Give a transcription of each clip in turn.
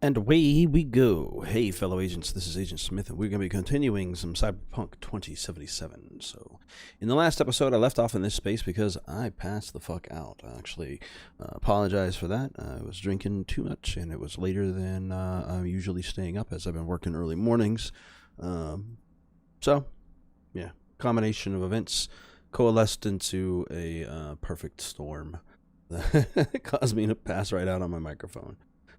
And away we go. Hey, fellow agents, this is Agent Smith, and we're going to be continuing some Cyberpunk 2077. So, in the last episode, I left off in this space because I passed the fuck out. I actually apologize for that. I was drinking too much, and it was later than I'm usually staying up, as I've been working early mornings. So, yeah, combination of events coalesced into a perfect storm that caused me to pass right out on my microphone.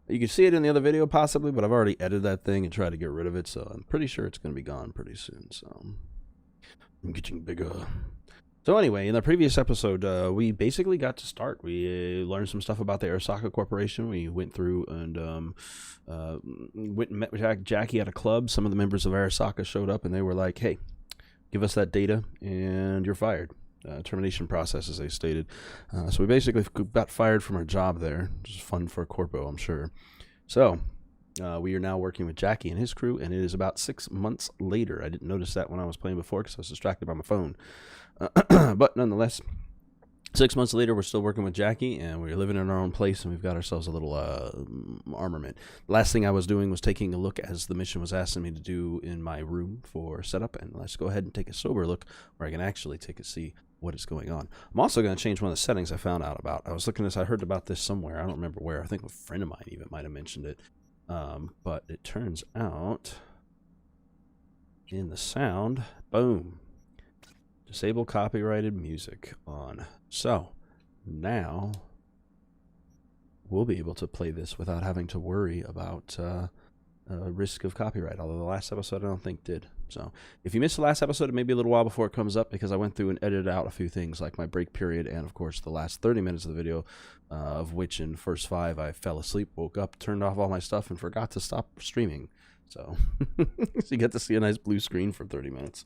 You can see it in the other video possibly, but I've already edited that thing and tried to get rid of it, so I'm pretty sure it's going to be gone pretty soon. So I'm getting bigger. So anyway, in the previous episode, we basically got to start. We learned some stuff about the Arasaka Corporation. We went through and went and met with Jackie at a club. Some of the members of Arasaka showed up, and they were like, hey, give us that data, and you're fired. Termination process, as they stated. So we basically got fired from our job there, which is fun for a corpo, I'm sure. So we are now working with Jackie and his crew, and it is about 6 months later. I didn't notice that when I was playing before because I was distracted by my phone. But nonetheless, 6 months later, we're still working with Jackie, and we're living in our own place, and we've got ourselves a little armament. The last thing I was doing was taking a look, as the mission was asking me to do, in my room for setup, and let's go ahead and take a sober look where I can actually take a see what is going on. I'm also going to change one of the settings I found out about. I was looking at this, I heard about this somewhere. I don't remember where. I think a friend of mine even might have mentioned it. But it turns out in the sound, boom, disable copyrighted music on. So now we'll be able to play this without having to worry about risk of copyright, although the last episode I don't think did. So if you missed the last episode, it may be a little while before it comes up because I went through and edited out a few things like my break period and, of course, the last 30 minutes of the video, of which in the first 5 I fell asleep, woke up, turned off all my stuff, and forgot to stop streaming. So, so you get to see a nice blue screen for 30 minutes.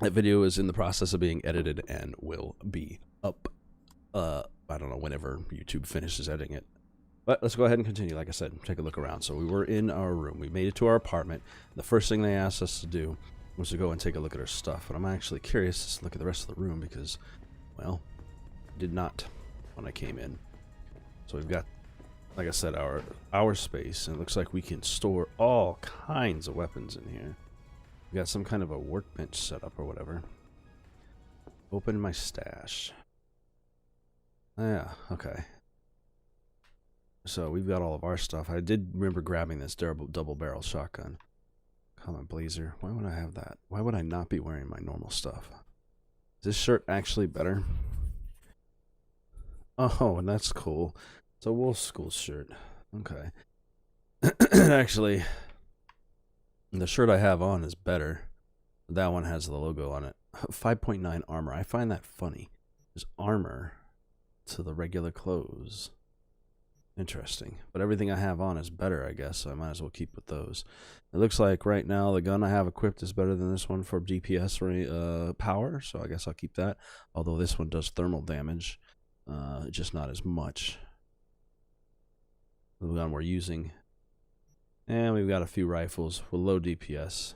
That video is in the process of being edited and will be up, I don't know, whenever YouTube finishes editing it. But let's go ahead and continue. Like I said, take a look around. So we were in our room. We made it to our apartment. The first thing they asked us to do was to go and take a look at our stuff. But I'm actually curious to look at the rest of the room because, well, I did not when I came in. So we've got, like I said, our space. And it looks like we can store all kinds of weapons in here. We got some kind of a workbench set up or whatever. Open my stash. Yeah, okay. So we've got all of our stuff. I did remember grabbing this double barrel shotgun. Common blazer. Why would I have that? Why would I not be wearing my normal stuff? Is this shirt actually better? Oh, and that's cool. It's a Wolf School shirt. Okay. Actually, the shirt I have on is better. That one has the logo on it. 5.9 armor. I find that funny. There's armor to the regular clothes. Interesting. But everything I have on is better, I guess, so I might as well keep with those. It looks like right now the gun I have equipped is better than this one for DPS power, so I guess I'll keep that. Although this one does thermal damage, just not as much. The gun we're using. And we've got a few rifles with low DPS.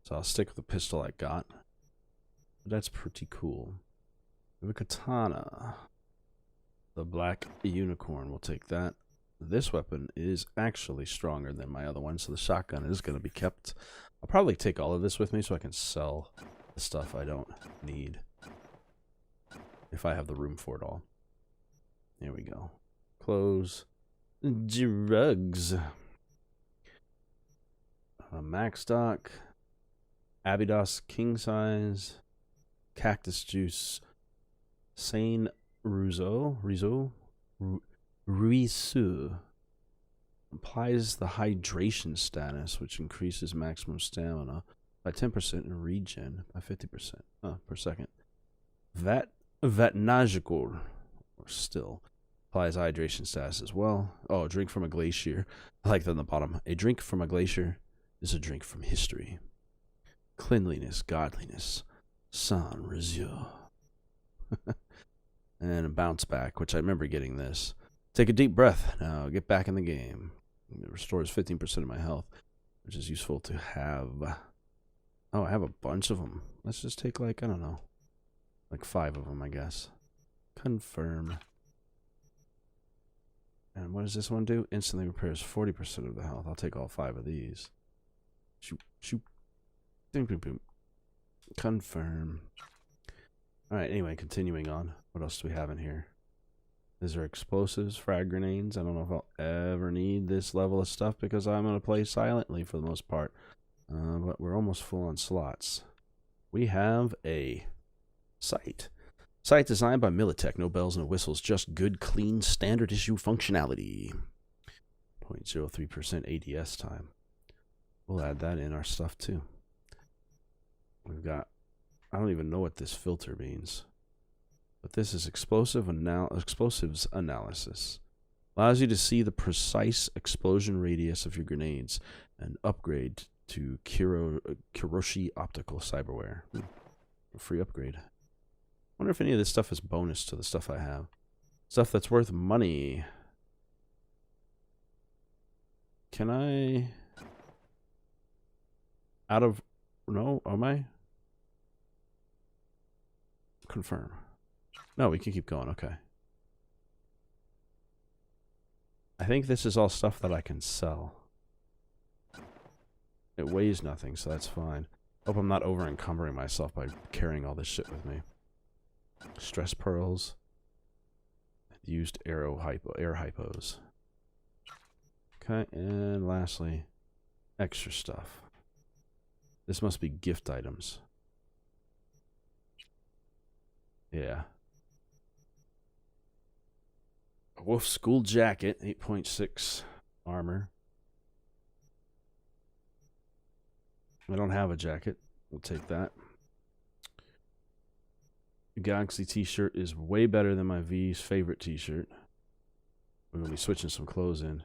So I'll stick with the pistol I got. But that's pretty cool. We have a katana. The black unicorn, we'll take that. This weapon is actually stronger than my other one, so the shotgun is going to be kept. I'll probably take all of this with me so I can sell the stuff I don't need. If I have the room for it all. There we go. Clothes. Drugs. Max stock. Abydos king size. Cactus juice. Sane Ruizu applies the hydration status, which increases maximum stamina by 10% and regen by 50% per second. Vatnagical, or still, applies hydration status as well. Oh, drink from a glacier. I like that on the bottom. A drink from a glacier is a drink from history. Cleanliness, godliness, sans réseau. And a bounce back, which I remember getting this. Take a deep breath. Now get back in the game. It restores 15% of my health, which is useful to have. Oh, I have a bunch of them. Let's just take, like, I don't know, like 5 of them, I guess. Confirm. And And what does this one do? Instantly repairs 40% of the health. I'll take all 5 of these. Shoot, shoot. Boom, boom, boom. Confirm. Alright, anyway, continuing on. What else do we have in here? These are explosives, frag grenades. I don't know if I'll ever need this level of stuff because I'm going to play silently for the most part. But we're almost full on slots. We have a sight. Sight designed by Militech. No bells, no whistles. Just good, clean, standard issue functionality. 0.03% ADS time. We'll add that in our stuff too. We've got, I don't even know what this filter means. But this is explosives analysis. Allows you to see the precise explosion radius of your grenades and upgrade to Kiroshi optical cyberware. A free upgrade. Wonder if any of this stuff is bonus to the stuff I have. Stuff that's worth money. Can I... Out of... No, am I? Confirm. No, we can keep going. Okay. I think this is all stuff that I can sell. It weighs nothing, so that's fine. Hope I'm not over encumbering myself by carrying all this shit with me. Stress pearls. Used air hypos. Okay, and lastly, extra stuff. This must be gift items. Yeah. A wolf school jacket, 8.6 armor. I don't have a jacket. We'll take that. The Galaxy t-shirt is way better than my V's favorite t-shirt. We're going to be switching some clothes in.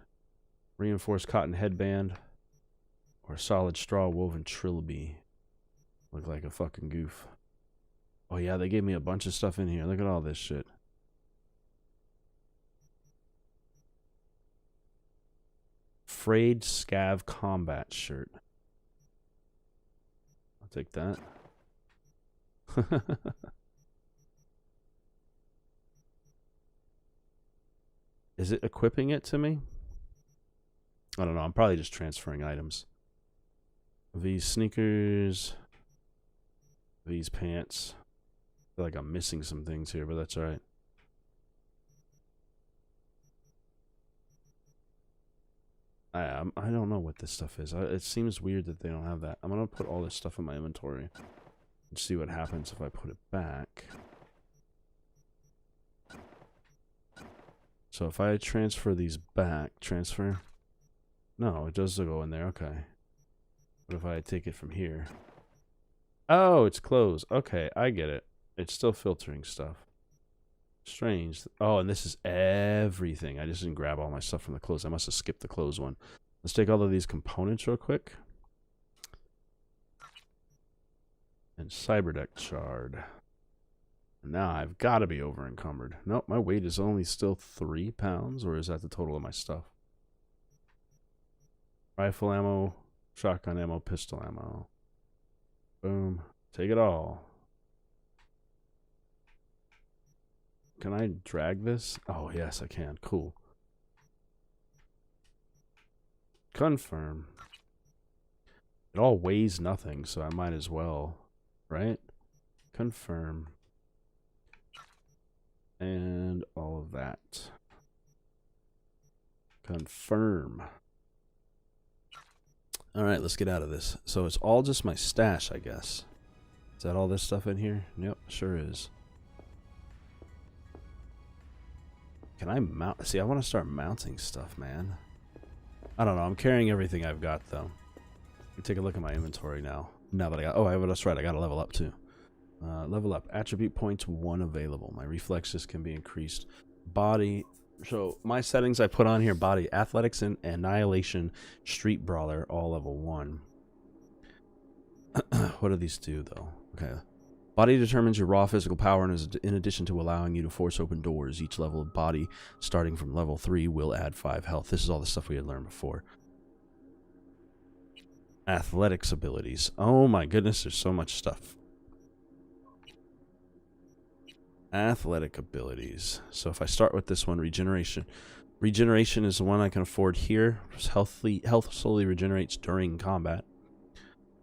Reinforced cotton headband. Or solid straw woven trilby. Look like a fucking goof. Oh yeah, they gave me a bunch of stuff in here. Look at all this shit. Frayed scav combat shirt. I'll take that. Is it equipping it to me? I don't know. I'm probably just transferring items. These sneakers. These pants. I feel like I'm missing some things here, but that's alright. I don't know what this stuff is. It seems weird that they don't have that. I'm going to put all this stuff in my inventory and see what happens if I put it back. So if I transfer these back, transfer? No, it does go in there. Okay. What if I take it from here? Oh, it's closed. Okay, I get it. It's still filtering stuff. Strange. Oh, and this is everything. I just didn't grab all my stuff from the clothes. I must have skipped the clothes one. Let's take all of these components real quick. And cyberdeck shard. Now I've got to be over encumbered. Nope, my weight is only still 3 pounds, or is that the total of my stuff? Rifle ammo, shotgun ammo, pistol ammo. Boom. Take it all. Can I drag this? Oh, yes, I can. Cool. Confirm. It all weighs nothing, so I might as well, right? Confirm. And all of that. Confirm. Alright, let's get out of this. So it's all just my stash, I guess. Is that all this stuff in here? Yep, sure is. Can I mount? See, I want to start mounting stuff, man. I don't know. I'm carrying everything I've got, though. Let me take a look at my inventory now. Now that I got... Oh, that's right. I got to level up, too. Level up. Attribute points 1 available. My reflexes can be increased. Body. So my settings I put on here: body, athletics, and annihilation, street brawler, all level 1. What do these do though? Okay. Body determines your raw physical power and is in addition to allowing you to force open doors. Each level of body starting from level 3 will add 5 health. This is all the stuff we had learned before. Athletics abilities. Oh my goodness, there's so much stuff. Athletic abilities. So if I start with this one, regeneration. Regeneration is the one I can afford here. Health slowly regenerates during combat.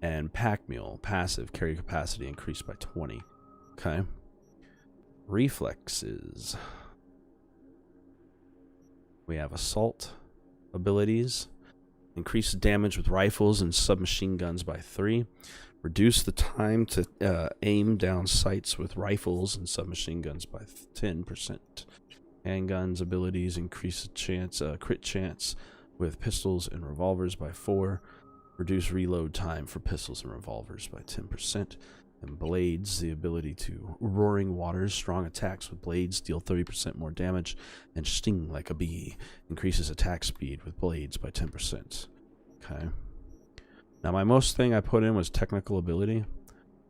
And Pack Mule, passive, carry capacity increased by 20. Okay. Reflexes. We have assault abilities. Increase damage with rifles and submachine guns by 3. Reduce the time to aim down sights with rifles and submachine guns by 10%. Handguns abilities increase the crit chance with pistols and revolvers by 4. Reduce reload time for pistols and revolvers by 10%. And blades, the ability to roaring waters, strong attacks with blades deal 30% more damage, and sting like a bee increases attack speed with blades by 10%. Okay. Now my most thing I put in was technical ability.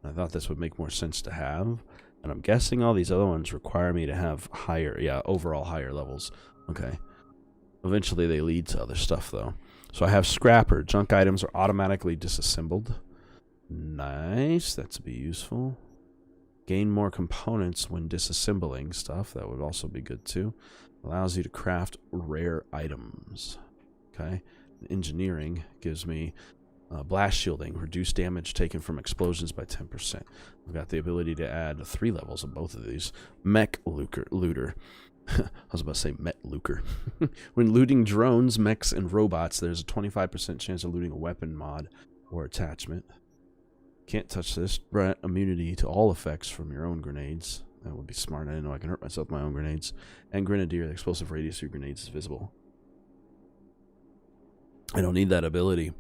I thought this would make more sense to have, and I'm guessing all these other ones require me to have higher, overall higher levels. Okay. Eventually they lead to other stuff though. So I have Scrapper. Junk items are automatically disassembled. Nice, that's be useful. Gain more components when disassembling stuff. That would also be good too. Allows you to craft rare items. Okay. Engineering gives me blast shielding. Reduce damage taken from explosions by 10%. I've got the ability to add 3 levels of both of these. Mech looter. I was about to say Met Luker. When looting drones, mechs, and robots, there's a 25% chance of looting a weapon mod or attachment. Can't touch this. Grant immunity to all effects from your own grenades. That would be smart. I didn't know I can hurt myself with my own grenades. And Grenadier, the explosive radius of your grenades is visible. I don't need that ability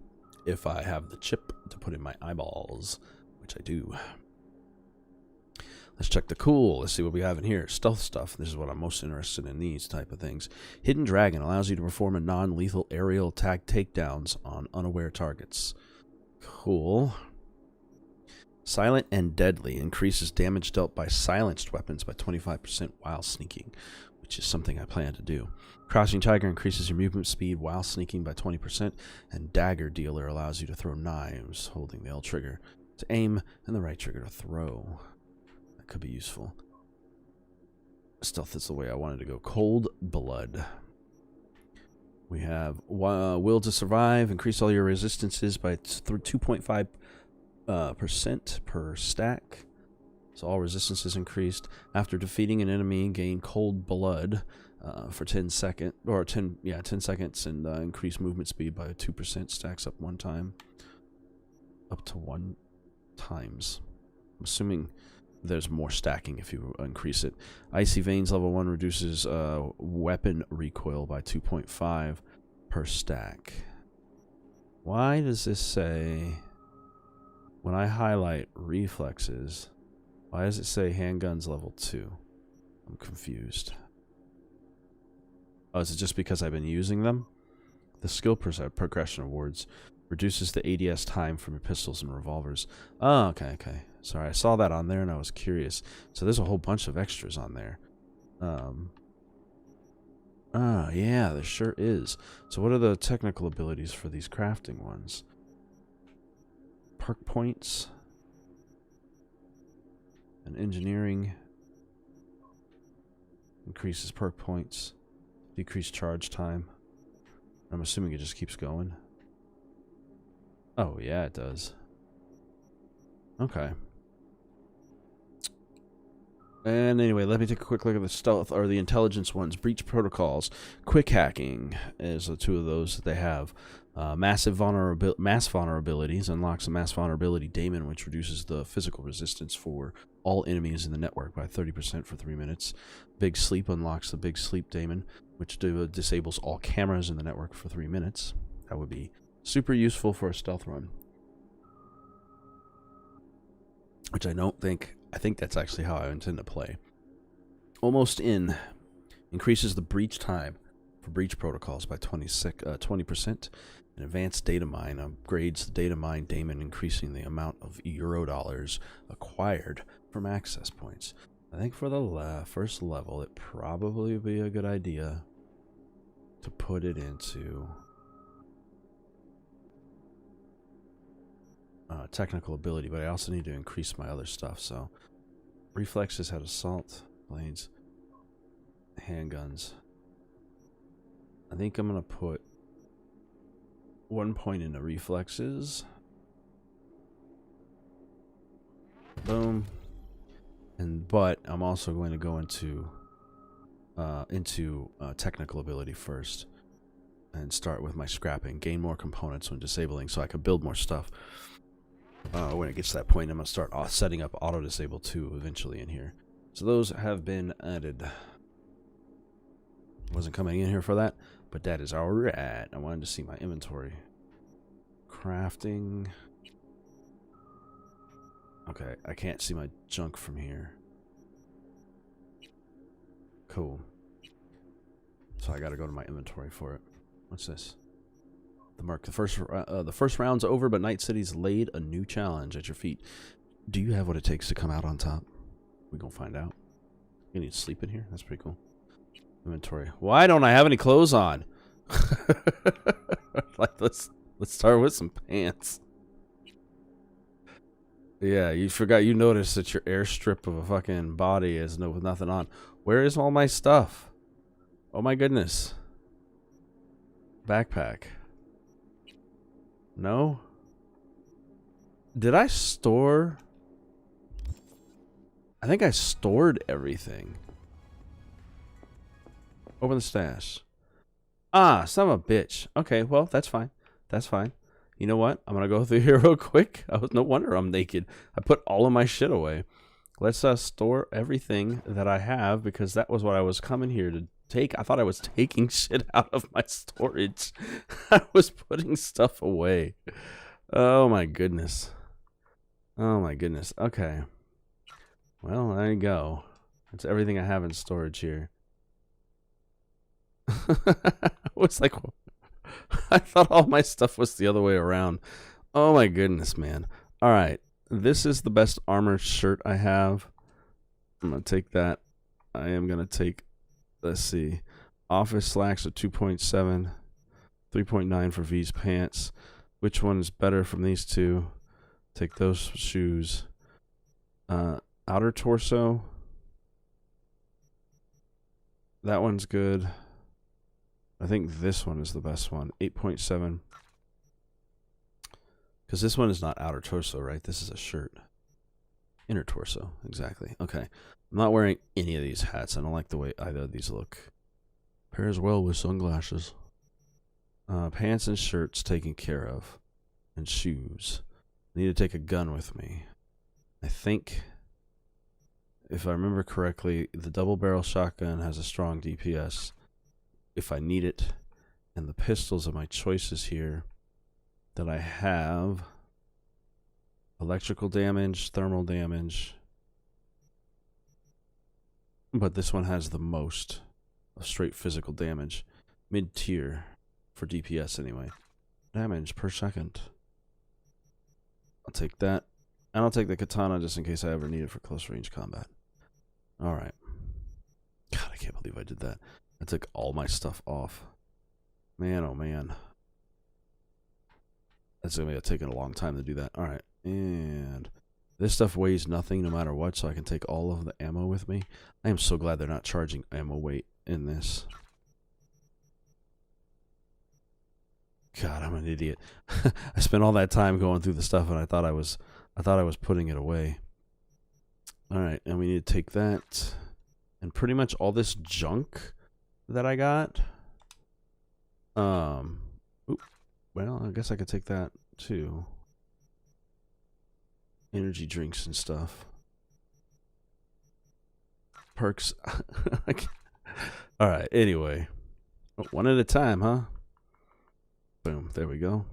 if I have the chip to put in my eyeballs, which I do. Let's check the cool. Let's see what we have in here. Stealth stuff. This is what I'm most interested in, these type of things. Hidden Dragon allows you to perform a non-lethal aerial attack takedowns on unaware targets. Cool. Silent and Deadly increases damage dealt by silenced weapons by 25% while sneaking, which is something I plan to do. Crouching Tiger increases your movement speed while sneaking by 20%, and Dagger Dealer allows you to throw knives, holding the L trigger to aim and the right trigger to throw. That could be useful. Stealth is the way I wanted to go. Cold Blood. We have Will to Survive. Increase all your resistances by 2.5% per stack. So all resistance is increased. After defeating an enemy, gain Cold Blood for 10 seconds, and increase movement speed by 2%. Stacks up 1 time. Up to 1 times. I'm assuming there's more stacking if you increase it. Icy Veins level 1 reduces weapon recoil by 2.5 per stack. Why does this say, when I highlight reflexes, why does it say handguns level 2? I'm confused. Oh, is it just because I've been using them? The skill progression awards reduces the ADS time from your pistols and revolvers. Oh, okay. Sorry, I saw that on there and I was curious. So there's a whole bunch of extras on there. Yeah, there sure is. So what are the technical abilities for these crafting ones? Perk points. And engineering. Increases perk points. Decrease charge time. I'm assuming it just keeps going. Oh, yeah, it does. Okay. And anyway, let me take a quick look at the stealth, or the intelligence ones. Breach protocols. Quick hacking is the 2 of those that they have. Mass vulnerabilities. Unlocks a mass vulnerability daemon, which reduces the physical resistance for all enemies in the network by 30% for 3 minutes. Big Sleep unlocks the Big Sleep daemon, which disables all cameras in the network for 3 minutes. That would be super useful for a stealth run. Which I think that's actually how I intend to play. Almost In increases the breach time for breach protocols by 20%. And Advanced Data Mine upgrades the Data Mine daemon, increasing the amount of Eurodollars acquired from access points. I think for the first level, it probably would be a good idea to put it into technical ability, but I also need to increase my other stuff. So reflexes had assault, blades, handguns. I think I'm going to put 1 point into reflexes. Boom. But I'm also going to go into technical ability first and start with my scrapping. Gain more components when disabling so I can build more stuff. When it gets to that point, I'm going to start setting up auto disable too eventually in here. So those have been added. Wasn't coming in here for that, but that is alright. I wanted to see my inventory. Crafting. Okay, I can't see my junk from here. Cool. So I gotta go to my inventory for it. What's this? The mark. The first round's over, but Night City's laid a new challenge at your feet. Do you have what it takes to come out on top? We gonna find out. You need to sleep in here? That's pretty cool. Inventory. Why don't I have any clothes on? Like, let's start with some pants. Yeah, you forgot. You noticed that your airstrip of a fucking body is with nothing on. Where is all my stuff? Oh my goodness. Backpack. No? Did I store? I think I stored everything. Open the stash. Ah, son of a bitch. Okay, well, that's fine. That's fine. You know what? I'm going to go through here real quick. No wonder I'm naked. I put all of my shit away. Let's store everything that I have because that was what I was coming here to take. I thought I was taking shit out of my storage. I was putting stuff away. Oh my goodness. Oh my goodness. Okay. Well, there you go. That's everything I have in storage here. I was like, I thought all my stuff was the other way around. Oh my goodness, man. All right. This is the best armor shirt I have. I'm going to take that. I am going to take, let's see, office slacks at 2.7, 3.9 for V's pants. Which one is better from these two? Take those shoes. Outer torso. That one's good. I think this one is the best one. 8.7. Because this one is not outer torso, right? This is a shirt. Inner torso, exactly. Okay. I'm not wearing any of these hats. I don't like the way either of these look. Pairs well with sunglasses. Pants and shirts taken care of. And shoes. I need to take a gun with me. I think, if I remember correctly, the double barrel shotgun has a strong DPS if I need it. And the pistols are my choices here that I have. Electrical damage, thermal damage. But this one has the most of straight physical damage. Mid-tier for DPS anyway. Damage per second. I'll take that. And I'll take the katana just in case I ever need it for close range combat. Alright. God, I can't believe I did that. I took all my stuff off. Man, oh man. That's going to be taking a long time to do that. Alright. And this stuff weighs nothing no matter what, so I can take all of the ammo with me. I am so glad they're not charging ammo weight in this. God, I'm an idiot. I spent all that time going through the stuff and I thought I was putting it away. Alright, and we need to take that. And pretty much all this junk that I got. Oop, well, I guess I could take that too. Energy drinks and stuff. Perks. Alright, anyway. One at a time, huh? Boom, there we go.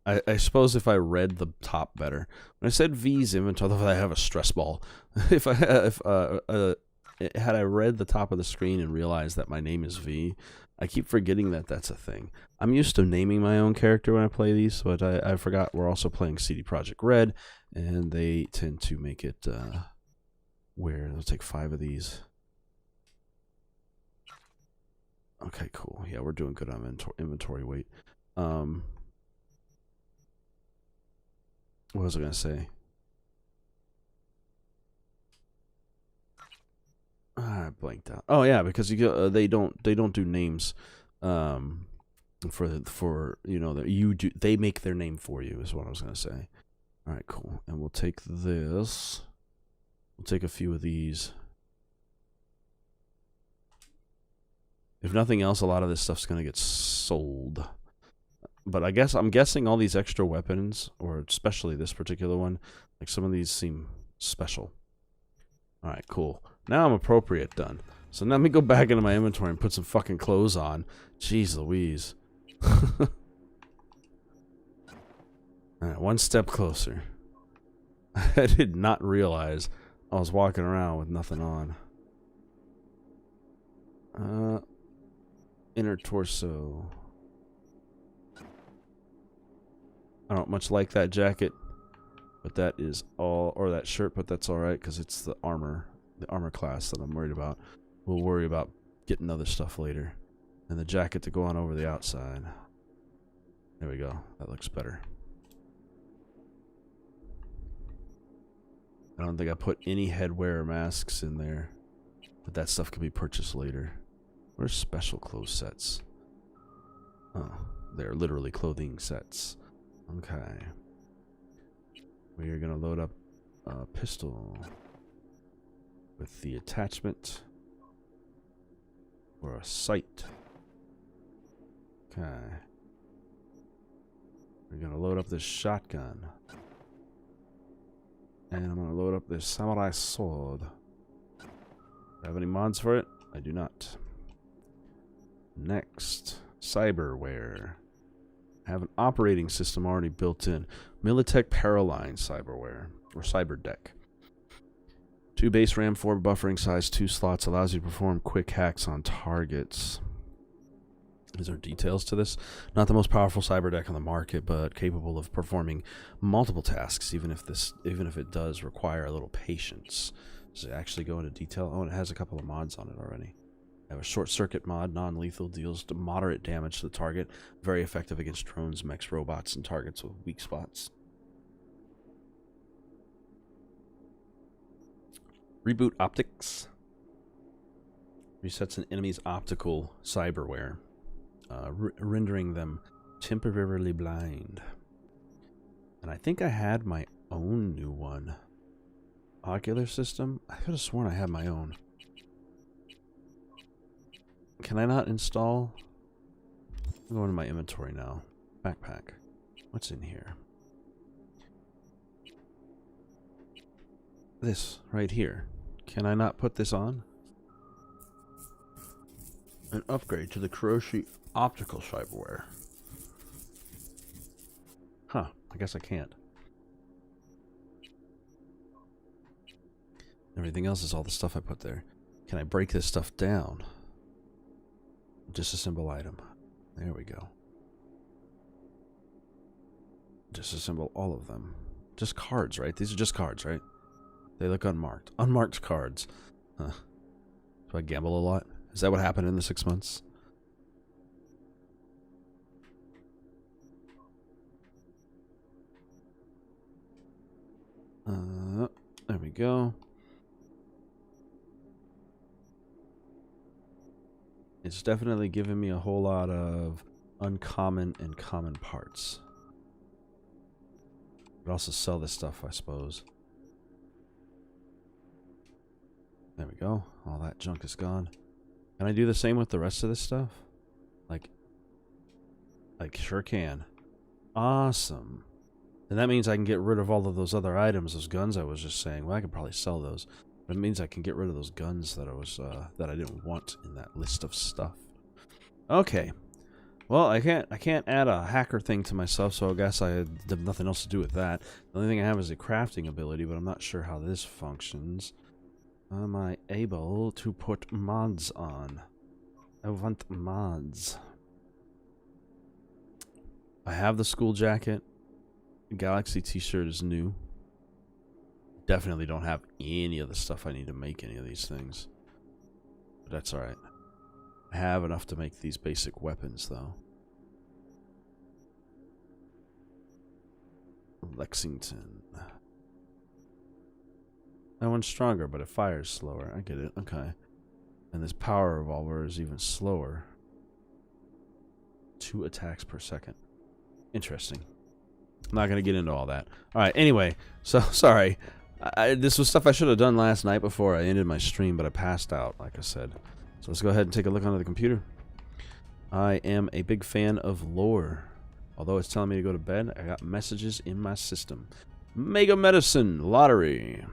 I suppose if I read the top better. When I said V's inventory, I have a stress ball. Had I read the top of the screen and realized that my name is V, I keep forgetting that that's a thing. I'm used to naming my own character when I play these, but I forgot we're also playing CD Projekt Red, and they tend to make it where let's take 5 of these. Okay, cool. Yeah, we're doing good on inventory weight. What was I going to say? blanked out. Oh yeah, because you they don't do names, for you know that you do. They make their name for you is what I was gonna say. All right, cool. And we'll take this. We'll take a few of these. If nothing else, a lot of this stuff's gonna get sold. But I'm guessing all these extra weapons, or especially this particular one, like some of these seem special. All right, cool. Now I'm appropriate done. So now let me go back into my inventory and put some fucking clothes on. Jeez Louise. Alright, one step closer. I did not realize I was walking around with nothing on. Inner torso. I don't much like that jacket, but that is all, or that shirt, but that's alright because it's the armor class that I'm worried about. We'll worry about getting other stuff later. And the jacket to go on over the outside. There we go. That looks better. I don't think I put any headwear or masks in there, but that stuff can be purchased later. Where's special clothes sets? Oh, they're literally clothing sets. Okay. We are gonna load up a pistol with the attachment for a sight. Okay. We're gonna load up this shotgun. And I'm gonna load up this samurai sword. Do I have any mods for it? I do not. Next, cyberware. I have an operating system already built in. Militech Paraline cyberware, or cyberdeck. 2 base RAM, 4 buffering size, 2 slots, allows you to perform quick hacks on targets. These are details to this. Not the most powerful cyber deck on the market, but capable of performing multiple tasks, even if it does require a little patience. Does it actually go into detail? Oh, and it has a couple of mods on it already. I have a short circuit mod, non-lethal, deals moderate damage to the target, very effective against drones, mechs, robots, and targets with weak spots. Reboot optics. Resets an enemy's optical cyberware. Rendering them temporarily blind. And I think I had my own new one. Ocular system? I could have sworn I had my own. Can I not install? I'm going to my inventory now. Backpack. What's in here? This right here. Can I not put this on? An upgrade to the Kuroshi optical cyberware. Huh, I guess I can't. Everything else is all the stuff I put there. Can I break this stuff down? Disassemble item. There we go. Disassemble all of them. Just cards, right? These are just cards, right? They look unmarked. Unmarked cards. Huh. Do I gamble a lot? Is that what happened in the 6 months? There we go. It's definitely giving me a whole lot of uncommon and common parts. But also sell this stuff, I suppose. There we go. All that junk is gone. Can I do the same with the rest of this stuff? Like sure can. Awesome. And that means I can get rid of all of those other items, those guns I was just saying. Well, I could probably sell those. But it means I can get rid of those guns that I didn't want in that list of stuff. Okay. Well, I can't add a hacker thing to myself, so I guess I have nothing else to do with that. The only thing I have is a crafting ability, but I'm not sure how this functions. Am I able to put mods on? I want mods. I have the school jacket. Galaxy t-shirt is new. Definitely don't have any of the stuff I need to make any of these things. But that's alright. I have enough to make these basic weapons, though. Lexington. That one's stronger, but it fires slower. I get it. Okay. And this power revolver is even slower. 2 attacks per second. Interesting. I'm not going to get into all that. Alright, anyway. So, sorry. This was stuff I should have done last night before I ended my stream, but I passed out, like I said. So let's go ahead and take a look under the computer. I am a big fan of lore. Although it's telling me to go to bed, I got messages in my system. Mega Medicine Lottery.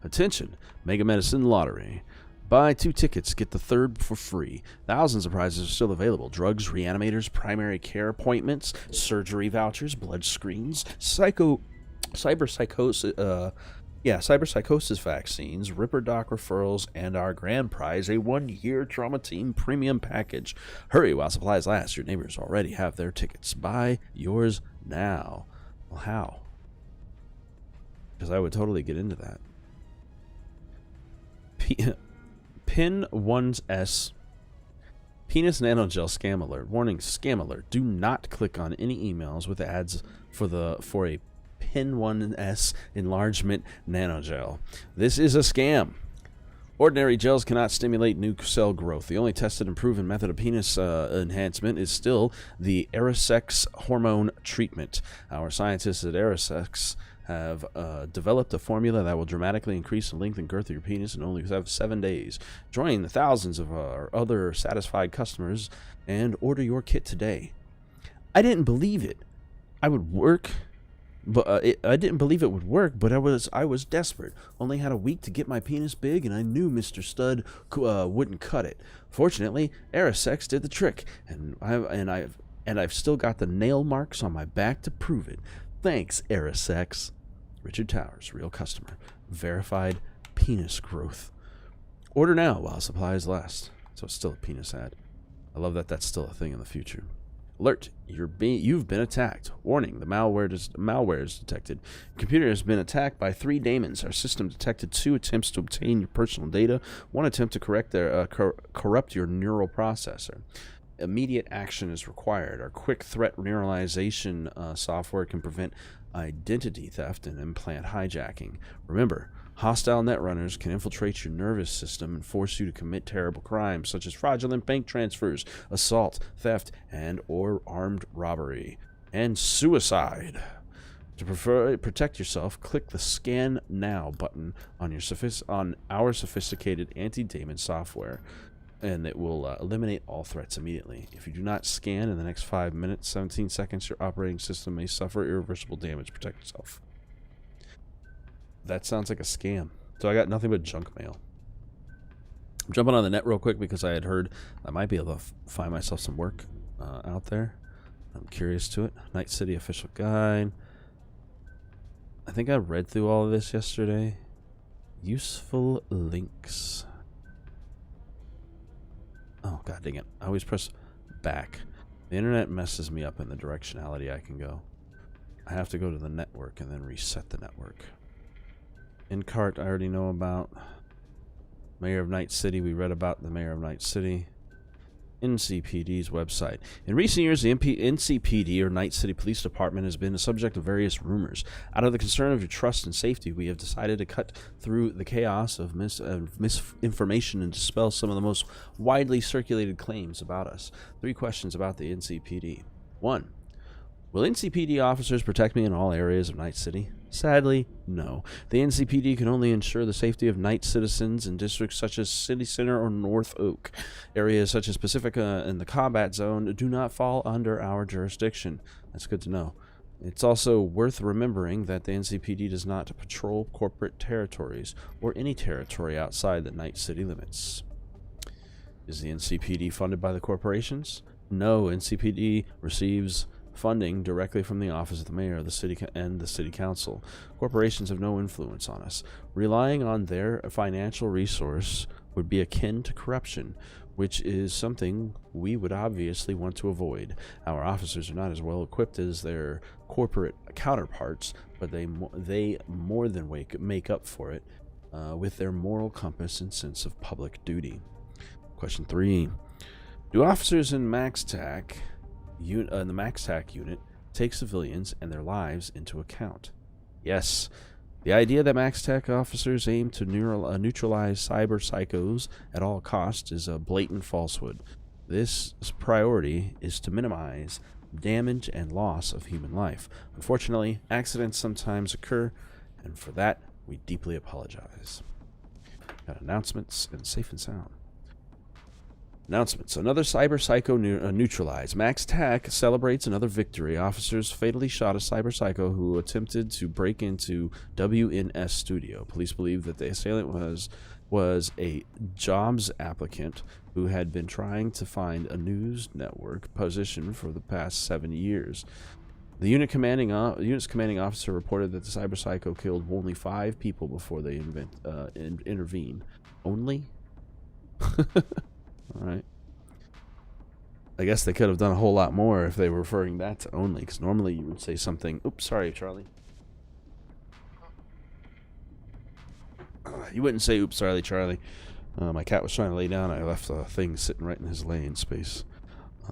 Attention, Mega Medicine Lottery. Buy 2 tickets, get the 3rd for free. Thousands of prizes are still available. Drugs, reanimators, primary care appointments, surgery vouchers, blood screens, cyberpsychosis vaccines, Ripper Doc referrals, and our grand prize, a 1-year Trauma Team premium package. Hurry while supplies last. Your neighbors already have their tickets. Buy yours now. Well, how? Because I would totally get into that. Pin 1S Penis Nanogel Scam Alert. Warning, Scam Alert. Do not click on any emails with ads for a Pin 1S enlargement nanogel. This is a scam. Ordinary gels cannot stimulate new cell growth. The only tested and proven method of penis enhancement is still the Arasaka hormone treatment. Our scientists at Arasaka have developed a formula that will dramatically increase the length and girth of your penis in only 7 days. Join the thousands of our other satisfied customers and order your kit today. I didn't believe it. I didn't believe it would work, but I was desperate. Only had a week to get my penis big, and I knew Mr. Stud wouldn't cut it. Fortunately, Arasaka did the trick, and I've still got the nail marks on my back to prove it. Thanks, Arasaka. Richard Towers, real customer. Verified penis growth. Order now while supplies last. So it's still a penis ad. I love that that's still a thing in the future. Alert! You've been attacked. Warning: the malware is detected. Your computer has been attacked by 3 daemons. Our system detected 2 attempts to obtain your personal data. 1 attempt to corrupt your neural processor. Immediate action is required. Our quick threat neuralization software can prevent identity theft and implant hijacking. Remember, hostile netrunners can infiltrate your nervous system and force you to commit terrible crimes such as fraudulent bank transfers, assault, theft, and/or armed robbery, and suicide. To protect yourself, click the Scan Now button on our sophisticated anti-daemon software, and it will eliminate all threats immediately. If you do not scan in the next 5 minutes, 17 seconds, your operating system may suffer irreversible damage. Protect yourself. That sounds like a scam. So I got nothing but junk mail. I'm jumping on the net real quick because I had heard I might be able to find myself some work out there. I'm curious to it. Night City official guide. I think I read through all of this yesterday. Useful links. Oh, god dang it. I always press back. The internet messes me up in the directionality I can go. I have to go to the network and then reset the network. In-cart I already know about. Mayor of Night City, we read about the Mayor of Night City. NCPD's website. In recent years, the NCPD, or Night City Police Department, has been the subject of various rumors. Out of the concern of your trust and safety, we have decided to cut through the chaos of misinformation and dispel some of the most widely circulated claims about us. 3 questions about the NCPD. 1. Will NCPD officers protect me in all areas of Night City? Sadly, no. The NCPD can only ensure the safety of Night citizens in districts such as City Center or North Oak. Areas such as Pacifica and the Combat Zone do not fall under our jurisdiction. That's good to know. It's also worth remembering that the NCPD does not patrol corporate territories or any territory outside the Night City limits. Is the NCPD funded by the corporations? No, NCPD receives funding directly from the office of the mayor, the city, and the city council. Corporations have no influence on us. Relying on their financial resource would be akin to corruption, which is something we would obviously want to avoid. Our officers are not as well equipped as their corporate counterparts, but they more than make up for it with their moral compass and sense of public duty. Question 3. Do officers in the MaxTac unit take civilians and their lives into account? Yes. The idea that Max Tech officers aim to neutralize cyber psychos at all costs is a blatant falsehood. This priority is to minimize damage and loss of human life. Unfortunately, accidents sometimes occur, and for that, we deeply apologize. Got announcements and safe and sound. Announcements. Another cyber psycho neutralized. Max Tech celebrates another victory. Officers fatally shot a cyber psycho who attempted to break into WNS studio. Police believe that the assailant was a jobs applicant who had been trying to find a news network position for the past 7 years. The unit's commanding officer reported that the cyber psycho killed only 5 people before they intervened. Only? Alright. I guess they could have done a whole lot more if they were referring that to only, because normally you would say something... Oops, sorry, Charlie. You wouldn't say, oops, sorry, Charlie. My cat was trying to lay down. I left a thing sitting right in his laying space.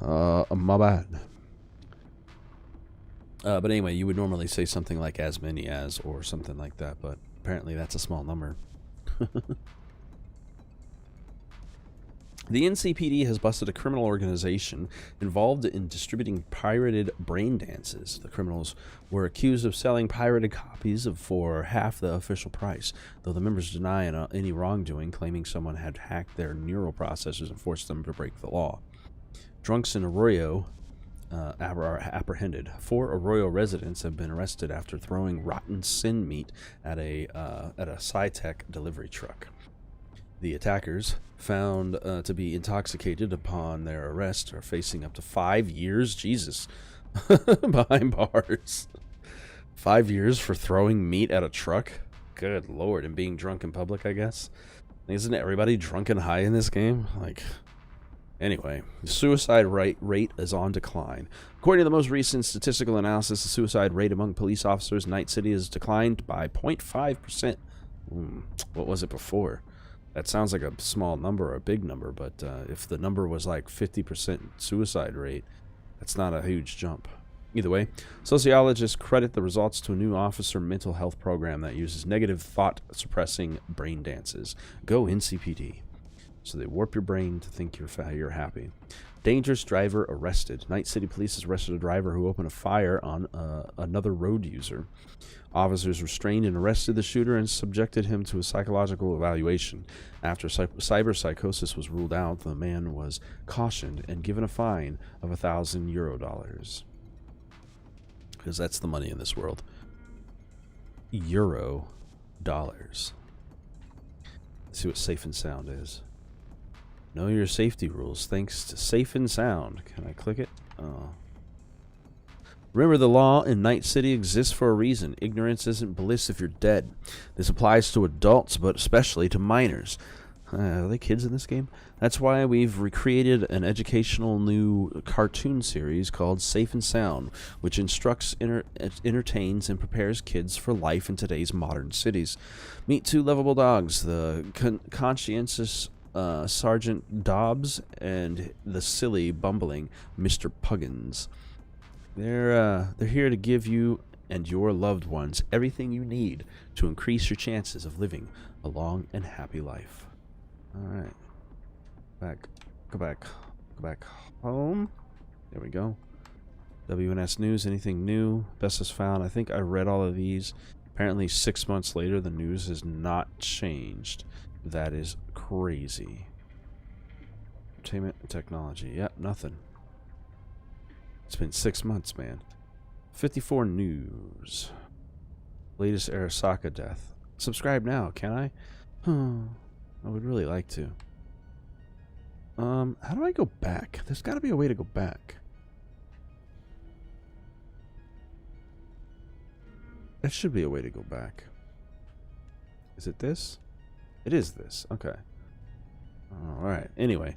My bad. But anyway, you would normally say something like as many as or something like that, but apparently that's a small number. The NCPD has busted a criminal organization involved in distributing pirated brain dances. The criminals were accused of selling pirated copies for half the official price, though the members deny any wrongdoing, claiming someone had hacked their neural processors and forced them to break the law. Drunks in Arroyo are apprehended. 4 Arroyo residents have been arrested after throwing rotten sin meat at a Cytech delivery truck. The attackers, found to be intoxicated upon their arrest, are facing up to 5 years, Jesus, behind bars. 5 years for throwing meat at a truck? Good Lord, and being drunk in public, I guess. Isn't everybody drunk and high in this game? Like, anyway, the suicide rate is on decline. According to the most recent statistical analysis, the suicide rate among police officers in Night City has declined by 0.5%. What was it before? That sounds like a small number or a big number, but if the number was like 50% suicide rate, that's not a huge jump. Either way, sociologists credit the results to a new officer mental health program that uses negative thought-suppressing brain dances. Go NCPD. So they warp your brain to think you're happy. Dangerous driver arrested. Night City Police has arrested a driver who opened a fire on another road user. Officers restrained and arrested the shooter and subjected him to a psychological evaluation. After cyber psychosis was ruled out, the man was cautioned and given a fine of €1,000. Because that's the money in this world. Euro dollars. Let's see what safe and sound is. Know your safety rules thanks to Safe and Sound. Can I click it? Oh. Remember, the law in Night City exists for a reason. Ignorance isn't bliss if you're dead. This applies to adults, but especially to minors. Are they kids in this game? That's why we've recreated an educational new cartoon series called Safe and Sound, which instructs, entertains, and prepares kids for life in today's modern cities. Meet 2 lovable dogs, the conscientious Sergeant Dobbs and the silly, bumbling Mr. Puggins. They're here to give you and your loved ones everything you need to increase your chances of living a long and happy life. All right, go back home. There we go. WNS News. Anything new? Best is found. I think I read all of these. Apparently, 6 months later, the news has not changed. That is crazy. Entertainment and technology. Yep, nothing. It's been 6 months, man. 54 news. Latest Arasaka death. Subscribe now, can I? I would really like to. How do I go back? There's got to be a way to go back. There should be a way to go back. Is it this? It is this. Okay. Alright. Anyway.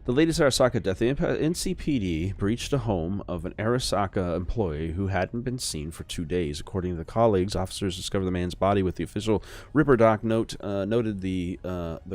The latest Arasaka death. The NCPD breached a home of an Arasaka employee who hadn't been seen for 2 days. According to the colleagues, officers discovered the man's body with the official Ripper Doc noted the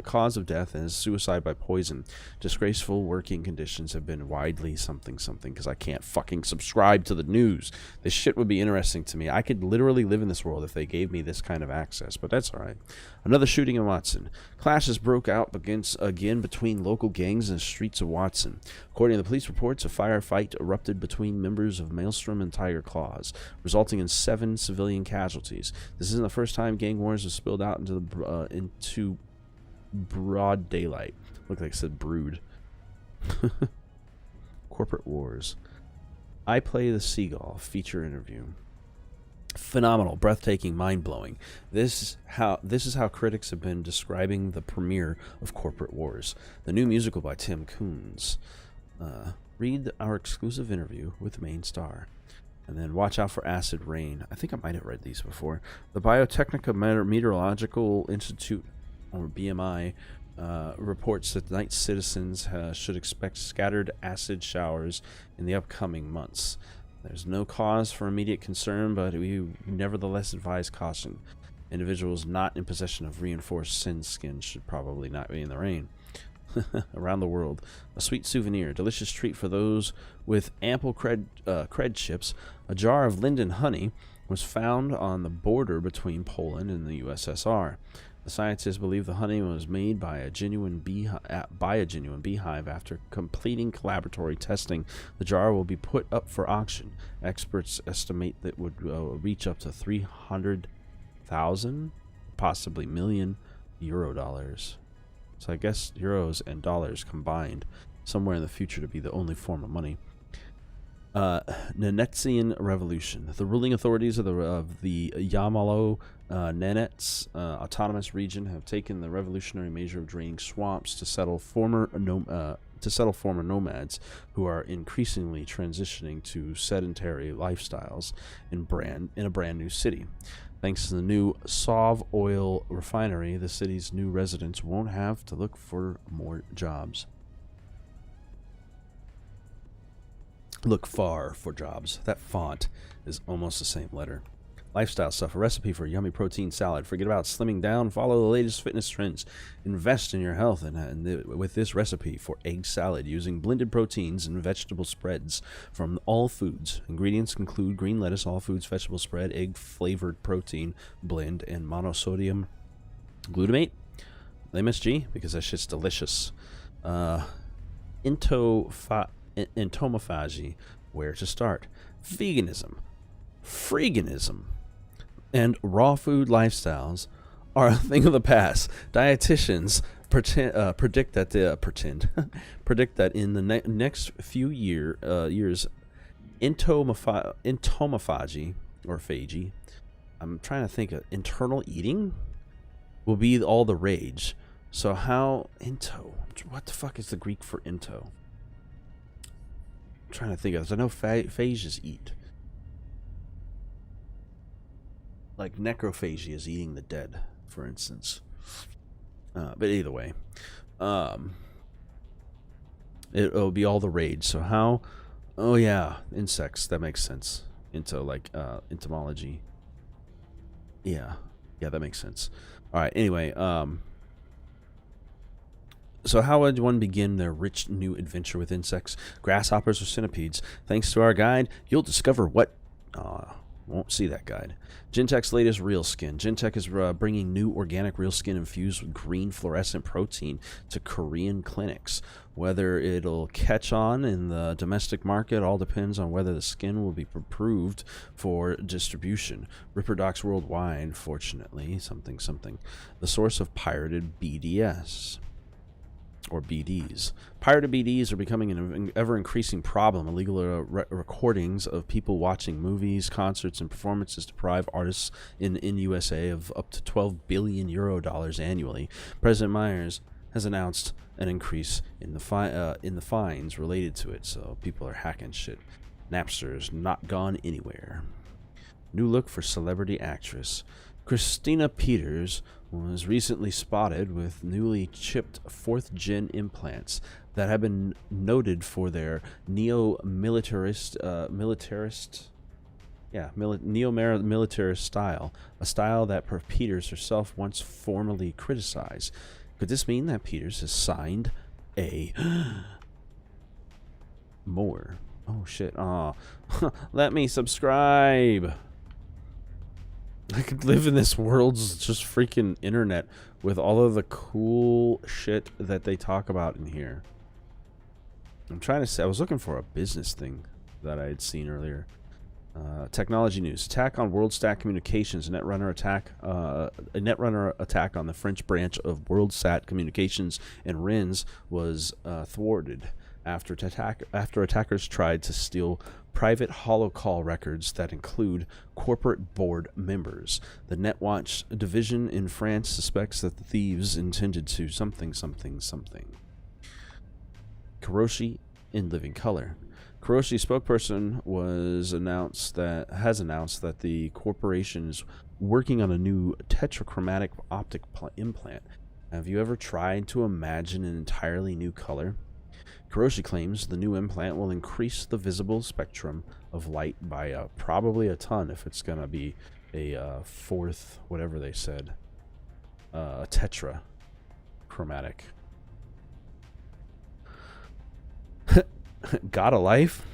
cause of death as suicide by poison. Disgraceful working conditions have been widely something because I can't fucking subscribe to the news. This shit would be interesting to me. I could literally live in this world if they gave me this kind of access, but that's all right. Another shooting in Watson. Clashes broke out again between local gangs in the streets of Watson. According to the police reports, a firefight erupted between members of Maelstrom and Tiger Claws, resulting in 7 civilian casualties. This isn't the first time gang wars have spilled out into broad daylight. Looked like it said brood. Corporate wars. I Play the Seagull feature interview. Phenomenal, breathtaking, mind-blowing. This is how critics have been describing the premiere of Corporate Wars, the new musical by Tim Coons. Read our exclusive interview with the main star. And then watch out for acid rain. I think I might have read these before. The Biotechnica Meteorological Institute, or BMI, reports that night citizens should expect scattered acid showers in the upcoming months. There's no cause for immediate concern, but we nevertheless advise caution. Individuals not in possession of reinforced sin skin should probably not be in the rain. Around the world, a sweet souvenir, delicious treat for those with ample cred chips. A jar of linden honey was found on the border between Poland and the USSR. The scientists believe the honey was made by a genuine beehive. After completing laboratory testing, the jar will be put up for auction. Experts estimate that it would reach up to 300,000, possibly million euro dollars. So I guess euros and dollars combined somewhere in the future to be the only form of money. Nenetsian Revolution. The ruling authorities of the Yamalo Nenets autonomous region have taken the revolutionary measure of draining swamps to settle former nomads who are increasingly transitioning to sedentary lifestyles in a brand new city. Thanks to the new Sov oil refinery, the city's new residents won't have to look for more jobs. Look far for jobs. That font is almost the same letter. Lifestyle stuff. A recipe for a yummy protein salad. Forget about slimming down. Follow the latest fitness trends. Invest in your health with this recipe for egg salad using blended proteins and vegetable spreads from all foods. Ingredients include green lettuce, all foods, vegetable spread, egg flavored protein blend, and monosodium glutamate. MSG, because that shit's delicious. Entomophagy, where to start. Veganism, freeganism, and raw food lifestyles are a thing of the past. Dietitians predict that in the next few years, entomophagy or phagy, I'm trying to think of internal eating, will be all the rage. So what the fuck is the Greek for into? I'm trying to think of this. I know phages eat. Like necrophagy is eating the dead, for instance. But either way, it'll be all the rage. So how? Oh yeah, insects. That makes sense. Into like entomology. Yeah, that makes sense. All right. Anyway, so how would one begin their rich new adventure with insects, grasshoppers, or centipedes? Thanks to our guide, you'll discover what... won't see that guide. Gentech's latest Real Skin. Gentech is bringing new organic real skin infused with green fluorescent protein to Korean clinics. Whether it'll catch on in the domestic market all depends on whether the skin will be approved for distribution. Ripper Docs worldwide, fortunately, something. The source of pirated BDS. Or BDs. Pirated BDs are becoming an ever-increasing problem. Illegal recordings of people watching movies, concerts, and performances deprive artists in USA of up to 12 billion euro dollars annually. President Myers has announced an increase in the fines related to it, so people are hacking shit. Napster's not gone anywhere. New look for celebrity actress. Christina Peters was recently spotted with newly chipped 4th-gen implants that have been noted for their neo-militarist style, a style that Peters herself once formally criticized. Could this mean that Peters has signed a more? Oh shit! Aw, let me subscribe. I could live in this world's just freaking internet with all of the cool shit that they talk about in here. I'm trying to say, I was looking for a business thing that I had seen earlier. Technology news: attack on WorldStat Communications. A Netrunner attack on the French branch of WorldSat Communications and RINS was thwarted after attackers tried to steal private holocall records that include corporate board members. The Netwatch division in France suspects that the thieves intended to something. Kuroshi in living color. Kuroshi spokesperson has announced that the corporation is working on a new tetrachromatic optic implant. Have you ever tried to imagine an entirely new color? Kuroshi claims the new implant will increase the visible spectrum of light by probably a ton if it's going to be a fourth, whatever they said, a tetrachromatic. Got a life?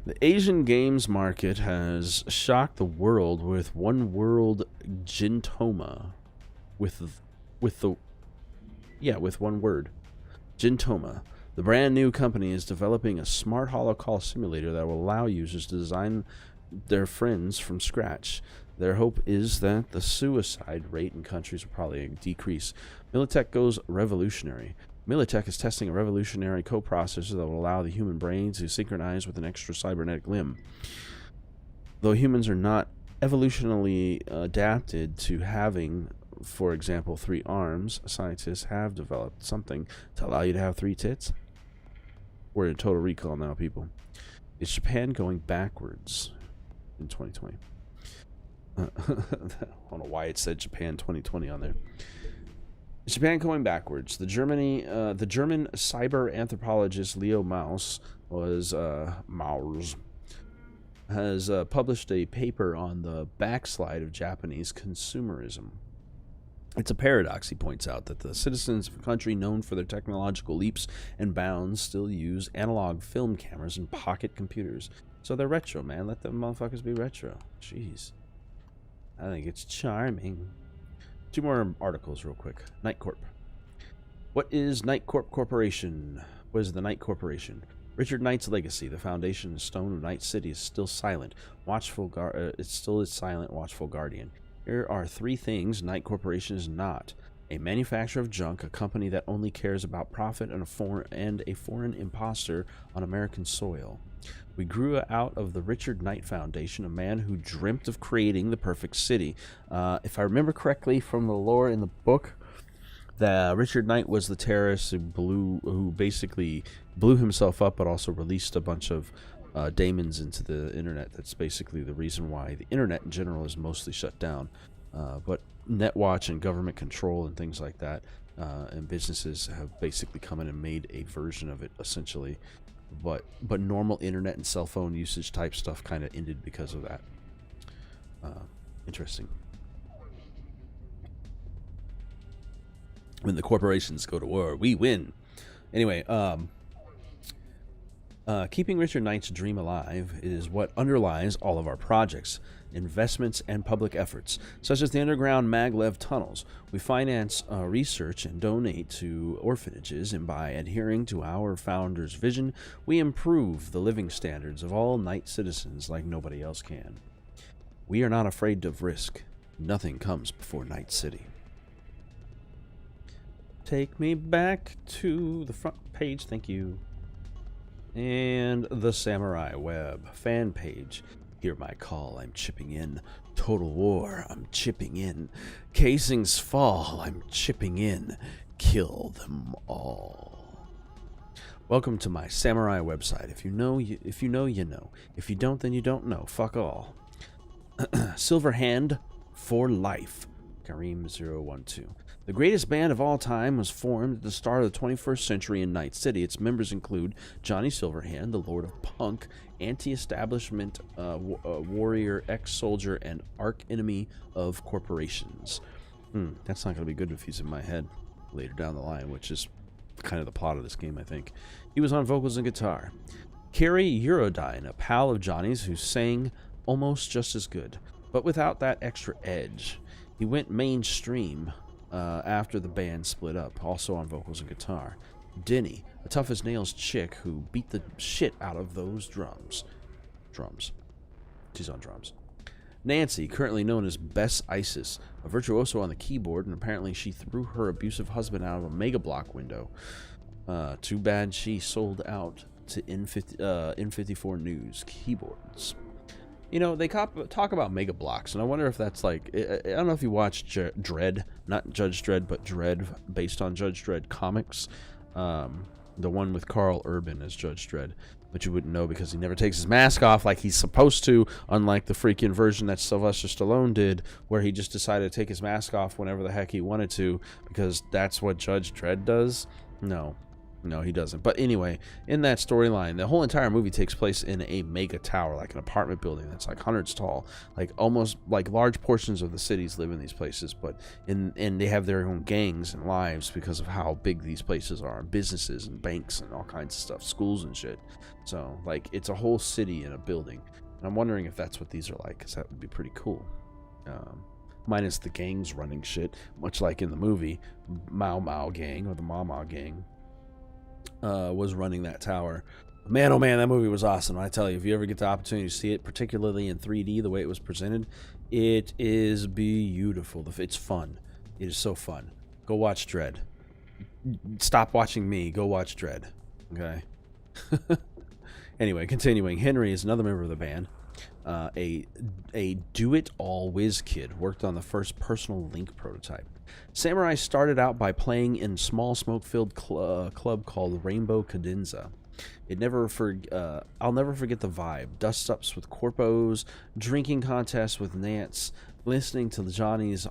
The Asian games market has shocked the world with one word Gintoma. With one word. Gintoma. The brand new company is developing a smart holocall simulator that will allow users to design their friends from scratch. Their hope is that the suicide rate in countries will probably decrease. Militech goes revolutionary. Militech is testing a revolutionary coprocessor that will allow the human brain to synchronize with an extra cybernetic limb. Though humans are not evolutionally adapted to having, for example, 3 arms, scientists have developed something to allow you to have 3 tits. We're in Total Recall now, people. Is Japan going backwards in 2020? I don't know why it said Japan 2020 on there. Is Japan going backwards? The German cyber anthropologist Leo Maus has published a paper on the backslide of Japanese consumerism. It's a paradox, he points out, that the citizens of a country known for their technological leaps and bounds still use analog film cameras and pocket computers. So they're retro, man. Let them motherfuckers be retro. Jeez. I think it's charming. 2 more articles real quick. Night Corp. What is Night Corp Corporation? What is the Night Corporation? Richard Knight's legacy, the foundation and stone of Night City, is still silent. It still is silent, watchful guardian. Here are 3 things Night Corporation is not: a manufacturer of junk, a company that only cares about profit, and a foreign imposter on American soil. We grew out of the Richard Knight Foundation, a man who dreamt of creating the perfect city. If I remember correctly from the lore in the book, that Richard Knight was the terrorist who basically blew himself up, but also released a bunch of daemons into the internet. That's basically the reason why the internet in general is mostly shut down. But Netwatch and government control and things like that, and businesses have basically come in and made a version of it, essentially. But normal internet and cell phone usage type stuff kind of ended because of that. Interesting. When the corporations go to war, we win. Anyway, keeping Richard Knight's dream alive is what underlies all of our projects, investments, and public efforts, such as the underground maglev tunnels. We finance research and donate to orphanages, and by adhering to our founder's vision, we improve the living standards of all Night citizens like nobody else can. We are not afraid of risk. Nothing comes before Night City. Take me back to the front page, thank you. And the Samurai Web fan page. Hear my call, I'm chipping in. Total War, I'm chipping in. Casings fall, I'm chipping in. Kill them all. Welcome to my Samurai website. If you know, you know. If you don't, then you don't know. Fuck all. Silver Hand for life. Kareem012. The greatest band of all time was formed at the start of the 21st century in Night City. Its members include Johnny Silverhand, the Lord of Punk, anti-establishment warrior, ex-soldier, and arch-enemy of corporations. That's not going to be good if he's in my head later down the line, which is kind of the plot of this game, I think. He was on vocals and guitar. Carrie Eurodyne, a pal of Johnny's who sang almost just as good, but without that extra edge. He went mainstream after the band split up, also on vocals and guitar. Denny, a tough-as-nails chick who beat the shit out of those drums. She's on drums. Nancy, currently known as Bess Isis, a virtuoso on the keyboard, and apparently she threw her abusive husband out of a Mega Block window. Too bad she sold out to N54 News keyboards. You know, they talk about Mega Blocks, and I wonder if that's like, I don't know if you watch Dredd, not Judge Dredd, but Dredd, based on Judge Dredd comics. The one with Carl Urban as Judge Dredd, but you wouldn't know because he never takes his mask off like he's supposed to, unlike the freaking version that Sylvester Stallone did, where he just decided to take his mask off whenever the heck he wanted to, because that's what Judge Dredd does. No, he doesn't. But anyway, in that storyline, the whole entire movie takes place in a mega tower, like an apartment building that's like hundreds tall. Like almost like large portions of the cities live in these places, but and they have their own gangs and lives because of how big these places are, and businesses and banks and all kinds of stuff, schools and shit. So like it's a whole city in a building. And I'm wondering if that's what these are like, because that would be pretty cool. Minus the gangs running shit, much like in the movie, Mau Mau Gang, or the Ma Ma Gang. Was running that tower. Man, oh man, that movie was awesome. I tell you, if you ever get the opportunity to see it, particularly in 3D, the way it was presented, it is beautiful. It's fun. It is so fun. Go watch Dredd. Stop watching me. Go watch Dredd. Okay? Anyway, continuing. Henry is another member of the band. A do-it-all whiz kid, worked on the first personal Link prototype. Samurai started out by playing in small smoke-filled club called Rainbow Cadenza. I'll never forget the vibe. Dust-ups with corpos, drinking contests with Nance, listening to Johnny's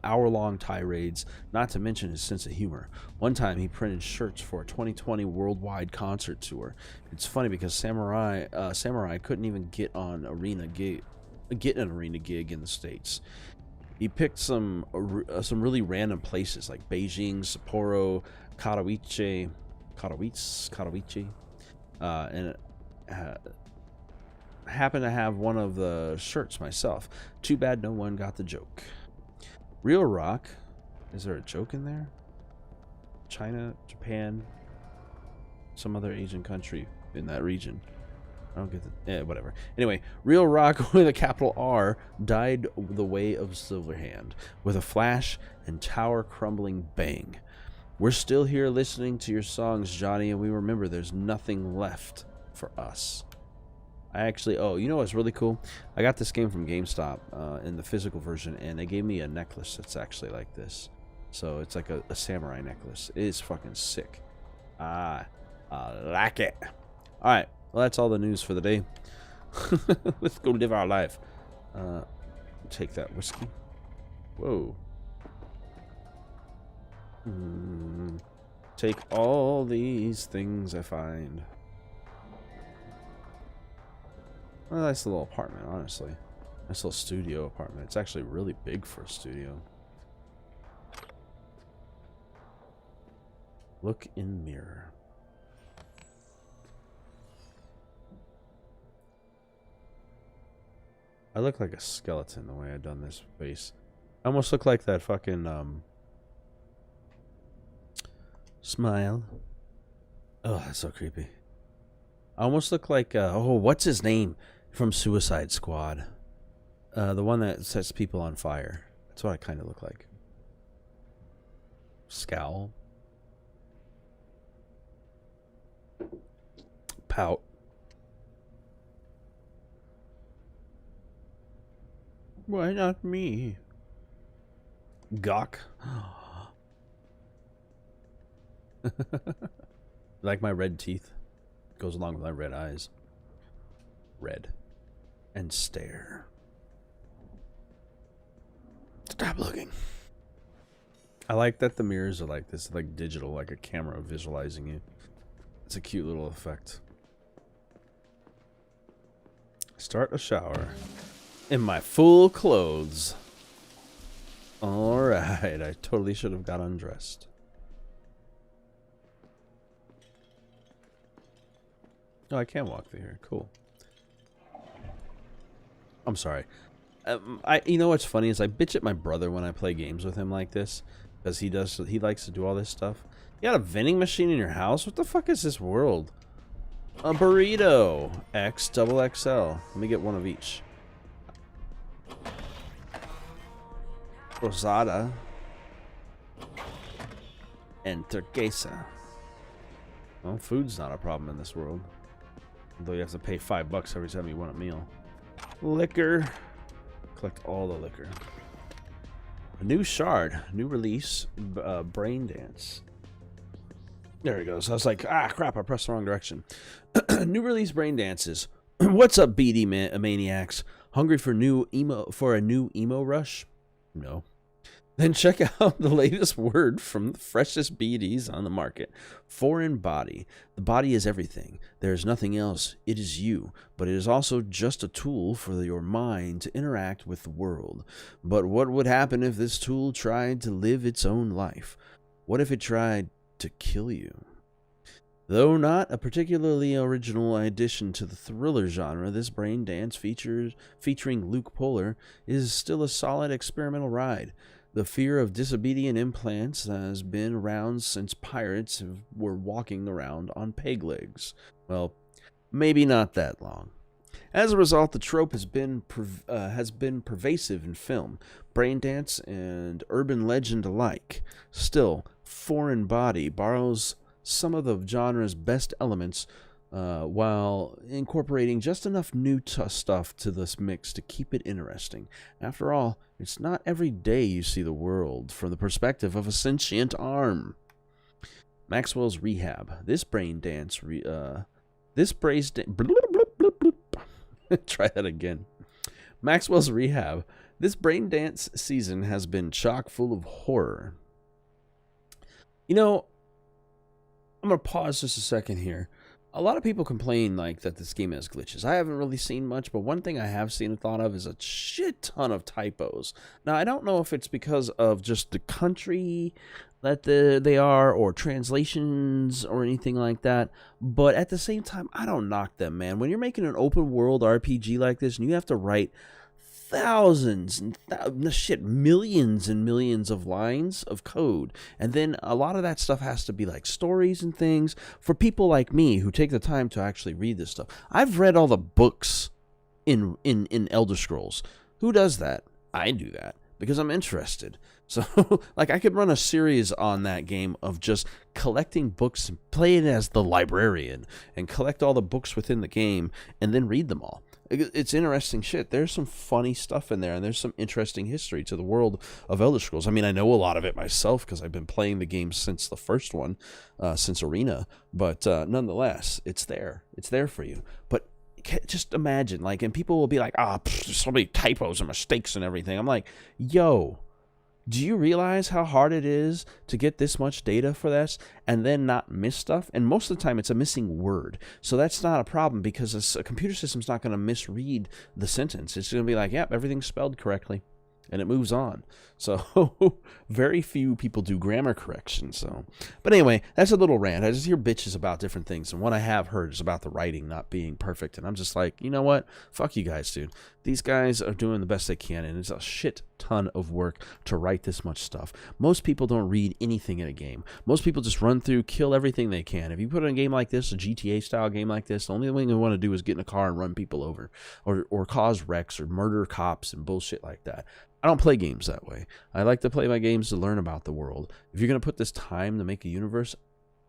hour-long tirades, not to mention his sense of humor. One time he printed shirts for a 2020 worldwide concert tour. It's funny because Samurai couldn't even get an arena gig in the States. He picked some really random places like Beijing, Sapporo, Katowice, and happened to have one of the shirts myself. Too bad no one got the joke. Real Rock, is there a joke in there? China, Japan, some other Asian country in that region. I don't get the... whatever. Anyway, Real Rock with a capital R died the way of Silverhand with a flash and tower crumbling bang. We're still here listening to your songs, Johnny, and we remember there's nothing left for us. I actually... Oh, you know what's really cool? I got this game from GameStop in the physical version, and they gave me a necklace that's actually like this. So it's like a samurai necklace. It is fucking sick. I like it. Alright. Well, that's all the news for the day. Let's go live our life. Take that whiskey. Whoa. Take all these things I find. Well, nice little apartment, honestly. Nice little studio apartment. It's actually really big for a studio. Look in mirror. I look like a skeleton the way I've done this face. I almost look like that fucking, smile. Oh, that's so creepy. I almost look like, oh, what's his name from Suicide Squad? The one that sets people on fire. That's what I kind of look like. Scowl. Pout. Why not me? Gawk. Like my red teeth. Goes along with my red eyes. Red. And stare. Stop looking. I like that the mirrors are like this, like digital, like a camera visualizing you. It's a cute little effect. Start a shower in my full clothes. Alright, I totally should have got undressed. Oh, I can walk through here. Cool. I'm sorry. You know what's funny is I bitch at my brother when I play games with him like this, because he likes to do all this stuff. You got a vending machine in your house? What the fuck is this world? A burrito. X double XL. Let me get one of each. Rosada. And turquesa. Well, food's not a problem in this world. Although you have to pay $5 every time you want a meal. Liquor. Collect all the liquor. A new shard. New release. Brain Dance. There it goes. I was like, ah, crap, I pressed the wrong direction. New release Brain Dances. What's up, BD maniacs? Hungry for a new emo rush? No. Then check out the latest word from the freshest BDs on the market. Foreign body. The body is everything. There is nothing else. It is you. But it is also just a tool for your mind to interact with the world. But what would happen if this tool tried to live its own life? What if it tried to kill you? Though not a particularly original addition to the thriller genre, this Brain Dance featuring Luke Polar is still a solid experimental ride. The fear of disobedient implants has been around since pirates were walking around on peg legs. Well, maybe not that long. As a result, the trope has been pervasive in film, brain dance, and urban legend alike. Still, Foreign Body borrows some of the genre's best elements while incorporating just enough new stuff to this mix to keep it interesting. After all, it's not every day you see the world from the perspective of a sentient arm. Maxwell's Rehab. This brain dance... Try that again. Maxwell's Rehab. This brain dance season has been chock full of horror. You know, I'm going to pause just a second here. A lot of people complain like that this game has glitches. I haven't really seen much, but one thing I have seen and thought of is a shit ton of typos. Now, I don't know if it's because of just the country that they are, or translations, or anything like that, but at the same time, I don't knock them, man. When you're making an open world RPG like this, and you have to write thousands and millions and millions of lines of code, and then a lot of that stuff has to be like stories and things for people like me who take the time to actually read this stuff. I've read all the books in Elder Scrolls. Who does that? I do that because I'm interested. So, like, I could run a series on that game of just collecting books and playing as the librarian and collect all the books within the game and then read them all. It's interesting shit. There's some funny stuff in there, and there's some interesting history to the world of Elder Scrolls. I mean, I know a lot of it myself because I've been playing the game since the first one, since Arena, but nonetheless, it's there. It's there for you. But just imagine, like, and people will be like, there's so many typos and mistakes and everything. I'm like, yo, do you realize how hard it is to get this much data for this and then not miss stuff? And most of the time it's a missing word. So that's not a problem because a computer system's not going to misread the sentence. It's going to be like, yep, everything's spelled correctly. And it moves on. So very few people do grammar correction. So, but anyway, that's a little rant. I just hear bitches about different things. And what I have heard is about the writing not being perfect. And I'm just like, you know what? Fuck you guys, dude. These guys are doing the best they can. And it's a shit ton of work to write this much stuff. Most people don't read anything in a game. Most people just run through, kill everything they can. If you put in a game like this, a GTA style game like this, the only thing they want to do is get in a car and run people over or cause wrecks or murder cops and bullshit like that. I don't play games that way. I like to play my games to learn about the world. If you're going to put this time to make a universe,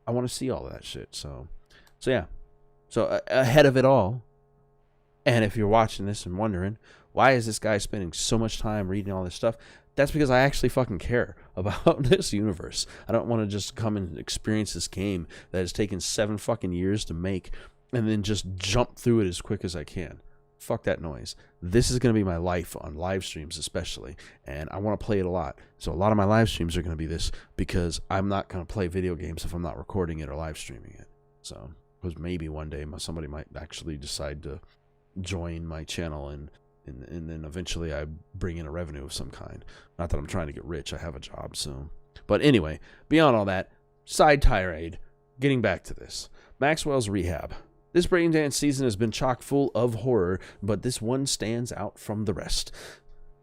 I want to see all of that shit. So yeah. So ahead of it all, and if you're watching this and wondering, why is this guy spending so much time reading all this stuff? That's because I actually fucking care about this universe. I don't want to just come and experience this game that has taken 7 fucking years to make and then just jump through it as quick as I can. fuck that noise. This is going to be my life on live streams especially, and I want to play it a lot. So a lot of my live streams are going to be this, because I'm not going to play video games if I'm not recording it or live streaming it. So, because maybe one day somebody might actually decide to join my channel, and then eventually I bring in a revenue of some kind. Not that I'm trying to get rich. I have a job, so. But anyway, beyond all that, side tirade, getting back to this. Maxwell's rehab. This Braindance season has been chock full of horror, but this one stands out from the rest.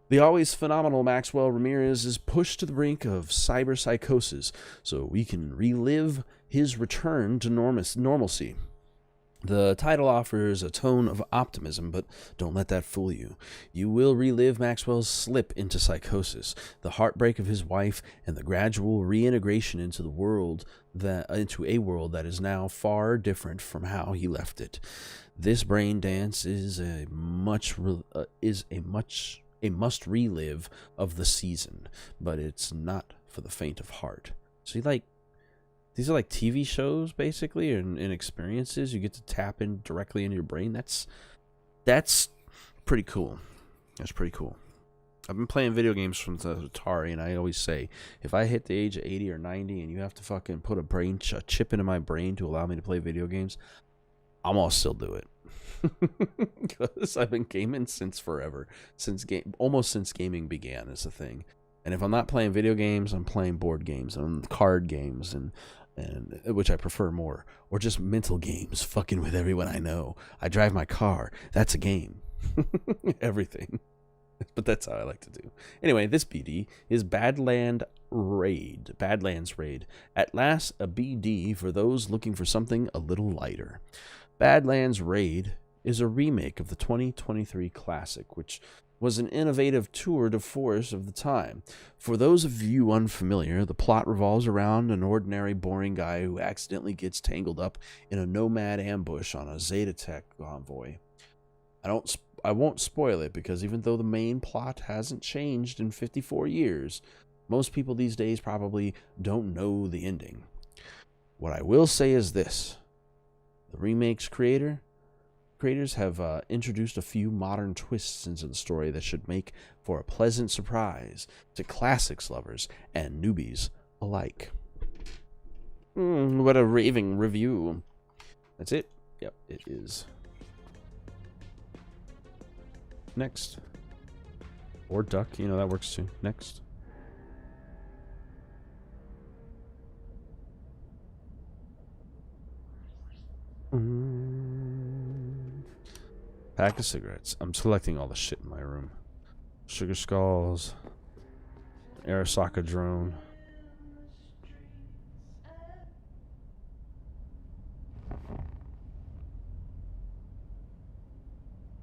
The always phenomenal Maxwell Ramirez is pushed to the brink of cyberpsychosis, so we can relive his return to normalcy. The title offers a tone of optimism, but don't let that fool you. You will relive Maxwell's slip into psychosis, the heartbreak of his wife, and the gradual reintegration into a world that is now far different from how he left it. This Braindance is a must relive of the season, but it's not for the faint of heart. So these are like TV shows, basically, and experiences. You get to tap in directly into your brain. That's pretty cool. That's pretty cool. I've been playing video games from the Atari, and I always say, if I hit the age of 80 or 90 and you have to fucking put a chip into my brain to allow me to play video games, I'm gonna still do it. Because I've been gaming since forever. Almost since gaming began is a thing. And if I'm not playing video games, I'm playing board games and card games, and which I prefer more, or just mental games, fucking with everyone I know. I drive my car. That's a game. Everything. But that's how I like to do. Anyway, this BD is Badlands Raid. At last, a BD for those looking for something a little lighter. Badlands Raid is a remake of the 2023 classic, which was an innovative tour de force of the time. For those of you unfamiliar, the plot revolves around an ordinary, boring guy who accidentally gets tangled up in a nomad ambush on a Zeta Tech convoy. I won't spoil it, because even though the main plot hasn't changed in 54 years, most people these days probably don't know the ending. What I will say is this. The remake's creators have introduced a few modern twists into the story that should make for a pleasant surprise to classics lovers and newbies alike. What a raving review. That's it? Yep, it is. Next. Or duck, that works too. Next. Pack of cigarettes. I'm selecting all the shit in my room. Sugar skulls. Arasaka drone.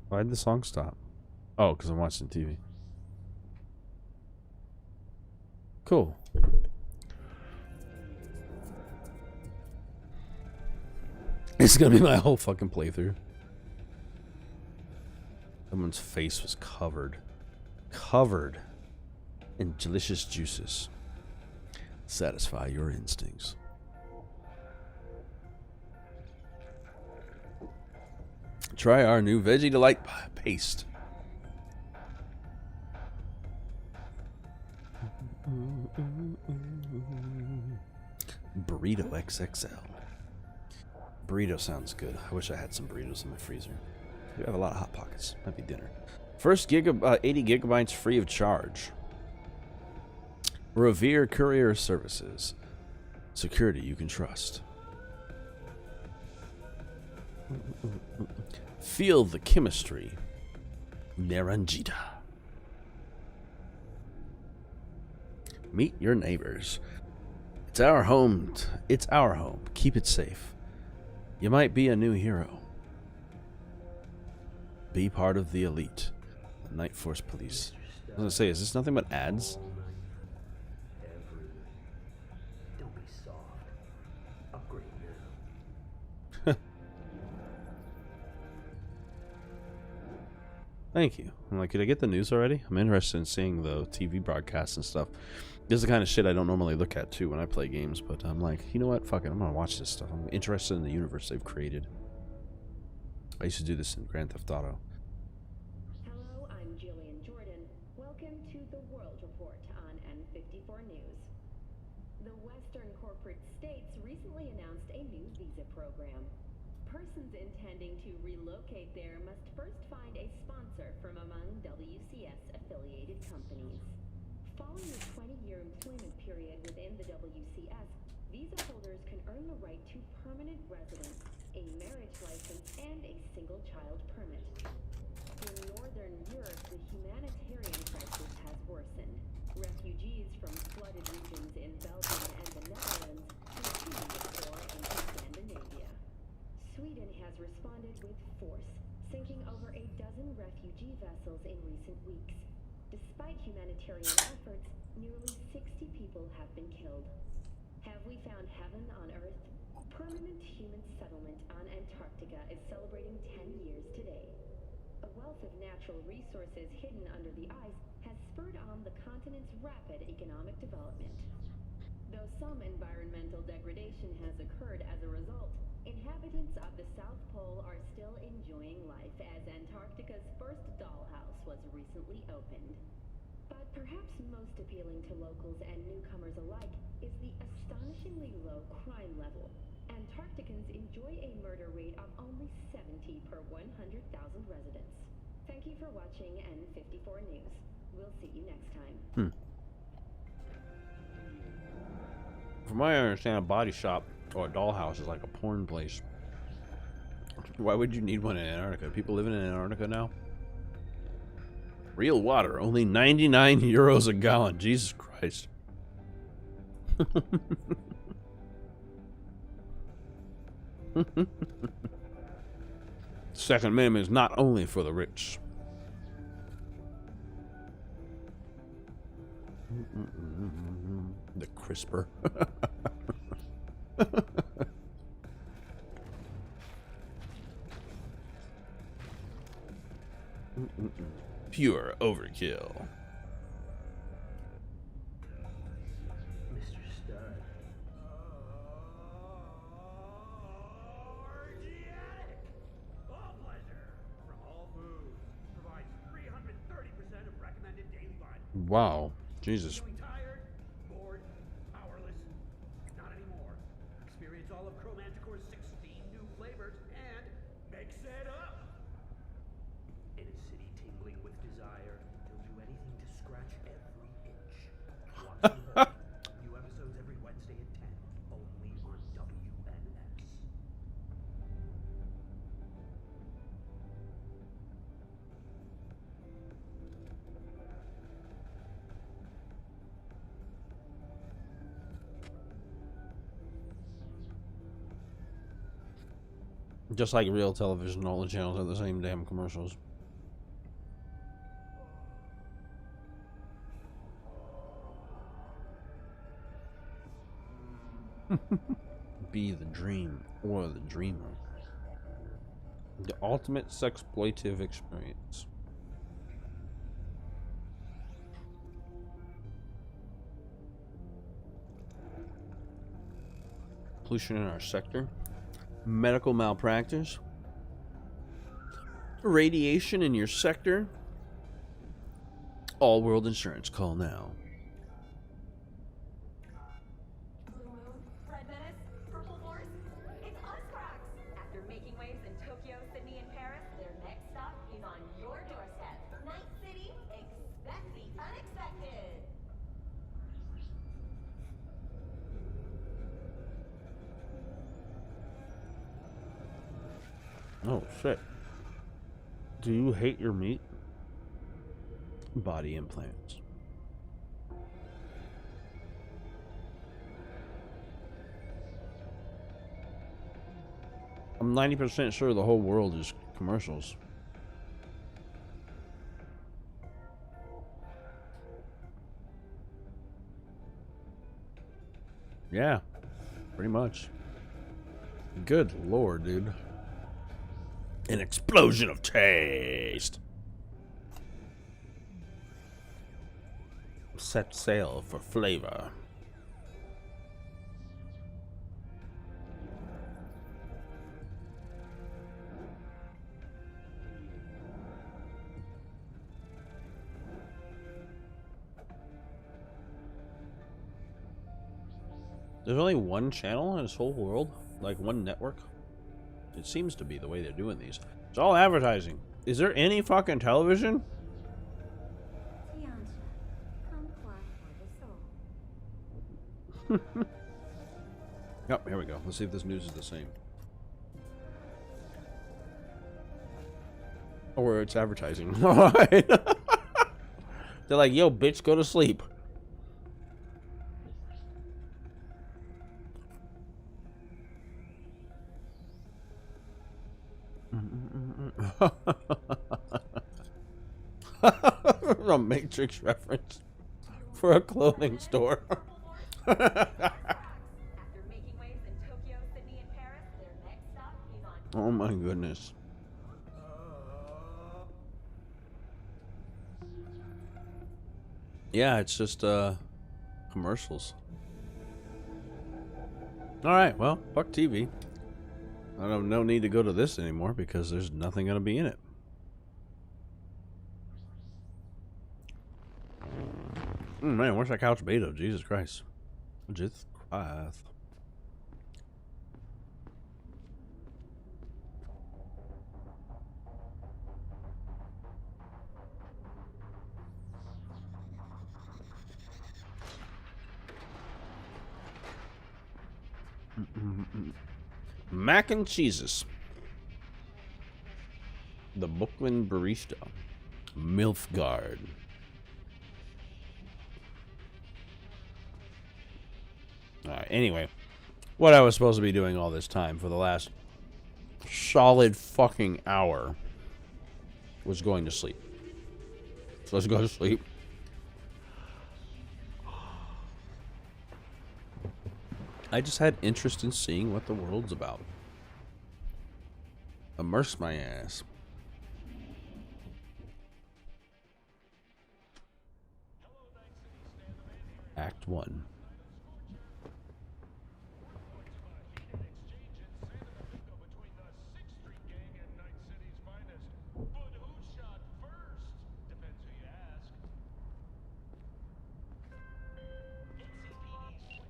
Why did the song stop? Oh, because I'm watching TV. Cool. This is gonna be my whole fucking playthrough. Someone's face was covered in delicious juices. Satisfy your instincts. Try our new Veggie Delight paste. Burrito XXL. Burrito sounds good. I wish I had some burritos in my freezer. We have a lot of Hot Pockets. That'd be dinner. First 80 gigabytes free of charge. Revere Courier Services. Security you can trust. Feel the chemistry. Naranjita. Meet your neighbors. It's our home. It's our home. Keep it safe. You might be a new hero. Be part of the elite. The Night Force Police. I was gonna say, is this nothing but ads? Don't be soft. Upgrade now. Thank you. I'm like, could I get the news already? I'm interested in seeing the TV broadcasts and stuff. This is the kind of shit I don't normally look at too when I play games, but I'm like, you know what? Fuck it. I'm gonna watch this stuff. I'm interested in the universe they've created. I used to do this in Grand Theft Auto. announced a new visa program. Persons intending to relocate there must first find a sponsor from among WCS-affiliated companies. Following a 20-year employment period within the WCS, visa holders can earn the right to permanent residence, a marriage license, and a single-child permit. In Northern Europe, the humanitarian crisis has worsened. Refugees from flooded regions in Belgium and the Netherlands continue to pour into Scandinavia. Sweden has responded with force, sinking over a dozen refugee vessels in recent weeks. Despite humanitarian efforts, nearly 60 people have been killed. Have we found heaven on Earth? Permanent human settlement on Antarctica is celebrating 10 years today. A wealth of natural resources hidden under the ice has spurred on the continent's rapid economic development. Though some environmental degradation has occurred as a result, inhabitants of the South Pole are still enjoying life as Antarctica's first dollhouse was recently opened. But perhaps most appealing to locals and newcomers alike is the astonishingly low crime level. Antarcticans enjoy a murder rate of only 70 per 100,000 residents. Thank you for watching N54 News. We'll see you next time. From what I understand, a body shop or a dollhouse is like a porn place. Why would you need one in Antarctica? People living in Antarctica now? Real water, only 99 euros a gallon. Jesus Christ. Second Amendment is not only for the rich. The crisper. Pure overkill. Mr. Stud. Organic! All pleasure from all foods. Provides 330% of recommended daily vitamin. Wow. Jesus. Feeling tired? Bored? Powerless? Not anymore. Experience all of Chromanticore's 16 new flavors and mix it up. In a city tingling with desire, he'll do anything to scratch every itch. Watch the new episodes every Wednesday at 10, only on WNS. Just like real television, all the channels have the same damn commercials. Be the dream or the dreamer. The ultimate sexploitive experience. Pollution in our sector. Medical malpractice. Radiation in your sector. All World Insurance. Call now. Blue Moon, Red Menace, Purple Force, it's us cracks! After making waves in Tokyo, Sydney, and Paris, their next stop is on your doorstep. Night City, expect the unexpected! Oh shit. Do you hate your meat? Body implants. I'm 90% sure the whole world is commercials. Yeah, pretty much. Good lord, dude. An explosion of taste. Set sail for flavor. There's only one channel in this whole world? like one network? It seems to be the way they're doing these. It's all advertising. Is there any fucking television? Yep, here we go. Let's see if this news is the same. Or it's advertising. Alright. They're like, yo, bitch, go to sleep. A Matrix reference for a clothing store. After making waves in Tokyo, Sydney, and Paris, their next stop is on. Oh my goodness. Yeah, it's just commercials. Alright, well, fuck TV. I don't no need to go to this anymore because there's nothing gonna be in it. Man, where's that couch beta? Jesus Christ. Jesus Christ. Mac and cheeses. The Brooklyn Barista. MILF Guard. Alright, anyway. What I was supposed to be doing all this time for the last solid fucking hour was going to sleep. So let's go to sleep. I just had interest in seeing what the world's about. Immerse my ass. Act 1.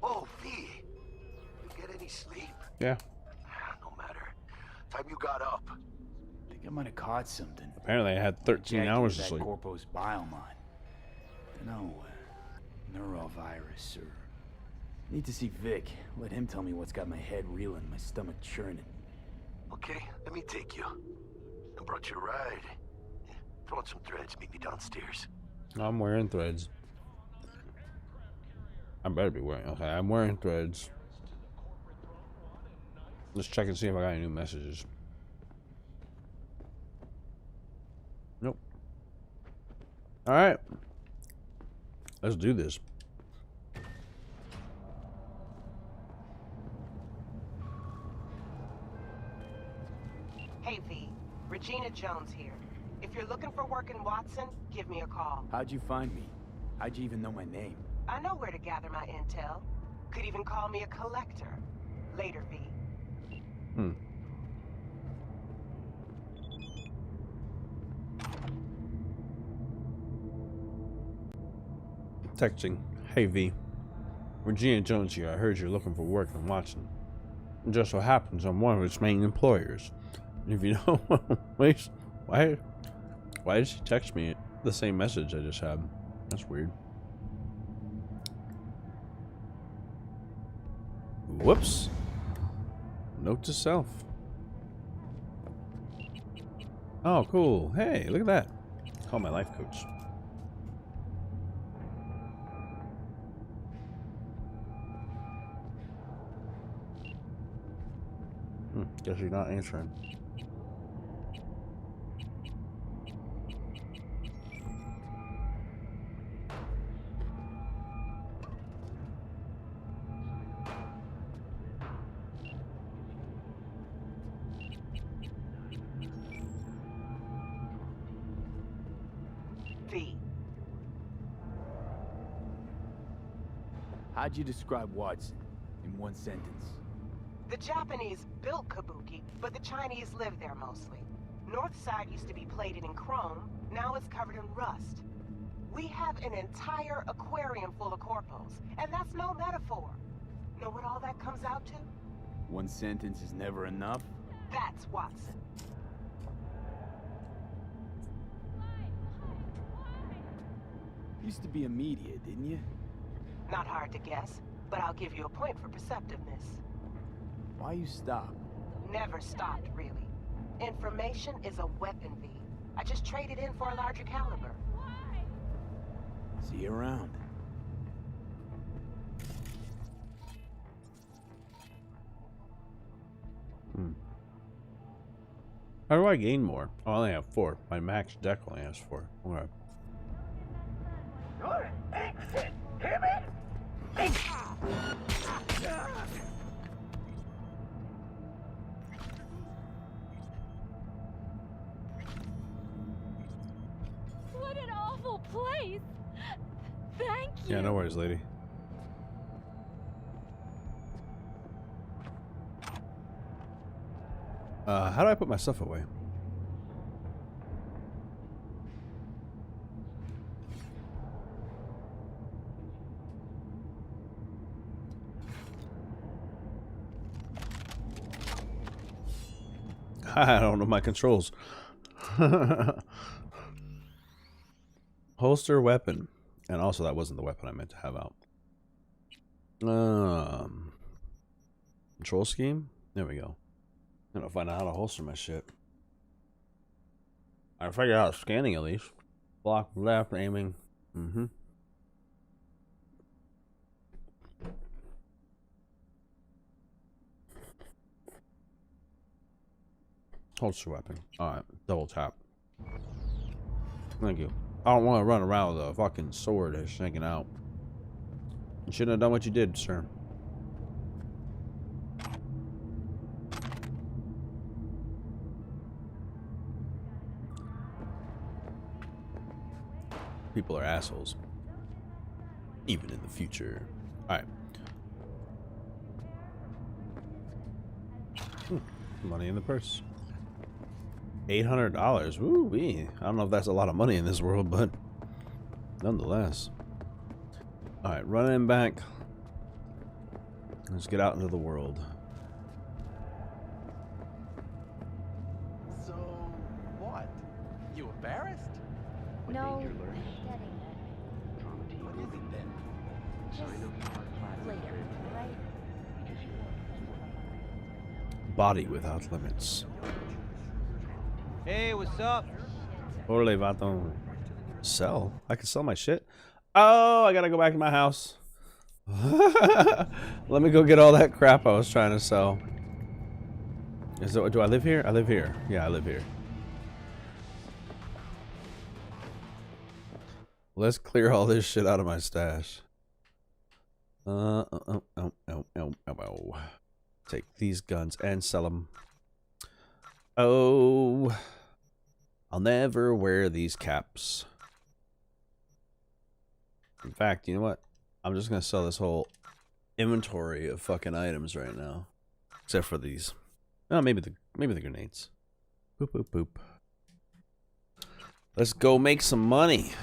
Oh, V. You get any sleep? Yeah. No matter. Time you got up. I think I might have caught something. Apparently I had 13 Jacked hours into of that sleep. Corpo's biomon. No, neurovirus or... Need to see Vic. Let him tell me what's got my head reeling, my stomach churning. Okay, let me take you. I brought you a ride. Yeah, throw on some threads, meet me downstairs. I'm wearing threads. I better be wearing. Okay, I'm wearing threads. Let's check and see if I got any new messages. Nope. Alright. Let's do this. Hey V, Regina Jones here. If you're looking for work in Watson, give me a call. How'd you find me? How'd you even know my name? I know where to gather my intel. Could even call me a collector. Later, V. Texting. Hey V. Regina Jones here. I heard you're looking for work in Watson. It just so happens I'm one of its main employers. And if you don't, wait, why did she text me the same message I just had? That's weird. Whoops. Note to self. Oh, cool. Hey, look at that. Call my life coach. Guess you're not answering. V. How'd you describe Watson in one sentence? The Japanese built Kabuki, but the Chinese live there mostly. North side used to be plated in chrome, now it's covered in rust. We have an entire aquarium full of corpos, and that's no metaphor. Know what all that comes out to? One sentence is never enough? That's Watson. Used to be a media, didn't you? Not hard to guess, but I'll give you a point for perceptiveness. Why you stop? Never stopped, really. Information is a weapon, V. I just traded in for a larger caliber. See you around. How do I gain more? Oh, I only have 4. My max deck only has 4. Okay. What an awful place! Thank you! Yeah, no worries, lady. How do I put my stuff away? I don't know my controls. Holster weapon. And also that wasn't the weapon I meant to have out. Control scheme? There we go. I'm gonna find out how to holster my shit. I figured out scanning at least. Block left, aiming. Holster weapon. Alright, double tap. Thank you. I don't want to run around with a fucking sword that's hanging out. You shouldn't have done what you did, sir. People are assholes. Even in the future. Alright. Money in the purse. $800. Woo-wee. I don't know if that's a lot of money in this world, but nonetheless. Alright, running back. Let's get out into the world. So, what? You embarrassed? No, Danger lurks? getting it. What is it then? Just later, right? Body without limits. Hey, what's up? Orale vato. Sell? I can sell my shit? Oh, I gotta go back to my house. Let me go get all that crap I was trying to sell. Is it, do I live here? I live here. Yeah, I live here. Let's clear all this shit out of my stash. Take these guns and sell them. Oh, I'll never wear these caps. In fact, you know what? I'm just gonna sell this whole inventory of fucking items right now, except for these. Oh, maybe the grenades. Boop boop boop. Let's go make some money.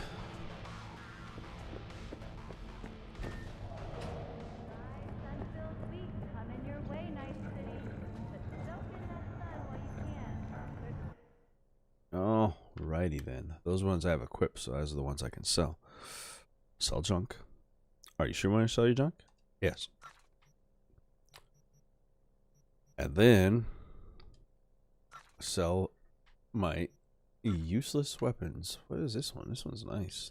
Oh, righty then. Those ones I have equipped, so those are the ones I can sell. Sell junk. Are you sure you want to sell your junk? Yes. And then sell my useless weapons. What is this one? This one's nice.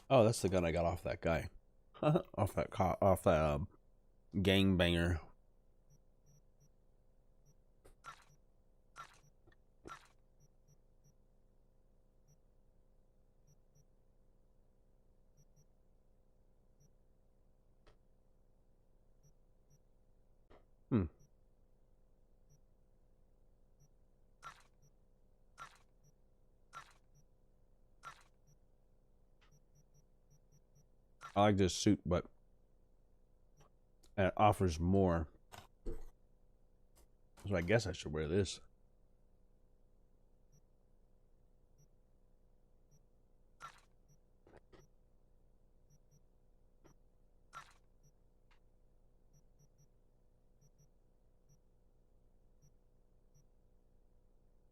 Oh, that's the gun I got off that guy. off that gangbanger. I like this suit, but it offers more. So I guess I should wear this.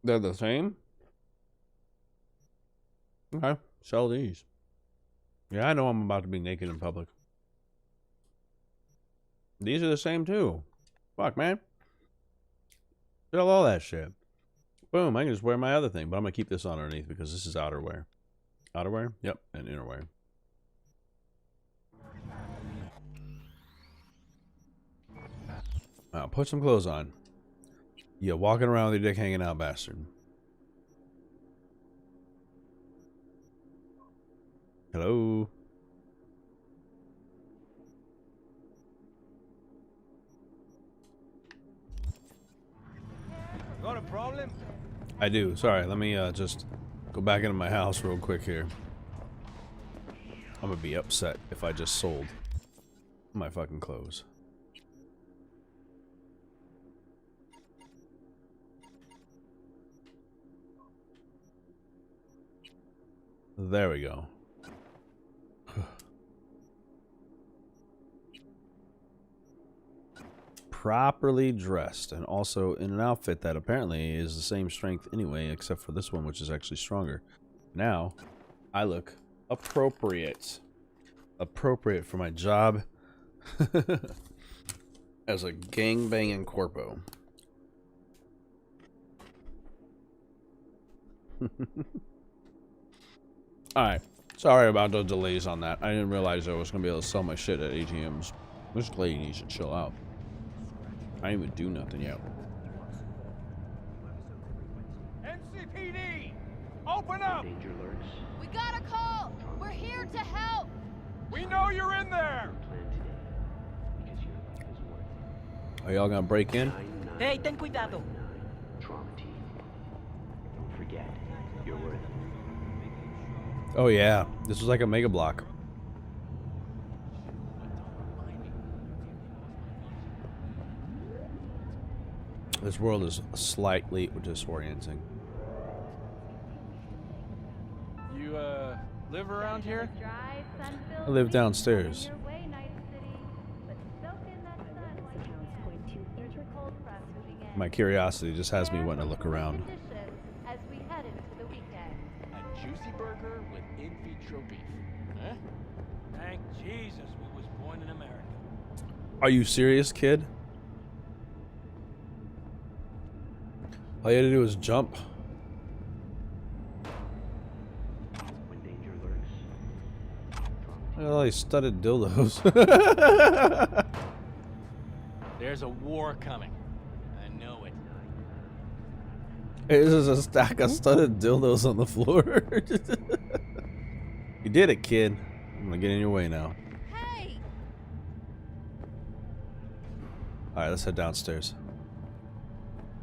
They're the same? Okay, sell these. Yeah, I know I'm about to be naked in public. These are the same too. Fuck, man. Sell all that shit. Boom, I can just wear my other thing, but I'm going to keep this on underneath because this is outerwear. Outerwear? Yep, and innerwear. Now, put some clothes on. Yeah, walking around with your dick hanging out, bastard. Hello? Got a problem? I do. Sorry, let me just go back into my house real quick here. I'm gonna be upset if I just sold my fucking clothes. There we go. Properly dressed, and also in an outfit that apparently is the same strength anyway, except for this one, which is actually stronger. Now, I look appropriate. Appropriate for my job as a gang-banging corpo. Alright, sorry about the delays on that. I didn't realize I was going to be able to sell my shit at ATMs. This lady needs to chill out. I didn't even do nothing yet. NCPD! Open up! Danger lurks. We got a call! We're here to help! We know you're in there! Plan today. Because your life is worth it. Are y'all gonna break in? 999. Hey, ten cuidado. Trauma team. Don't forget, you're worth it. Oh yeah, this was like a mega block. This world is slightly disorienting. You, live around here? I live downstairs. My curiosity just has me wanting to look around. A juicy burger with in vitro beef. Huh? Thank Jesus we was born in America. Are you serious, kid? All you had to do was jump. When danger lurks, Look at all these studded dildos. There's a war coming. I know it. This is a stack of studded dildos on the floor. You did it, kid. I'm gonna get in your way now. Hey! Alright, let's head downstairs.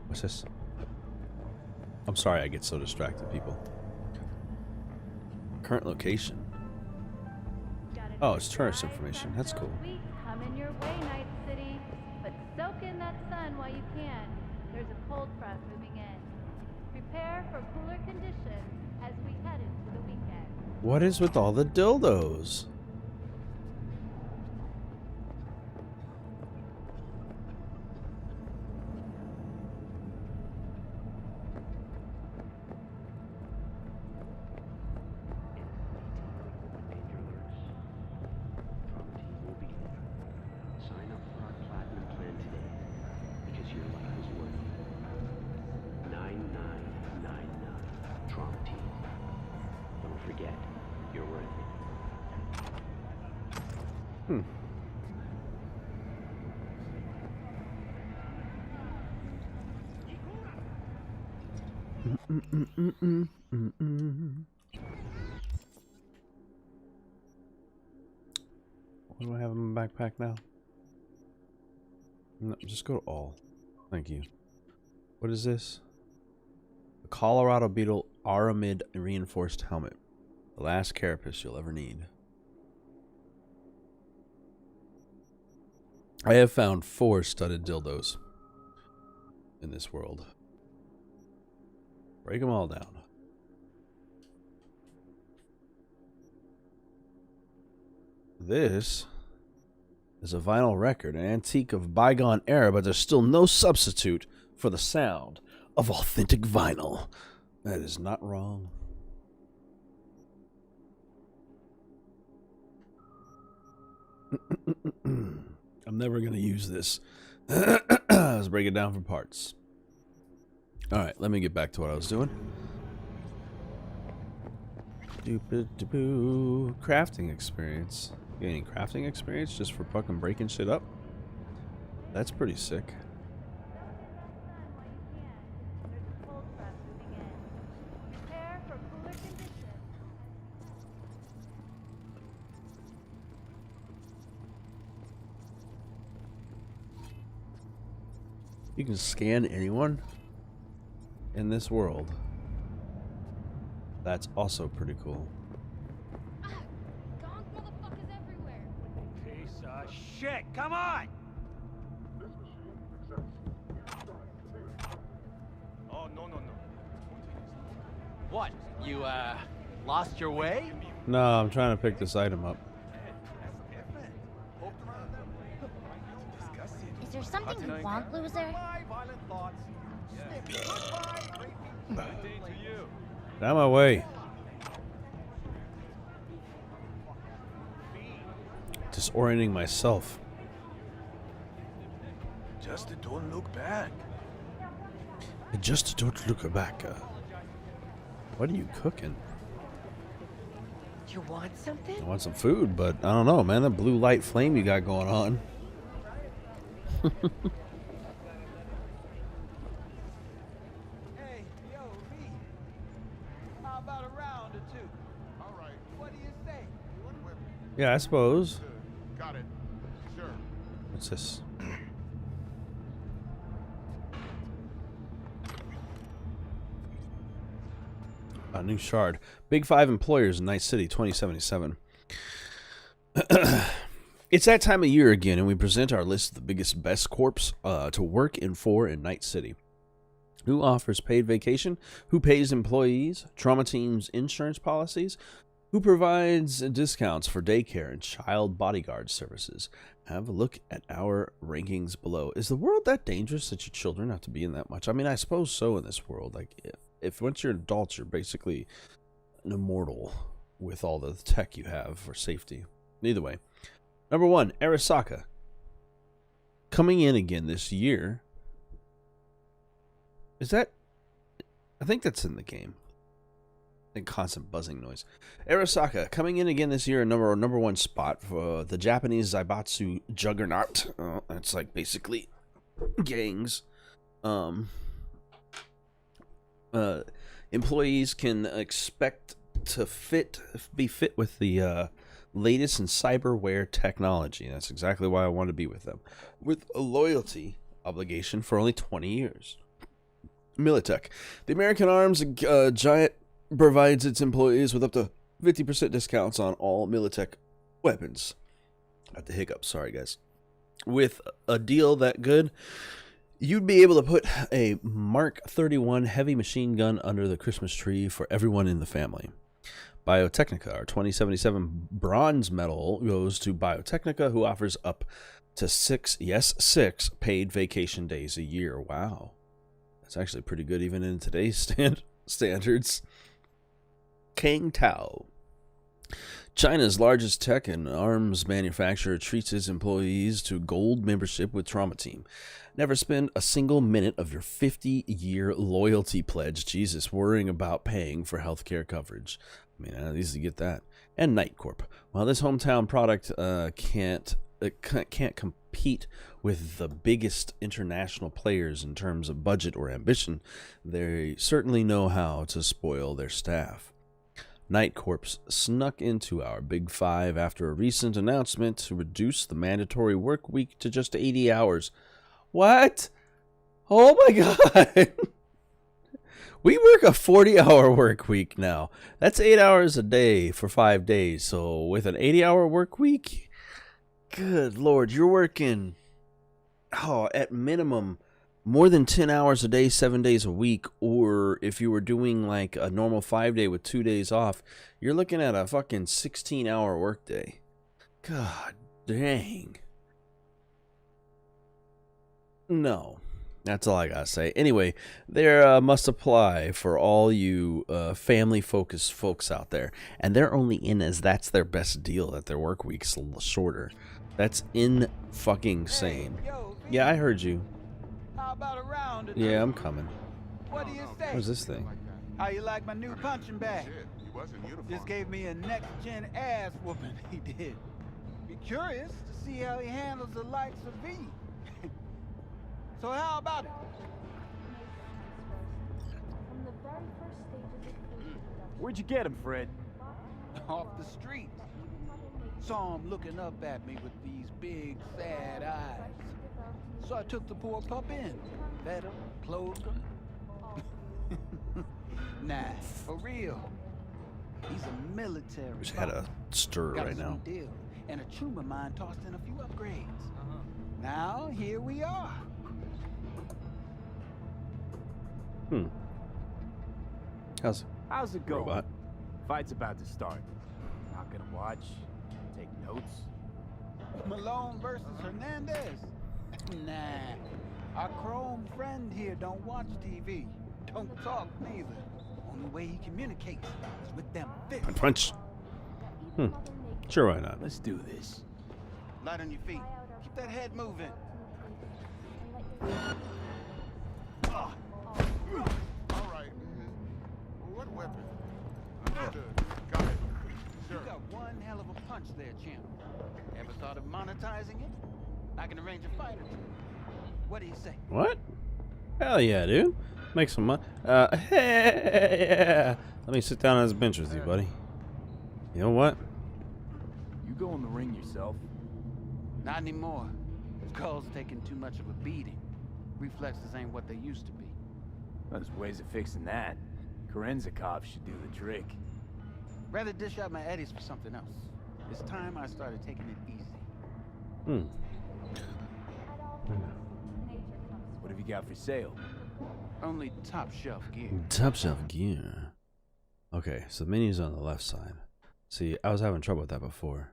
What's this? I'm sorry I get so distracted, people. Current location. Oh, it's tourist information. That's cool. Coming your way, Night City. But soak in that sun while you can. There's a cold front moving in. Prepare for cooler conditions as we head into the weekend. What is with all the dildos? danger lurks. Trauma team will be there. Sign up for our platinum plan today. Because your life is worth it. 9999. Trauma team. Don't forget, you're worth it. What do I have in my backpack now? No, just go to all. Thank you. What is this? The Colorado Beetle Aramid reinforced helmet. The last carapace you'll ever need. I have found 4 studded dildos in this world. Break them all down. This is a vinyl record, an antique of bygone era, but there's still no substitute for the sound of authentic vinyl. That is not wrong. I'm never going to use this. Let's break it down for parts. Alright, let me get back to what I was doing. Crafting experience. Gaining crafting experience just for fucking breaking shit up? That's pretty sick. You can scan anyone in this world. That's also pretty cool. Piece of shit! Come on! Oh, no. What? You, lost your way? No, I'm trying to pick this item up. Is there something you want, loser? Out of my way. Disorienting myself. Just don't look back. Just don't look back. What are you cooking? You want something? I want some food, but I don't know, man. That blue light flame you got going on. Hey, yo, V. How about a round or two? All right. What do you say? Yeah, I suppose. Got it. Sure. What's this? A new shard. Big 5 employers in Night City 2077. It's that time of year again, and we present our list of the biggest, best corps to work in for in Night City. Who offers paid vacation? Who pays employees? Trauma teams' insurance policies? Who provides discounts for daycare and child bodyguard services? Have a look at our rankings below. Is the world that dangerous that your children have to be in that much? I mean, I suppose so in this world. Like, if once you're adults, you're basically an immortal with all the tech you have for safety. Either way. Number 1, Arasaka. Coming in again this year. Is that... I think that's in the game. I think constant buzzing noise. Arasaka, coming in again this year in number 1 spot for the Japanese Zaibatsu juggernaut. It's like basically gangs. Employees can expect to be fit with the latest in cyberware technology. That's exactly why I want to be with them. With a loyalty obligation for only 20 years. Militech. The American Arms Giant provides its employees with up to 50% discounts on all Militech weapons. At the hiccup, sorry guys. With a deal that good, you'd be able to put a Mark 31 heavy machine gun under the Christmas tree for everyone in the family. Biotechnica, our 2077 bronze medal goes to Biotechnica, who offers up to 6 paid vacation days a year. Wow. That's actually pretty good even in today's standards. Kang Tao. China's largest tech and arms manufacturer treats its employees to gold membership with Trauma Team. Never spend a single minute of your 50-year loyalty pledge, Jesus, worrying about paying for healthcare coverage. I mean, I easily get that. And Night Corp. While this hometown product can't compete with the biggest international players in terms of budget or ambition, they certainly know how to spoil their staff. Night Corps snuck into our Big 5 after a recent announcement to reduce the mandatory work week to just 80 hours. What? Oh my god! We work a 40-hour work week now. That's 8 hours a day for 5 days. So with an 80-hour work week, good lord, you're working, at minimum, more than 10 hours a day, 7 days a week. Or if you were doing like a normal 5-day with 2 days off, you're looking at a fucking 16-hour work day. God dang. No. That's all I gotta say. Anyway, there must apply for all you family-focused folks out there, and they're only in as that's their best deal. That their work week's a little shorter. That's fucking sane. Hey, yo, Yeah, I heard you. How about a round or two? Yeah, I'm coming. What do you say? What's this thing? How you like my new punching bag? Shit, he was in uniform. Just gave me a next-gen ass whooping, he did. Be curious to see how he handles the likes of V. So how about it? Where'd you get him, Fred? Off the street. Saw him looking up at me with these big, sad eyes. So I took the poor pup in. Fed him, clothed him. Nah, for real. He's a military. Just had a stir Got right a now. sweet deal, and a tumor mine tossed in a few upgrades. Now, here we are. How's it going? Robot? Fight's about to start. Not gonna watch, take notes. Malone versus Hernandez? Nah. Our chrome friend here don't watch TV. Don't talk neither. Only way he communicates is with them fists. Punch. Sure, why not? Let's do this. Light on your feet. Keep that head moving. All right. What weapon? Understood. Got it. You Sure. got one hell of a punch there, champ. Ever thought of monetizing it? I can arrange a fight or two. What do you say? What? Hell yeah, dude. Make some money. Hey, let me sit down on this bench with you, buddy. You know what? You go in the ring yourself. Not anymore. Skull's taking too much of a beating. Reflexes ain't what they used to be. There's ways of fixing that. Korenzakov should do the trick. Rather dish out my eddies for something else. It's time I started taking it easy. What have you got for sale? Only top shelf gear. Top shelf gear. Okay, so the menu's on the left side. See, I was having trouble with that before.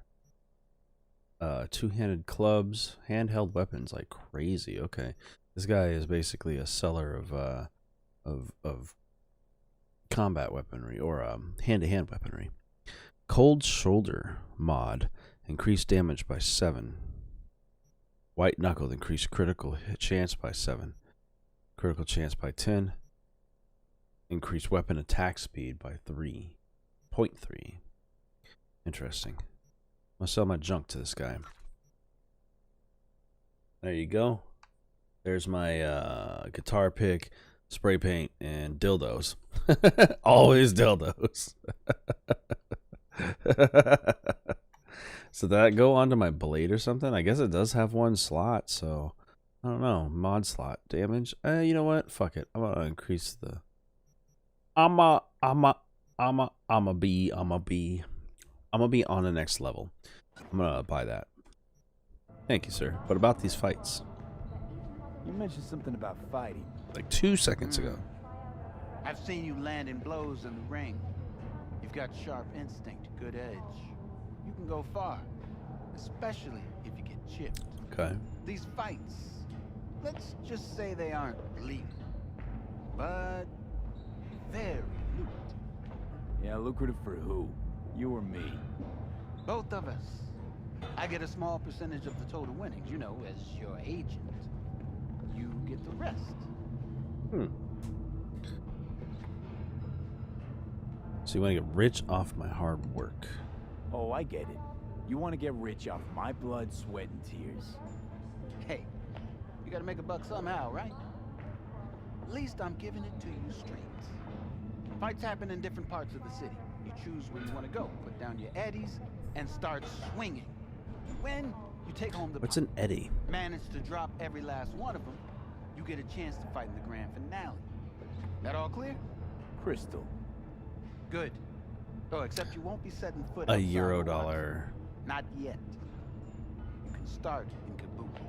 Two-handed clubs, handheld weapons like crazy. Okay, this guy is basically a seller of combat weaponry or hand-to-hand weaponry. Cold shoulder mod, increased damage by 7. White knuckled, increased critical hit chance by 7. Critical chance by 10. Increased weapon attack speed by 3.3. Interesting. I'll sell my junk to this guy. There you go. There's my guitar pick, spray paint, and dildos. Always dildos. So that go onto my blade or something? I guess it does have one slot, so I don't know. Mod slot damage. You know what? Fuck it. I'm gonna increase the. I'ma be on the next level. I'm gonna buy that. Thank you, sir. What about these fights? You mentioned something about fighting. Like 2 seconds ago. I've seen you landing blows in the ring. You've got sharp instinct, good edge. You can go far, especially if you get chipped. Okay. These fights, let's just say they aren't lethal, but very lucrative. Yeah, lucrative for who? You or me? Both of us. I get a small percentage of the total winnings, you know, as your agent. You get the rest. So you want to get rich off my hard work. Oh, I get it. You want to get rich off my blood, sweat, and tears. Hey, you gotta make a buck somehow, right? At least I'm giving it to you straight. Fights happen in different parts of the city. You choose where you want to go, put down your eddies, and start swinging. When you take home the What's an eddy? manage to drop every last one of them, you get a chance to fight in the grand finale. That all clear? Crystal. Good. Oh, except you won't be setting foot A outside euro the watch. dollar. Not yet. You can start in Kabuki.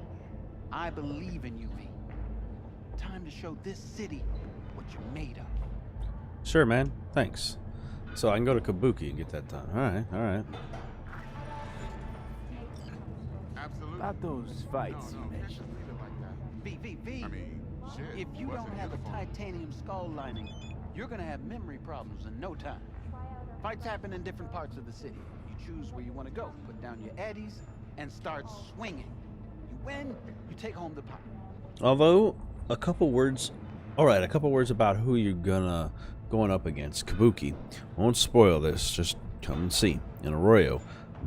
I believe in you, V. Time to show this city what you're made of. Sure, man. Thanks. So I can go to Kabuki and get that done. All right, all right. Absolutely. About those fights No, you can't mentioned. just leave it like that. V. I mean, Shit, If you what's don't in have a uniform? titanium skull lining, you're gonna have memory problems in no time. Fights happen in different parts of the city. You choose where you want to go, put down your addies, and start swinging. You win, you take home the pot. Although, a couple words about who you're going up against. Kabuki. Won't spoil this, just come and see. In Arroyo,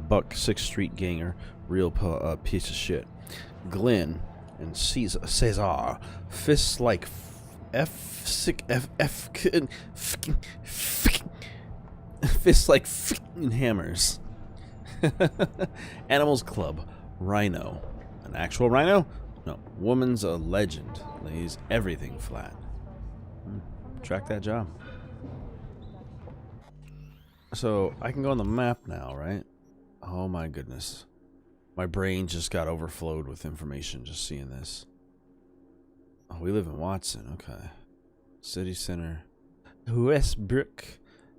Buck, 6th Street ganger, real piece of shit. Glenn and Cesar, fists like fists like hammers. Animals Club, Rhino. An actual rhino? No, woman's a legend. Lays everything flat. Track that job. So, I can go on the map now, right? Oh my goodness. My brain just got overflowed with information just seeing this. Oh, we live in Watson, okay. City Center. Westbrook,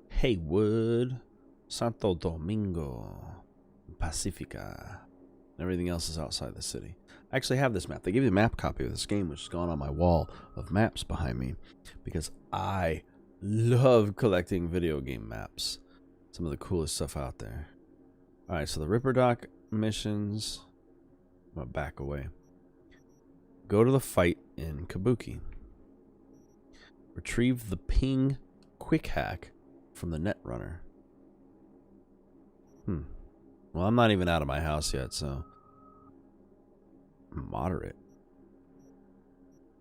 Haywood, Santo Domingo, Pacifica. Everything else is outside the city. I actually have this map. They gave me a map copy of this game, which has gone on my wall of maps behind me, because I love collecting video game maps. Some of the coolest stuff out there. Alright, so the Ripper Dock missions. I'm gonna back away. Go to the fight in Kabuki. Retrieve the ping quick hack from the Netrunner. Well, I'm not even out of my house yet, so moderate.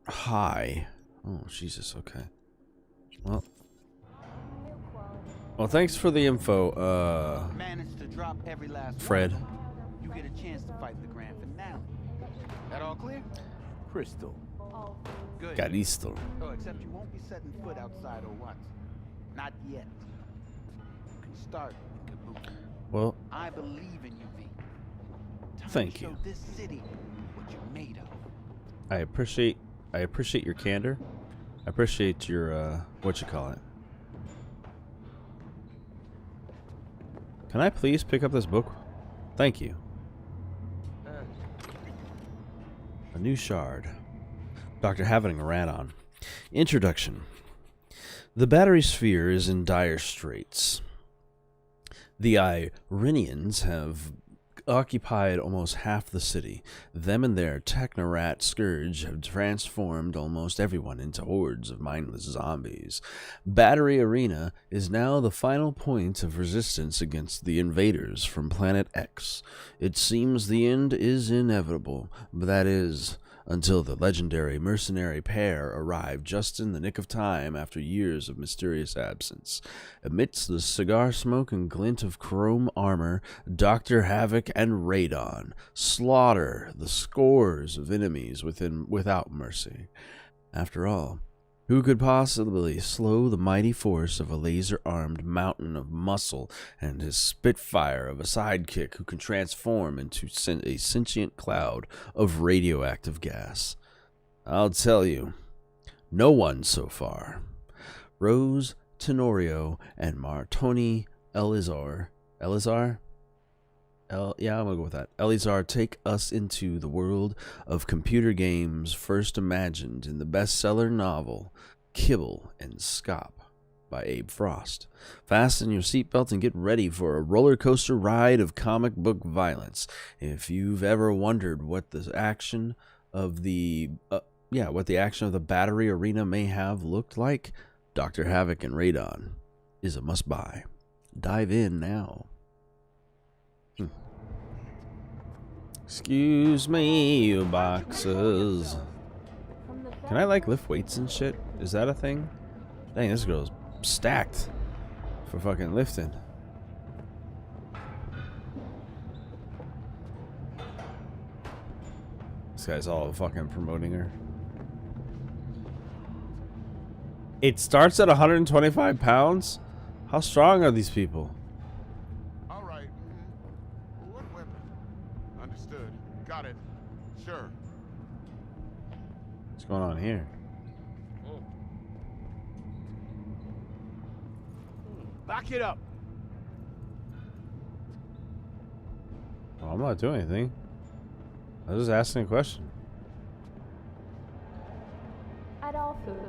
High. Oh, Jesus, okay. Well, thanks for the info, Managed to drop every last Fred. one. You get a chance to fight the grand finale. That all clear? Crystal. Good. Calisto. Oh, except you won't be setting foot outside or what? Not yet. You can start in Kabuki. Well, I believe in you, V. Time thank to show you. this city what you're made of. I appreciate your candor. I appreciate your what you call it. Can I please pick up this book? Thank you. A new shard. Dr. Having a rat on. Introduction. The battery sphere is in dire straits. The Iranians have occupied almost half the city. Them and their technorat scourge have transformed almost everyone into hordes of mindless zombies. Battery Arena is now the final point of resistance against the invaders from Planet X. It seems the end is inevitable, but that is, until the legendary mercenary pair arrive just in the nick of time after years of mysterious absence. Amidst the cigar smoke and glint of chrome armor, Dr. Havoc and Radon slaughter the scores of enemies without mercy. After all, who could possibly slow the mighty force of a laser-armed mountain of muscle and his spitfire of a sidekick who can transform into a sentient cloud of radioactive gas? I'll tell you, no one so far. Rose, Tenorio, and Martoni Elizar. Yeah, I'm gonna go with that. Elizar take us into the world of computer games first imagined in the bestseller novel Kibble and Scop by Abe Frost. Fasten your seatbelt and get ready for a roller coaster ride of comic book violence. If you've ever wondered what the action of the Battery Arena may have looked like, Dr. Havoc and Radon is a must-buy. Dive in now. Excuse me, you boxes. Can I, like, lift weights and shit? Is that a thing? Dang, this girl's stacked for fucking lifting. This guy's all fucking promoting her. It starts at 125 pounds? How strong are these people? All right. What weapon? Understood. Got it. Sure. What's going on here? Lock it up. Well, I'm not doing anything. I was just asking a question. At all foods,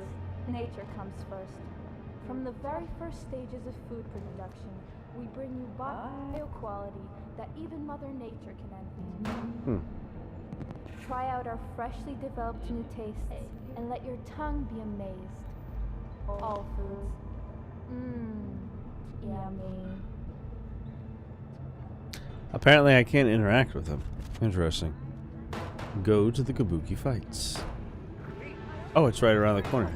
nature comes first. From the very first stages of food production, we bring you bio-quality that even Mother Nature can envy. Try out our freshly developed new tastes and let your tongue be amazed. All foods. Yummy. Apparently I can't interact with them. Interesting. Go to the Kabuki fights. Oh, it's right around the corner.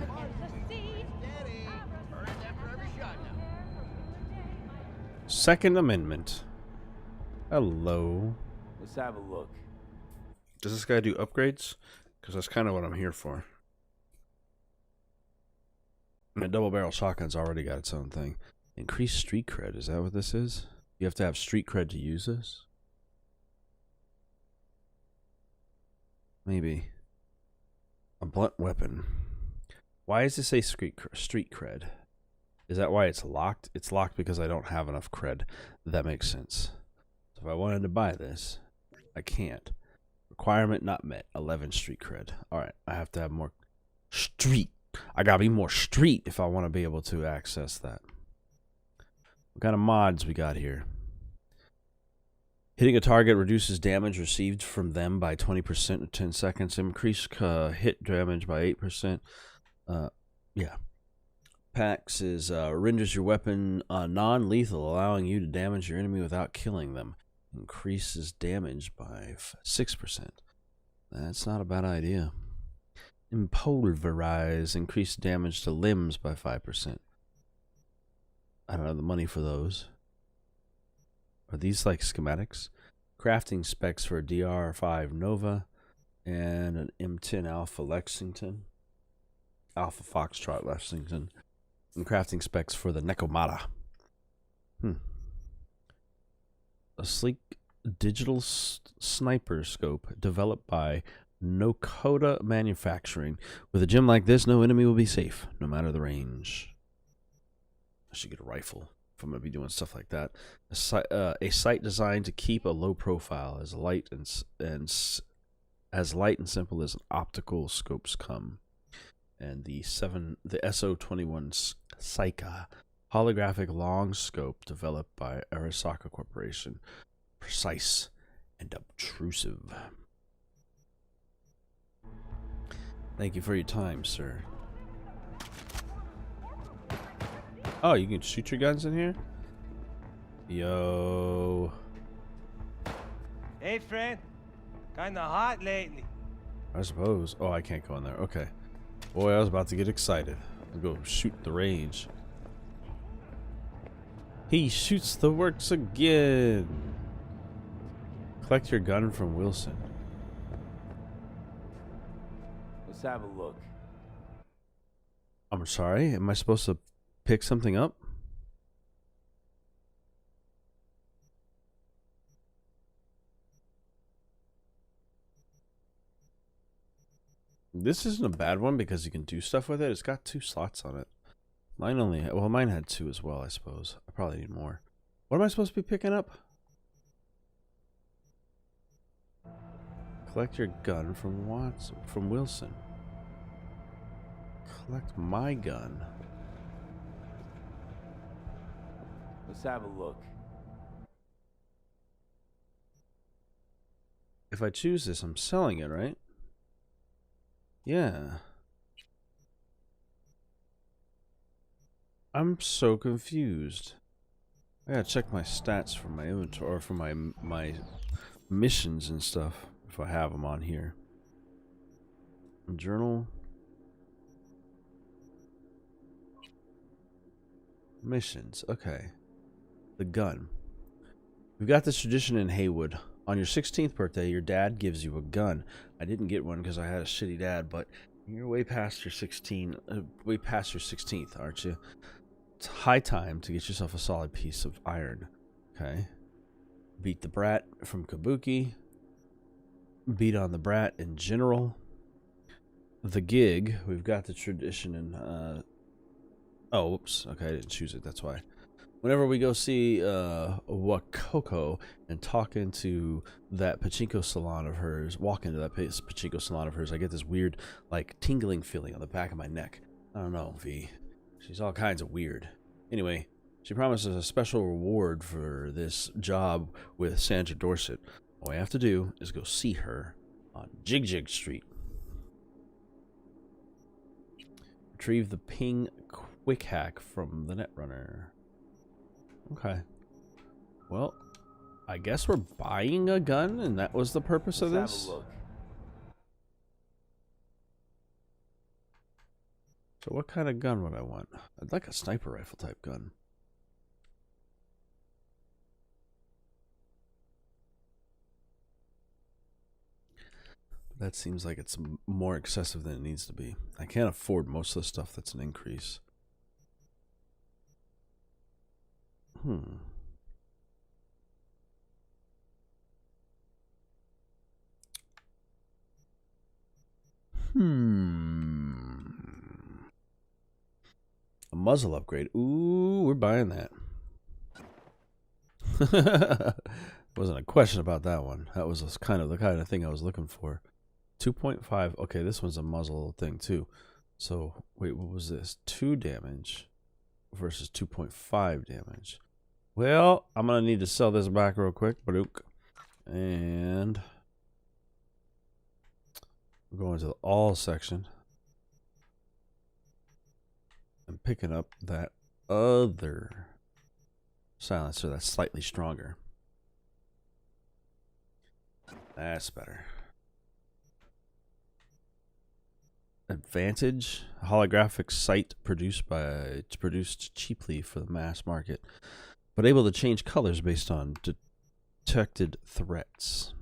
Second Amendment. Hello. Let's have a look. Does this guy do upgrades? Because that's kind of what I'm here for. And a double barrel shotgun's already got its own thing. Increased street cred. Is that what this is? You have to have street cred to use this? Maybe. A blunt weapon. Why does it say street cred? Is that why it's locked? It's locked because I don't have enough cred. That makes sense. So if I wanted to buy this, I can't. Requirement not met. 11 street cred. Alright, I have to have more street. I gotta be more street if I want to be able to access that. What kind of mods we got here? Hitting a target reduces damage received from them by 20% in 10 seconds. Increase hit damage by 8%. Yeah. Pax is renders your weapon non-lethal, allowing you to damage your enemy without killing them. Increases damage by 6%. That's not a bad idea. Impulverize. Increase damage to limbs by 5%. I don't have the money for those. Are these like schematics? Crafting specs for a DR5 Nova and an M10 Alpha Lexington. Alpha Foxtrot Lexington. And crafting specs for the Nekomata. A sleek digital sniper scope developed by Nokoda Manufacturing. With a gem like this, no enemy will be safe, no matter the range. I should get a rifle if I'm going to be doing stuff like that. A sight designed to keep a low profile, as light and simple as optical scopes come. And the SO21 Psycha holographic long scope developed by Arasaka Corporation. Precise and obtrusive. Thank you for your time, sir. Oh, you can shoot your guns in here? Yo. Hey, friend. Kinda hot lately. I suppose. Oh, I can't go in there. Okay. Boy, I was about to get excited. I'll go shoot the range. He shoots the works again. Collect your gun from Wilson. Let's have a look. I'm sorry, am I supposed to pick something up? This isn't a bad one because you can do stuff with it. It's got 2 slots on it. Mine had 2 as well, I suppose. I probably need more. What am I supposed to be picking up? Collect your gun from Wilson. Collect my gun. Let's have a look. If I choose this, I'm selling it, right? Yeah. I'm so confused. I gotta check my stats for my inventory, or for my missions and stuff, if I have them on here. Journal. Missions. Okay. The gun. We've got this tradition in Haywood. On your 16th birthday, your dad gives you a gun. I didn't get one because I had a shitty dad, but you're way past your 16th, aren't you? It's high time to get yourself a solid piece of iron. Okay. Beat the brat from Kabuki. Beat on the brat in general. The gig. We've got the tradition in... oh, whoops. Okay, I didn't choose it. That's why. whenever we go see Wakoko and talk into that pachinko salon of hers, walk into that pachinko salon of hers, I get this weird, like, tingling feeling on the back of my neck. I don't know, V. She's all kinds of weird. Anyway, she promises a special reward for this job with Sandra Dorset. All we have to do is go see her on Jig Jig Street. Retrieve the ping quick hack from the Netrunner. Okay. Well, I guess we're buying a gun, and that was the purpose of this. Have a look. So what kind of gun would I want? I'd like a sniper rifle type gun. That seems like it's more excessive than it needs to be. I can't afford most of the stuff that's an increase. A muzzle upgrade. Ooh, we're buying that. Wasn't a question about that one. That was kind of the kind of thing I was looking for. 2.5. Okay, this one's a muzzle thing too. So, wait, what was this? 2 damage versus 2.5 damage. Well, I'm going to need to sell this back real quick. And we're going to the all section. I'm picking up that other silencer that's slightly stronger. That's better. Advantage, holographic sight produced cheaply for the mass market, but able to change colors based on detected threats.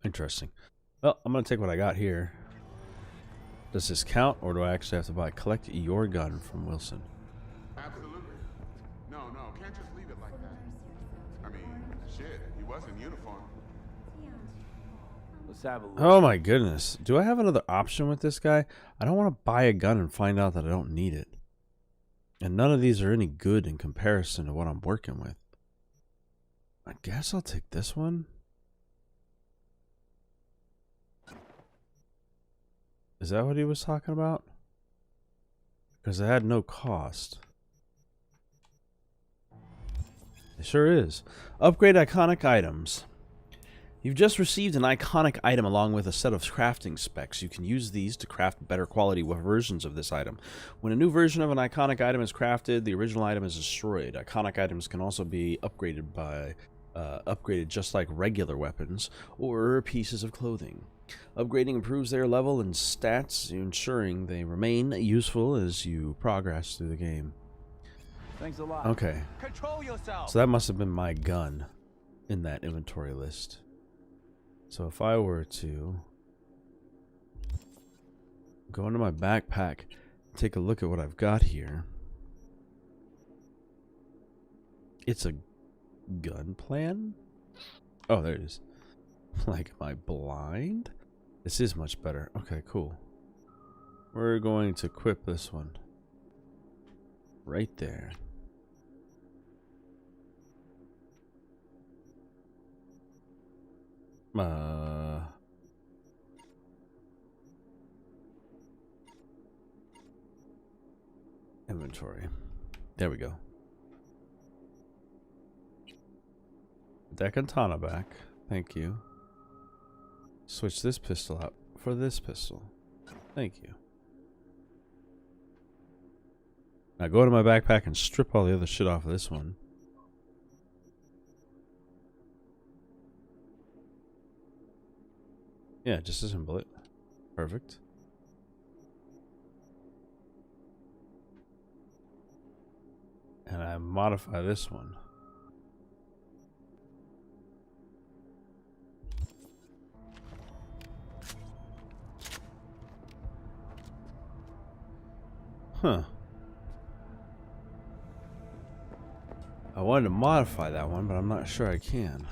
Interesting. Well, I'm going to take what I got here. Does this count, or do I actually have to buy collect your gun from Wilson? Absolutely. No, can't just leave it like that. I mean, shit, he was in uniform. Let's have a look. Oh my goodness. Do I have another option with this guy? I don't want to buy a gun and find out that I don't need it. And none of these are any good in comparison to what I'm working with. I guess I'll take this one. Is that what he was talking about? Because it had no cost. It sure is. Upgrade iconic items. You've just received an iconic item along with a set of crafting specs. You can use these to craft better quality versions of this item. When a new version of an iconic item is crafted, the original item is destroyed. Iconic items can also be upgraded by upgraded just like regular weapons or pieces of clothing. Upgrading improves their level and stats, ensuring they remain useful as you progress through the game. Thanks a lot. Okay. Control yourself. So that must have been my gun in that inventory list. So if I were to go into my backpack, take a look at what I've got here. It's a gun plan? Oh, there it is. Like, am I blind? This is much better. Okay, cool. We're going to equip this one. Right there. Inventory. There we go. Put that katana back. Thank you. Switch this pistol out for this pistol. Thank you. Now go to my backpack and strip all the other shit off of this one. Yeah, just assemble it. Perfect. And I modify this one. Huh. I wanted to modify that one, but I'm not sure I can.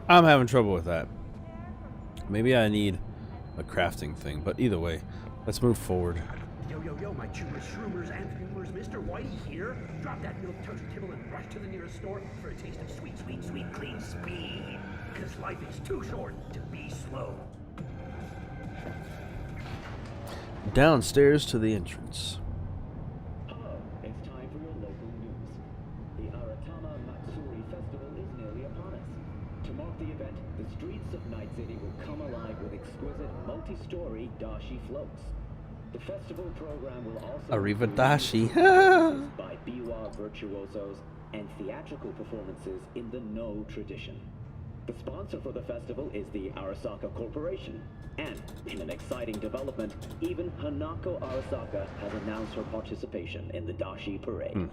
I'm having trouble with that. Maybe I need a crafting thing, but either way, let's move forward. Yo, my chewers, shroomers, and fumers, Mr. Whitey here. Drop that milk toast kibble and rush to the nearest store for a taste of sweet, clean speed. Because life is too short to be slow. Downstairs to the entrance. Hello, it's time for your local news. The Aratama Matsuri Festival is nearly upon us. To mark the event, the streets of Night City will come alive with exquisite multi-story dashi floats. The festival program will also Arrivederci by biwa virtuosos and theatrical performances in the No tradition. The sponsor for the festival is the Arasaka Corporation. And, in an exciting development, even Hanako Arasaka has announced her participation in the Dashi Parade.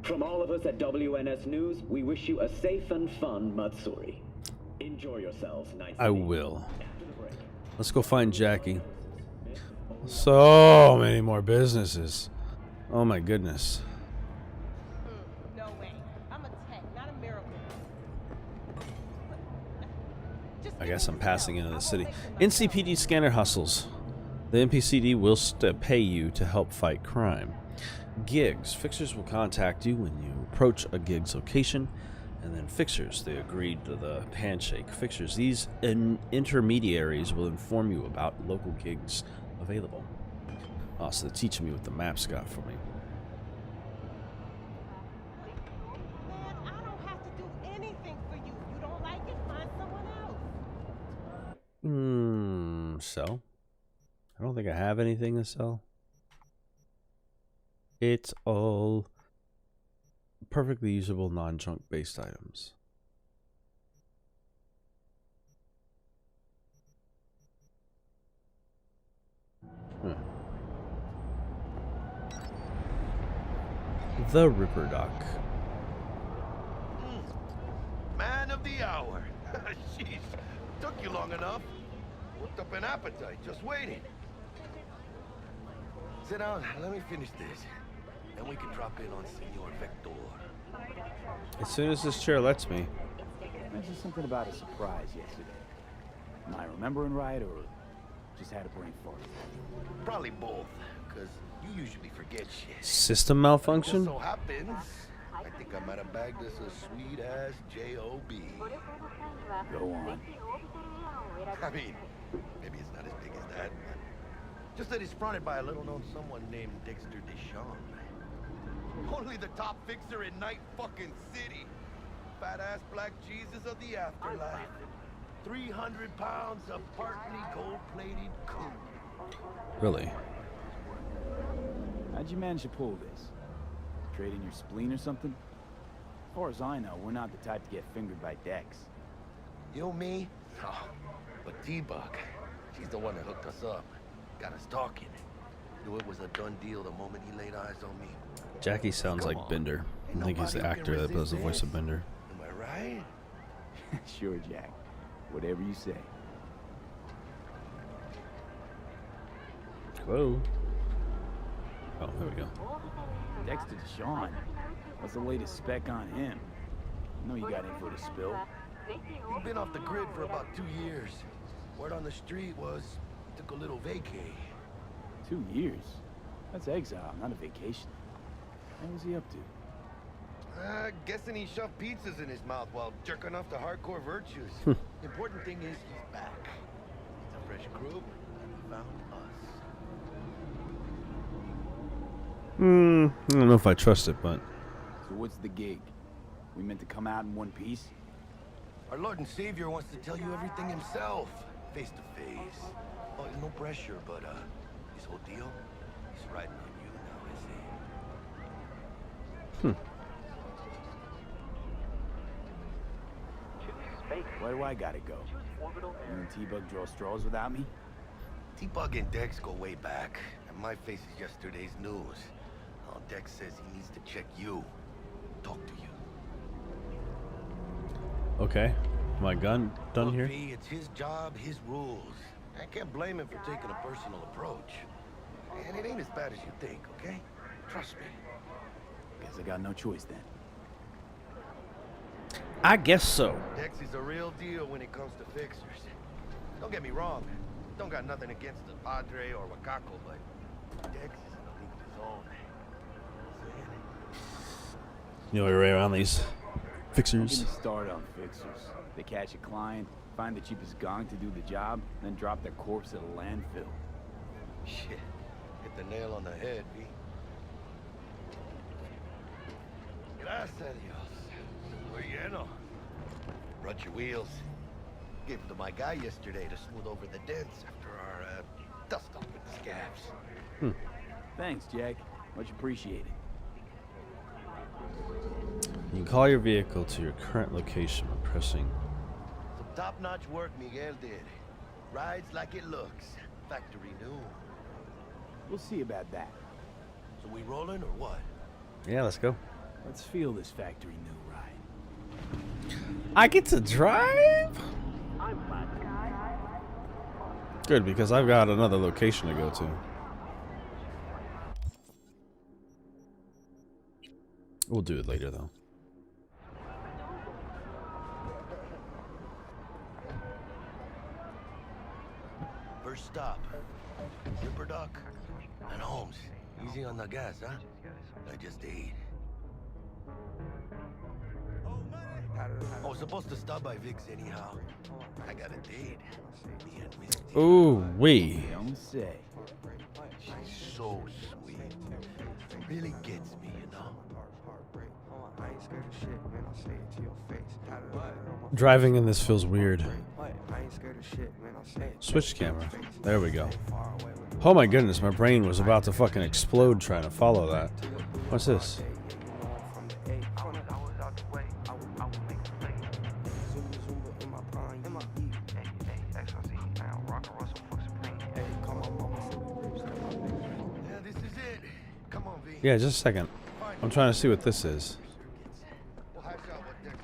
From all of us at WNS News, we wish you a safe and fun Matsuri. Enjoy yourselves, Night City. I will. Let's go find Jackie. So many more businesses. Oh my goodness. No way. I'm a tech, not a miracle. I guess I'm passing into the city. NCPD scanner hustles. The NPCD will pay you to help fight crime. Gigs. Fixers will contact you when you approach a gig's location. And then fixers. They agreed to the handshake. Fixers. These intermediaries will inform you about local gigs available. Oh, so they're teaching me what the maps got for me. Man, I don't have to do anything for you. You don't like it, find someone else. Sell? I don't think I have anything to sell. It's all perfectly usable, non-junk based items. The Ripper Dock. Man of the hour. Jeez, took you long enough. Worked up an appetite, just waiting. Sit down, let me finish this. Then we can drop in on Senor Vector. As soon as this chair lets me. You mentioned something about a surprise yesterday. Am I remembering right, or just had a brain fart? Probably both, because you usually forget shit. System malfunction? Just so happens, I think I might have bagged us a sweet-ass J.O.B. Go on. I mean, maybe it's not as big as that. Just that it's fronted by a little-known someone named Dexter Deshawn. Only the top fixer in Night fucking City. Fat-ass black Jesus of the afterlife. 300 pounds of partly gold-plated cool. Really? How'd you manage to pull this? Trading your spleen or something? As far as I know, we're not the type to get fingered by Dex. You, me? No. But T-Bug, she's the one that hooked us up. Got us talking. Knew it was a done deal the moment he laid eyes on me. Jackie sounds like Bender. I think he's the actor that does the voice of Bender. Am I right? Sure, Jack. Whatever you say. Hello. Oh, there we go. Dexter Deshawn. What's the latest spec on him? I know you got info to spill. He's been off the grid for about 2 years. Word on the street was he took a little vacay. 2 years? That's exile, not a vacation. What was he up to? Guessing he shoved pizzas in his mouth while jerking off to hardcore virtues. Important thing is he's back. It's a fresh crew, and he found us. I don't know if I trust it, but... So what's the gig? We meant to come out in one piece? Our Lord and Savior wants to tell you everything himself, face to face. Oh, no pressure, but this whole deal is riding on you now, is it? Where do I gotta go? You and T-Bug draw straws without me? T-Bug and Dex go way back, and my face is yesterday's news. Oh, Dex says he needs to check you, talk to you. Okay. My gun done Look, here? V, it's his job, his rules. I can't blame him for taking a personal approach. And it ain't as bad as you think, okay? Trust me. Guess I got no choice then. I guess so. Dex is a real deal when it comes to fixers. Don't get me wrong. Don't got nothing against the Padre or Wakako, but Dex is in a league of his own. You know your way around these Don't fixers. get me started on fixers. They catch a client, find the cheapest gong to do the job, then drop their corpse at a landfill. Shit. Hit the nail on the head, V. Gracias a Dios. Muy lleno. Brought your wheels. Gave them to my guy yesterday to smooth over the dents after our dust up with the scabs. Thanks, Jack. Much appreciated. You can call your vehicle to your current location by pressing. Some top-notch work Miguel did. Rides like it looks. Factory new. We'll see about that. So we rolling or what? Yeah, let's go. Let's feel this factory new ride. I get to drive? Good, because I've got another location to go to. We'll do it later, though. First stop. Ripper Duck and Holmes. Easy on the gas, huh? I just ate. I was supposed to stop by Vic's anyhow. I got a date. Me and Misty. Ooh, wee. Don't say. She's so sweet. Really gets me, you know. Driving in this feels weird. Switch camera. There we go. Oh my goodness, my brain was about to fucking explode trying to follow that. What's this? Yeah, this is it. Come on, V. Yeah, just a second. I'm trying to see what this is. We'll hash out what Dex is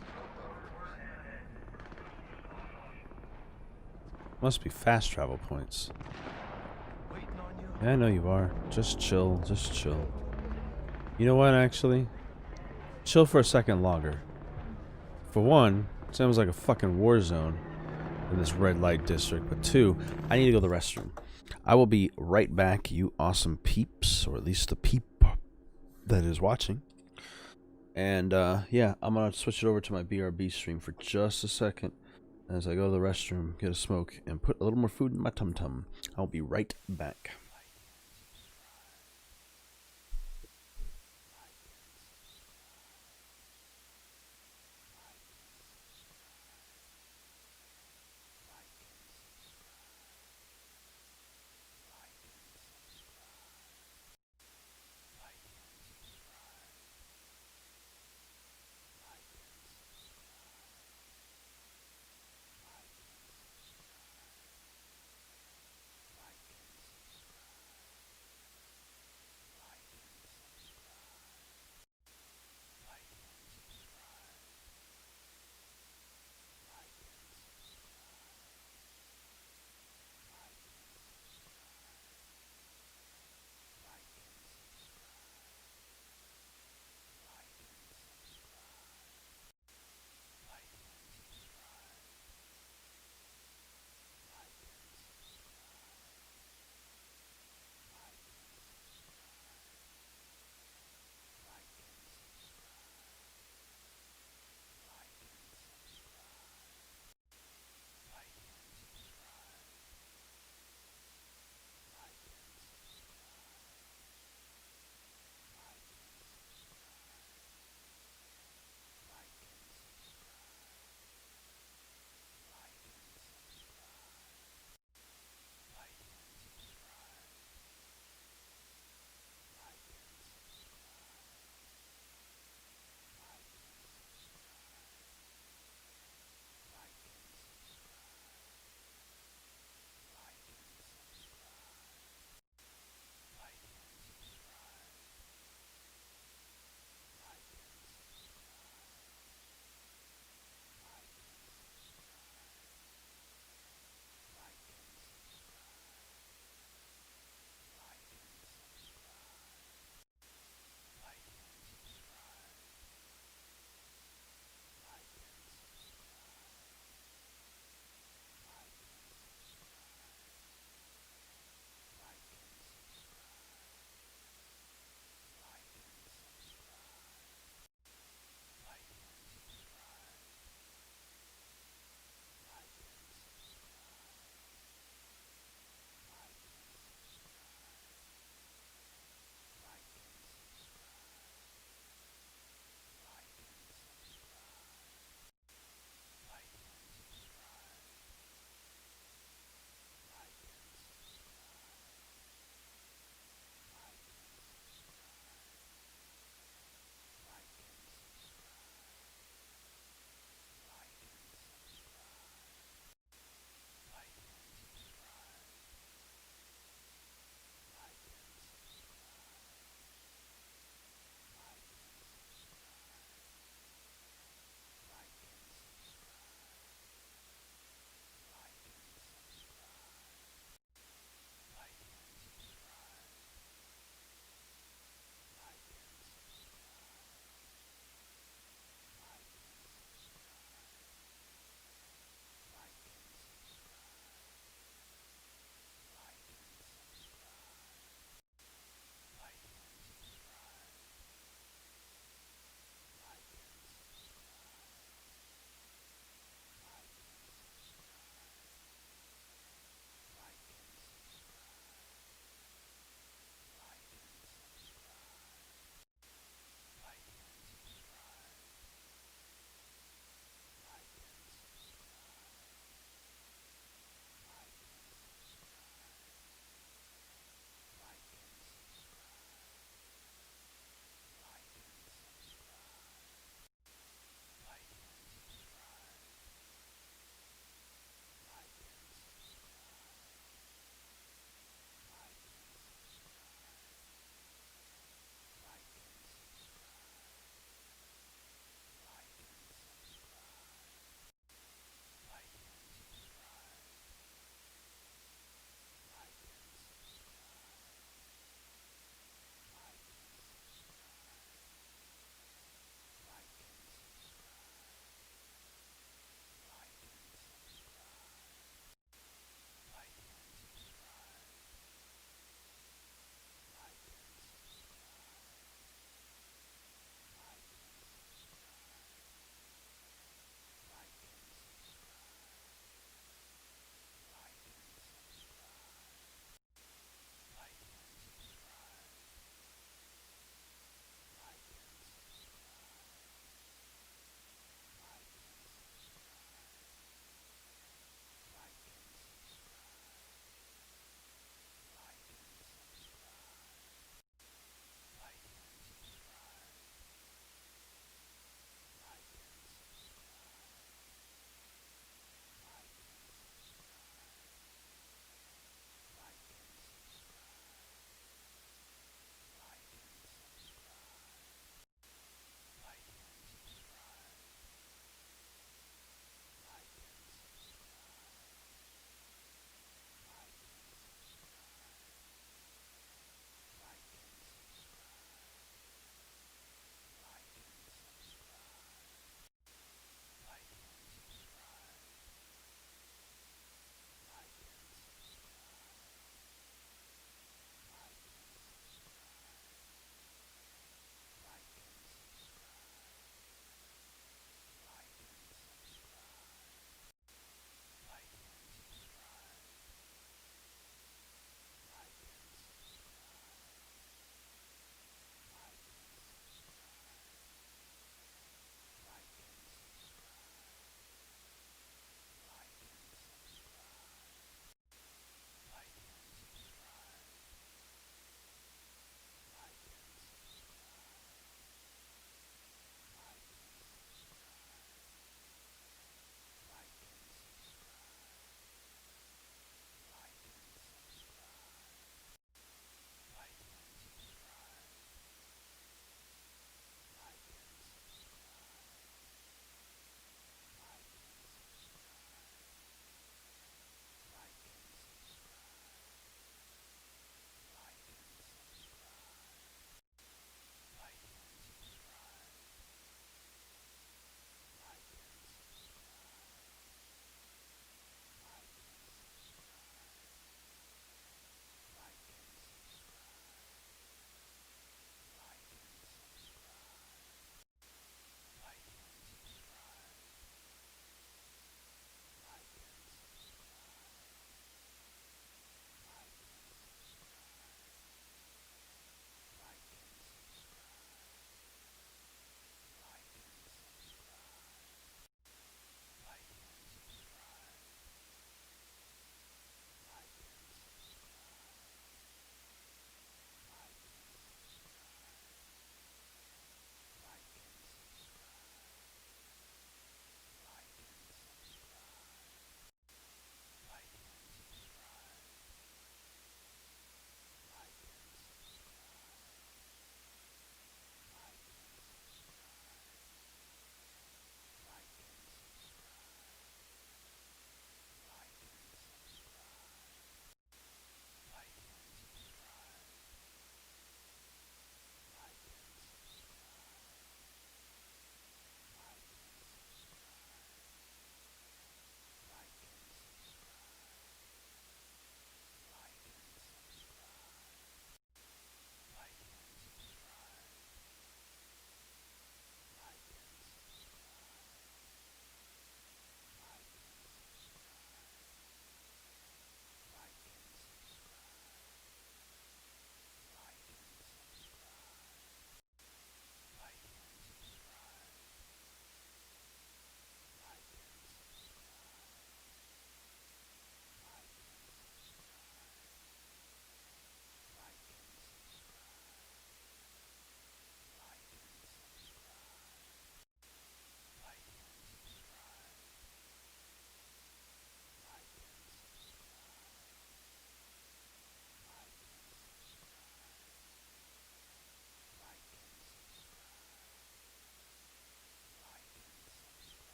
Must be fast travel points. waiting on you. Yeah, I know you are. Just chill, just chill. You know what, actually? Chill for a second longer. For one, it sounds like a fucking war zone in this red light district. But two, I need to go to the restroom. I will be right back, you awesome peeps, or at least the peep that is watching. And yeah, I'm gonna switch it over to my BRB stream for just a second as I go to the restroom, get a smoke, and put a little more food in my tum-tum. I'll be right back.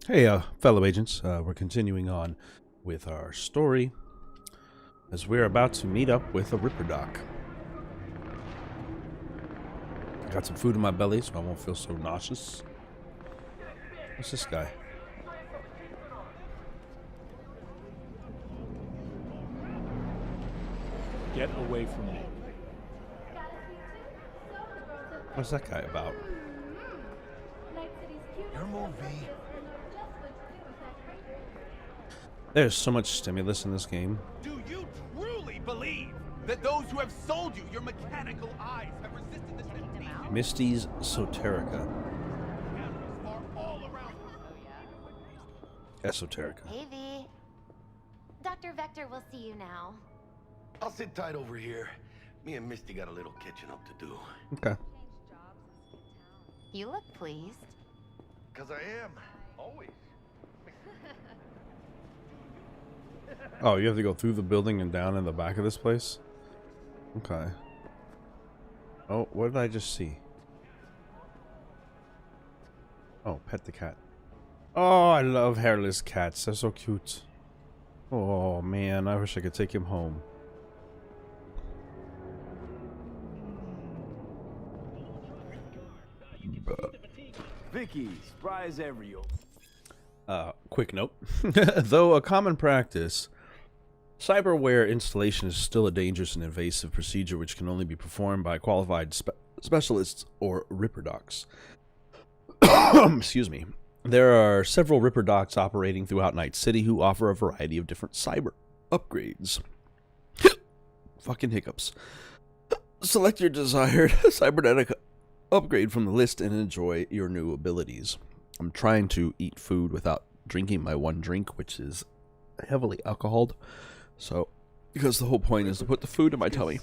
Hey, fellow agents, we're continuing on with our story as we're about to meet up with a Ripper Doc. I got some food in my belly so I won't feel so nauseous. What's this guy? Get away from me. What's that guy about? Your movie. There's so much stimulus in this game. Do you truly believe that those who have sold you your mechanical eyes have resisted the temptation? Misty's Soterica. Esoterica. Hey, V. Dr. Vector will see you now. I'll sit tight over here. Me and Misty got a little catching up to do. Okay. You look pleased. 'Cause I am. Always. Oh, you have to go through the building and down in the back of this place? Okay. Oh, what did I just see? Oh, pet the cat. Oh, I love hairless cats. They're so cute. Oh, man. I wish I could take him home. Vicky, spry as ever, yo. Quick note. Though a common practice, cyberware installation is still a dangerous and invasive procedure which can only be performed by qualified specialists or Ripper Docs. Excuse me. There are several Ripper Docs operating throughout Night City who offer a variety of different cyber upgrades. Fucking hiccups. Select your desired cybernetic upgrade from the list and enjoy your new abilities. I'm trying to eat food without drinking my one drink, which is heavily alcoholed. So, because the whole point is to put the food in my tummy.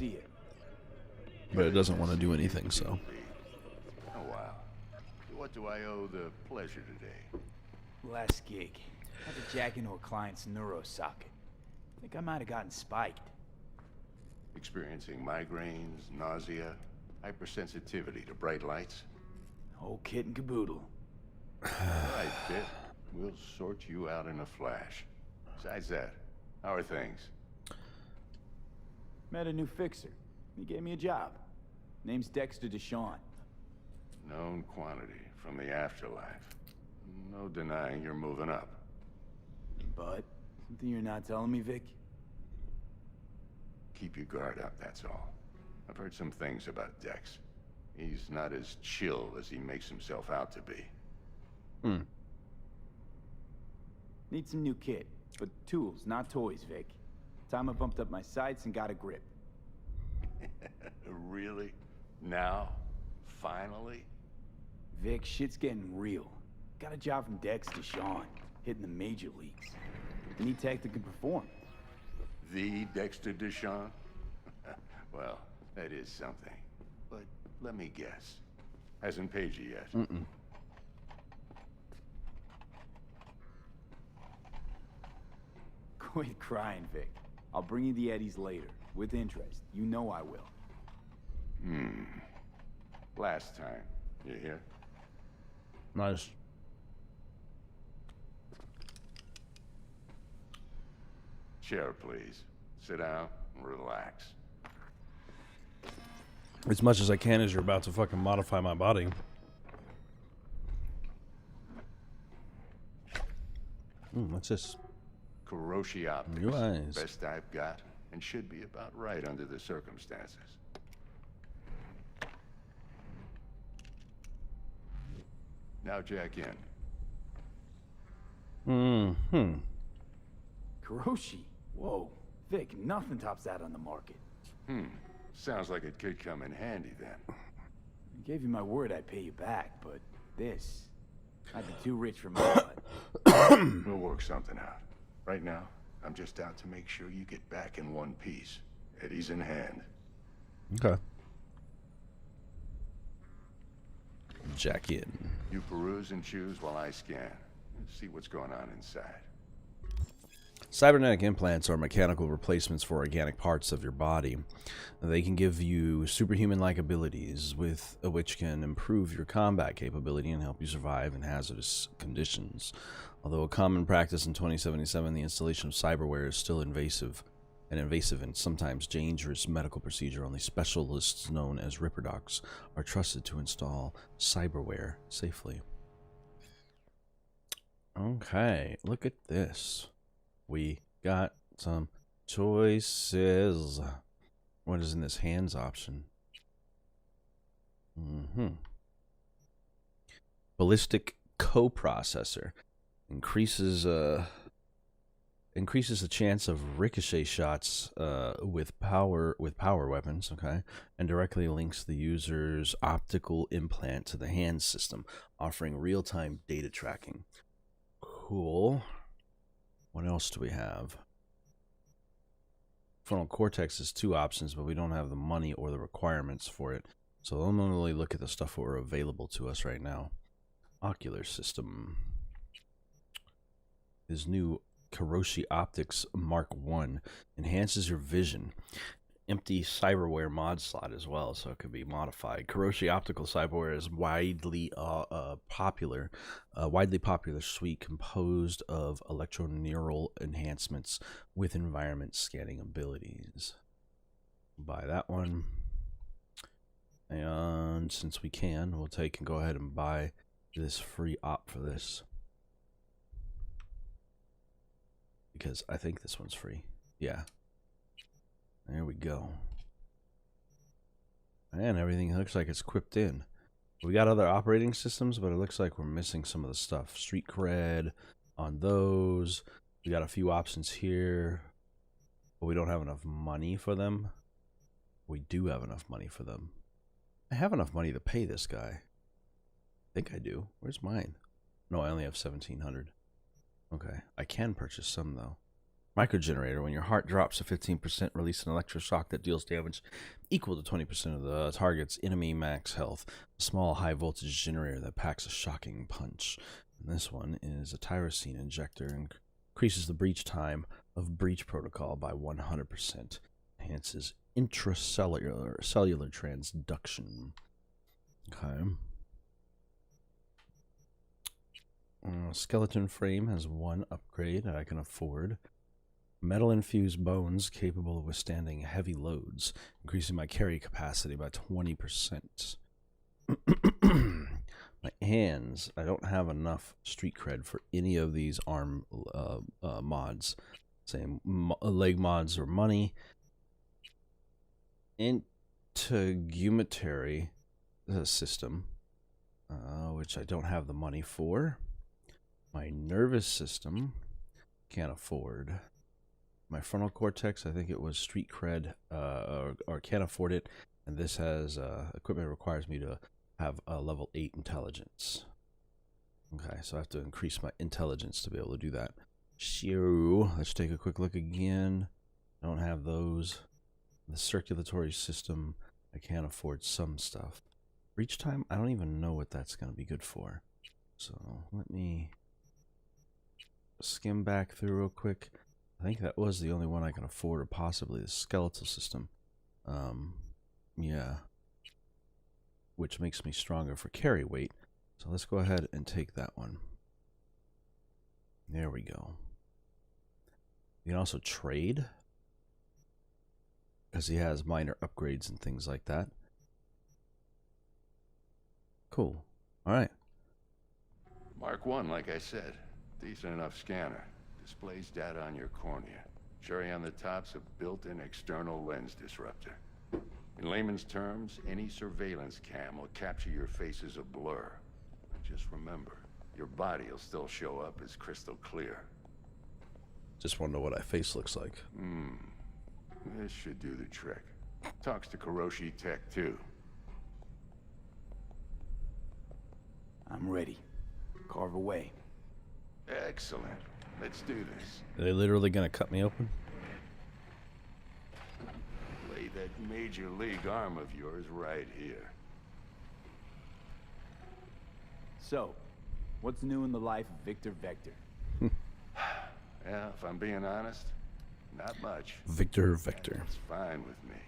But it doesn't want to do anything, so. Oh, wow. What do I owe the pleasure today? Last gig. Had to jack into a client's neuro socket. Think I might have gotten spiked. Experiencing migraines, nausea, hypersensitivity to bright lights? Whole kit and caboodle. All right, Pitt. We'll sort you out in a flash. Besides that, how are things? Met a new fixer. He gave me a job. Name's Dexter Deshawn. Known quantity from the afterlife. No denying you're moving up. But, something you're not telling me, Vic? Keep your guard up, that's all. I've heard some things about Dex. He's not as chill as he makes himself out to be. Need some new kit, but tools, not toys, Vic. Time I bumped up my sights and got a grip. Really? Now? Finally? Vic, shit's getting real. Got a job from Dex to Sean, hitting the major leagues. I need tech that can perform. The Dexter Deshawn? Well, that is something. But let me guess. Hasn't paid you yet. Quit crying, Vic. I'll bring you the eddies later, with interest. You know I will. Last time. You hear? Nice. Chair, please. Sit down and relax. As much as I can as you're about to fucking modify my body. What's this? Kuroshi optics. New eyes. Best I've got, and should be about right under the circumstances. Now jack in. Kuroshi? Whoa. Vic, nothing tops that on the market. Sounds like it could come in handy then. I gave you my word I'd pay you back, but this... I'd be too rich for my blood. We'll work something out. Right now, I'm just out to make sure you get back in one piece. Eddie's in hand. Okay. Jack in. You peruse and choose while I scan. See what's going on inside. Cybernetic implants are mechanical replacements for organic parts of your body. They can give you superhuman-like abilities, which can improve your combat capability and help you survive in hazardous conditions. Although a common practice in 2077, the installation of cyberware is still invasive and sometimes dangerous medical procedure. Only specialists known as Ripper Docs are trusted to install cyberware safely. Okay, look at this. We got some choices. What is in this hands option? Ballistic coprocessor increases the chance of ricochet shots with power weapons, okay, and directly links the user's optical implant to the hand system, offering real-time data tracking. Cool. What else do we have? Frontal cortex is 2 options, but we don't have the money or the requirements for it. So I'm going to really look at the stuff that are available to us right now. Ocular system. His new Kiroshi Optics Mark 1 enhances your vision. Empty cyberware mod slot as well, so it could be modified. Kiroshi Optical Cyberware is widely popular suite composed of electroneural enhancements with environment scanning abilities. Buy that one. And since we can, we'll take and go ahead and buy this free op for this. Because I think this one's free. Yeah. There we go. And everything looks like it's equipped in. We got other operating systems, but it looks like we're missing some of the stuff. Street cred on those. We got a few options here, but we don't have enough money for them. We do have enough money for them. I have enough money to pay this guy. I think I do. Where's mine? No, I only have 1,700. Okay. I can purchase some, though. Microgenerator. When your heart drops to 15%, release an electroshock that deals damage equal to 20% of the target's enemy max health. A small high-voltage generator that packs a shocking punch. And this one is a tyrosine injector and increases the breach time of breach protocol by 100%. Enhances intracellular transduction. Okay. Skeleton frame has 1 upgrade that I can afford. Metal-infused bones capable of withstanding heavy loads, increasing my carry capacity by 20%. My hands, I don't have enough street cred for any of these arm mods. Same leg mods or money. Integumentary system, which I don't have the money for. My nervous system, can't afford. My frontal cortex, I think it was street cred, or can't afford it. And this has equipment requires me to have a level 8 intelligence. Okay, so I have to increase my intelligence to be able to do that. So let's take a quick look again. I don't have those. The circulatory system, I can't afford some stuff. Reach time, I don't even know what that's going to be good for. So let me skim back through real quick. I think that was the only one I can afford, or possibly the skeletal system. Yeah. Which makes me stronger for carry weight. So let's go ahead and take that one. There we go. You can also trade, because he has minor upgrades and things like that. Cool. All right. Mark 1, like I said. Decent enough scanner. Displays data on your cornea. Cherry on the top's a built-in external lens disruptor. In layman's terms, any surveillance cam will capture your face as a blur. Just remember, your body will still show up as crystal clear. Just want to know what my face looks like. This should do the trick. Talks to Kiroshi Tech, too. I'm ready. Carve away. Excellent. Let's do this. Are they literally going to cut me open? Lay that major league arm of yours right here. So, what's new in the life of Victor Vector? Yeah, if I'm being honest, not much. Victor Vector. It's fine with me.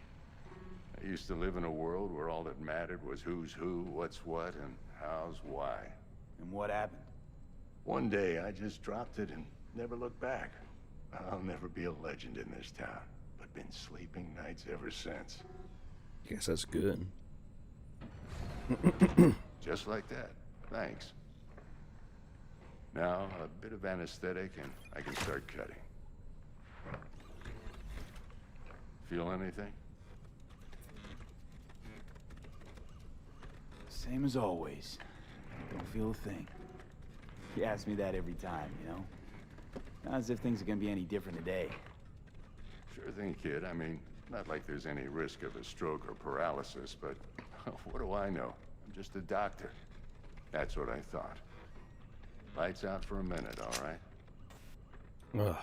I used to live in a world where all that mattered was who's who, what's what, and how's why. And what happened? One day, I just dropped it and never looked back. I'll never be a legend in this town, but been sleeping nights ever since. Guess that's good. Just like that. Thanks. Now, a bit of anesthetic and I can start cutting. Feel anything? Same as always. Don't feel a thing. You ask me that every time, you know? Not as if things are gonna be any different today. Sure thing, kid. I mean, not like there's any risk of a stroke or paralysis, but what do I know? I'm just a doctor. That's what I thought. Lights out for a minute, all right? Ugh.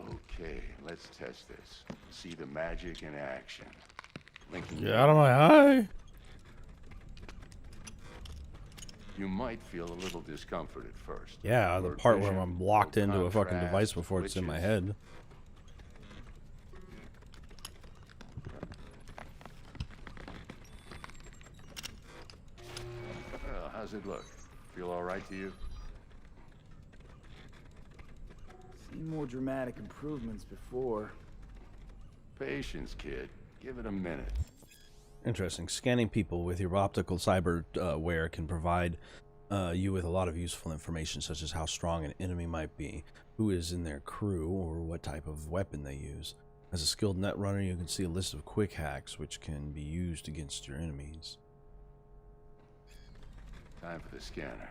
Okay, let's test this. See the magic in action. Linking Get out of my eye. You might feel a little discomfort at first. Yeah, the Blurred part where vision, I'm locked low into a fucking contrast, device before it's in my glitches. head. Well, how's it look? Feel all right to you? Seen more dramatic improvements before. Patience, kid. Give it a minute. Interesting. Scanning people with your optical cyberware can provide you with a lot of useful information, such as how strong an enemy might be, who is in their crew, or what type of weapon they use. As a skilled net runner, you can see a list of quick hacks which can be used against your enemies. Time for the scanner.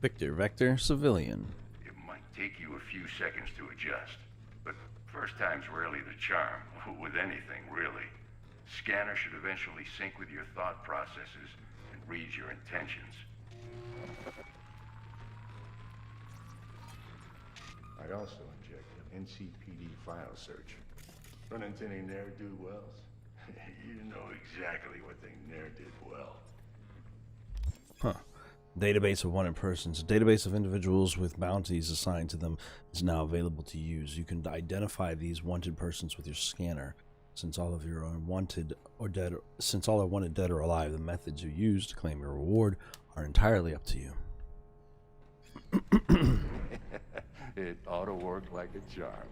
Victor, Vector, Civilian. It might take you a few seconds to adjust, but first time's rarely the charm, with anything, really. Scanner should eventually sync with your thought processes and read your intentions. I also injected NCPD file search. Run into any ne'er-do-wells? You know exactly what they ne'er did well. Huh. Database of wanted persons. A database of individuals with bounties assigned to them is now available to use. You can identify these wanted persons with your scanner. Since all of your unwanted or dead, since all are wanted dead or alive, the methods you use to claim your reward are entirely up to you. It ought to work like a charm.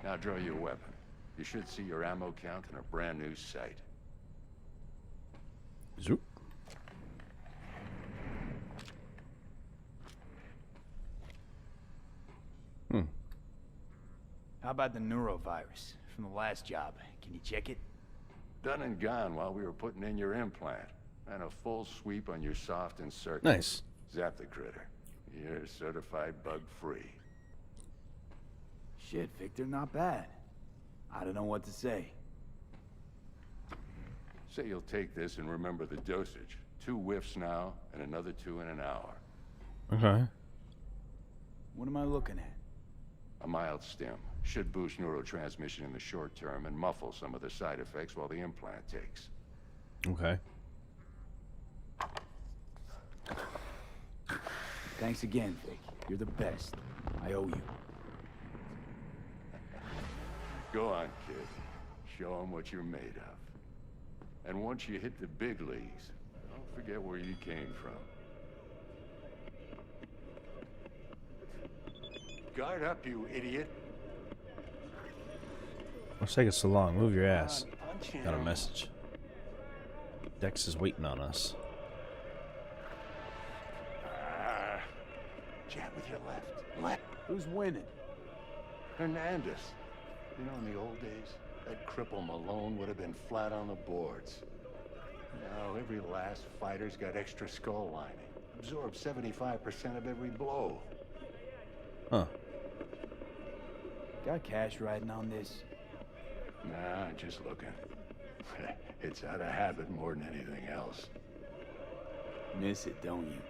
Now draw your weapon. You should see your ammo count in a brand new sight. Zoop. How about the neurovirus from the last job? Can you check it? Done and gone while we were putting in your implant. And a full sweep on your soft and circuit. Nice. Zap the critter. You're certified bug-free. Shit, Victor, not bad. I don't know what to say. Say you'll take this and remember the dosage. 2 whiffs now, and another 2 in an hour. Okay. What am I looking at? A mild stim. Should boost neurotransmission in the short term and muffle some of the side effects while the implant takes. Okay. Thanks again, Vic. You're the best. I owe you. Go on, kid. Show them what you're made of. And once you hit the big leagues, don't forget where you came from. Guard up, you idiot. What's taking so long? Move your ass. Got a message. Dex is waiting on us. Jab with your left. Who's winning? Hernandez. You know, in the old days, that cripple Malone would have been flat on the boards. Now, every last fighter's got extra skull lining. Absorbs 75% of every blow. Huh. Got cash riding on this? Nah, just looking. It's out of habit more than anything else. Miss it, don't you?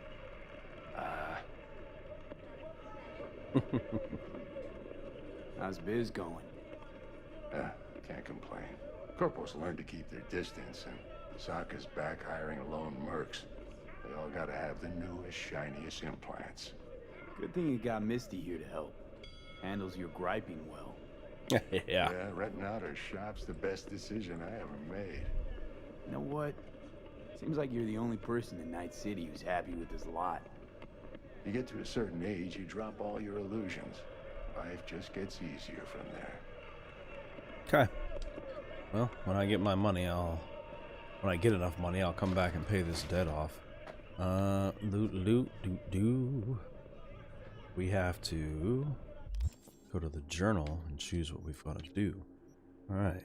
How's biz going? Can't complain. Corporals learn to keep their distance, and Sokka's back hiring lone mercs. They all gotta have the newest, shiniest implants. Good thing you got Misty here to help. Handles your griping well. Yeah, renting out her shop's the best decision I ever made. You know what? Seems like you're the only person in Night City who's happy with this lot. You get to a certain age, you drop all your illusions. Life just gets easier from there. Okay. Well, when I get my money, when I get enough money, I'll come back and pay this debt off. We have to go to the journal and choose what we've got to do. Alright.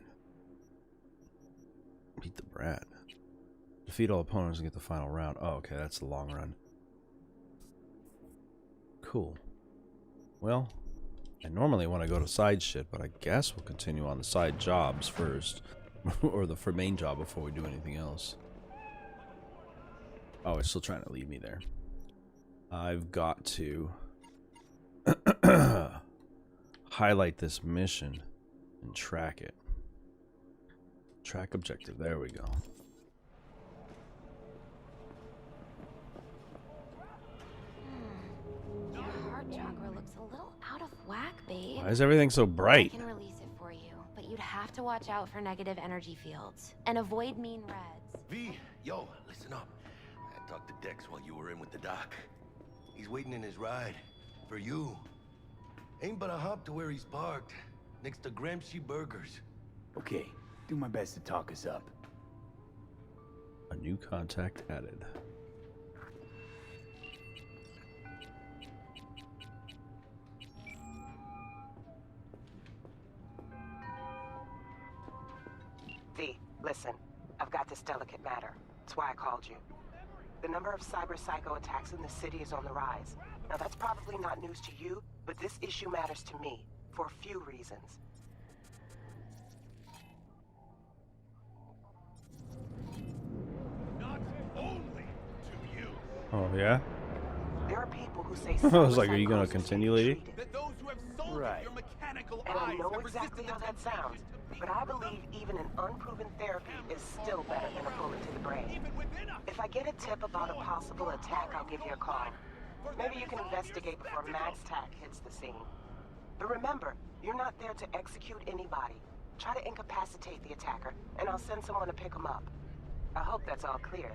Beat the brat. Defeat all opponents and get the final round. Oh, okay, that's the long run. Cool. Well, I normally want to go to side shit, but I guess we'll continue on the side jobs first. Or the main job before we do anything else. Oh, it's still trying to leave me there. I've got to highlight this mission and track it. Track objective. There we go. Your heart chakra looks a little out of whack, babe. Why is everything so bright? I can release it for you, but you'd have to watch out for negative energy fields and avoid mean reds. V, yo, listen up. I talked to Dex while you were in with the doc. He's waiting in his ride. For you. Ain't but a hop to where he's parked. Next to Gramsci Burgers. Okay, do my best to talk us up. A new contact added. V, listen. I've got this delicate matter. That's why I called you. The number of cyber psycho attacks in the city is on the rise. Now that's probably not news to you, but this issue matters to me, for a few reasons. Not only to you. Oh, yeah? There are people who say I was like, are you gonna continue, lady? That those who have sold you your mechanical And I eyes know have exactly resisted how the that sounds, but I believe even an unproven therapy is still better than a bullet to the brain. If I get a tip about a possible attack, I'll give you a call. Maybe you can investigate before Max Tack hits the scene. But remember, you're not there to execute anybody. Try to incapacitate the attacker, and I'll send someone to pick him up. I hope that's all clear.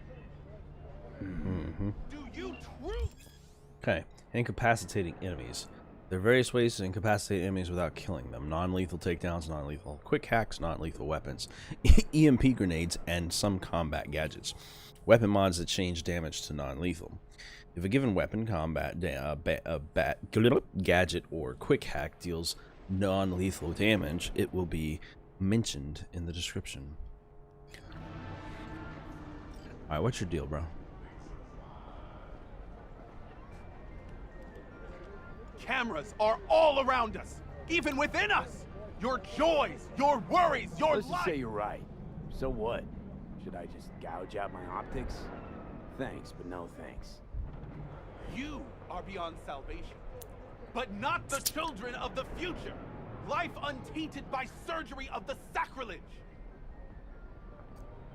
Mm-hmm. Do you truth? Okay, incapacitating enemies. There are various ways to incapacitate enemies without killing them. Non-lethal takedowns, non-lethal quick hacks, non-lethal weapons, EMP grenades, and some combat gadgets. Weapon mods that change damage to non-lethal. If a given weapon, combat, gadget, or quick hack deals non-lethal damage, it will be mentioned in the description. Alright, what's your deal, bro? Cameras are all around us, even within us. Your joys, your worries, your Let's just life. say you're right. So what? Should I just gouge out my optics? Thanks, but no thanks. You are beyond salvation, but not the children of the future. Life untainted by surgery of the sacrilege.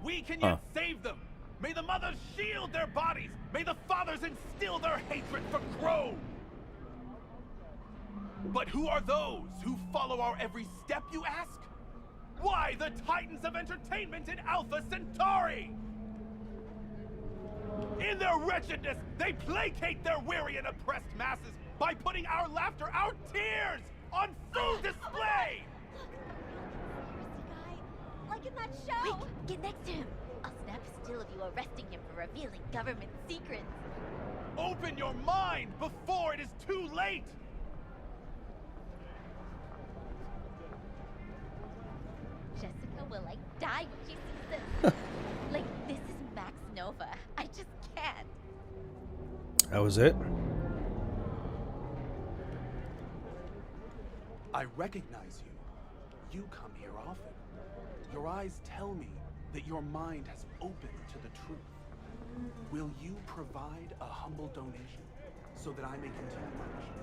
We can yet save them. May the mothers shield their bodies. May the fathers instill their hatred for Crow. But who are those who follow our every step, you ask? Why the titans of entertainment in Alpha Centauri? In their wretchedness, they placate their weary and oppressed masses by putting our laughter, our tears, on full display! Like in that show! Quick, get next to him! I'll snap a still of you arresting him for revealing government secrets. Open your mind before it is too late! Jessica will like die when she sees this. Like, this is Max Nova. I just can't. That was it? I recognize you. You come here often. Your eyes tell me that your mind has opened to the truth. Will you provide a humble donation so that I may continue my mission?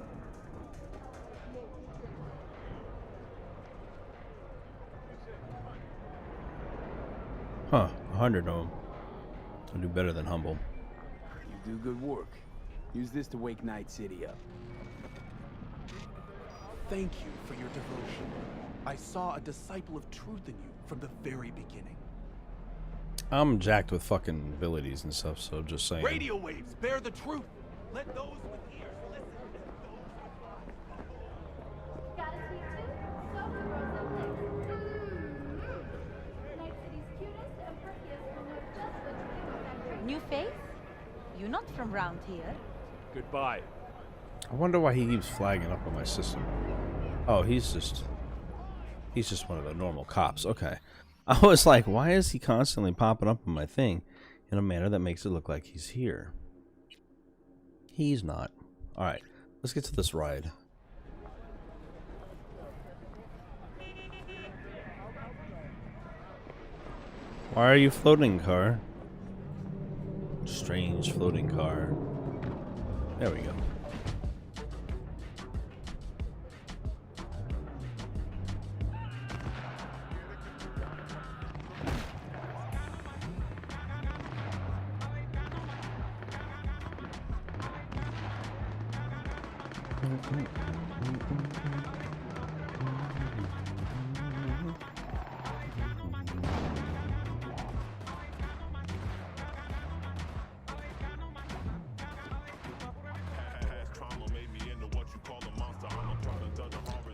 Huh, 100 of them. I'll do better than humble. You do good work. Use this to wake Night City up. Thank you for your devotion. I saw a disciple of truth in you from the very beginning. I'm jacked with fucking abilities and stuff, so just saying. Radio waves bear the truth. Let those with ears listen. Got a tea too? So we wrote some pics. Night City's cutest and prettiest will know just what to do with that great New face? You're not from round here. Goodbye. I wonder why he keeps flagging up on my system. Oh, he's just one of the normal cops. Okay. I was like, why is he constantly popping up on my thing in a manner that makes it look like he's here? He's not. All right, let's get to this ride. Why are you floating, car? Strange floating car. There we go.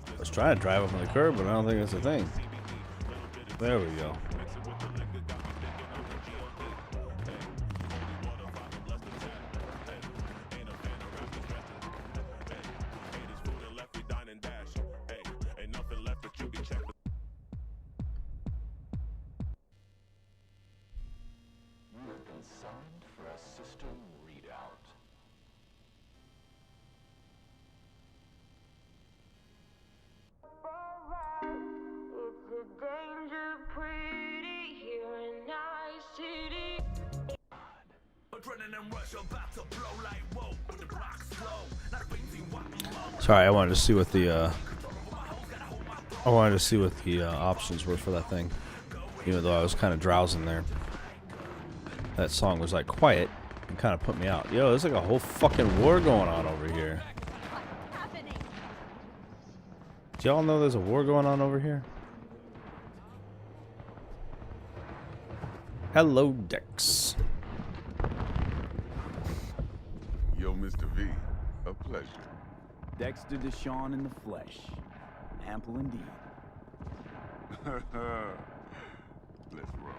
I was trying to drive up on the curb, but I don't think that's a thing. There we go. Sorry, I wanted to see what the options were for that thing, even though I was kind of drowsing there. That song was like quiet and kind of put me out. Yo, there's like a whole fucking war going on over here. Do y'all know there's a war going on over here? Hello, Dex. Yo, Mr. V, a pleasure. Dexter Deshawn in the flesh. Ample indeed. Let's roll.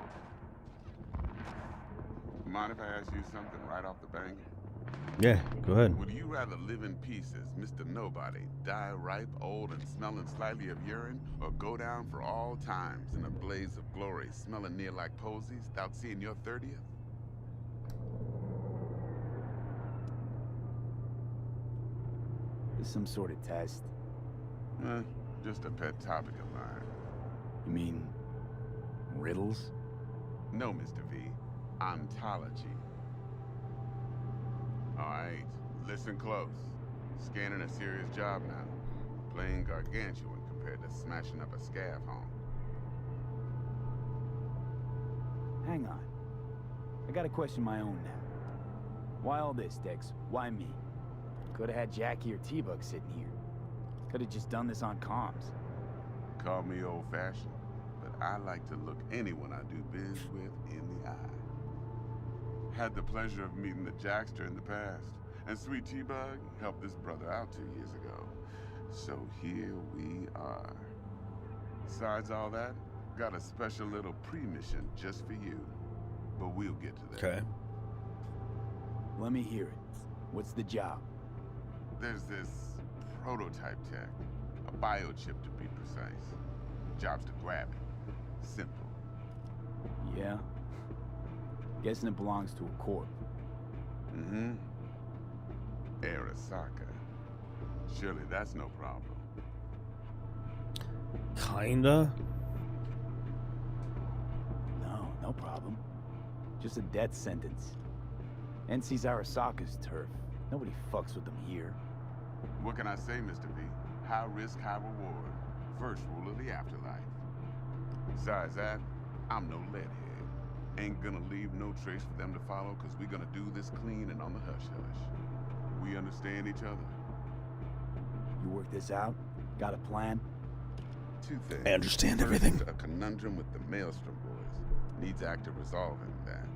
Mind if I ask you something right off the bang? Yeah, go ahead. Would you rather live in pieces, Mr. Nobody, die ripe, old, and smelling slightly of urine, or go down for all times in a blaze of glory, smelling near like posies, without seeing your 30th? Is some sort of test? Just a pet topic of mine. You mean riddles? No, Mr. V. Ontology. Alright, listen close. Scanning a serious job now. Playing gargantuan compared to smashing up a scav home. Hang on. I gotta question my own now. Why all this, Dex? Why me? Could have had Jackie or T-Bug sitting here. Could have just done this on comms. Call me old-fashioned, but I like to look anyone I do biz with in the eye. Had the pleasure of meeting the Jackster in the past, and Sweet T-Bug helped this brother out 2 years ago. So here we are. Besides all that, got a special little pre-mission just for you. But we'll get to that. Okay. Let me hear it. What's the job? There's this prototype tech, a biochip to be precise. Job's to grab it. Simple. Yeah? Guessing it belongs to a corp. Mm-hmm. Arasaka. Surely that's no problem. Kinda? No, no problem. Just a death sentence. NC's Arasaka's turf. Nobody fucks with them here. What can I say, Mr. V? High risk, high reward. First rule of the afterlife. Besides that, I'm no leadhead. Ain't gonna leave no trace for them to follow, cause we gonna do this clean and on the hush-hush. We understand each other. You work this out? Got a plan? Two things. I understand First, everything. A conundrum with the Maelstrom boys. Needs active resolving that.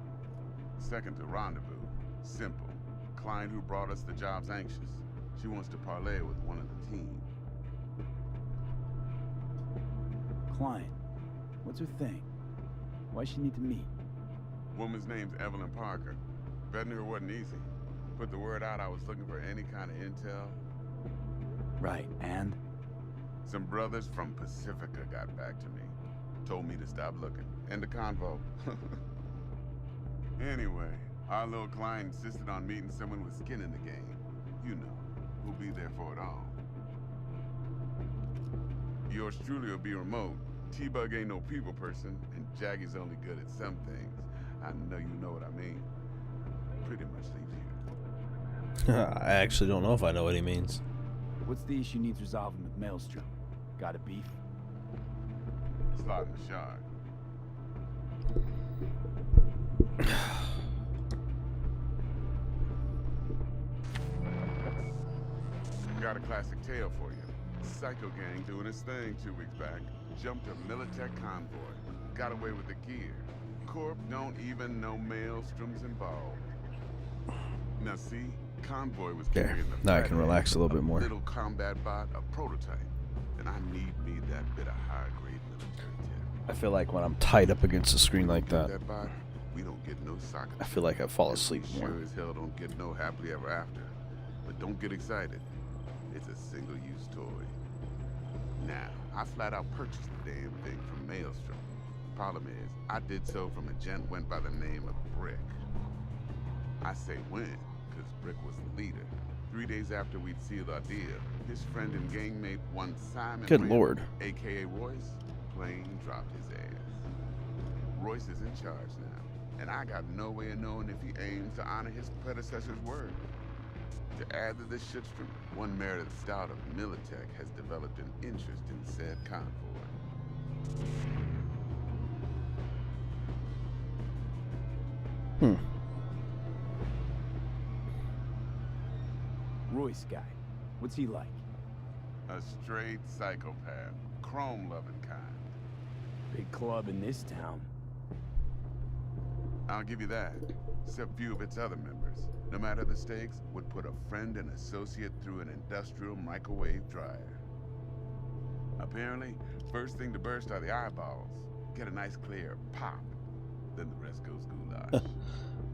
Second, a rendezvous. Simple. Client who brought us the job's anxious. She wants to parlay with one of the team. Client? What's her thing? Why she need to meet? Woman's name's Evelyn Parker. Vetting her wasn't easy. Put the word out I was looking for any kind of intel. Right, and? Some brothers from Pacifica got back to me. Told me to stop looking. End the convo. Anyway, our little client insisted on meeting someone with skin in the game. You know, who'll be there for it all. Yours truly will be remote. T-Bug ain't no people person, and Jaggy's only good at some things. I know you know what I mean. Pretty much leaves here. I actually don't know if I know what he means. What's the issue needs resolving with Maelstrom? Got a beef? Slot in the shard. Got a classic tale for you. Psycho gang doing his thing 2 weeks back. Jumped a Militech convoy. Got away with the gear. Corp don't even know Maelstrom's involved. Now see, convoy was There. carrying the Now I can fat relax a little bit more. Little combat bot, a prototype. And I need me that bit of high-grade military tech. I feel like when I'm tied up against a screen like that, That bot, we don't get no socket. I feel like I fall asleep We more. sure as hell don't get no happily ever after. But don't get excited. It's a single-use toy. Now, I flat out purchased the damn thing from Maelstrom. Problem is, I did so from a gent went by the name of Brick. I say when, because Brick was the leader. 3 days after we'd sealed our deal, his friend and gangmate, one Simon Good Randall, lord. a.k.a. Royce, plain dropped his ass. Royce is in charge now, and I got no way of knowing if he aims to honor his predecessor's word. To add to this shitstorm, one Meredith Stout of Militech has developed an interest in said convoy. Royce guy. What's he like? A straight psychopath, chrome-loving kind. Big club in this town. I'll give you that, except few of its other members, no matter the stakes, would put a friend and associate through an industrial microwave dryer. Apparently, first thing to burst are the eyeballs. Get a nice clear pop, then the rest goes goulash.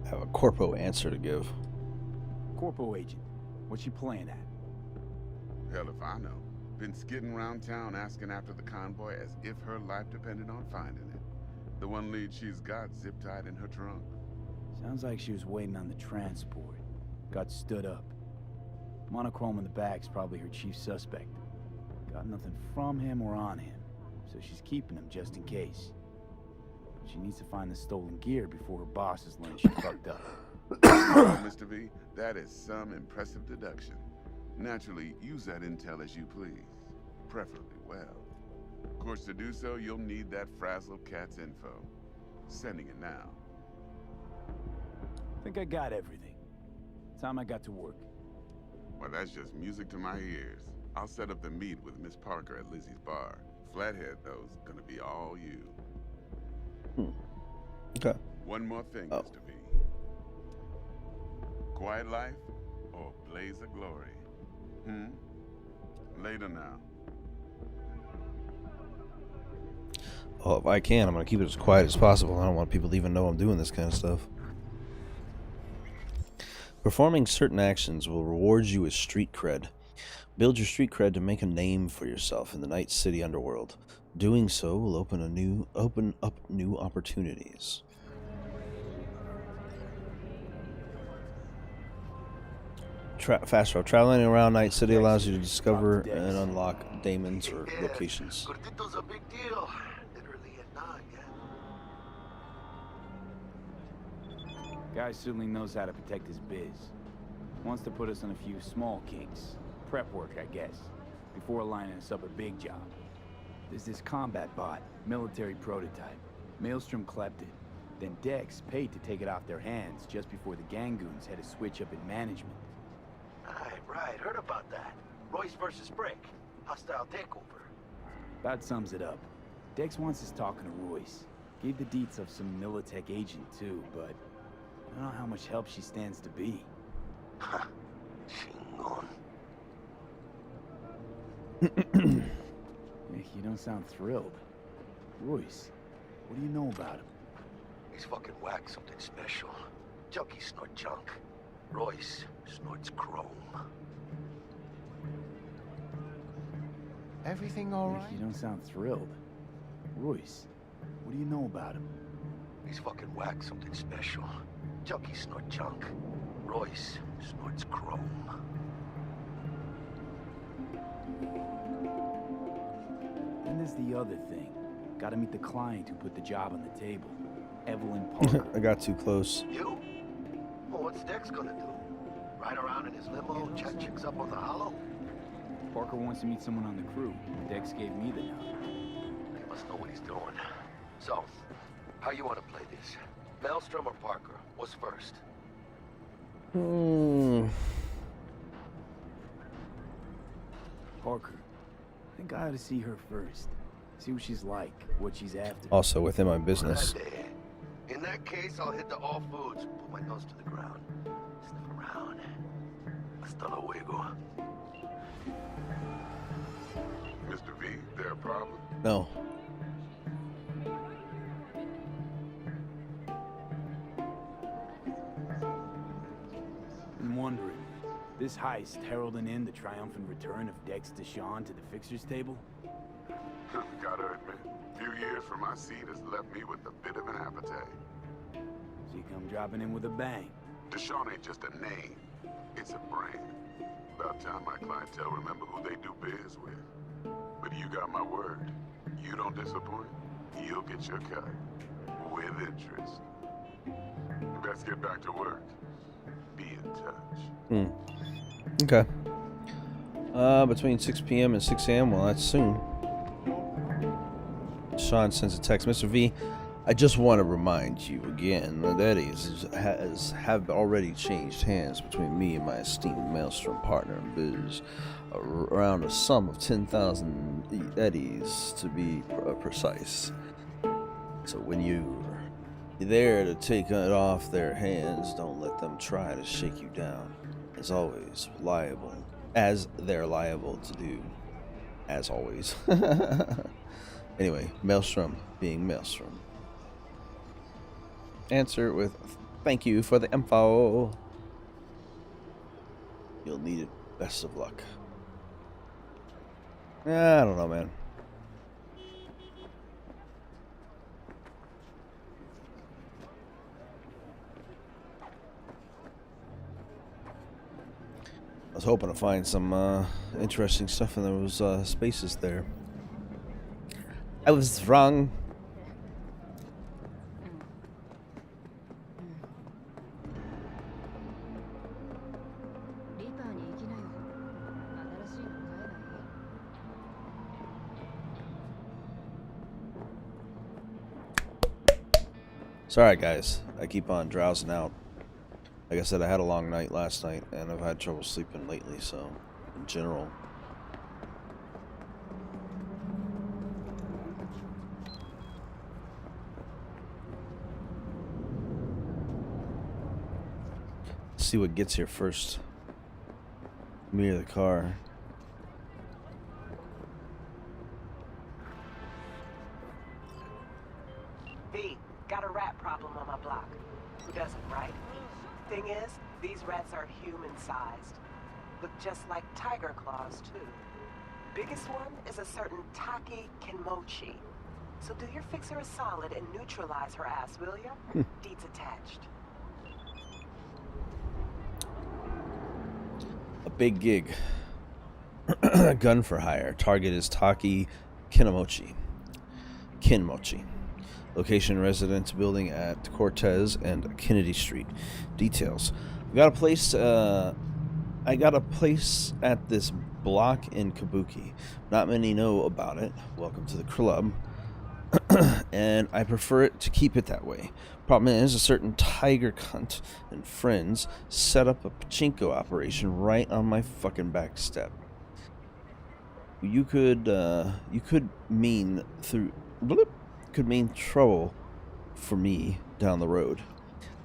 I have a corpo answer to give. Corpo agent. What's she playing at? Hell if I know. Been skidding around town asking after the convoy as if her life depended on finding it. The one lead she's got zip-tied in her trunk. Sounds like she was waiting on the transport. Got stood up. Monochrome in the back's probably her chief suspect. Got nothing from him or on him, so she's keeping him just in case. But she needs to find the stolen gear before her bosses learn she fucked up. Well, Mr. V, that is some impressive deduction. Naturally, use that intel as you please. Preferably well. Of course, to do so, you'll need that frazzled cat's info. Sending it now. Think I got everything. Time I got to work. Well, that's just music to my ears. I'll set up the meet with Miss Parker at Lizzie's bar. Flathead, though, is gonna be all you. Okay. One more thing, Mr. V. Quiet life or blaze of glory? Later now. Well, if I can, I'm going to keep it as quiet as possible. I don't want people to even know I'm doing this kind of stuff. Performing certain actions will reward you with street cred. Build your street cred to make a name for yourself in the Night City underworld. Doing so will open up new opportunities. Fast travel. Traveling around Night City allows you to discover and unlock daemons or locations. Gordito's a big deal. Literally a nog, Guy certainly knows how to protect his biz. Wants to put us on a few small kinks. Prep work, I guess. Before lining us up a big job. There's this combat bot, military prototype. Maelstrom clept it. Then Dex paid to take it off their hands just before the Gangoons had a switch up in management. Right. Heard about that. Royce versus Brick. Hostile takeover. About sums it up. Dex wants us talking to Royce. Gave the deets of some Militech agent too, but I don't know how much help she stands to be. You don't sound thrilled. Royce, what do you know about him? He's fucking whack, something special. Junkies snort junk. Royce snorts chrome. Everything alright? You don't sound thrilled. Royce, what do you know about him? He's fucking whack, something special. Junkies snort junk. Royce snorts chrome. And there's the other thing. Gotta meet the client who put the job on the table. Evelyn Parker. I got too close. You? Well, what's Dex gonna do? Ride around in his limo, chat chicks up on the hollow? Parker wants to meet someone on the crew. Dex gave me the nod. He must know what he's doing. So, how you want to play this? Maelstrom or Parker? What's first? Parker. I think I ought to see her first. See what she's like, what she's after. Also within my business. In that case, I'll hit the all foods. Put my nose to the ground. Sniff around. Hasta luego. Mr. V, there a problem? No. I'm wondering, this heist heralding in the triumphant return of Dex Deshawn to the fixers table? Gotta admit, a few years from my seat has left me with a bit of an appetite. She come dropping in with a bang. Deshawn ain't just a name, it's a brand. About time my clientele remember who they do biz with. But you got my word. You don't disappoint, you'll get your cut. With interest. Let's get back to work. Be in touch. Okay. Between 6 p.m. and 6 a.m. Well, that's soon. Sean sends a text. Mr. V, I just want to remind you again that Eddie's have already changed hands between me and my esteemed Maelstrom partner in biz, around a sum of 10,000 Eddies to be precise. So when you're there to take it off their hands, don't let them try to shake you down. As always, as they're liable to do. As always. Anyway, Maelstrom being Maelstrom. Answer with thank you for the info. You'll need it. Best of luck. I don't know, man. I was hoping to find some interesting stuff in those spaces there. I was wrong. Sorry guys, I keep on drowsing out. Like I said, I had a long night last night and I've had trouble sleeping lately, so in general. Let's see what gets here first. Me or the car. V, got a rat problem on my block. Who doesn't, right? Thing is, these rats are human-sized. Look just like tiger claws, too. Biggest one is a certain Taki Kinmochi. So do your fixer a solid and neutralize her ass, will ya? Deeds attached. A big gig. Gun for hire. Target is Taki Kinmochi. Location: residence building at Cortez and Kennedy Street. Details: I got a place at this block in Kabuki. Not many know about it. Welcome to the club. And I prefer it to keep it that way. Problem is, a certain tiger cunt and friends set up a pachinko operation right on my fucking back step. you could mean trouble for me down the road.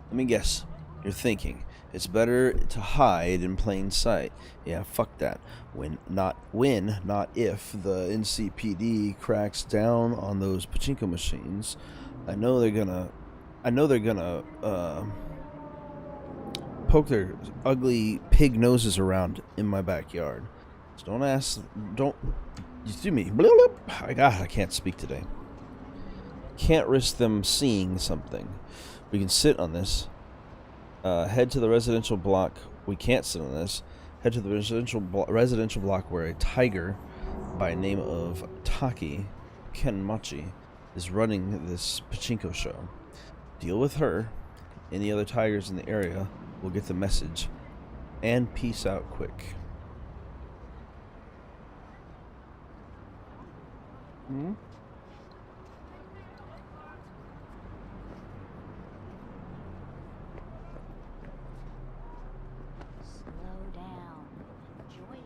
Let me guess. You're thinking it's better to hide in plain sight. Yeah, fuck that. Not if the NCPD cracks down on those pachinko machines. I know they're gonna poke their ugly pig noses around in my backyard. So don't you do me. I can't speak today. Can't risk them seeing something. We can sit on this. Head to the residential block. We can't sit on this. Head to the residential block where a tiger by name of Taki Kenmachi is running this pachinko show. Deal with her. Any other tigers in the area will get the message. And peace out quick. Hmm? Slow down. Enjoy life.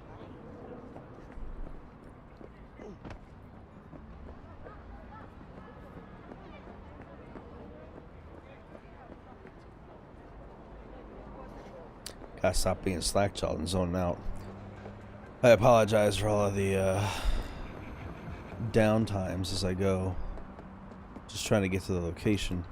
Gotta stop being a slack child and zoning out. I apologize for all of the down times as I go. Just trying to get to the location.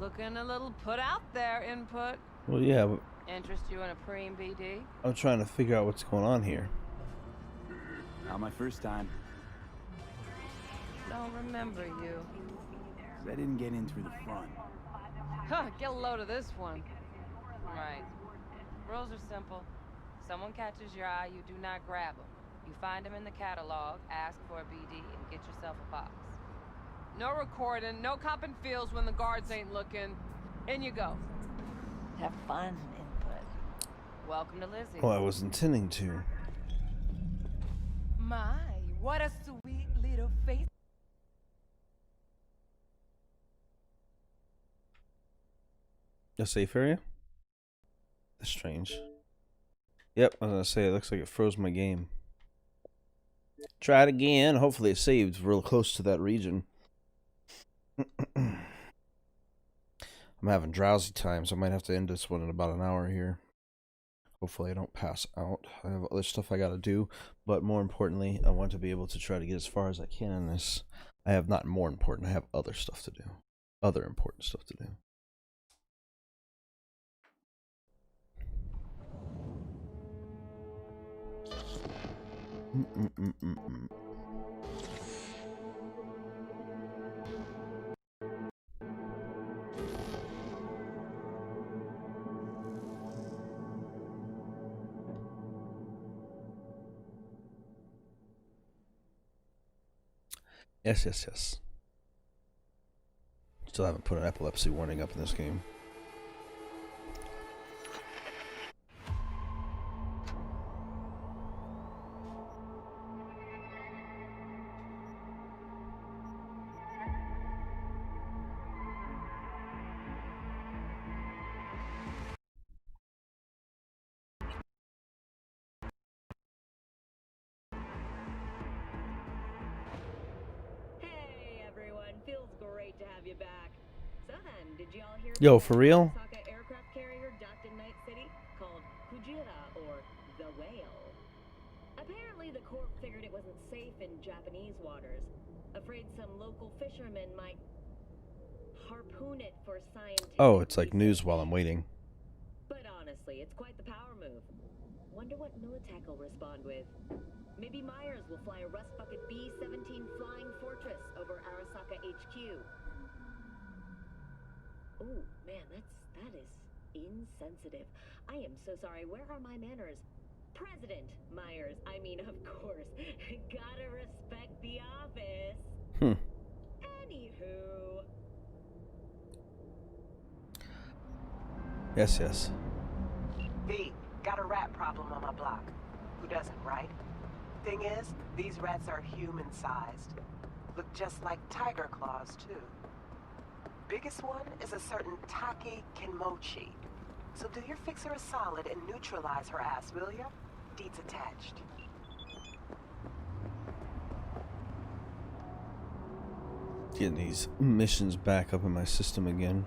Looking a little put out there, input. Well, yeah, but Interest you in a preem BD? I'm trying to figure out what's going on here. Not my first time. Don't remember you. I didn't get in through the front. Huh, get a load of this one. Right. Rules are simple. Someone catches your eye, you do not grab them. You find them in the catalog, ask for a BD, and get yourself a box. No recording, no copping feels when the guards ain't looking. In you go. Have fun, input. Welcome to Lizzie. Well, I was intending to. My, what a sweet little face. A safe area? That's strange. Yep, I was gonna say, it looks like it froze my game. Try it again. Hopefully it saved real close to that region. I'm having drowsy time, so I might have to end this one in about an hour here. Hopefully I don't pass out. I have other stuff I gotta do, but more importantly, I want to be able to try to get as far as I can in this. I have not more important, I have other stuff to do. Other important stuff to do. Yes, yes, yes. Still haven't put an epilepsy warning up in this game. Hey everyone, feels great to have you back. So then, did y'all hear Yo, about for that real? Arasaka aircraft carrier docked in Night City called Kujira or the Whale? Apparently the Corp figured it wasn't safe in Japanese waters, afraid some local fishermen might harpoon it for scientific Oh, it's like news while I'm waiting. But honestly, it's quite the power move. Wonder what Militech will respond with. Maybe Myers will fly a Rust Bucket B-17 Flying Fortress over Arasaka HQ. Oh, man, that is insensitive. I am so sorry. Where are my manners? President Myers. I mean, of course. Gotta respect the office. Anywho. Yes. V, got a rat problem on my block. Who doesn't, right? Thing is, these rats are human-sized. Look just like tiger claws, too. Biggest one is a certain Take Kenmochi. So do your fixer a solid and neutralize her ass, will ya? Deeds attached. Getting these missions back up in my system again.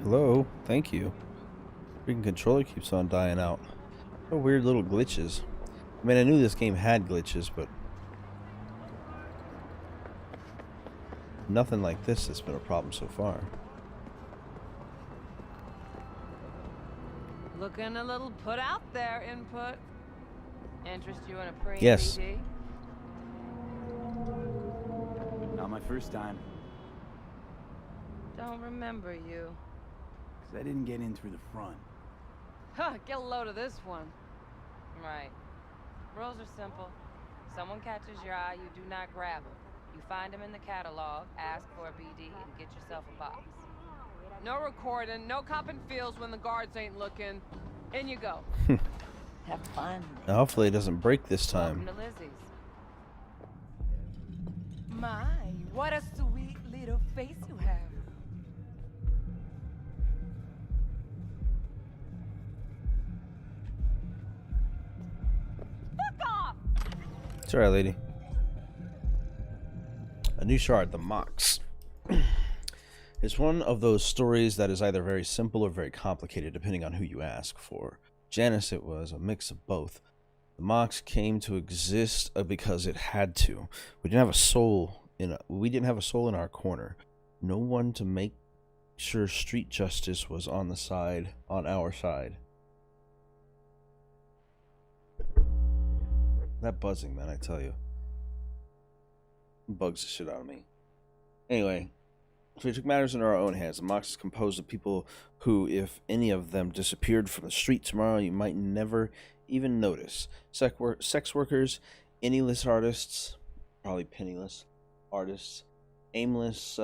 Hello, thank you. Freaking controller keeps on dying out. What weird little glitches. I mean, I knew this game had glitches, but nothing like this has been a problem so far. Looking a little put out there, input. Interest you in a pre Yes. BD? Not my first time. Don't remember you. 'Cause I didn't get in through the front. Huh, get a load of this one. Right. Rules are simple. Someone catches your eye, you do not grab them. You find them in the catalog, ask for a BD, and get yourself a box. No recording, no copping feels when the guards ain't looking. In you go. Have fun. Now, hopefully it doesn't break this time. Welcome to Lizzie's. My, what a sweet little face you have. Fuck off! It's alright, lady. A new shard, the Mox. It's one of those stories that is either very simple or very complicated, depending on who you ask. For Janice, it was a mix of both. The Mox came to exist because it had to. We didn't have a soul in our corner. No one to make sure street justice was on our side. That buzzing, man, I tell you. Bugs the shit out of me. Anyway, so we took matters into our own hands. The Mox is composed of people who, if any of them disappeared from the street tomorrow, you might never even notice. Sex workers, penniless artists, probably penniless artists, aimless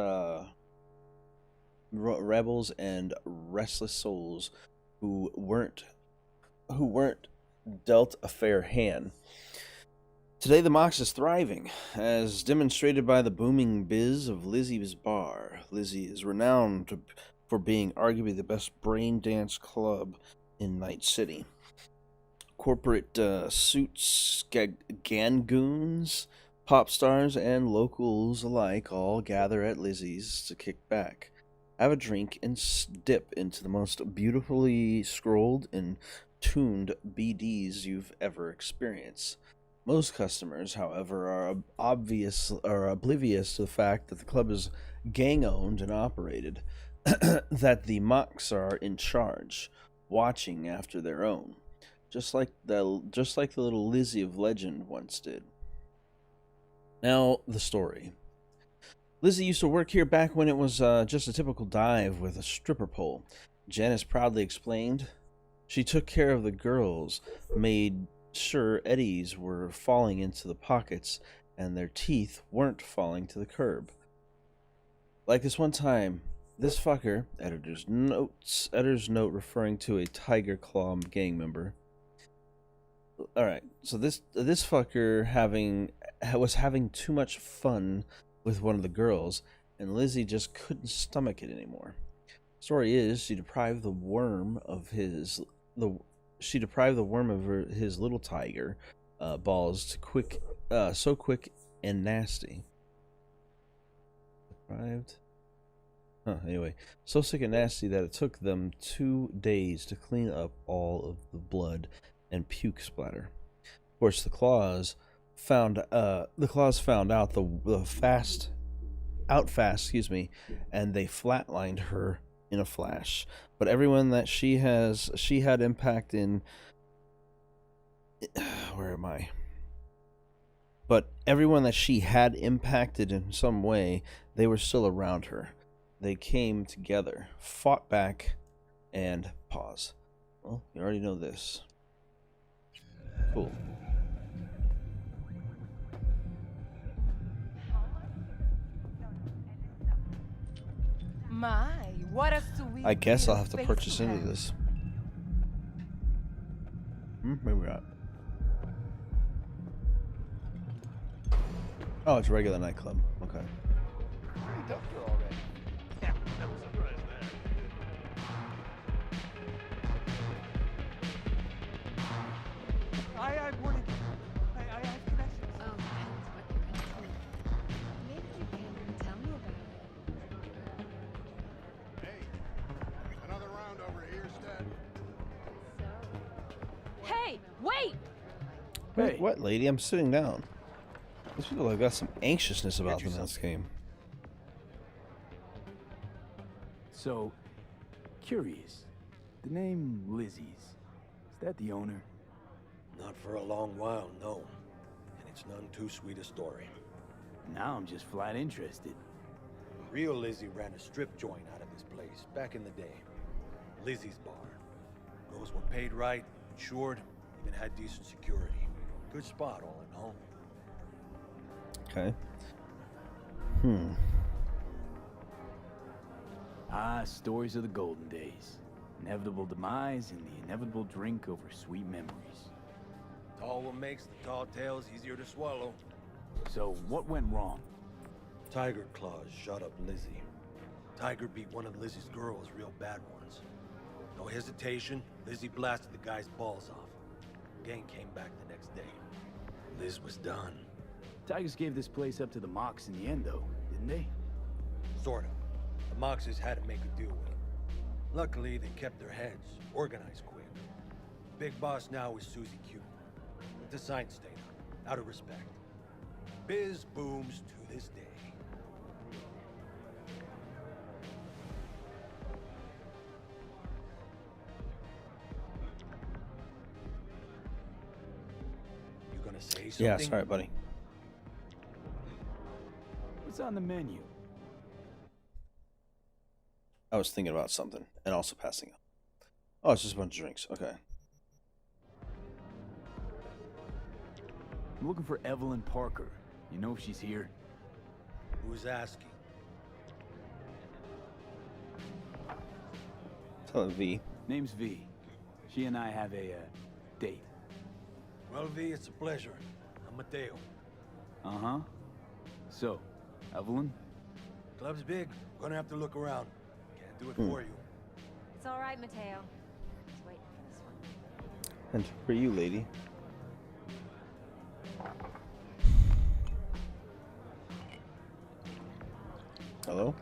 rebels, and restless souls who weren't dealt a fair hand. Today, the Mox is thriving, as demonstrated by the booming biz of Lizzie's Bar. Lizzie is renowned for being arguably the best brain dance club in Night City. Corporate suits, gangoons, pop stars, and locals alike all gather at Lizzie's to kick back, have a drink, and dip into the most beautifully scrolled and tuned BDs you've ever experienced. Most customers, however, are oblivious to the fact that the club is gang-owned and operated, that the Mox are in charge, watching after their own, just like the little Lizzie of legend once did. Now, the story. Lizzie used to work here back when it was just a typical dive with a stripper pole. Janice proudly explained. She took care of the girls, made sure eddies were falling into the pockets and their teeth weren't falling to the curb. Like this one time, this fucker, editor's note referring to a Tiger Claw gang member. Alright, so this fucker was having too much fun with one of the girls, and Lizzie just couldn't stomach it anymore. Story is, she deprived the worm of his little tiger balls so quick and nasty. Arrived. Anyway, so sick and nasty that it took them 2 days to clean up all of the blood and puke splatter. Of course, the claws found out the fast, and they flatlined her in a flash. But everyone that she had impact in, where am I? But everyone that she had impacted in some way, they were still around her. They came together, fought back, and pause. Well, you already know this. Cool. My, what a sweet. I guess I'll have to purchase into this. Maybe not. Oh, it's a regular nightclub. Okay. I wanted. I have connections. Oh, depends what you're into. Maybe you can tell me about it. Hey, another round over here, Stat. Hey, wait! Wait, what, lady? I'm sitting down. These people have got some anxiousness about them in this game. So, curious. The name Lizzie's, is that the owner? Not for a long while, no. And it's none too sweet a story. Now I'm just flat interested. Real Lizzie ran a strip joint out of this place back in the day. Lizzie's Bar. Girls were paid right, insured, even had decent security. Good spot, all in all. Okay. Ah, stories of the golden days. Inevitable demise and the inevitable drink over sweet memories. It's all what makes the tall tales easier to swallow. So, what went wrong? Tiger Claws shot up Lizzie. Tiger beat one of Lizzie's girls, real bad ones. No hesitation, Lizzie blasted the guy's balls off. Gang came back the next day. Liz was done. Tigers gave this place up to the Mox in the end, though, didn't they? Sort of. The Moxes had to make a deal with him. Luckily, they kept their heads, organized quick. Big boss now is Susie Q. But the sign stayed up, out of respect. Biz booms to this day. You gonna say something? Yeah, sorry, buddy. What's on the menu? I was thinking about something and also passing up. Oh, it's just a bunch of drinks. Okay. I'm looking for Evelyn Parker. You know if she's here? Who's asking? Tell her V. Name's V. She and I have a, date. Well, V, it's a pleasure. I'm Mateo. Uh-huh. So, Evelyn? Club's big. Gonna have to look around. Can't do it for you. It's all right, Mateo. Just waiting for this one. And for you, lady. Hello?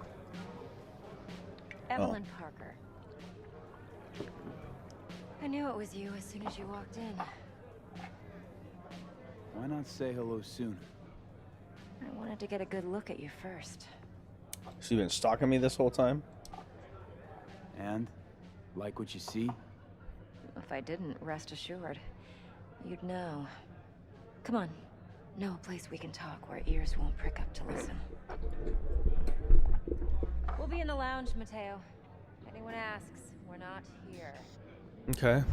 Evelyn Parker. I knew it was you as soon as you walked in. Why not say hello sooner? I wanted to get a good look at you first. So you've been stalking me this whole time? And? Like what you see? If I didn't, rest assured, you'd know. Come on. Know a place we can talk where ears won't prick up to listen. We'll be in the lounge, Mateo. If anyone asks, we're not here. Okay.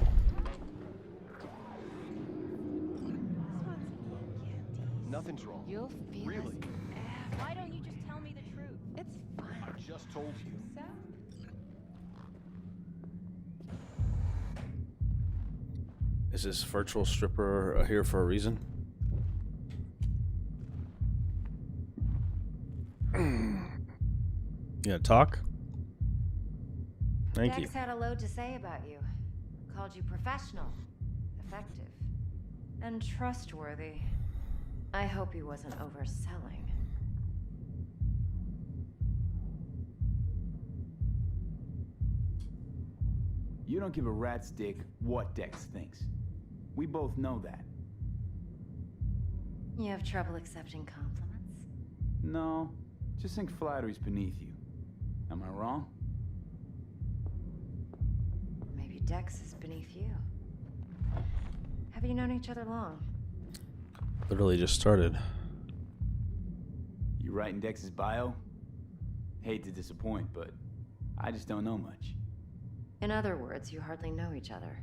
Nothing's wrong. You'll feel Really? Why don't you just tell me the truth? It's fine. I just told you. So? Is this virtual stripper here for a reason? You gonna talk? Thank you. Dex had a load to say about you. Called you professional, effective, and trustworthy. I hope he wasn't overselling. You don't give a rat's dick what Dex thinks. We both know that. You have trouble accepting compliments? No, just think flattery's beneath you. Am I wrong? Maybe Dex is beneath you. Have you known each other long? Literally just started. You writing Dex's bio? Hate to disappoint, but I just don't know much. In other words, you hardly know each other.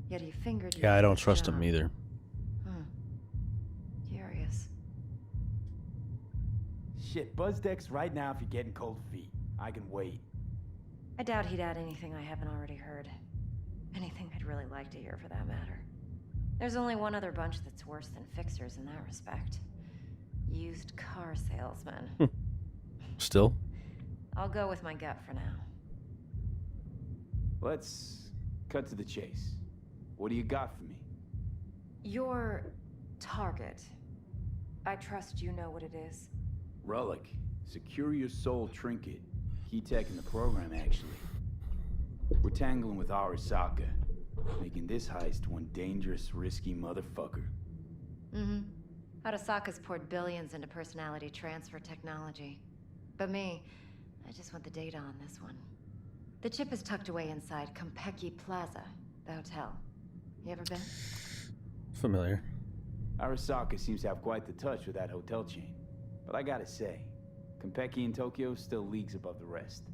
Yet he fingered you. Yeah, I don't for his trust job. him either. Curious. Shit, buzz Dex right now if you're getting cold feet. I can wait. I doubt he'd add anything I haven't already heard. Anything I'd really like to hear, for that matter. There's only one other bunch that's worse than fixers in that respect. Used car salesmen. Still? I'll go with my gut for now. Let's cut to the chase. What do you got for me? Your target. I trust you know what it is. Relic. Secure your soul trinket. Key tech in the program, actually. We're tangling with Arasaka, making this heist one dangerous, risky motherfucker. Arasaka's poured billions into personality transfer technology. But me, I just want the data on this one. The chip is tucked away inside Konpeki Plaza, the hotel. You ever been? Familiar. Arasaka seems to have quite the touch with that hotel chain. But I gotta say, Konpeki in Tokyo still leagues above the rest.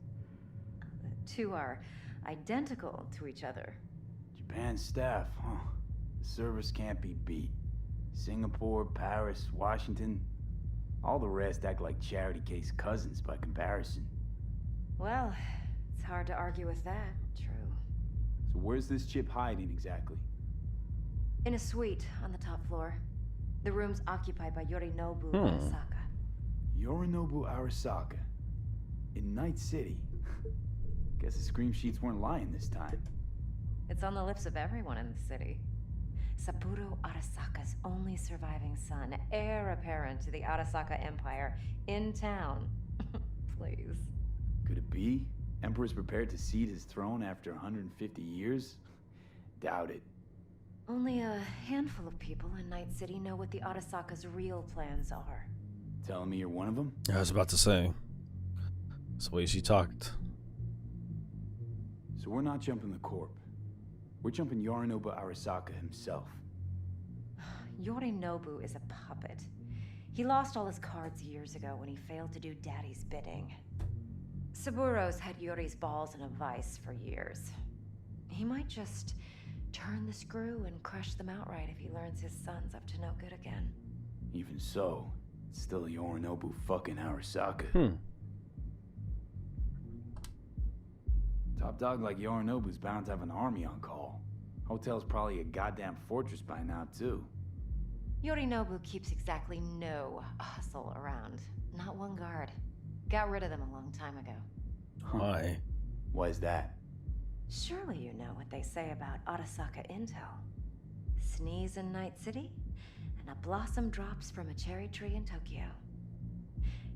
The two are identical to each other. Japan staff, huh? The service can't be beat. Singapore, Paris, Washington. All the rest act like charity case cousins by comparison. Well, it's hard to argue with that. True. So where's this chip hiding exactly? In a suite on the top floor. The room's occupied by Yorinobu Arasaka. Yorinobu Arasaka. In Night City. Guess the scream sheets weren't lying this time. It's on the lips of everyone in the city. Saburo Arasaka's only surviving son, heir apparent to the Arasaka Empire, in town. Please. Could it be? Emperor's prepared to cede his throne after 150 years? Doubt it. Only a handful of people in Night City know what the Arasaka's real plans are. Telling me you're one of them? I was about to say. That's the way she talked. So we're not jumping the corp. We're jumping Yorinobu Arasaka himself. Yorinobu is a puppet. He lost all his cards years ago when he failed to do Daddy's bidding. Saburo's had Yori's balls in a vice for years. He might just turn the screw and crush them outright if he learns his son's up to no good again. Even so, it's still Yorinobu fucking Arasaka. Top dog like Yorinobu's bound to have an army on call. Hotel's probably a goddamn fortress by now, too. Yorinobu keeps exactly no hustle around. Not one guard. Got rid of them a long time ago. Why? Why's that? Surely you know what they say about Arasaka intel. Sneeze in Night City, and a blossom drops from a cherry tree in Tokyo.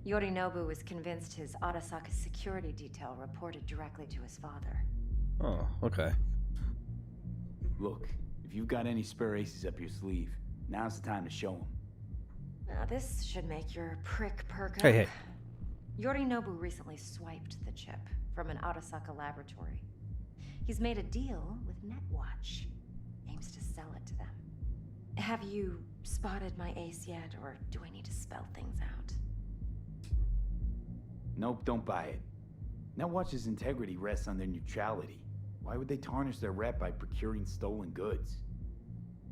Yorinobu was convinced his Arasaka security detail reported directly to his father. Oh, okay. Look, if you've got any spare aces up your sleeve, now's the time to show them. Now this should make your prick perk up. Hey. Yorinobu recently swiped the chip from an Arasaka laboratory. He's made a deal with Netwatch. Aims to sell it to them. Have you spotted my ace yet, or do I need to spell things out? Nope, don't buy it. Netwatch's integrity rests on their neutrality. Why would they tarnish their rep by procuring stolen goods?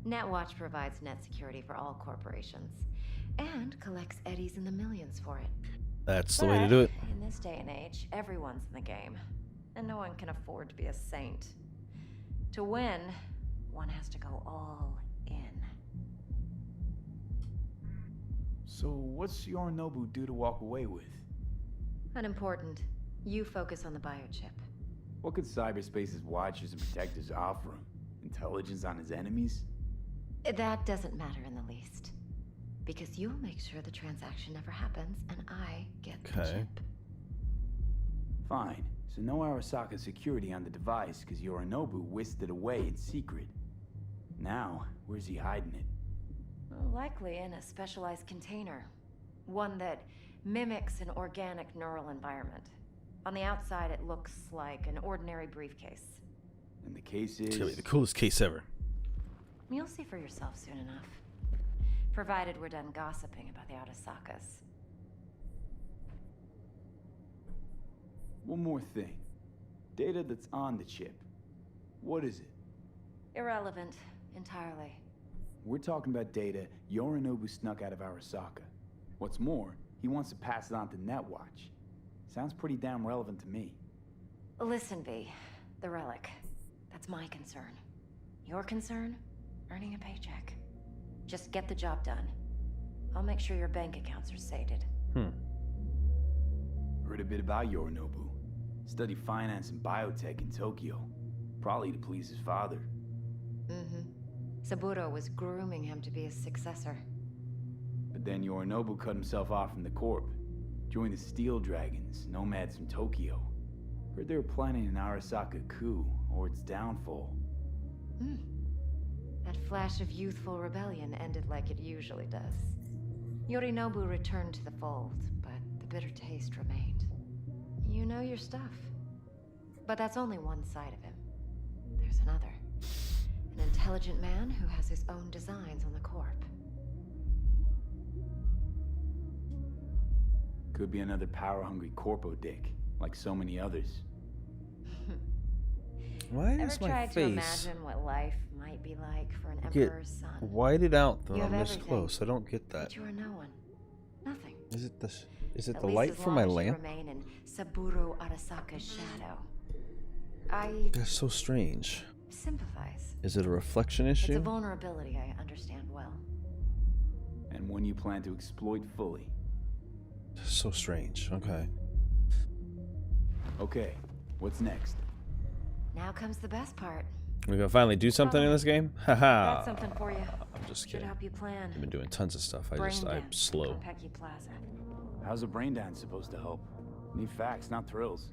Netwatch provides net security for all corporations, and collects eddies in the millions for it. That's the way to do it. In this day and age, everyone's in the game, and no one can afford to be a saint. To win, one has to go all in. So what's Yorinobu due to walk away with? Unimportant. You focus on the biochip. What could cyberspace's watchers and protectors offer him? Intelligence on his enemies? That doesn't matter in the least. Because you'll make sure the transaction never happens, and I get the chip. Fine. So no Arasaka security on the device because Yorinobu whisked it away in secret. Now, where's he hiding it? Well, likely in a specialized container. One that mimics an organic neural environment. On the outside, it looks like an ordinary briefcase. And the case It's gonna be is... the coolest case ever. You'll see for yourself soon enough. Provided we're done gossiping about the Arasakas. One more thing. Data that's on the chip. What is it? Irrelevant, entirely. We're talking about data Yorinobu snuck out of Arasaka. What's more, he wants to pass it on to Netwatch. Sounds pretty damn relevant to me. Listen, V. The relic. That's my concern. Your concern? Earning a paycheck. Just get the job done. I'll make sure your bank accounts are sated. Heard a bit about Yorinobu. Studied finance and biotech in Tokyo. Probably to please his father. Saburo was grooming him to be his successor. But then Yorinobu cut himself off from the Corp. Joined the Steel Dragons, nomads from Tokyo. Heard they were planning an Arasaka coup, or its downfall. That flash of youthful rebellion ended like it usually does. Yorinobu returned to the fold, but the bitter taste remained. You know your stuff. But that's only one side of him. There's another. An intelligent man who has his own designs on the Corp. Could be another power-hungry corpo dick, like so many others. Why Ever is my tried to face imagine what life might be like for an get emperor's son? whited out though You have I'm this everything, close? I don't get that. But you are no one. Nothing. Is it this? Is it At the least light as from long my as you lamp? remain in Saburo Arasaka's shadow. I That's so strange. sympathize. Is it a reflection It's issue? a vulnerability I understand well. And one you plan to exploit fully. So strange. Okay. Okay, what's next? Now comes the best part. We're gonna finally do something in this game? Haha. Got something for you. I'm just Should kidding. help you plan. I've been doing tons of stuff. I'm Braindance slow. on Pecky Plaza. How's a brain dance supposed to help? Need facts, not thrills.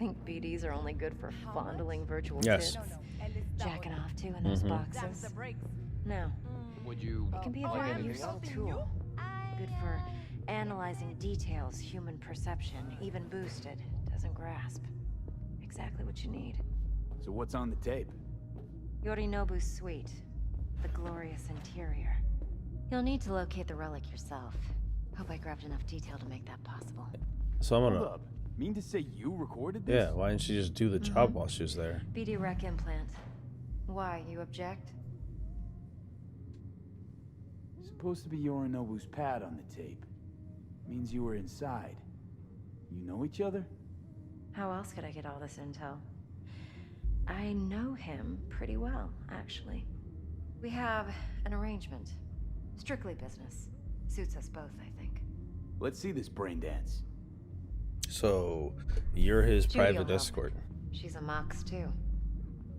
Think BDs are only good for fondling virtual Yes. tits? Jacking off too in those boxes? No. Would you It can be a like very anything useful else? tool. Good for analyzing details human perception, even boosted, doesn't grasp. Exactly what you need. So what's on the tape? Yorinobu's suite. The glorious interior. You'll need to locate the relic yourself. Hope I grabbed enough detail to make that possible. So I'm Hold gonna. up. Mean to say you recorded this? Yeah. Why didn't she just do the job while she was there? BD rec implant. Why, you object? Supposed to be Yorinobu's pad on the tape. Means you were inside. You know each other? How else could I get all this intel? I know him pretty well, actually. We have an arrangement. Strictly business. Suits us both, I think. Let's see this brain dance. So you're his Judy will private help. escort. She's a Mox, too.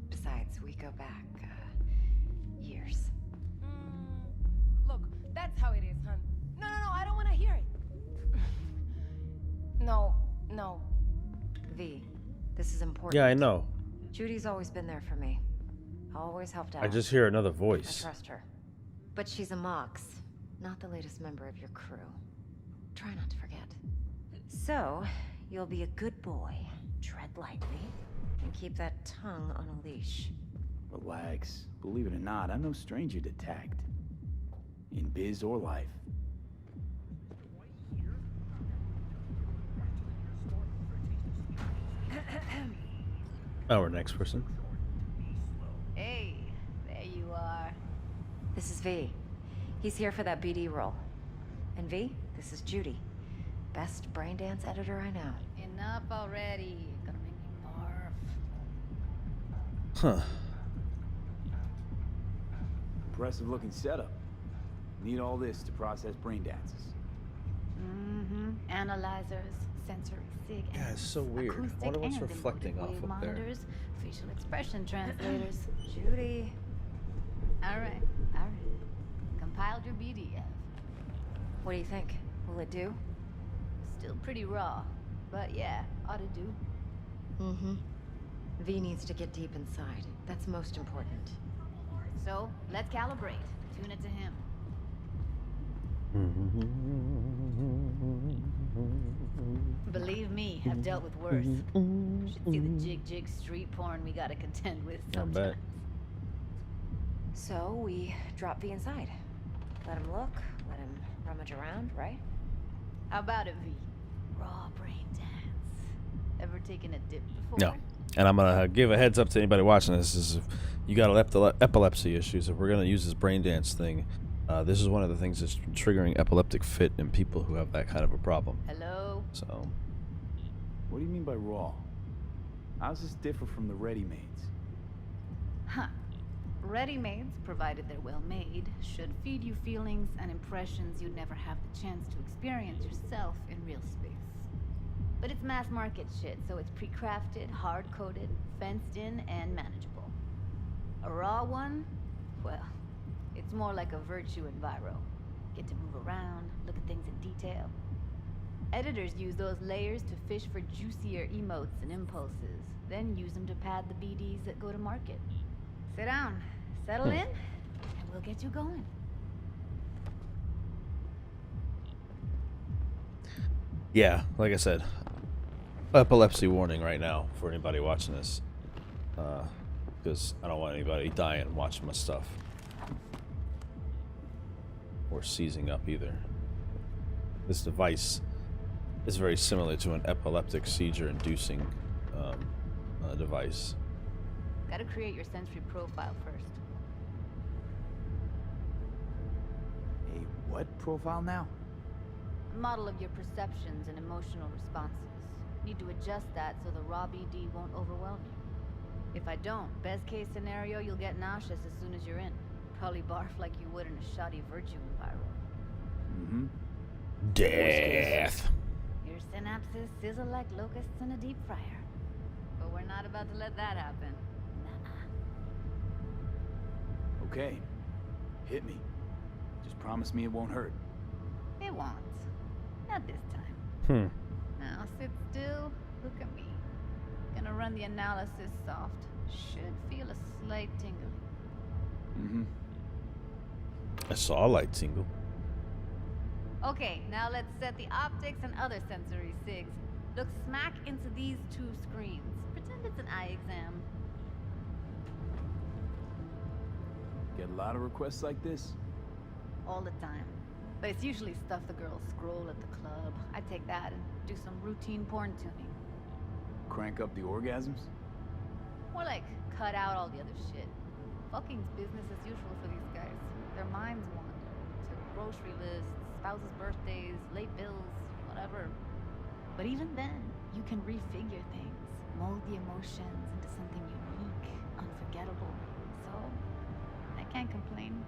Besides, we go back, years. Look, that's how it is, hun. No, I don't want to hear it. No. V, this is important. Yeah, I know. Judy's always been there for me. Always helped out. I just hear another I voice. trust her. But she's a Mox, not the latest member of your crew. Try not to forget. So, you'll be a good boy, tread lightly, and keep that tongue on a leash. Relax. Believe it or not, I'm no stranger to tact. In biz or life. Our next person. Hey, there you are. This is V. He's here for that BD role. And V, this is Judy. Best braindance editor I know. Enough already. You're gonna make me barf. Huh. Impressive looking setup. Need all this to process brain dances. Analyzers, sensory sig. Yeah, it's so weird. I acoustic wonder what's and reflecting emotive off wave up there. monitors, facial expression translators. Judy. All right. Compiled your BDF. What do you think? Will it do? Still pretty raw. But yeah, ought to do. Mm-hmm. V needs to get deep inside. That's most important. So, let's calibrate. Tune it to him. Believe me, I've dealt with worse. Should see the jig street porn we gotta contend with sometimes. So we drop V inside. Let him look, let him rummage around, right? How about it, V? Raw brain dance. Ever taken a dip before? No. And I'm gonna give a heads up to anybody watching this: is if you got epilepsy issues, if we're gonna use this brain dance thing, this is one of the things that's triggering epileptic fit in people who have that kind of a problem. Hello? So. What do you mean by raw? How's this differ from the ready-mades? Huh. Ready-mades, provided they're well made, should feed you feelings and impressions you'd never have the chance to experience yourself in real space. But it's mass market shit, so it's pre-crafted, hard-coded, fenced in, and manageable. A raw one? Well, it's more like a virtue enviro. Get to move around, look at things in detail. Editors use those layers to fish for juicier emotes and impulses, then use them to pad the BDs that go to market. Sit down, settle in, and we'll get you going. Yeah, like I said, epilepsy warning right now for anybody watching this, because I don't want anybody dying watching my stuff or seizing up either. This device is very similar to an epileptic seizure-inducing device. Gotta create your sensory profile first. A what profile now? A model of your perceptions and emotional responses. Need to adjust that so the raw BD won't overwhelm you. If I don't, best case scenario, you'll get nauseous as soon as you're in. Probably barf like you would in a shoddy virtue environment. Mm-hmm. Death. Your synapses sizzle like locusts in a deep fryer. But we're not about to let that happen. Okay. Hit me. Just promise me it won't hurt. It won't. Not this time. Now sit still, look at me. Gonna run the analysis soft. Should feel a slight tingling. Mm-hmm. I saw a light tingle. Okay, now let's set the optics and other sensory sigs. Look smack into these two screens. Pretend it's an eye exam. Get a lot of requests like this? All the time. But it's usually stuff the girls scroll at the club. I take that and do some routine porn tuning. Crank up the orgasms? More like cut out all the other shit. Fucking's business as usual for these guys. Their minds wander to grocery lists, spouses' birthdays, late bills, whatever. But even then, you can refigure things, mold the emotions into something unique, unforgettable. So, I can't complain.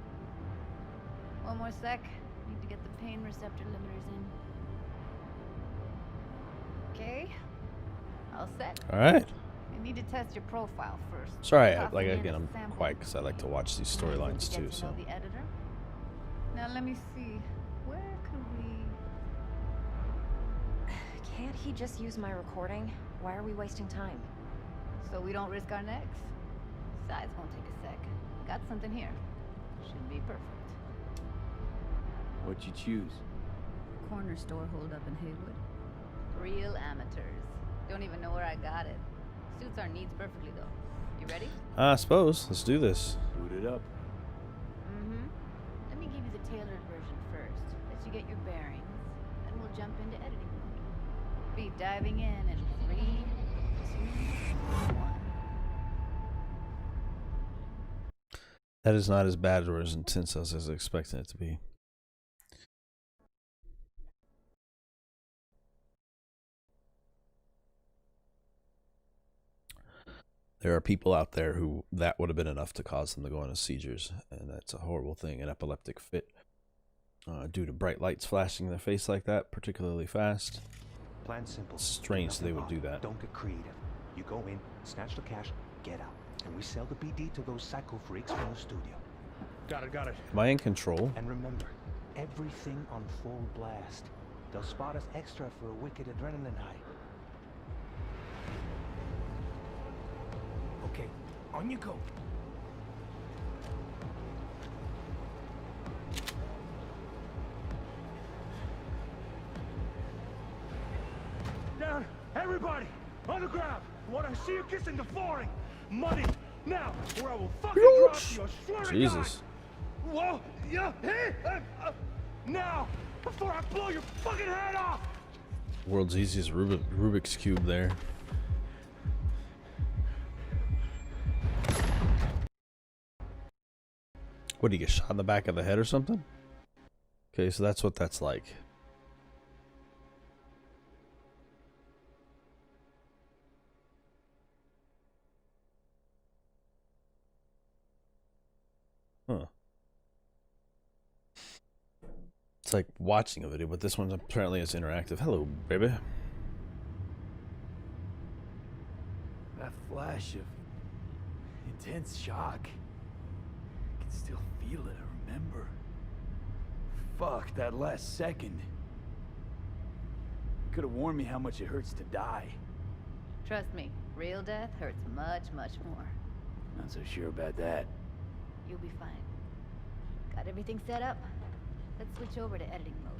One more sec. Need to get the pain receptor limiters in. Okay. All set. All right. You need to test your profile first. Sorry, Toss like me in again, a I'm sample. quiet because I like to watch these storylines too. Get to know So. the editor. Now let me see. Where could we? Can't he just use my recording? Why are we wasting time? So we don't risk our necks. Size won't take a sec. Got something here. Should be perfect. What'd you choose? Corner store hold up in Haywood. Real amateurs. Don't even know where I got it. Suits our needs perfectly though. You ready? I suppose. Let's do this. Boot it up. Mm-hmm. Let me give you the tailored version first. Let you get your bearings. Then we'll jump into editing mode. Be diving in 3, 2, 1. That is not as bad or as intense as I was expecting it to be. There are people out there who that would have been enough to cause them to go into seizures, and that's a horrible thing, an epileptic fit, due to bright lights flashing in their face like that, particularly fast. Plan simple. It's strange they would do that. Don't get creative. You go in, snatch the cash, get out, and we sell the BD to those psycho freaks from the studio. Got it. Am I in control? And remember, everything on full blast. They'll spot us extra for a wicked adrenaline high. On you go. Down, everybody, on the ground. I want to see you kissing the flooring. Money, now, or I will fucking drop you. I swear to Jesus. God. Whoa, yeah, hey, now, before I blow your fucking head off. World's easiest Rubik's Cube there. What, do you get shot in the back of the head or something? Okay, so that's what that's like. Huh. It's like watching a video, but this one apparently is interactive. Hello, baby. That flash of intense shock. I can still feel it, I remember. Fuck, that last second. Could have warned me how much it hurts to die. Trust me, real death hurts much, much more. Not so sure about that. You'll be fine. Got everything set up? Let's switch over to editing mode.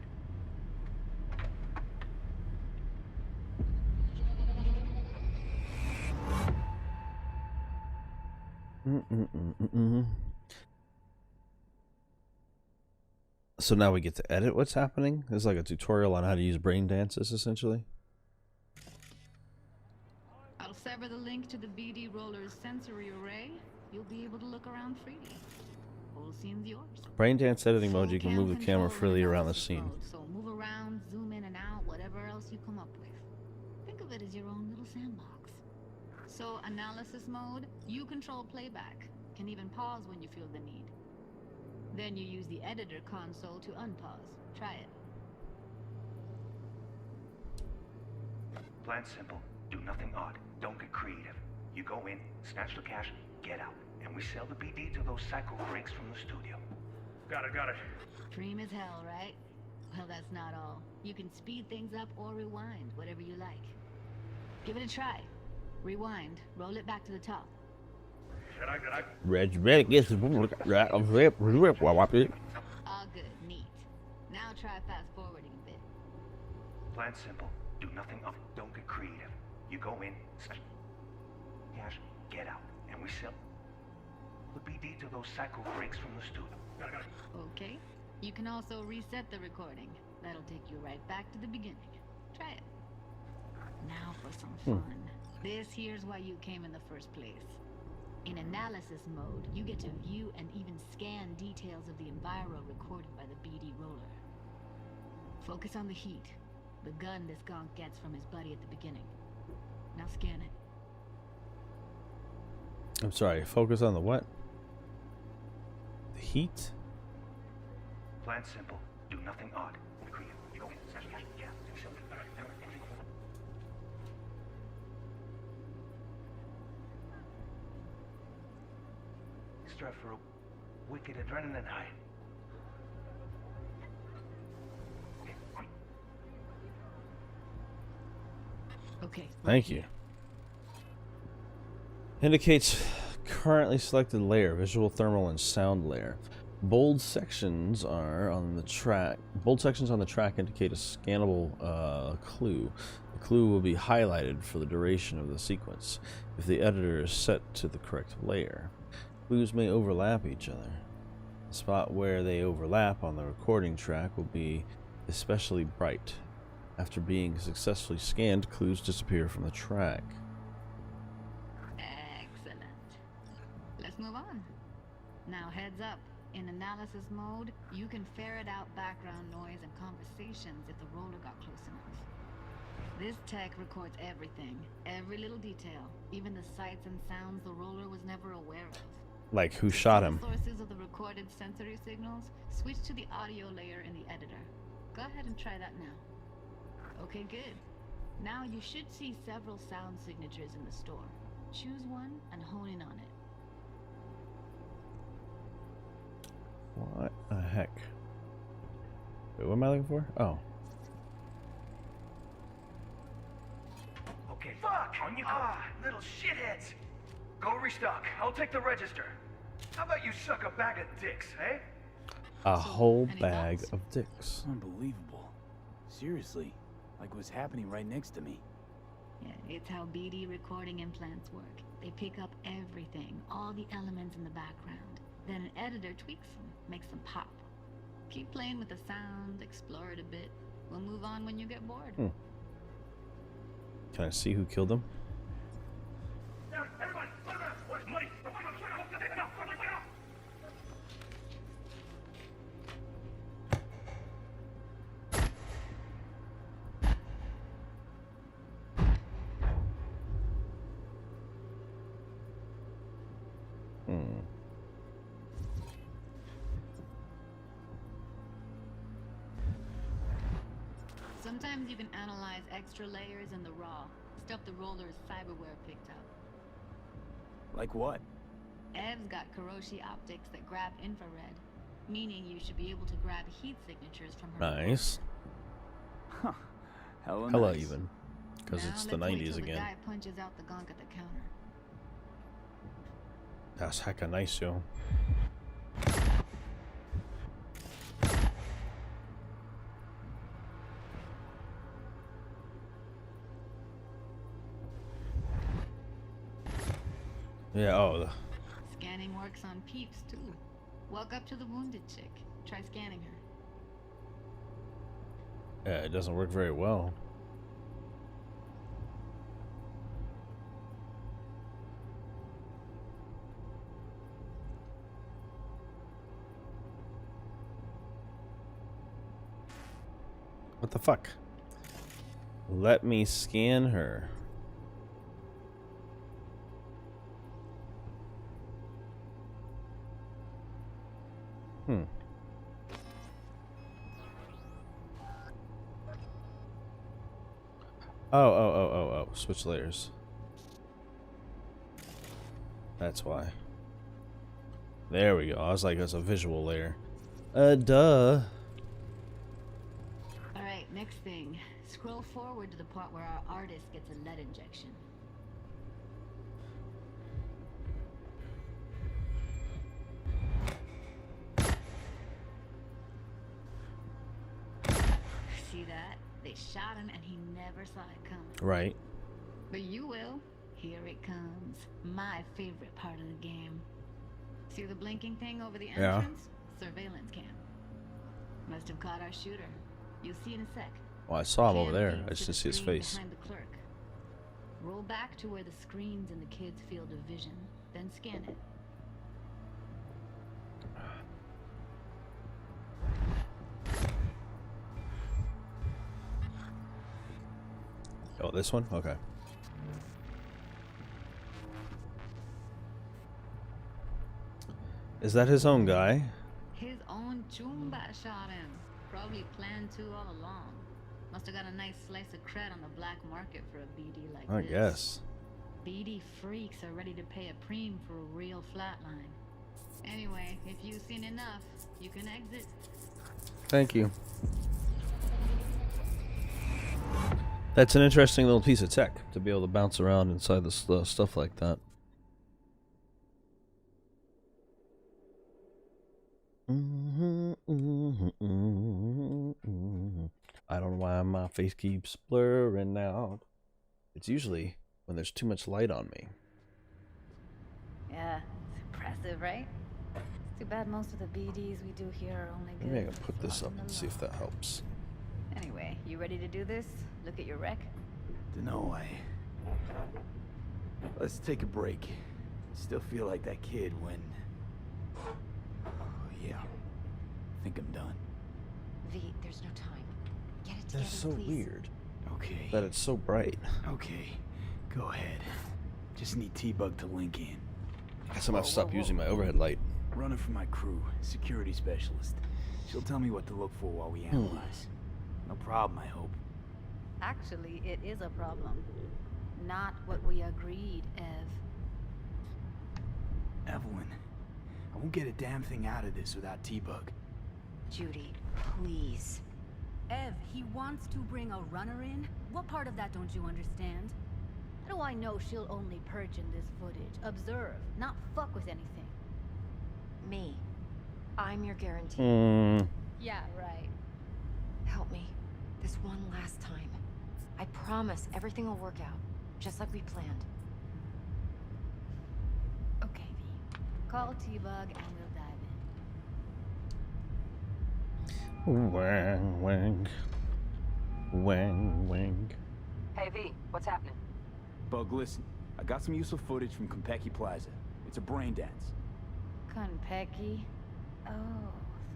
So now we get to edit what's happening? This is like a tutorial on how to use brain dances, essentially. I'll sever the link to the BD Roller's sensory array. You'll be able to look around freely. Whole scene's yours. Brain dance editing mode, you can move the camera freely around the scene. Mode, so move around, zoom in and out, whatever else you come up with. Think of it as your own little sandbox. So analysis mode, you control playback. Can even pause when you feel the need. Then you use the editor console to unpause. Try it. Plan simple. Do nothing odd. Don't get creative. You go in, snatch the cash, get out. And we sell the BD to those psycho freaks from the studio. Got it. Dream as hell, right? Well, that's not all. You can speed things up or rewind, whatever you like. Give it a try. Rewind. Roll it back to the top. All good. Neat. Now try fast forwarding a bit. Plan simple. Do nothing odd. Don't get creative. You go in, snatch cash, get out. And we sell the BD to those psycho freaks from the studio. Got it. Okay. You can also reset the recording. That'll take you right back to the beginning. Try it. Now for some fun. This here's why you came in the first place. In analysis mode, you get to view and even scan details of the enviro recorded by the BD roller. Focus on the heat, the gun this gonk gets from his buddy at the beginning. Now scan it. I'm sorry, focus on the what? The heat? Plan simple. Do nothing odd. You go in, snatch cash, get out. Start for a wicked adrenaline high. Okay. Thank you. Indicates currently selected layer, visual, thermal, and sound layer. Bold sections are on the track. Bold sections on the track indicate a scannable clue. The clue will be highlighted for the duration of the sequence if the editor is set to the correct layer. Clues may overlap each other. The spot where they overlap on the recording track will be especially bright. After being successfully scanned, clues disappear from the track. Excellent. Let's move on. Now heads up. In analysis mode, you can ferret out background noise and conversations if the roller got close enough. This tech records everything, every little detail, even the sights and sounds the roller was never aware of. Like who shot him? Sources of the recorded sensory signals, switch to the audio layer in the editor. Go ahead and try that now. Okay, good. Now you should see several sound signatures in the store. Choose one and hone in on it. What the heck? Wait, what am I looking for? Oh. Okay, fuck! On you go. Little shitheads! Go restock. I'll take the register. How about you suck a bag of dicks, eh? A whole bag of dicks. Unbelievable. Seriously, like what's happening right next to me. Yeah, it's how BD recording implants work. They pick up everything, all the elements in the background. Then an editor tweaks them, makes them pop. Keep playing with the sound, explore it a bit. We'll move on when you get bored. Can I see who killed him? Everybody, what is money? Sometimes you can analyze extra layers in the raw, stuff the roller's cyberware picked up. Like what? Ev's got Kiroshi optics that grab infrared, meaning you should be able to grab heat signatures from her. Nice. Huh. Hella Hella nice. even. Because Now it's the let's wait 90s till again. The guy punches out the gunk at the counter. That's hecka nice, yo. Yeah, oh. Scanning works on peeps too. Walk up to the wounded chick. Try scanning her. Yeah, it doesn't work very well. What the fuck? Let me scan her. Oh. Switch layers. That's why. There we go. I was like, that's a visual layer. Duh. Alright, next thing. Scroll forward to the part where our artist gets a lead injection. See that? They shot him and he never saw it coming. Right. But you will. Here it comes. My favorite part of the game. See the blinking thing over the entrance? Surveillance cam. Must have caught our shooter. You'll see in a sec. Well, I saw him over Cam there. feeds I just to didn't the see his screen face. behind the clerk. Roll back to where the screen's in the kid's field of vision. Then scan it. Oh, this one? Okay. Is that his own guy? His own Chumba shot him. Probably planned to all along. Must have got a nice slice of cred on the black market for a BD like I this. guess. BD freaks are ready to pay a preem for a real flatline. Anyway, if you've seen enough, you can exit. Thank you. That's an interesting little piece of tech to be able to bounce around inside the stuff like that. I don't know why my face keeps blurring out. It's usually when there's too much light on me. Yeah, it's impressive, right? It's too bad most of the BDs we do here are only good. Maybe I can put this up and see if that helps. Anyway, you ready to do this? Look at your rec? Dunno, Let's take a break. Still feel like that kid when... Yeah. I think I'm done. V, there's no time. Get it together, That's so please. weird. Okay. That it's so bright. Okay. Go ahead. Just need T-Bug to link in. I guess I'm gonna stop using my overhead light. Running for my crew, security specialist. She'll tell me what to look for while we analyze. No problem, I hope. Actually, it is a problem. Not what we agreed, Ev. Evelyn, I won't get a damn thing out of this without T-Bug. Judy, please. Ev, he wants to bring a runner in? What part of that don't you understand? How do I know she'll only purge in this footage? Observe, not fuck with anything. Me. I'm your guarantee. Yeah, right. Help me. This one last time. I promise everything will work out. Just like we planned. Okay, V. Call T-Bug and we'll dive in. Wang, wang. Wang, wang. Hey, V. What's happening? Bug, listen. I got some useful footage from Konpeki Plaza. It's a brain dance. Konpeki? Oh,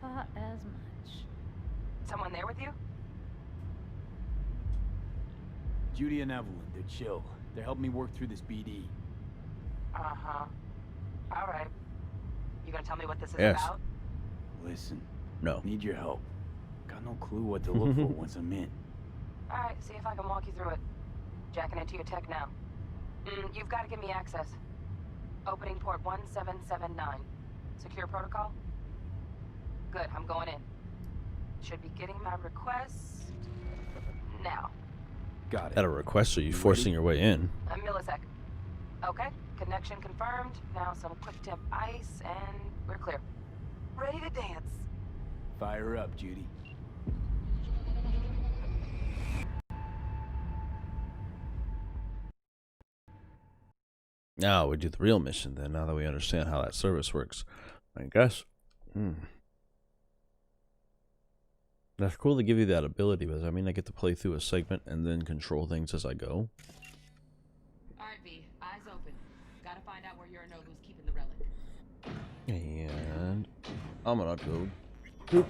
thought as much. Someone there with you? Judy and Evelyn, they're chill. They're helping me work through this BD. Uh-huh. Alright. You gonna tell me what this is Yes. about? Listen. No. Need your help. Got no clue what to look for once I'm in. Alright, see if I can walk you through it. Jacking into your tech now. You've got to give me access. Opening port 1779. Secure protocol? Good, I'm going in. Should be getting my request now. Got it. At a request, are you forcing your way in? A millisecond. Okay, connection confirmed. Now some quick temp ice and we're clear. Ready to dance. Fire up, Judy. Now we do the real mission then, now that we understand how that service works. I guess. That's cool to give you that ability, but I mean I get to play through a segment and then control things as I go. Alright, V. Eyes open. Gotta find out where Yorinobu's keeping the relic. And I'm gonna go boop.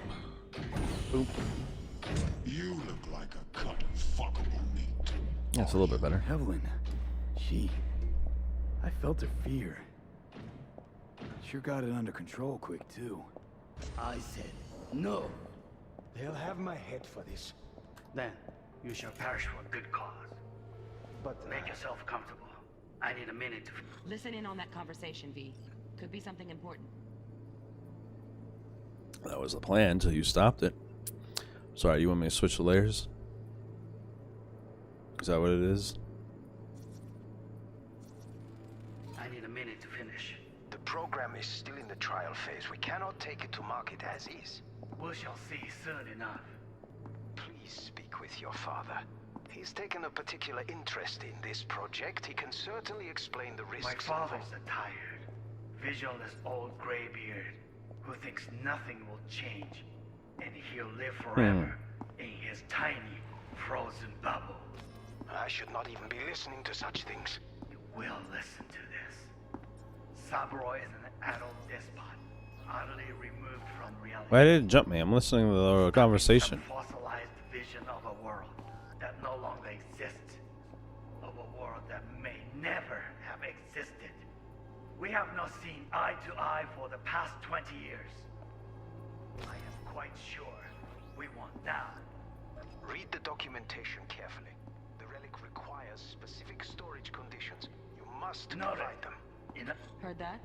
Boop. You look like a cut of fuckable meat. That's a little bit better. Evelyn. I felt her fear. Sure got it under control quick, too. I said no. They'll have my head for this. Then you shall perish for a good cause. But make yourself comfortable. I need a minute to... Listen in on that conversation, V. Could be something important. That was the plan until you stopped it. Sorry, you want me to switch the layers? Is that what it is? I need a minute to finish. The program is still in the trial phase. We cannot take it to market as is. We shall see soon enough. Please speak with your father. He's taken a particular interest in this project. He can certainly explain the risks. My father's a tired, visionless old graybeard who thinks nothing will change, and he'll live forever in his tiny, frozen bubble. I should not even be listening to such things. You will listen to this. Saburo is an adult despot, utterly removed from reality. Why did it jump me? I'm listening to the conversation. Some fossilized vision of a world that no longer exists, of a world that may never have existed. We have not seen eye to eye for the past 20 years. I am quite sure we want now. Read the documentation carefully. The relic requires specific storage conditions. You must provide them. Heard that?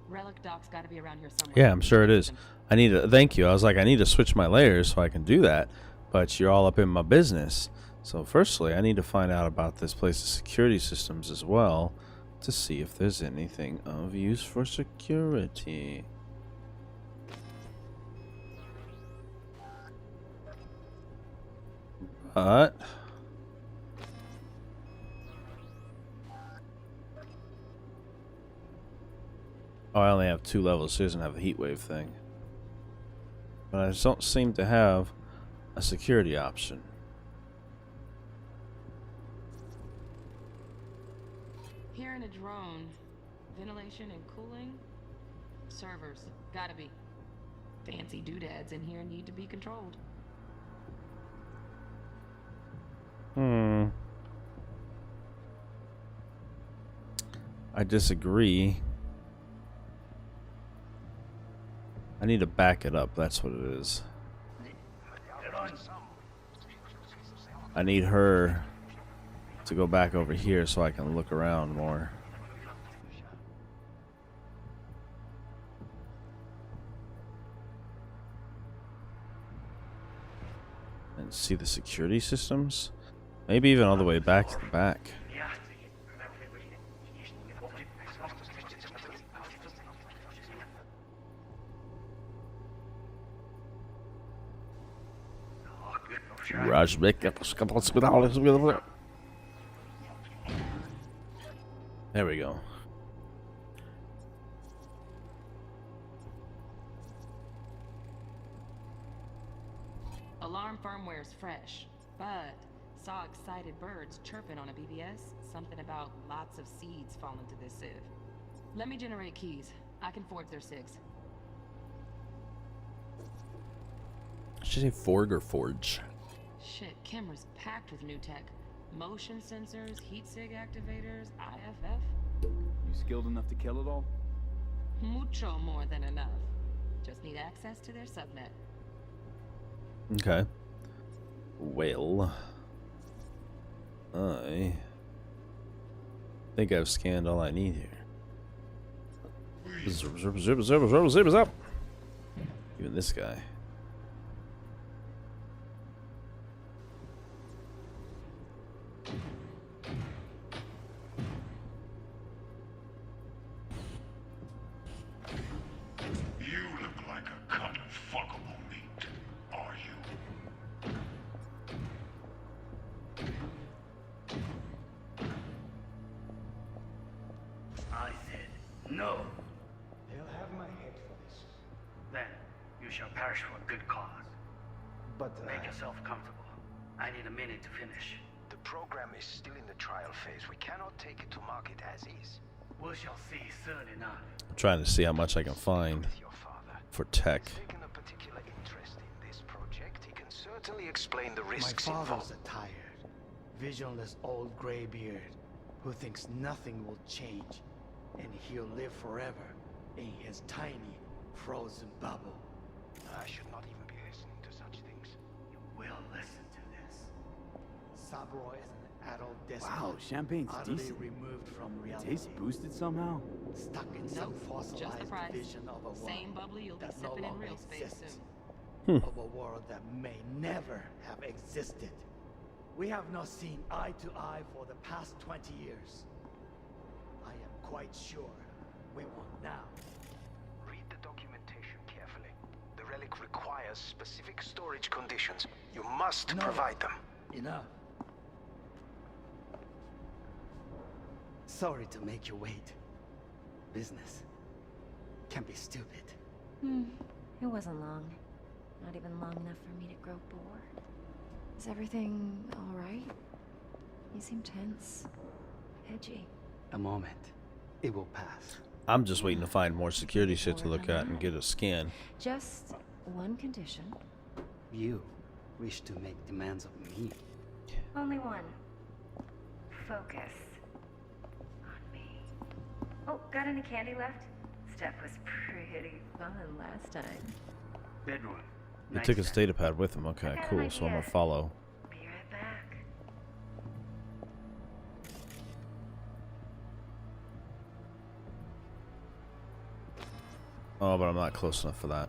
Relic doc's gotta be around here somewhere. Yeah, I'm sure it is. I need to thank you. I was like, I need to switch my layers so I can do that, but you're all up in my business. So firstly, I need to find out about this place's security systems as well to see if there's anything of use for security. But oh, I only have 2 levels, so it doesn't have the heat wave thing. But I just don't seem to have a security option. Here in a drone, ventilation and cooling, servers, gotta be. Fancy doodads in here need to be controlled. I disagree. I need to back it up, that's what it is. I need her to go back over here so I can look around more. And see the security systems? Maybe even all the way back to the back. There we go. Alarm firmware is fresh, but saw excited birds chirping on a BBS. Something about lots of seeds falling to this sieve. Let me generate keys. I can forge their SIGs. Did she say forg or forge? Shit, camera's packed with new tech. Motion sensors, heat sig activators, IFF. You skilled enough to kill it all? Mucho more than enough. Just need access to their subnet. Okay. Well, I think I've scanned all I need here. Zip, zip, zip, zip, zip, zip, zip. Even this guy. You look like a cut of fuckable meat, are you? I said no. They'll have my head for this. Then you shall perish for a good cause. But make yourself comfortable. I need a minute to finish. the program is still in the trial phase. We cannot take it to market as is. We shall see soon enough. I'm trying to see how much I can find for tech. Taken a particular interest in this project. He can certainly explain the risks My father's involved. a tired, visionless old graybeard who thinks nothing will change, and he'll live forever in his tiny, frozen bubble. I should not even be listening to such things. You will listen to this. Sabro is an adult despot. Wow, champagne's utterly decent. removed from reality. Taste boosted somehow? Stuck in some Nope, just the fossilized price. vision of a world Same bubbly you'll be that no sipping in longer real space exists. soon. Of a world that may never have existed. We have not seen eye to eye for the past 20 years. I am quite sure we won't now. Read the documentation carefully. The relic requires specific storage conditions. You must provide them. Enough. Sorry to make you wait. Business can be stupid. It wasn't long. Not even long enough for me to grow bored. Is everything all right? You seem tense. Edgy. A moment. It will pass. I'm just waiting to find more security shit to look at and get a scan. Just one condition. You wish to make demands of me. Only one. Focus on me. Oh, got any candy left? Stuff was pretty fun last time. Bedroom. He took his data pad with him. Okay, cool. So I'm gonna follow. Be right back. Oh, but I'm not close enough for that.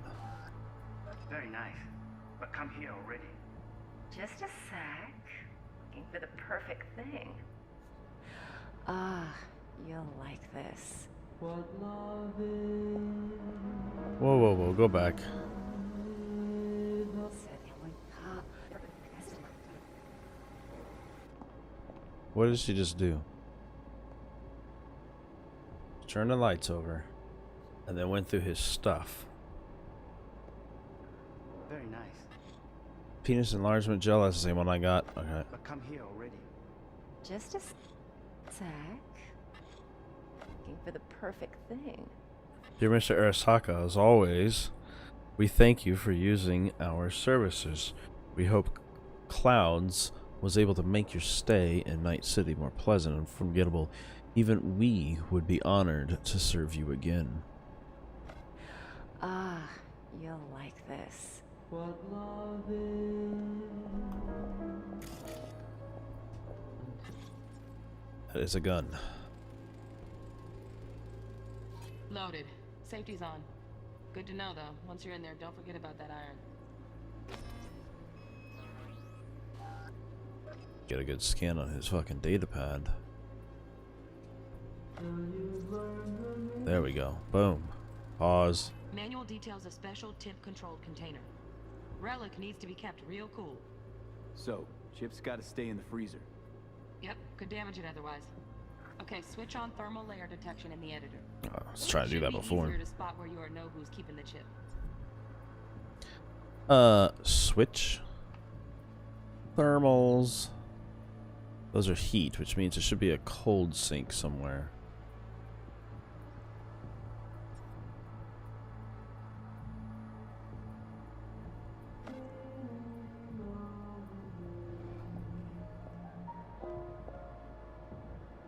Very nice. But come here already. Just a sec. Looking for the perfect thing. Ah, you'll like this. Whoa, whoa, whoa. Go back. What did she just do? Turn the lights over. And then went through his stuff. Very nice. Penis enlargement gel, that's the same one I got. Okay. But come here already. Just a sec. Looking for the perfect thing. Dear Mr. Arasaka, as always, we thank you for using our services. We hope Clouds was able to make your stay in Night City more pleasant and forgettable. Even we would be honored to serve you again. Ah, you'll like this. What love That is a gun. Loaded. Safety's on. Good to know, though. Once you're in there, don't forget about that iron. Get a good scan on his fucking data pad. There we go. Boom. Pause. Manual details a special temp-controlled container. Relic needs to be kept real cool. So, chips gotta stay in the freezer. Yep, could damage it otherwise. Okay, switch on thermal layer detection in the editor. Let's try to do that before. Easier to spot where you know who's keeping the chip. Switch. Thermals. Those are heat, which means there should be a cold sink somewhere.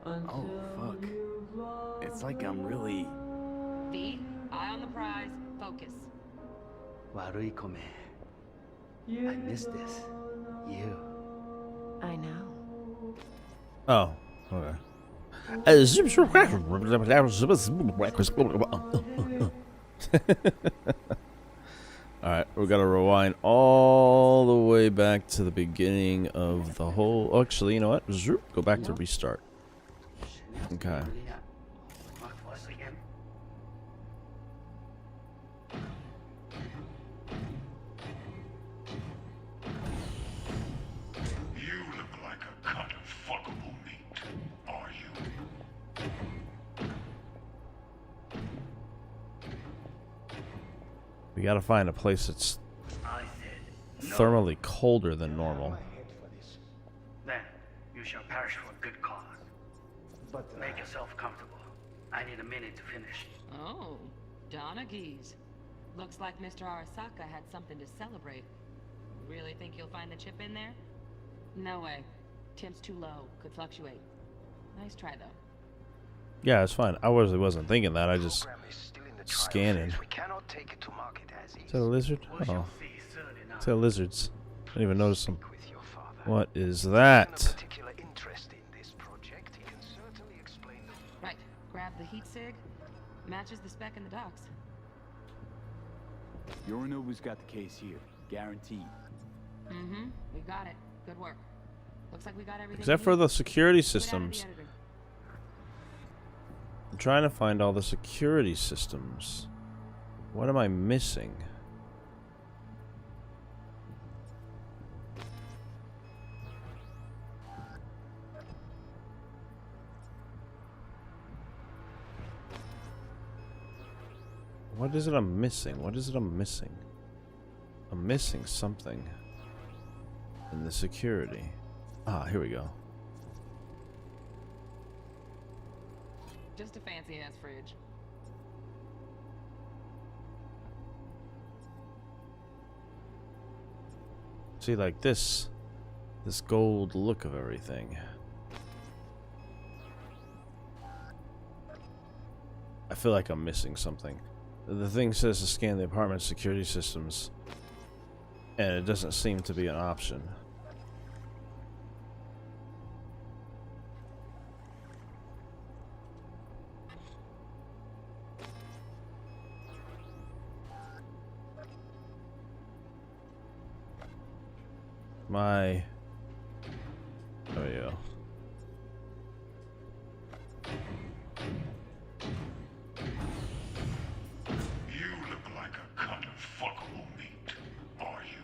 Oh, fuck. It's like I'm really... V, eye on the prize, focus. Warui kome. I miss this. You. I know. Oh, okay. Alright, we gotta rewind all the way back to the beginning of the whole... Actually, you know what? Go back to restart. Okay. You look like a cut of fuckable meat, are you? We gotta find a place that's thermally colder than normal. Then you shall perish for a good cause. But make yourself comfortable. I need a minute to finish. Oh, Donaghy's. Looks like Mr. Arasaka had something to celebrate. Really think you'll find the chip in there? No way. Temp's too low. Could fluctuate. Nice try, though. Yeah, it's fine. I wasn't thinking that. I just scanning. We cannot take it to market as Is that a lizard? Oh. It's a lizards. I didn't even notice them. What is that? Right. Grab the heat sig. Matches the spec in the docks. Yorinobu's got the case here. Guaranteed. Mm-hmm. We got it. Good work. Looks like we got everything. Except for the security systems. I'm trying to find all the security systems. What am I missing? What is it I'm missing? What is it I'm missing? I'm missing something in the security. Ah, here we go. Just a fancy ass fridge. See, like this gold look of everything. I feel like I'm missing something. The thing says to scan the apartment security systems, and it doesn't seem to be an option. There we go. You look like a cut of fuckable meat, are you?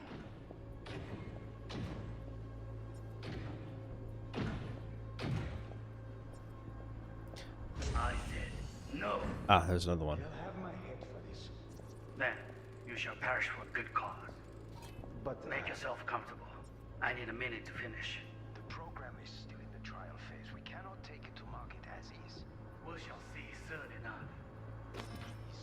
I said no. Ah, there's another one. Then you shall perish for a good cause. But make yourself comfortable. I need a minute to finish. The program is still in the trial phase. We cannot take it to market as is. We shall see soon enough. Please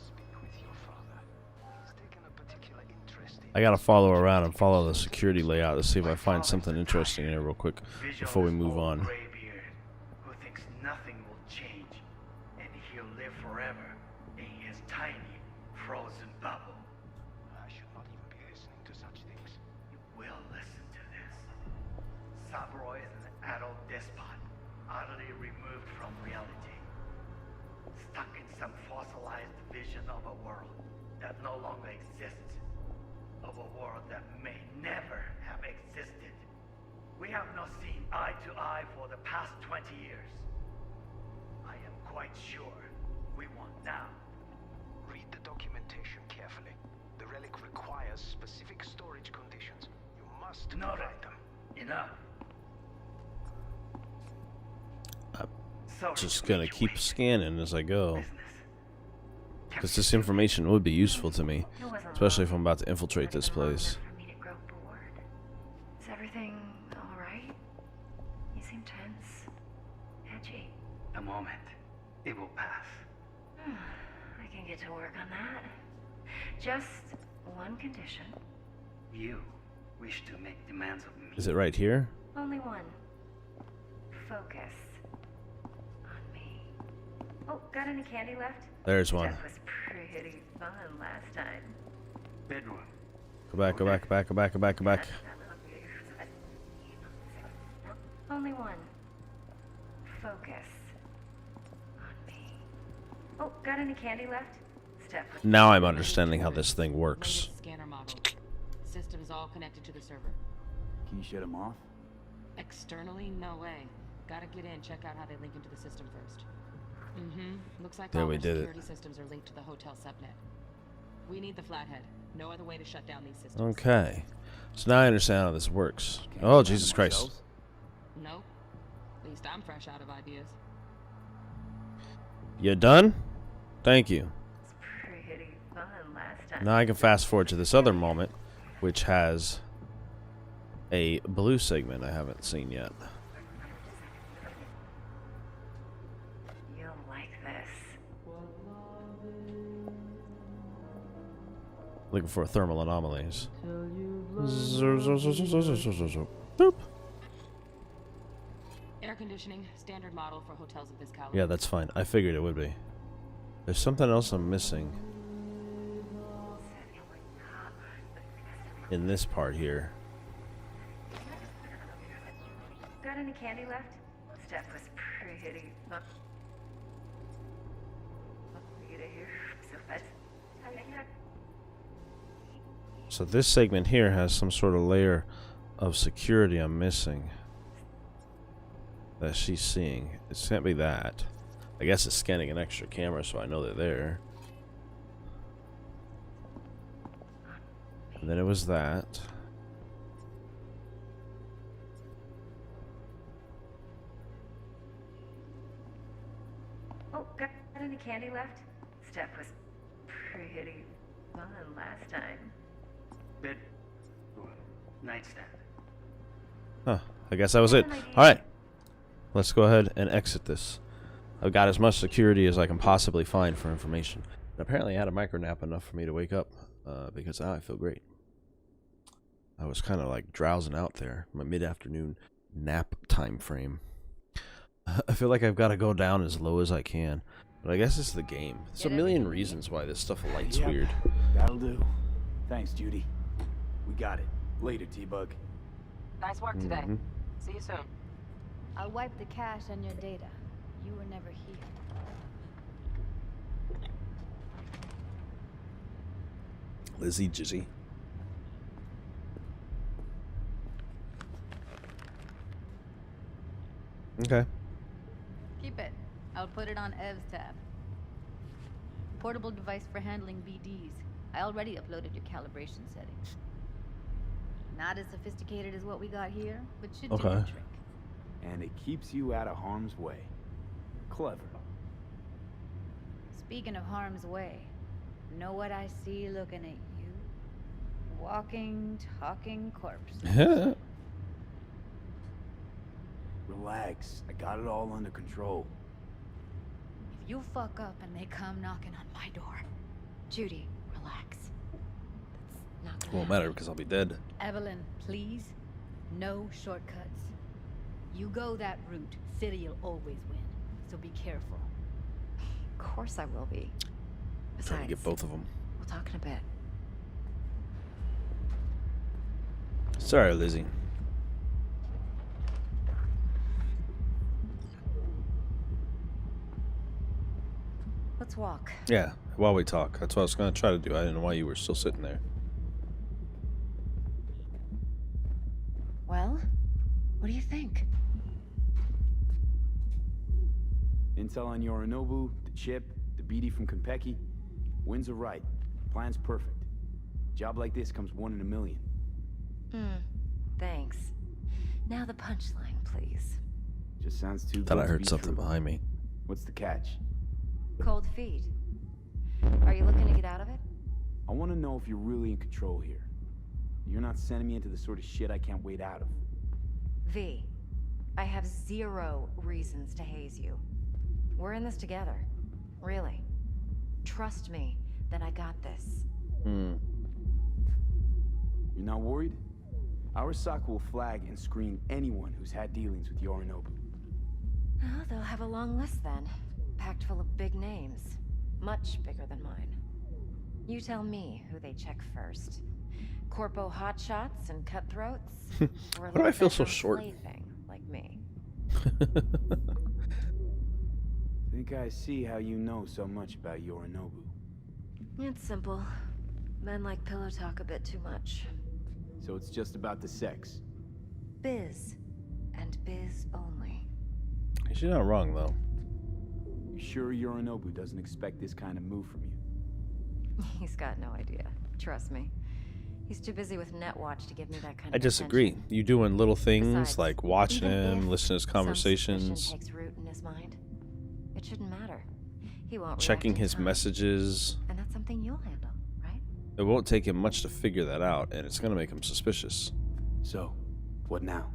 speak with your father. He's taken a particular interest in... I gotta follow around and follow the security layout to see if I find something interesting in here real quick before we move on. Who thinks nothing will change, and he'll live forever in his tiny, frozen bubble. I should not even be listening to such things. You will listen to this. Saburo is an adult despot, utterly removed from reality. Stuck in some fossilized vision of a world that no longer exists. Of a world that may never have existed. We have not seen eye to eye for the past 20 years. I am quite sure we want now. Read the documentation carefully. The relic requires specific storage conditions. You must provide them. Enough. I'm just gonna keep scanning as I go, because this information would be useful to me, especially if I'm about to infiltrate this place. Is everything all right? You seem tense, edgy. A moment. It will pass. I can get to work on that. Just one condition. You wish to make demands of me. Is it right here? Only one. Focus on me. Oh, got any candy left? There's one. That was pretty fun last time. Bedroom. Go back, go back, go back, go back, go back, go back. Only one. Focus on me. Oh, got any candy left? Step. Now I'm understanding how this thing works. Scanner model. System is all connected to the server. Can you shut them off? Externally, no way. Gotta get in, check out how they link into the system first. Looks like There all we our did it. security systems are linked to the hotel subnet. We need the flathead. No other way to shut down these systems. Okay. So now I understand how this works. Oh, Jesus Christ. Nope. At least I'm fresh out of ideas. You done? Thank you. Pretty fun last time. Now I can fast forward to this other moment, which has a blue segment I haven't seen yet. You'll like this. Looking for thermal anomalies. Boop. Air conditioning, standard model for hotels of this caliber. Yeah, that's fine. I figured it would be. There's something else I'm missing in this part here. Got any candy left? Steph was pretty fun. So this segment here has some sort of layer of security I'm missing that she's seeing. It can't be that. I guess it's scanning an extra camera so I know they're there. And then it was that. Oh, got any candy left? Steph was pretty fun last time. Bed. Nightstand. Huh. I guess that was it. Alright. Let's go ahead and exit this. I've got as much security as I can possibly find for information. And apparently I had a micro nap enough for me to wake up, because now I feel great. I was kind of like drowsing out there, my mid-afternoon nap time frame. I feel like I've got to go down as low as I can, but I guess it's the game. There's a million reasons why this stuff lights weird. That'll do. Thanks, Judy. We got it. Later, T-Bug. Nice work today. See you soon. I'll wipe the cache on your data. You were never here. Lizzie Jizzy. Okay. Keep it. I'll put it on Ev's tab. Portable device for handling BDs. I already uploaded your calibration settings. Not as sophisticated as what we got here, but should do the trick. And it keeps you out of harm's way. Clever. Speaking of harm's way, know what I see looking at you? Walking, talking corpses. Relax. I got it all under control. If you fuck up and they come knocking on my door, Judy, relax. That's not gonna Won't matter because I'll be dead. Evelyn, please, no shortcuts. You go that route, City'll always win. So be careful. Of course I will be. Trying to get both of them. We'll talk in a bit. Sorry, Lizzie. Let's walk. Yeah, while we talk. That's what I was going to try to do. I didn't know why you were still sitting there. Well, what do you think? Intel on Yorinobu, the chip, the BD from Konpeki. Winds are right. Plan's perfect. Job like this comes 1 in a million. Thanks. Now the punchline, please. Just sounds too Thought good I to heard be something true. behind me. What's the catch? Cold feet. Are you looking to get out of it? I want to know if you're really in control here. You're not sending me into the sort of shit I can't wait out of. V, I have 0 reasons to haze you. We're in this together. Really. Trust me that I got this. You're not worried? Arasaka will flag and screen anyone who's had dealings with Yorinobu. Oh, they'll have a long list then. Packed full of big names. Much bigger than mine. You tell me who they check first. Corpo hotshots and cutthroats? Or Why do I feel so short? Plaything like me? Think I see how you know so much about Yorinobu. It's simple. Men like pillow talk a bit too much. So it's just about the sex. Biz. And biz only. She's not wrong, though. You sure Yorinobu doesn't expect this kind of move from you? He's got no idea. Trust me. He's too busy with Netwatch to give me that kind I of disagree. attention. You doing little things Besides, like watching even him, if listening to his some conversations, suspicion takes root in his mind, it shouldn't matter. He won't checking react in his time. messages. And that's something you'll handle, right? It won't take him much to figure that out, and it's going to make him suspicious. So, what now?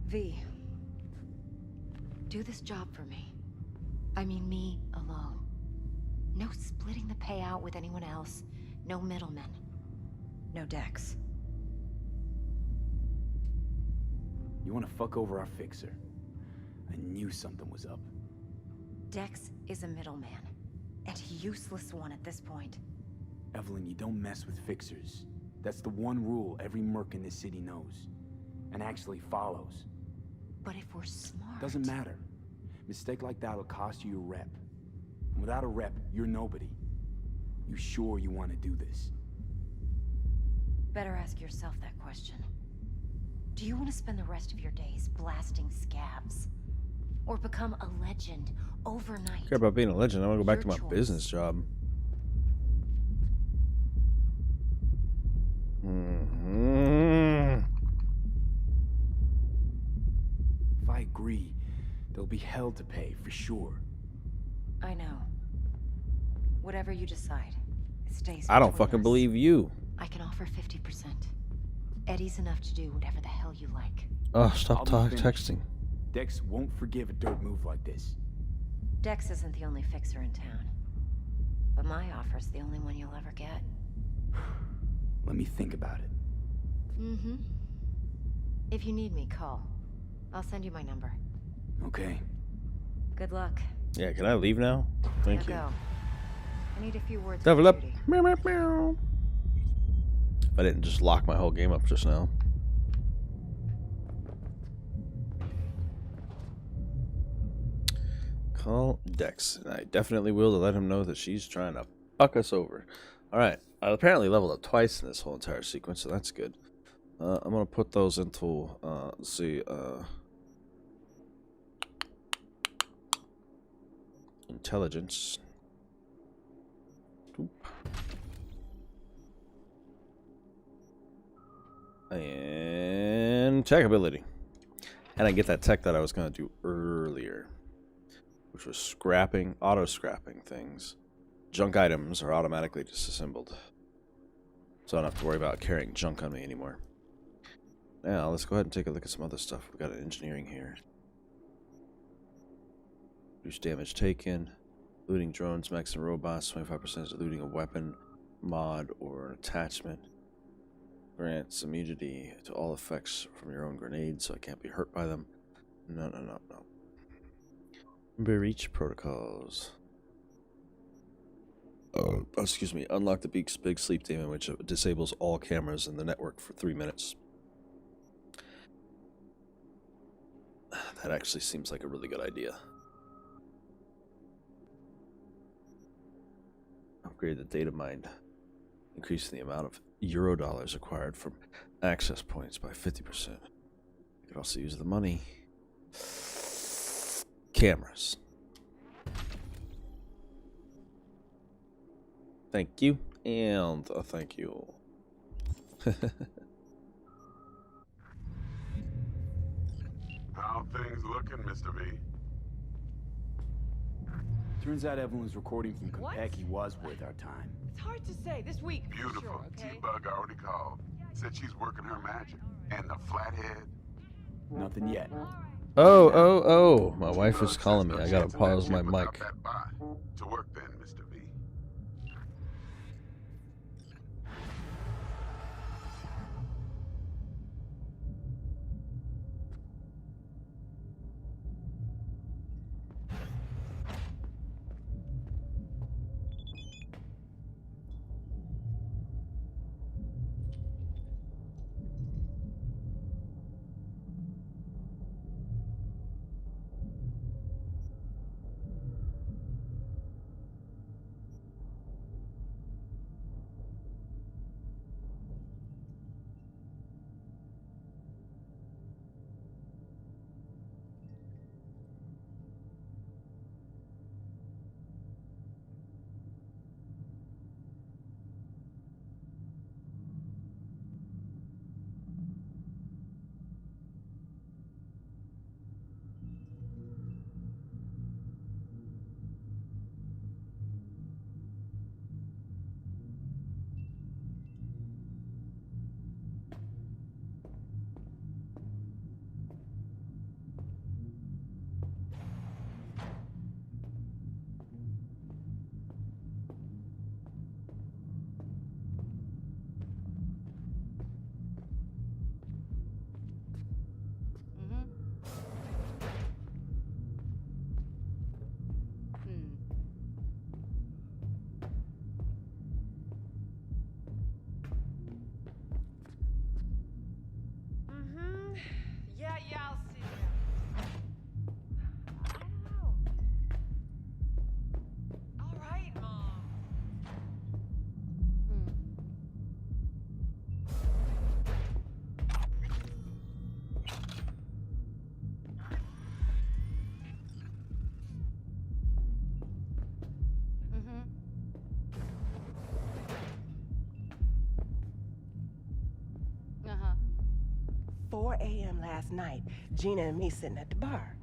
V, do this job for me. I mean me alone. No splitting the payout with anyone else. No middlemen. No Dex. You want to fuck over our fixer? I knew something was up. Dex is a middleman. And a useless one at this point. Evelyn, you don't mess with fixers. That's the one rule every merc in this city knows. And actually follows. But if we're smart... Doesn't matter. Mistake like that'll cost you your rep. And without a rep, you're nobody. You sure you want to do this? Better ask yourself that question. Do you want to spend the rest of your days blasting scabs? Or become a legend overnight? Care about being a legend. I want to go back to Your my choice. business job. If I agree, there'll be hell to pay, for sure. I know. Whatever you decide, it stays I don't between fucking us. believe you. I can offer 50%. Eddie's enough to do whatever the hell you like. Oh, stop I'll be finished. texting. Dex won't forgive a dirt move like this. Dex isn't the only fixer in town. But my offer's the only one you'll ever get. Let me think about it. Mm-hmm. If you need me, call. I'll send you my number. Okay. Good luck. Yeah, can I leave now? Thank you. Now go. I need a few words Level with up. Judy. Meow, meow, meow. If I didn't just lock my whole game up just now. Call Dex. And I definitely will to let him know that she's trying to fuck us over. Alright. I apparently leveled up twice in this whole entire sequence, so that's good. I'm going to put those into, let's see, intelligence. Oop. And tech ability. And I get that tech that I was going to do earlier, which was scrapping, auto scrapping things. Junk items are automatically disassembled, so I don't have to worry about carrying junk on me anymore. Now let's go ahead and take a look at some other stuff. We've got an engineering here. Reduce damage taken. Looting drones, mechs, and robots. 25% is looting a weapon, mod, or an attachment. Grants immunity to all effects from your own grenades, so I can't be hurt by them. No. Breach protocols. Excuse me. Unlock the big sleep demon, which disables all cameras in the network for 3 minutes. That actually seems like a really good idea. Upgrade the data mine, increasing the amount of Eurodollars acquired from access points by 50%. You could also use the money. Cameras. Thank you, and thank you. How things looking, Mr. V? Turns out Evelyn's recording from What? Konpeki was worth our time. It's hard to say. This week, for Beautiful. sure, okay? T-Bug already called. Said she's working her magic. And the flathead? Nothing yet. Oh. My wife is calling me. I gotta pause my mic. To work then, Mr. V. Yeah, I'll see. All right, Mom. Mm-hmm. 4 a.m. last night, Gina and me sitting at the bar.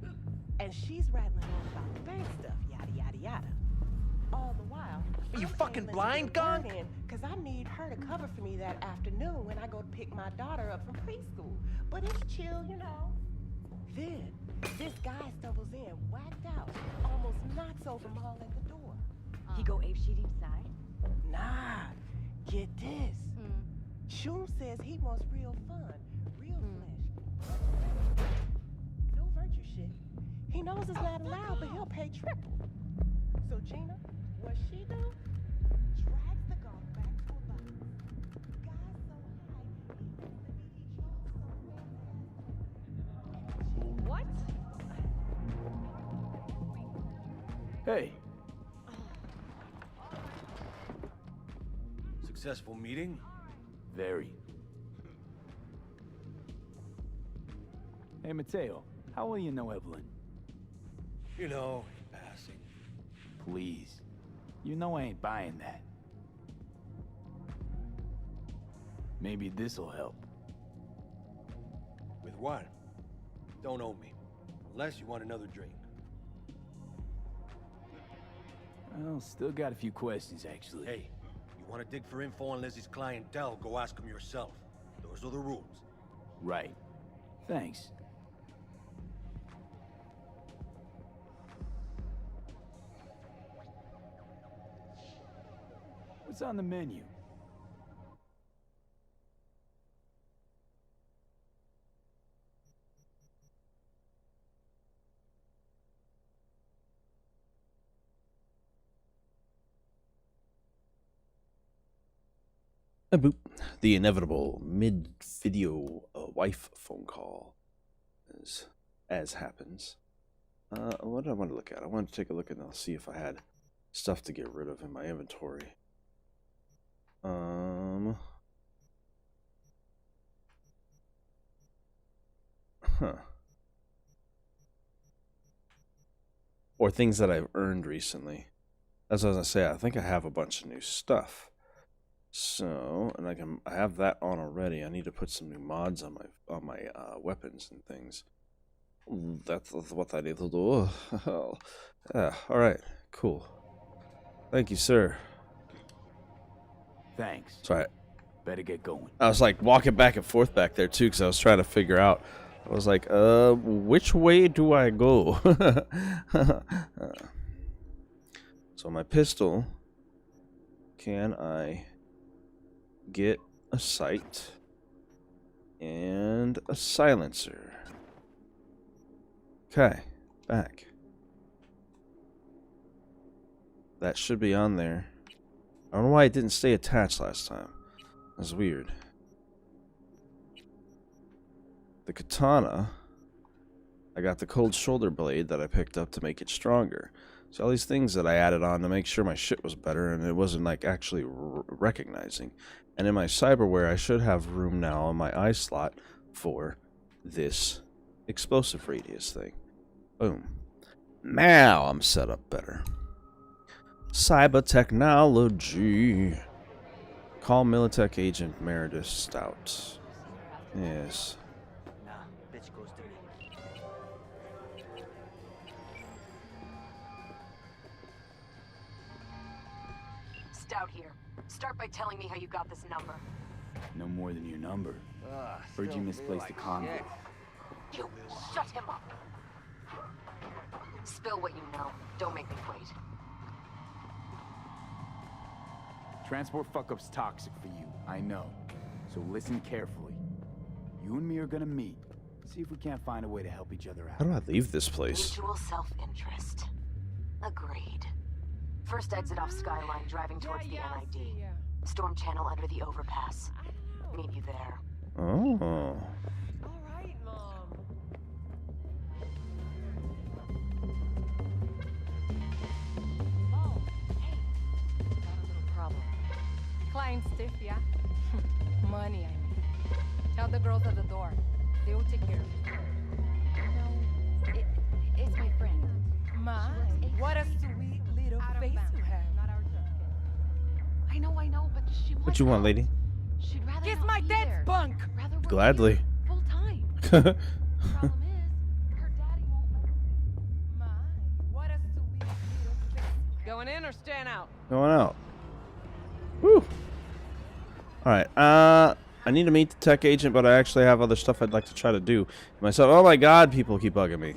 And she's rattling on about the bank stuff, yada, yada, yada. All the while, Are you fucking blind, Gong? Because I need her to cover for me that afternoon when I go to pick my daughter up from preschool. But it's chill, you know. Then, this guy stumbles in, whacked out, almost knocks over Maul at the door. He go apeshit inside? Nah, get this. Shum says he wants real fun, real flesh. No virtue shit. He knows it's not allowed, but he'll pay triple. So Gina, what she do? Drags the golf back to a box. Guy's so high, he thinks the BD draws so What? Hey. Successful meeting? Very. Hey, Mateo, how well you know Evelyn? You know, in passing. Please. You know I ain't buying that. Maybe this'll help. With what? Don't owe me. Unless you want another drink. Well, still got a few questions, actually. Hey, you want to dig for info on Leslie's clientele, go ask them yourself. Those are the rules. Right. Thanks. What's on the menu? Boop. The inevitable mid-video wife phone call, as happens. What do I want to look at? I want to take a look and I'll see if I had stuff to get rid of in my inventory. Or things that I've earned recently. That's what I was gonna say. I think I have a bunch of new stuff. So, and I have that on already. I need to put some new mods on my weapons and things. That's what I need to do. Yeah, alright, cool. Thank you, sir. Thanks. Sorry. Better get going. I was like walking back and forth back there too, because I was trying to figure out. I was like, which way do I go? So my pistol, can I get a sight and a silencer? Okay, back. That should be on there. I don't know why it didn't stay attached last time. That's weird. The katana, I got the cold shoulder blade that I picked up to make it stronger. So all these things that I added on to make sure my shit was better and it wasn't like actually recognizing. And in my cyberware, I should have room now on my eye slot for this explosive radius thing. Boom. Now I'm set up better. Cyber technology. Call Militech Agent Meredith Stout. Yes. Stout here. Start by telling me how you got this number. No more than your number. Heard you misplaced a convict. You shut him up. Spill what you know. Don't make me wait. Transport fuck-up's toxic for you, I know. So listen carefully. You and me are gonna meet. See if we can't find a way to help each other out. How do I leave this place? Mutual self-interest. Agreed. First exit off Skyline, driving towards the NID. Storm channel under the overpass. Meet you there. Oh. Client stiff, yeah? Money, I mean. Tell the girls at the door. They will take care of you. No, it's my friend. My, what a sweet little face you have. I know, but she wants What you want, lady? She'd rather Kiss not my be dead there. spunk! Rather work Gladly. here full time. Problem is, her daddy won't let her. What a sweet little face. Going in or staying out? Going out. Woo. Alright, I need to meet the tech agent, but I actually have other stuff I'd like to try to do myself. Oh my god, people keep bugging me.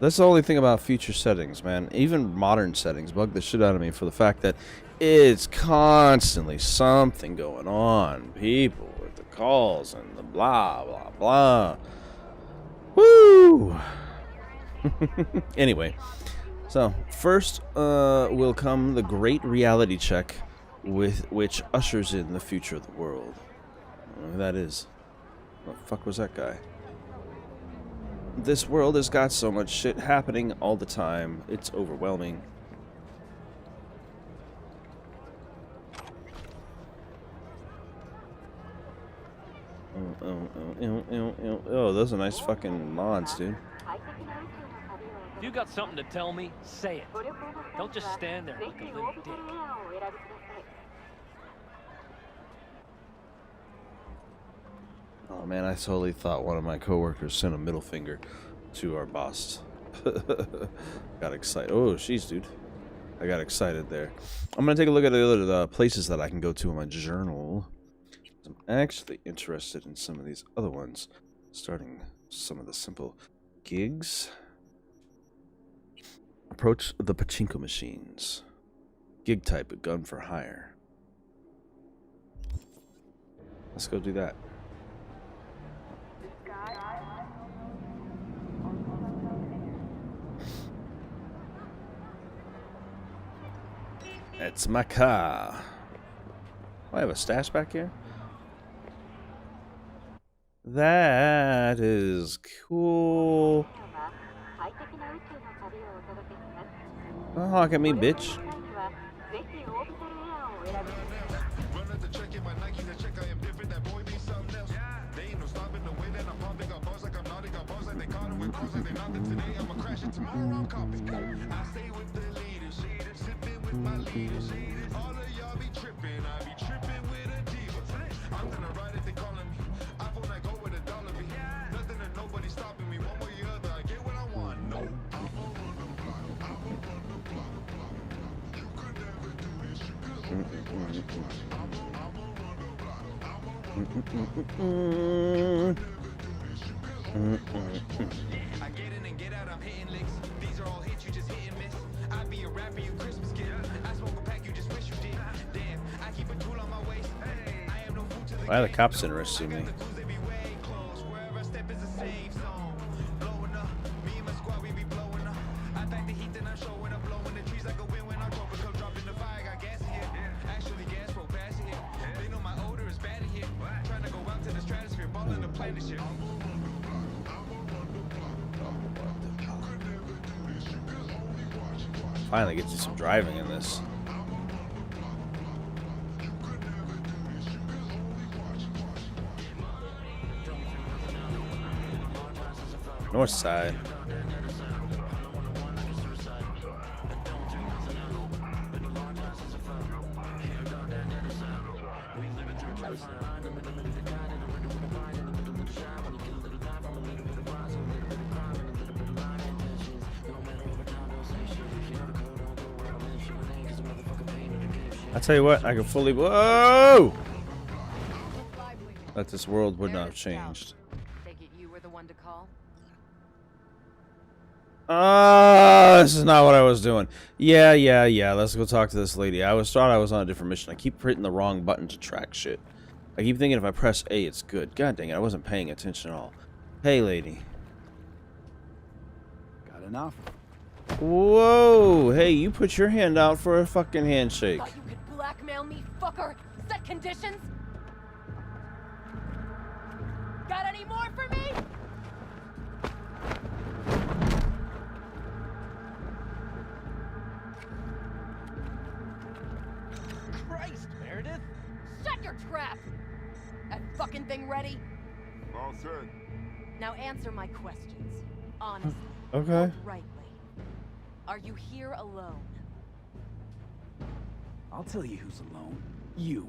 That's the only thing about future settings, man. Even modern settings bug the shit out of me for the fact that it's constantly something going on. People with the calls and the blah, blah, blah. Woo! Anyway, so first will come the great reality check with which ushers in the future of the world. I don't know who that is. What the fuck was that guy? This world has got so much shit happening all the time. It's overwhelming. Oh, those are nice fucking mods, dude. If you got something to tell me, say it. Don't just stand there like a little dick. Oh man, I totally thought one of my coworkers sent a middle finger to our boss. Got excited. Oh, jeez, dude. I got excited there. I'm gonna take a look at the other places that I can go to in my journal. I'm actually interested in some of these other ones. Starting some of the simple gigs. Approach the pachinko machines. Gig type, a gun for hire. Let's go do that. It's my car. Oh, I have a stash back here? That is cool. Don't honk at me, bitch. I get in and get out, I'm hitting licks. These are all hits, you just hit and miss. I be a rapper, you Christmas gift. I smoke a pack, you just wish you did. Damn, I keep a tool on my waist. I am no fool to the Why are the cops interested in me? wherever I step is a safe zone. Blowing up, me and my squad, we be blowing up. I pack the heat, then I'm showing up, blowing the trees like a wind when October come dropping the fire. Got gas in here, actually gas roll past here. They know my odor is bad in here. Trying to go out to the stratosphere, balling the planet shit. Finally get you some driving in this. North side. I tell you what, I can fully. Whoa! That this world would not have changed. Take it you were the one to call? This is not what I was doing. Yeah. Let's go talk to this lady. Thought I was on a different mission. I keep hitting the wrong button to track shit. I keep thinking if I press A, it's good. God dang it, I wasn't paying attention at all. Hey, lady. Got enough? Whoa! Hey, you put your hand out for a fucking handshake. Thought you could blackmail me, fucker? Set conditions? Got any more for me? Christ, Meredith! Shut your trap! That fucking thing ready? All set. Now answer my questions. Honestly. Okay. Rightly. Are you here alone? I'll tell you who's alone. You.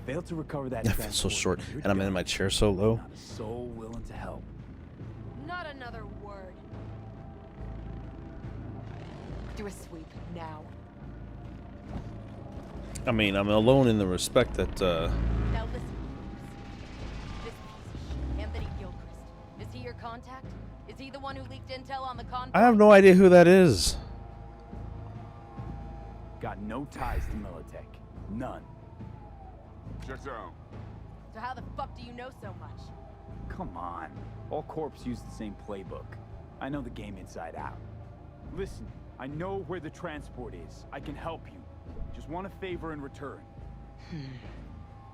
Failed to recover that. I feel so short, and I'm in my chair so low. Not a soul willing to help. Not another word. Do a sweep now. I mean, I'm alone in the respect that, Now listen. This piece of shit, Anthony Gilchrist. Is he your contact? Is he the one who leaked intel on the convoy? I have no idea who that is. Got no ties to Militech. None. Checks out. So how the fuck do you know so much? Come on. All corps use the same playbook. I know the game inside out. Listen, I know where the transport is. I can help you. Just want a favor in return.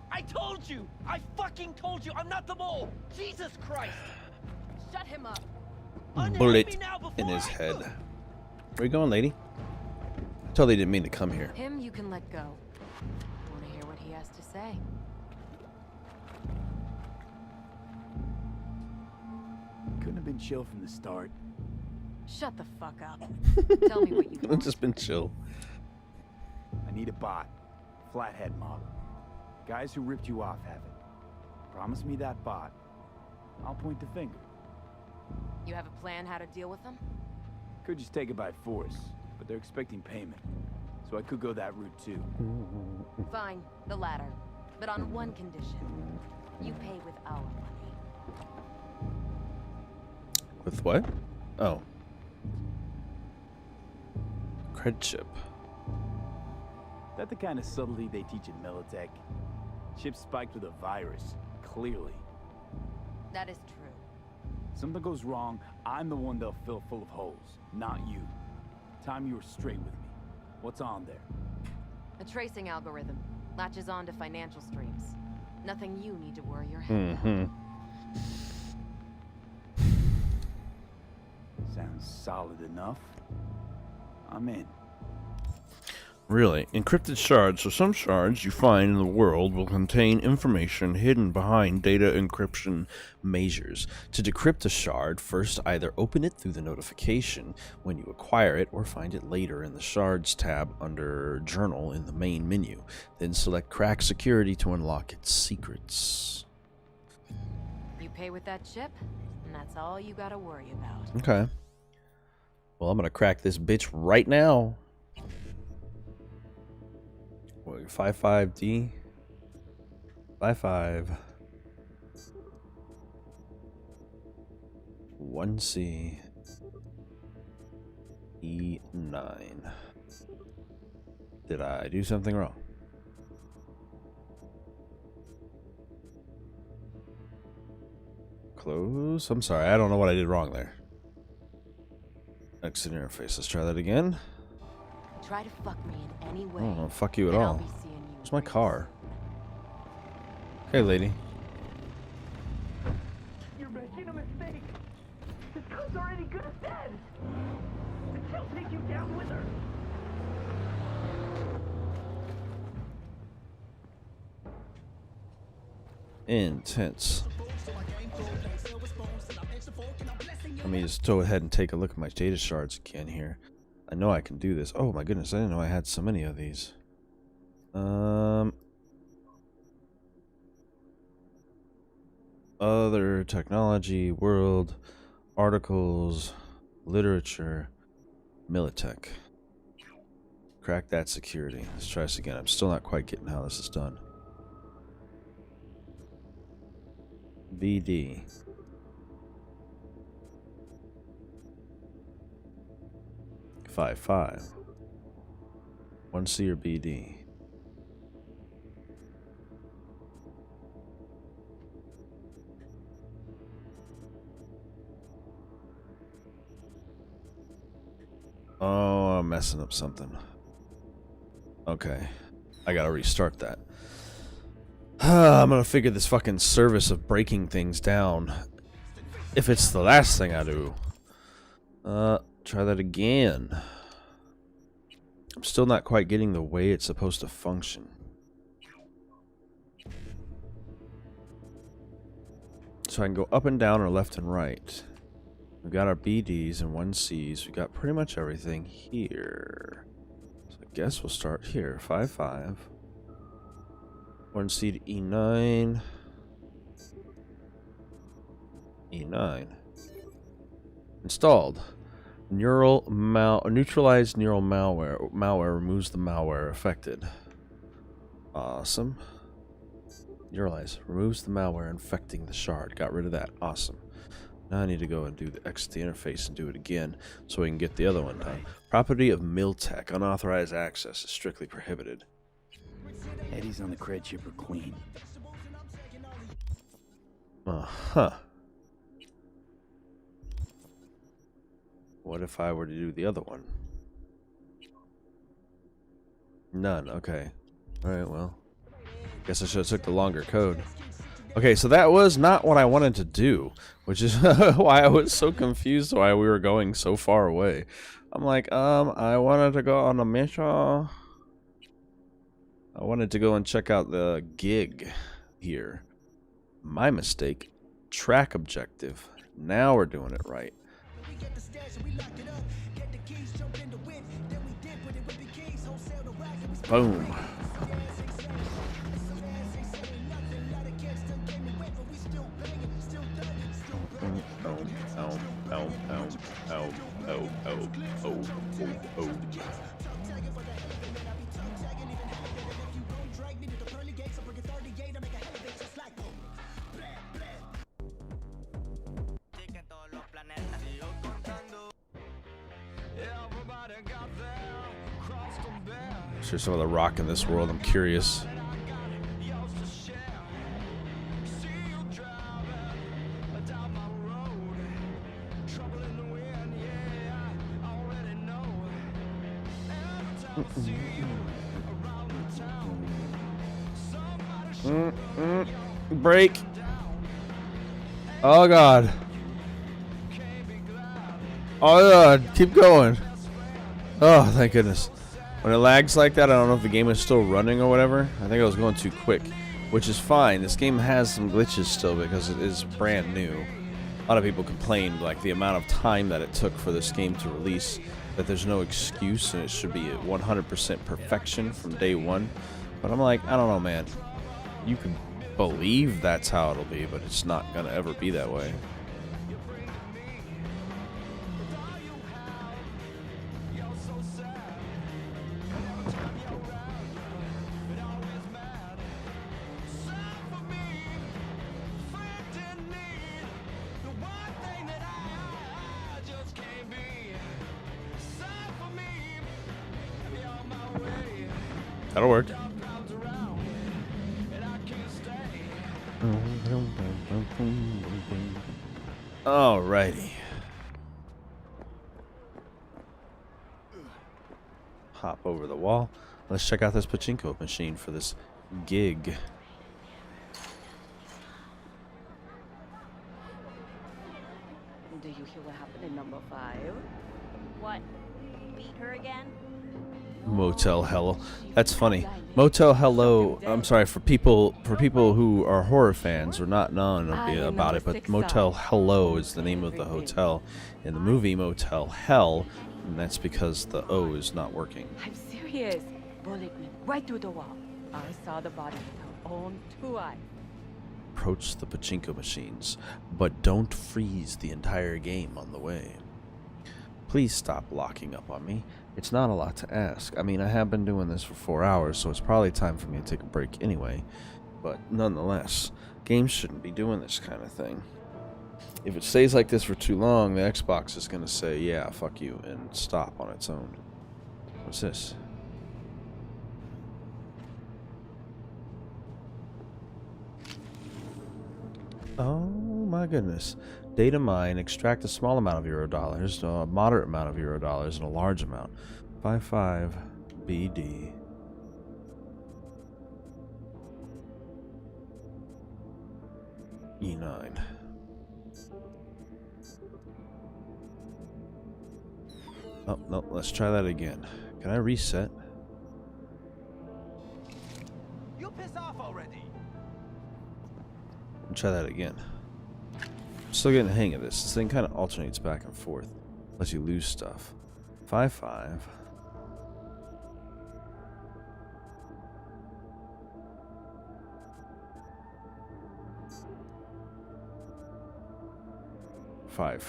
I told you! I fucking told you! I'm not the mole! Jesus Christ! Shut him up! Bullet in his head. Where you going, lady? Totally didn't mean to come here. Him you can let go. Want to hear what he has to say? Couldn't have been chill from the start. Shut the fuck up. Tell me what you I've want. just been chill. I need a bot. Flathead model. Guys who ripped you off have it. Promise me that bot. I'll point the finger. You have a plan how to deal with them? Could just take it by force, but they're expecting payment. So I could go that route too. Fine, the latter. But on one condition. You pay with our money. With what? Oh. Cred chip. That the kind of subtlety they teach in Militech? Chip spiked with a virus, clearly. That is true. Something goes wrong, I'm the one they'll fill full of holes, not you. Time you were straight with me. What's on there? A tracing algorithm. Latches on to financial streams. Nothing you need to worry your head about. Sounds solid enough. I'm in. Really? Encrypted shards. So some shards you find in the world will contain information hidden behind data encryption measures. To decrypt a shard, first either open it through the notification when you acquire it or find it later in the Shards tab under Journal in the main menu. Then select Crack Security to unlock its secrets. You pay with that chip, and that's all you gotta worry about. Okay. Well, I'm gonna crack this bitch right now. 55D. 55. 1C. E9. Did I do something wrong? Close. I'm sorry. I don't know what I did wrong there. Exit interface. Let's try that again. Try to fuck me in any way. Oh, fuck you at and all. I'll be seeing you. Where's my car? Hey, lady. You're making a mistake. This girl's already good as dead. And she'll take you down with her. Intense. Let me just go ahead and take a look at my data shards again here. I know I can do this. Oh my goodness, I didn't know I had so many of these. Other technology, world, articles, literature, Militech. Crack that security. Let's try this again. I'm still not quite getting how this is done. BD. Five. 1C or BD. Oh, I'm messing up something. Okay. I gotta restart that. I'm gonna figure this fucking service of breaking things down. If it's the last thing I do. Try that again. I'm still not quite getting the way it's supposed to function. So I can go up and down or left and right. We've got our BDs and 1Cs. We've got pretty much everything here. So I guess we'll start here. 5. 1C to E9. E9. Installed. Neutralized neural malware. Malware removes the malware affected. Awesome. Neuralize removes the malware infecting the shard. Got rid of that. Awesome. Now I need to go and do the exit the interface and do it again so we can get the other one done. Property of Miltech. Unauthorized access is strictly prohibited. Eddie's on the cred chipper clean. Uh-huh. What if I were to do the other one? None. Okay. Alright, well. Guess I should have took the longer code. Okay, so that was not what I wanted to do, which is why I was so confused why we were going so far away. I'm like, I wanted to go on a mission. I wanted to go and check out the gig here. My mistake. Track objective. Now we're doing it right. Boom. Sure, some of the rock in this world. I'm curious. Break. Oh god. Oh god, keep going. Oh, thank goodness. When it lags like that, I don't know if the game is still running or whatever. I think I was going too quick, which is fine. This game has some glitches still because it is brand new. A lot of people complained like the amount of time that it took for this game to release, that there's no excuse and it should be at 100% perfection from day one. But I'm like, I don't know, man. You can believe that's how it'll be, but it's not gonna ever be that way. That'll work. Alrighty. Hop over the wall. Let's check out this pachinko machine for this gig. Do you hear what happened in number 5? What? Beat her again? Motel Hello. That's funny. Motel Hello. I'm sorry for people who are horror fans or not known about it, but Motel Hello is the name of the hotel in the movie Motel Hell, and that's because the O is not working. I'm serious. Bullet went right through the wall. I saw the body with her own 2 eyes. Approach the pachinko machines, but don't freeze the entire game on the way. Please stop locking up on me. It's not a lot to ask. I mean, I have been doing this for 4 hours, so it's probably time for me to take a break anyway. But nonetheless, games shouldn't be doing this kind of thing. If it stays like this for too long, the Xbox is going to say, yeah, fuck you, and stop on its own. What's this? Oh my goodness. Data mine, extract a small amount of Eurodollars, a moderate amount of Eurodollars, and a large amount. 55 BD. E9. Oh, no, let's try that again. Can I reset? You piss off already. Try that again. Still getting the hang of this. This thing kind of alternates back and forth. Lets you lose stuff. 5-5. Fuck.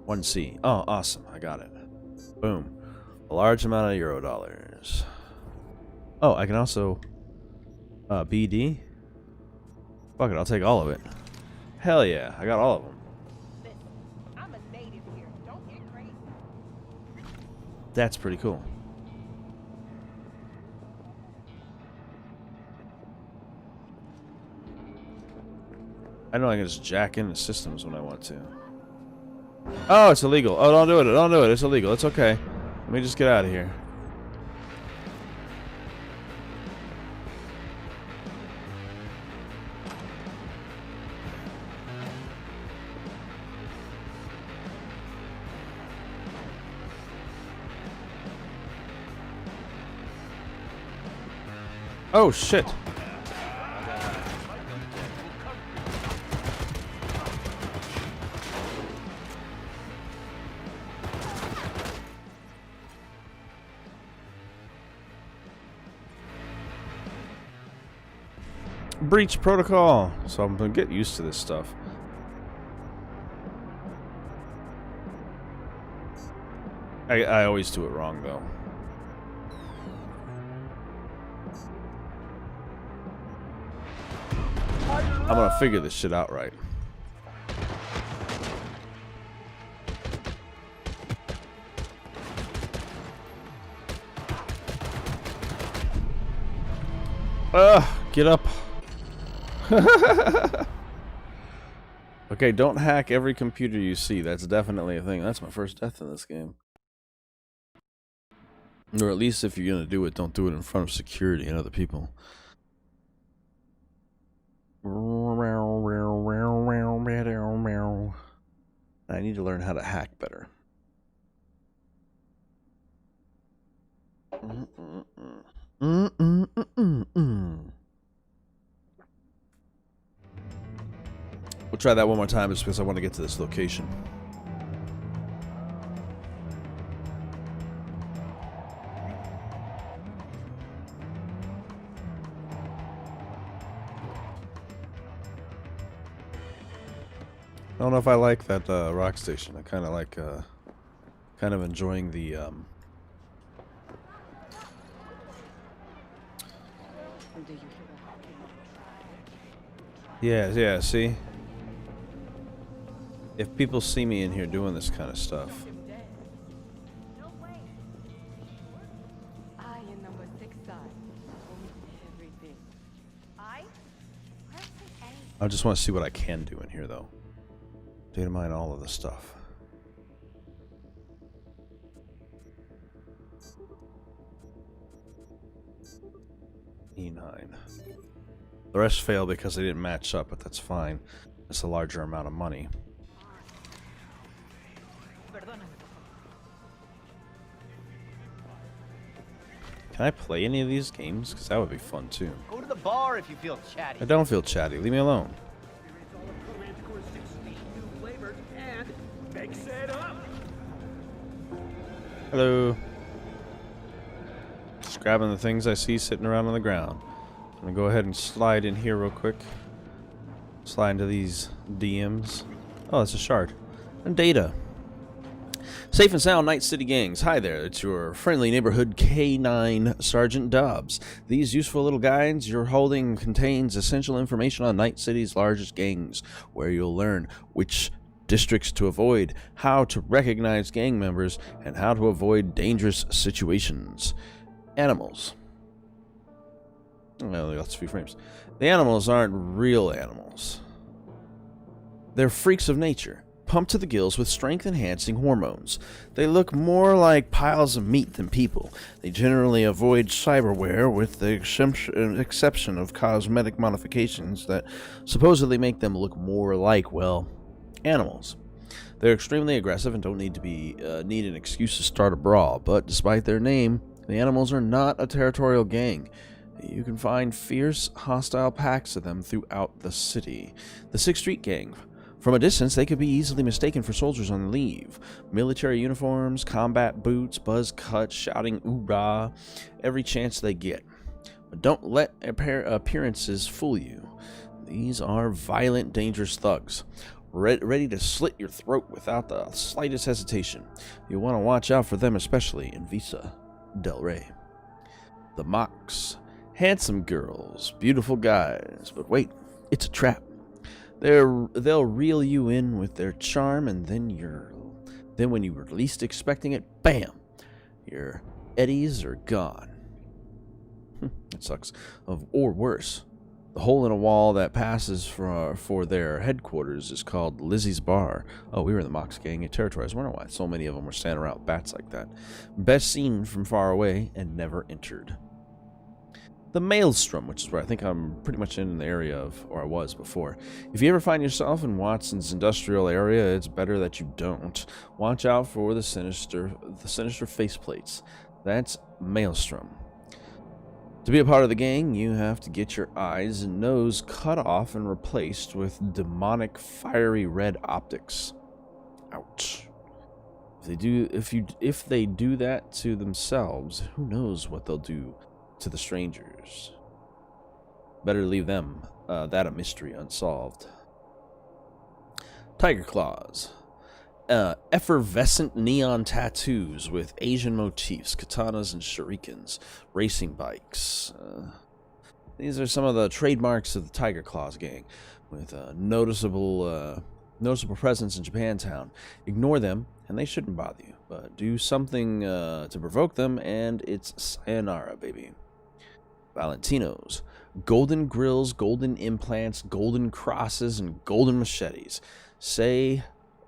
1C. Oh, awesome. I got it. Boom. A large amount of Eurodollars. Oh, I can also... BD? Fuck it, I'll take all of it. Hell yeah, I got all of them. I'm a native here. Don't get crazy. That's pretty cool. I know I can just jack into systems when I want to. Oh, it's illegal. Oh, don't do it. Don't do it. It's illegal. It's okay. Let me just get out of here. Oh, shit. Breach protocol. So I'm gonna get used to this stuff. I always do it wrong though. I'm gonna figure this shit out right. Get up. Okay, don't hack every computer you see. That's definitely a thing. That's my first death in this game. Or at least if you're gonna do it, don't do it in front of security and other people. I need to learn how to hack better. We'll try that one more time just because I want to get to this location. I don't know if I like that rock station. I kind of like, kind of enjoying the yeah, see? If people see me in here doing this kind of stuff. I just want to see what I can do in here, though. Data mine all of the stuff. E9. The rest failed because they didn't match up, but that's fine. It's a larger amount of money. Can I play any of these games? Because that would be fun too. Go to the bar if you feel chatty. I don't feel chatty. Leave me alone. Hello. Just grabbing the things I see sitting around on the ground. I'm gonna go ahead and slide in here real quick. Slide into these DMs. Oh, it's a shard. And data. Safe and sound Night City gangs. Hi there, it's your friendly neighborhood K9 Sergeant Dobbs. These useful little guides you're holding contains essential information on Night City's largest gangs, where you'll learn which districts to avoid, how to recognize gang members, and how to avoid dangerous situations. Animals. Well, that's a few frames. The animals aren't real animals. They're freaks of nature, pumped to the gills with strength-enhancing hormones. They look more like piles of meat than people. They generally avoid cyberware with the exception of cosmetic modifications that supposedly make them look more like, well, animals. They're extremely aggressive and don't need an excuse to start a brawl, but despite their name, the animals are not a territorial gang. You can find fierce, hostile packs of them throughout the city. The 6th Street Gang. From a distance, they could be easily mistaken for soldiers on leave. Military uniforms, combat boots, buzz cuts, shouting "oorah" every chance they get. But don't let appearances fool you. These are violent, dangerous thugs, ready to slit your throat without the slightest hesitation. You'll want to watch out for them, especially in Visa Del Rey. The Mox. Handsome girls, beautiful guys, but wait, it's a trap. They'll reel you in with their charm, and then when you were least expecting it, bam, your eddies are gone. That sucks. Or worse, the hole in a wall that passes for their headquarters is called Lizzie's Bar. Oh, we were in the Mox gang territory. I was wondering why so many of them were standing around with bats like that. Best seen from far away and never entered. The Maelstrom, which is where I think I'm pretty much in the area of, or I was before. If you ever find yourself in Watson's industrial area, it's better that you don't. Watch out for the sinister faceplates. That's Maelstrom. To be a part of the gang, you have to get your eyes and nose cut off and replaced with demonic, fiery red optics. Ouch. If they do that to themselves, who knows what they'll do to the strangers. Better leave them that a mystery unsolved. Tiger Claws. Effervescent neon tattoos with Asian motifs, katanas and shurikens, racing bikes. These are some of the trademarks of the Tiger Claws gang, with noticeable presence in Japantown. Ignore them, and they shouldn't bother you, but do something to provoke them, and it's sayonara, baby. Valentinos. Golden grills, golden implants, golden crosses, and golden machetes. Say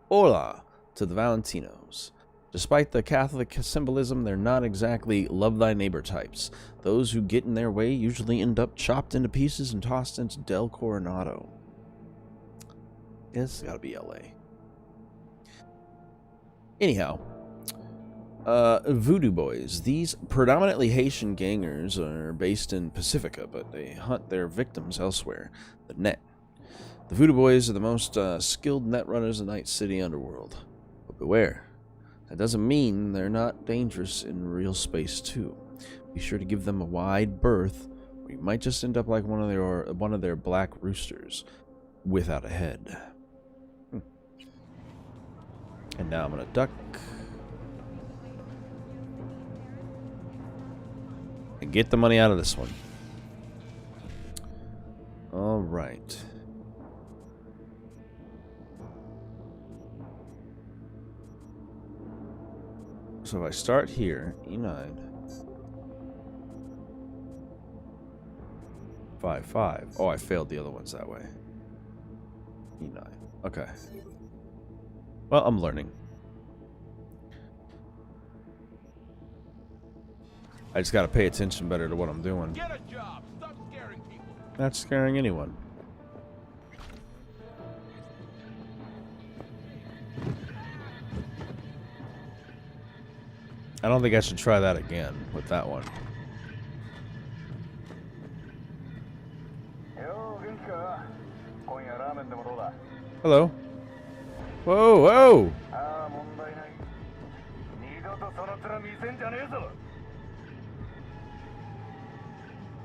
hola to the Valentinos. Despite the Catholic symbolism, they're not exactly love thy neighbor types. Those who get in their way usually end up chopped into pieces and tossed into Del Coronado. It's gotta be LA. Anyhow, Voodoo Boys. These predominantly Haitian gangers are based in Pacifica, but they hunt their victims elsewhere. The net. The Voodoo Boys are the most skilled net runners in Night City underworld. But beware. That doesn't mean they're not dangerous in real space too. Be sure to give them a wide berth, or you might just end up like one of their black roosters without a head. And now I'm gonna duck and get the money out of this one. All right. So if I start here, E9, 5, 5. Oh, I failed the other ones that way. E9. Okay. Well, I'm learning. I just gotta pay attention better to what I'm doing. Get a job. Stop scaring people. Not scaring anyone. I don't think I should try that again with that one. Hello. Whoa, whoa!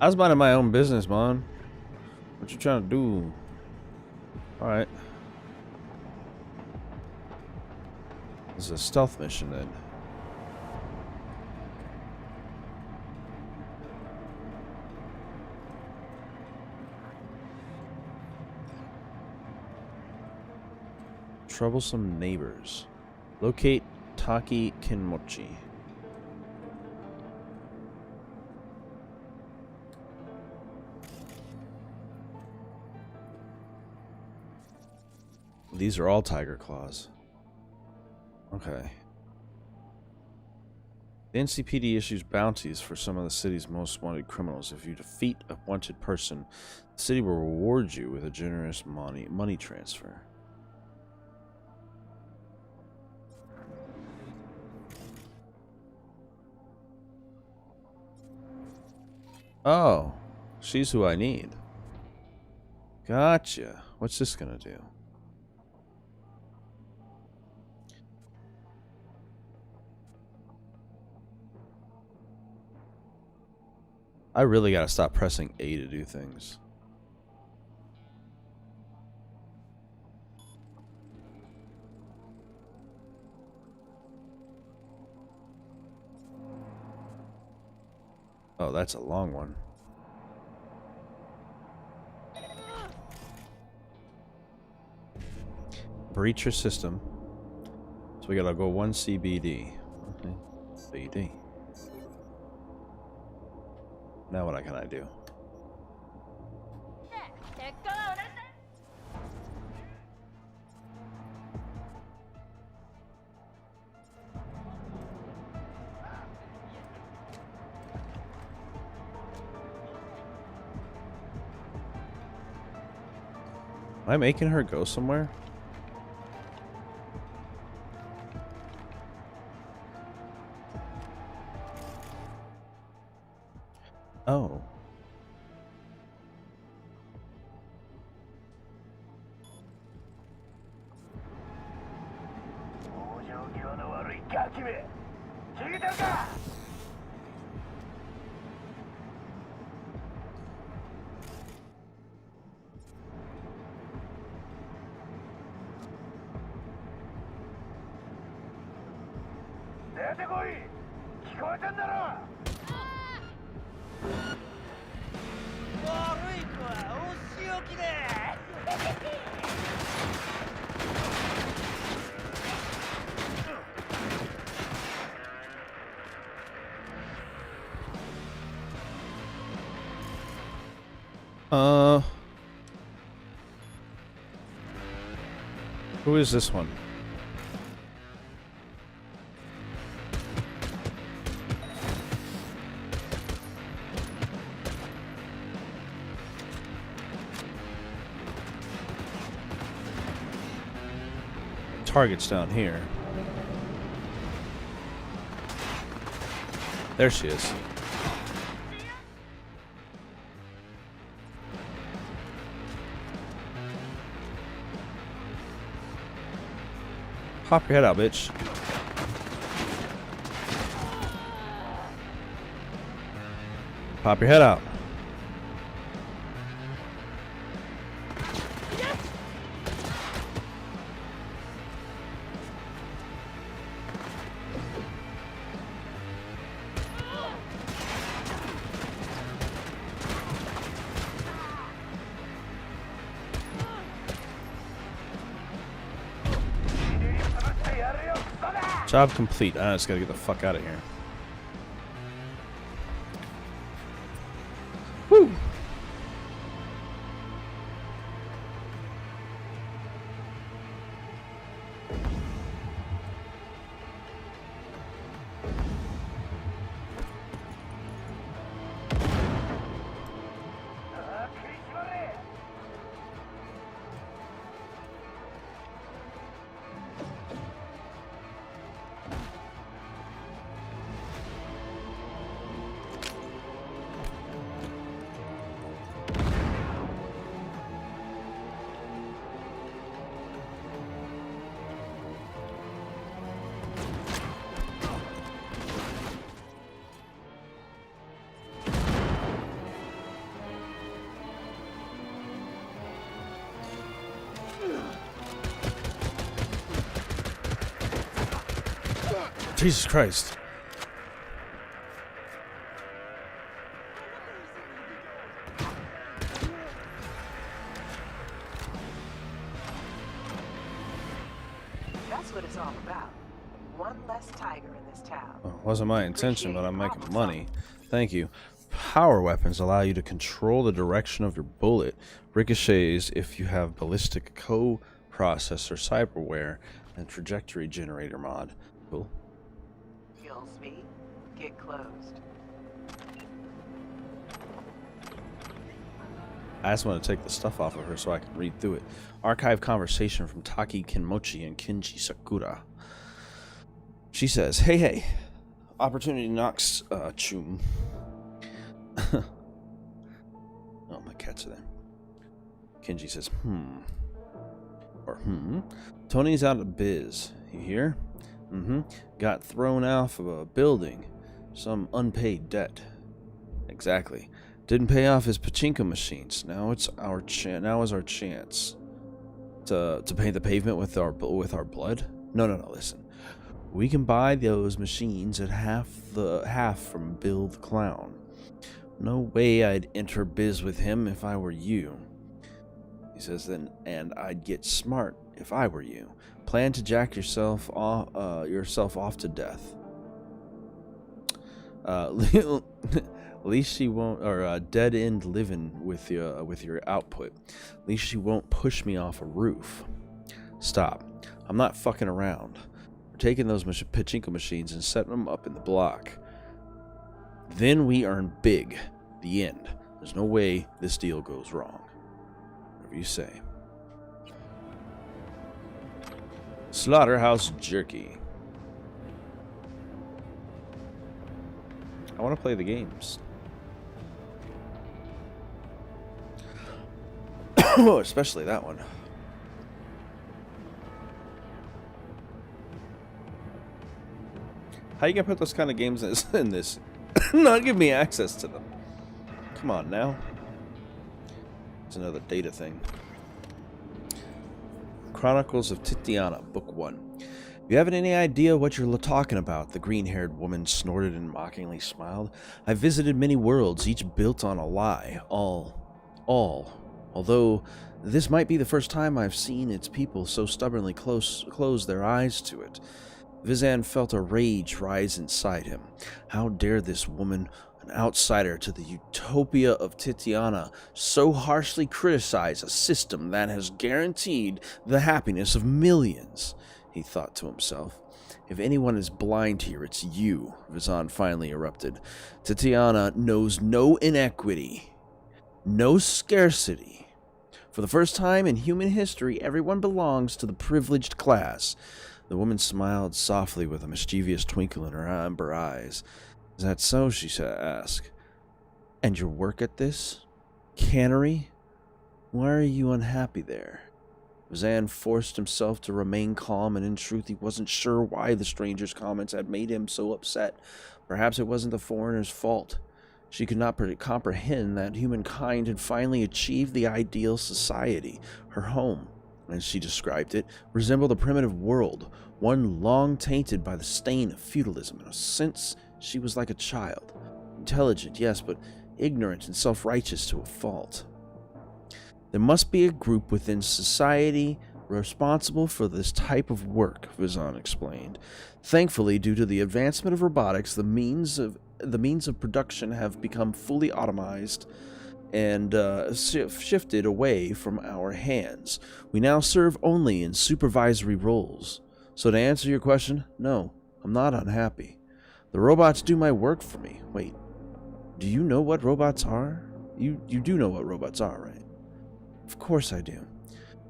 I was minding my own business, man. What you trying to do? Alright. This is a stealth mission then. Troublesome neighbors. Locate Taki Kinmochi. These are all tiger claws. Okay. The NCPD issues bounties for some of the city's most wanted criminals. If you defeat a wanted person, the city will reward you with a generous money transfer. Oh, she's who I need. Gotcha. What's this gonna do? I really gotta stop pressing A to do things. Oh, that's a long one. Breach your system. So we gotta go 1 CBD. Okay. BD. Now what can I do? Am I making her go somewhere? Oh. Who is this one? Target's down here. There she is. Pop your head out, bitch. Pop your head out. Job complete. I just gotta get the fuck out of here. Woo! Jesus Christ. That's what it's all about. One less tiger in this town. Well, wasn't my intention, but I'm making money. Thank you. Power weapons allow you to control the direction of your bullet. Ricochets if you have ballistic co-processor cyberware and trajectory generator mod. Cool. Kill speed. Get closed. I just want to take the stuff off of her so I can read through it. Archive conversation from Taki Kinmochi and Kinji Sakura. She says, hey, opportunity knocks, chum. Oh, my cats are there. Kinji says, or Tony's out of biz. You hear? Got thrown off of a building. Some unpaid debt. Exactly. Didn't pay off his pachinko machines. Now it's our now is our chance to paint the pavement with our blood. No. Listen, we can buy those machines at half from Bill the Clown. No way I'd enter biz with him if I were you. He says then, and I'd get smart if I were you. Plan to jack yourself off to death. At least she won't, or dead end living with your output. At least she won't push me off a roof. Stop. I'm not fucking around. We're taking those pachinko machines and setting them up in the block. Then we earn big. The end. There's no way this deal goes wrong. Whatever you say. Slaughterhouse Jerky. I want to play the games. Especially that one. How you gonna put those kind of games in this? Not give me access to them. Come on now. It's another data thing. Chronicles of Titiana, Book 1. You haven't any idea what you're talking about, the green-haired woman snorted and mockingly smiled. I've visited many worlds, each built on a lie. Although this might be the first time I've seen its people so stubbornly close their eyes to it. Vizan felt a rage rise inside him. How dare this woman, an outsider to the utopia of Titiana, so harshly criticize a system that has guaranteed the happiness of millions, he thought to himself. If anyone is blind here, it's you, Vizan finally erupted. Titiana knows no inequity, no scarcity. For the first time in human history, everyone belongs to the privileged class. The woman smiled softly with a mischievous twinkle in her amber eyes. Is that so? She asked. And your work at this? Cannery? Why are you unhappy there? Vizan forced himself to remain calm, and in truth he wasn't sure why the stranger's comments had made him so upset. Perhaps it wasn't the foreigner's fault. She could not comprehend that humankind had finally achieved the ideal society. Her home, as she described it, resembled a primitive world, one long tainted by the stain of feudalism. In a sense, she was like a child. Intelligent, yes, but ignorant and self-righteous to a fault. There must be a group within society responsible for this type of work, Vizan explained. Thankfully, due to the advancement of robotics, the means of production have become fully automized and shifted away from our hands. We now serve only in supervisory roles. So to answer your question, no, I'm not unhappy. The robots do my work for me. Wait, do you know what robots are? You do know what robots are, right? Of course I do.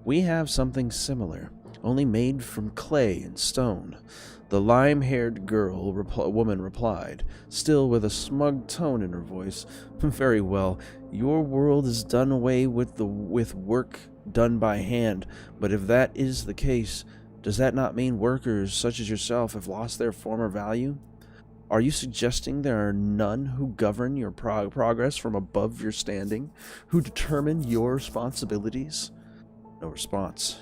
We have something similar, only made from clay and stone. The lime-haired woman replied, still with a smug tone in her voice. Very well, your world is done away with work done by hand, but if that is the case, does that not mean workers such as yourself have lost their former value? Are you suggesting there are none who govern your progress from above your standing, who determine your responsibilities? No response.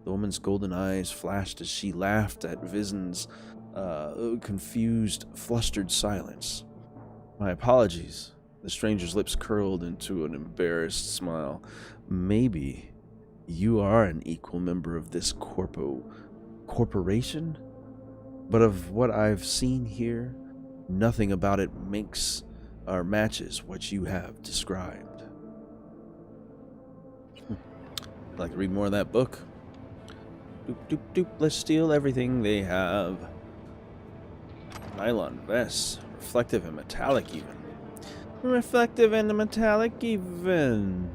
The woman's golden eyes flashed as she laughed at Vizan's confused, flustered silence. My apologies. The stranger's lips curled into an embarrassed smile. Maybe you are an equal member of this corporation? But of what I've seen here, nothing about it makes or matches what you have described. I'd like to read more of that book. Doop, doop, doop. Let's steal everything they have. Nylon vests. Reflective and metallic even. Reflective and metallic even.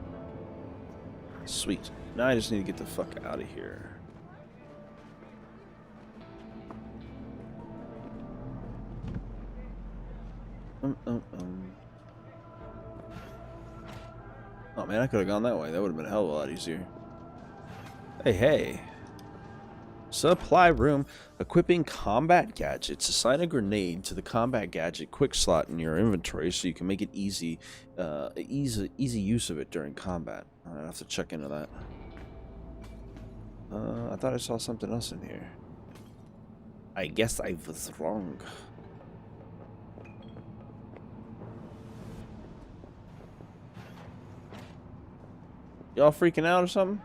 Sweet. Now I just need to get the fuck out of here. Oh man, I could have gone that way. That would have been a hell of a lot easier. Hey, hey. Supply room. Equipping combat gadgets. Assign a grenade to the combat gadget quick slot in your inventory so you can make it easy use of it during combat. I have to check into that. I thought I saw something else in here. I guess I was wrong. Y'all freaking out or something?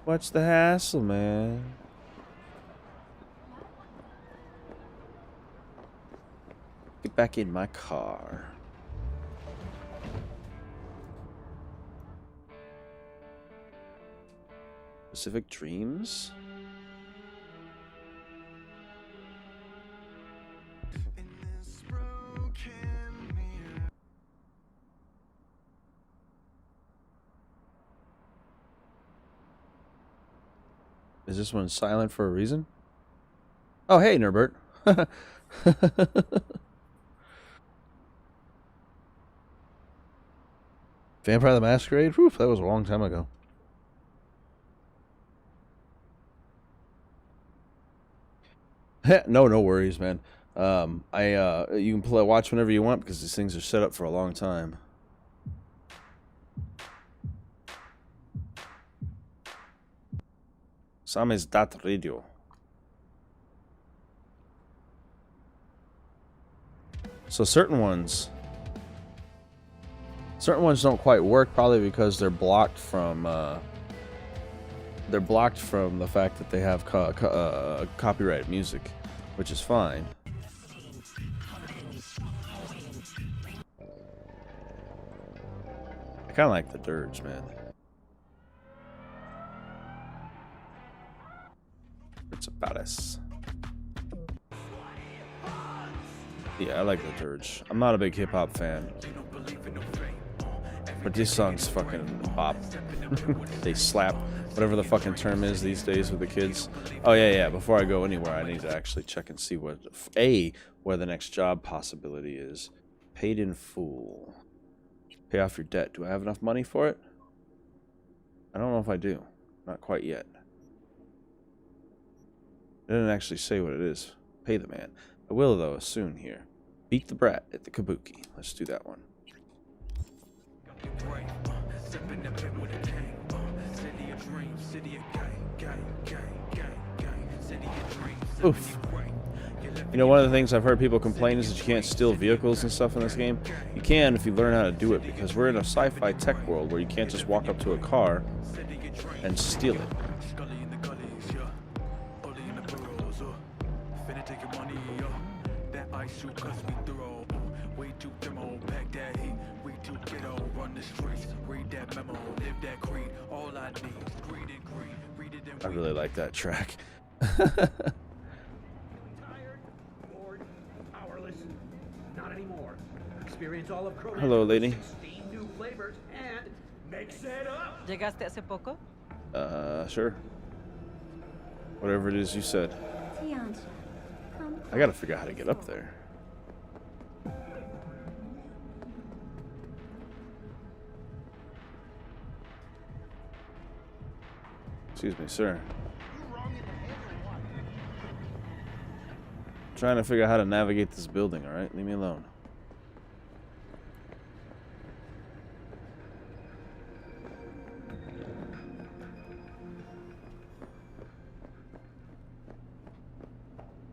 What's the hassle, man? Get back in my car. Specific dreams? Is this one silent for a reason? Oh, hey, Norbert. Vampire the Masquerade? Whew, that was a long time ago. No worries, man. You can watch whenever you want because these things are set up for a long time. Samizdat Radio. So certain ones don't quite work, probably because they're blocked from the fact that they have copyrighted music, which is fine. I kind of like the dirge, man. It's a palace. Yeah, I like the dirge. I'm not a big hip hop fan, but these songs fucking bop. They slap. Whatever the fucking term is these days with the kids. Oh yeah. Before I go anywhere, I need to actually check and see where the next job possibility is. Paid in full. Pay off your debt. Do I have enough money for it? I don't know if I do. Not quite yet. It didn't actually say what it is. Pay the man. I will, though, soon here. Beat the brat at the kabuki. Let's do that one. Oof. You know, one of the things I've heard people complain is that you can't steal vehicles and stuff in this game. You can if you learn how to do it, because we're in a sci-fi tech world where you can't just walk up to a car and steal it. I really like that track. Hello, lady. ¿Llegaste hace poco? Sure. Whatever it is you said. I gotta figure out how to get up there. Excuse me, sir. I'm trying to figure out how to navigate this building, alright? Leave me alone.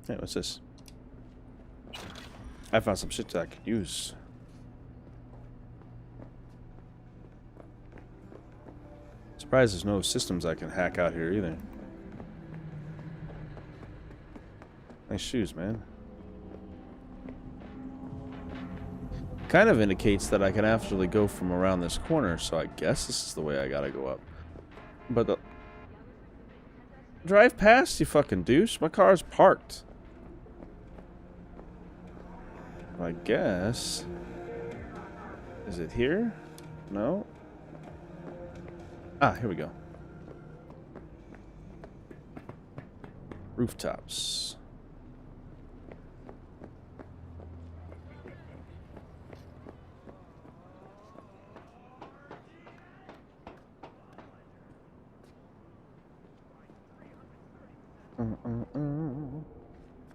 Hey, what's this? I found some shit that I could use. Surprised there's no systems I can hack out here either. Nice shoes, man. Kind of indicates that I can actually go from around this corner, so I guess this is the way I gotta go up. But the... Drive past, you fucking douche. My car's parked. I guess. Is it here? No. Ah, here we go. Rooftops.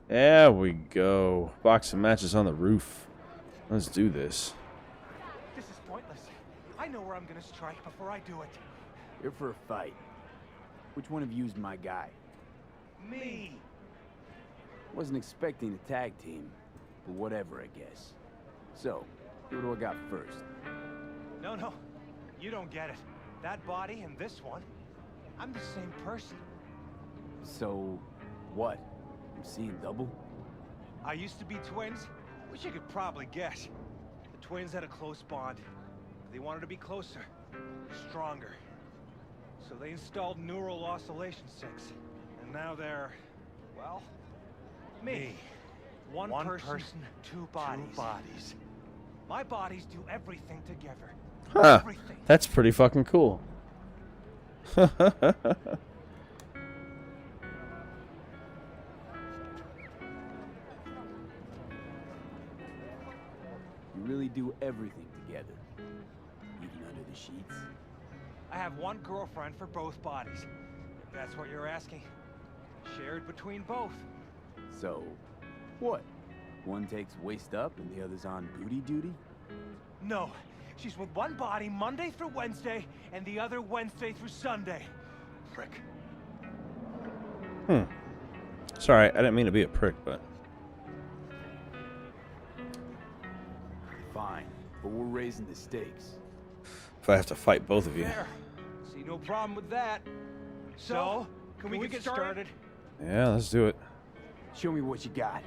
There we go. Boxing matches on the roof. Let's do this. This is pointless. I know where I'm gonna strike before I do it. Here for a fight. Which one of you's my guy? Me! Wasn't expecting a tag team, but whatever, I guess. So, who do I got first? No. You don't get it. That body and this one, I'm the same person. So, what? I'm seeing double? I used to be twins, which you could probably guess. The twins had a close bond. They wanted to be closer, stronger. So they installed neural oscillation sinks. And now they're, well, me. One person, two bodies. My bodies do everything together. Huh. Everything. That's pretty fucking cool. You really do everything together, even under the sheets? I have one girlfriend for both bodies. If that's what you're asking. Shared between both. So, what? One takes waist up and the other's on booty duty? No. She's with one body Monday through Wednesday, and the other Wednesday through Sunday. Prick. Sorry, I didn't mean to be a prick, but... Fine, but we're raising the stakes. If I have to fight both of you. There. See no problem with that. So, can we get started? Yeah, let's do it. Show me what you got.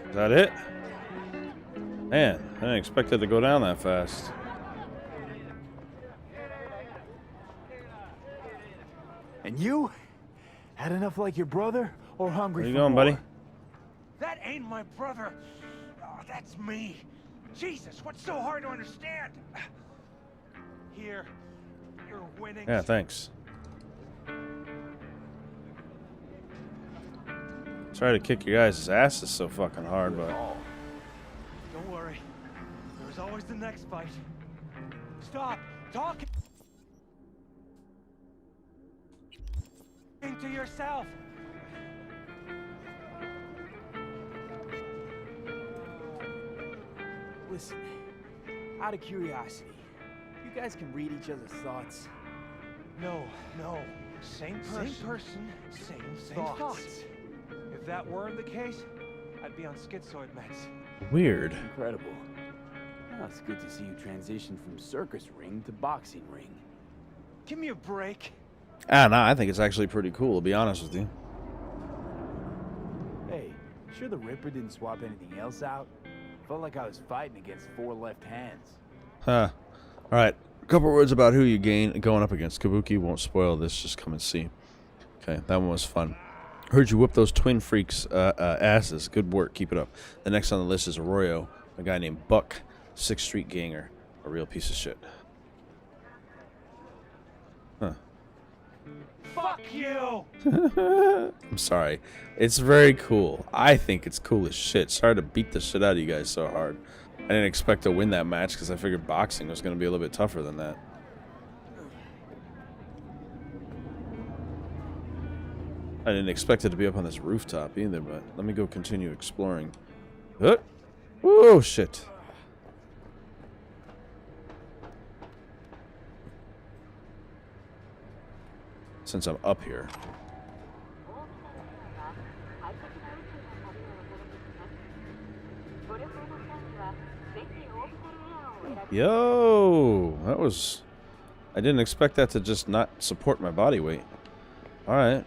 Is that it? Man, I didn't expect it to go down that fast. And you? Had enough like your brother, or hungry Where you for going, more? buddy? That ain't my brother. Oh, that's me. Jesus, what's so hard to understand? Here, you're winning. Yeah, thanks. Sorry to kick your guys' asses so fucking hard, but... Don't worry. There's always the next fight. Stop talking to yourself. Listen, out of curiosity, you guys can read each other's thoughts? No. Same person, same thoughts. If that weren't the case, I'd be on schizoid meds. Weird. Incredible. Well, it's good to see you transition from circus ring to boxing ring. Give me a break. Ah, nah, I think it's actually pretty cool, to be honest with you. Hey, sure the Ripper didn't swap anything else out? Felt like I was fighting against 4 left hands. Huh. Alright, a couple words about who you going up against. Kabuki won't spoil this, just come and see. Okay, that one was fun. Heard you whip those twin freaks' asses. Good work, keep it up. The next on the list is Arroyo, a guy named Buck, 6th Street ganger. A real piece of shit. Huh. Fuck you! I'm sorry. It's very cool. I think it's cool as shit. Sorry to beat the shit out of you guys so hard. I didn't expect to win that match because I figured boxing was going to be a little bit tougher than that. I didn't expect it to be up on this rooftop either, but let me go continue exploring. Oh shit. Since I'm up here. Yo, that was... I didn't expect that to just not support my body weight. Alright.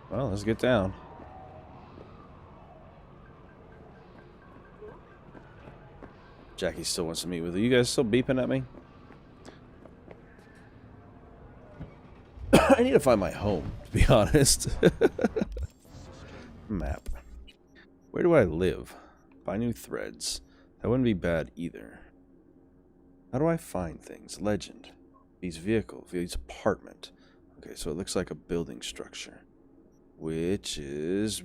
Well, let's get down. Jackie still wants to meet with you. You guys still beeping at me? I need to find my home, to be honest. Map. Where do I live? Find new threads. That wouldn't be bad either. How do I find things? Legend. V's vehicle. V's apartment. Okay, so it looks like a building structure. Which is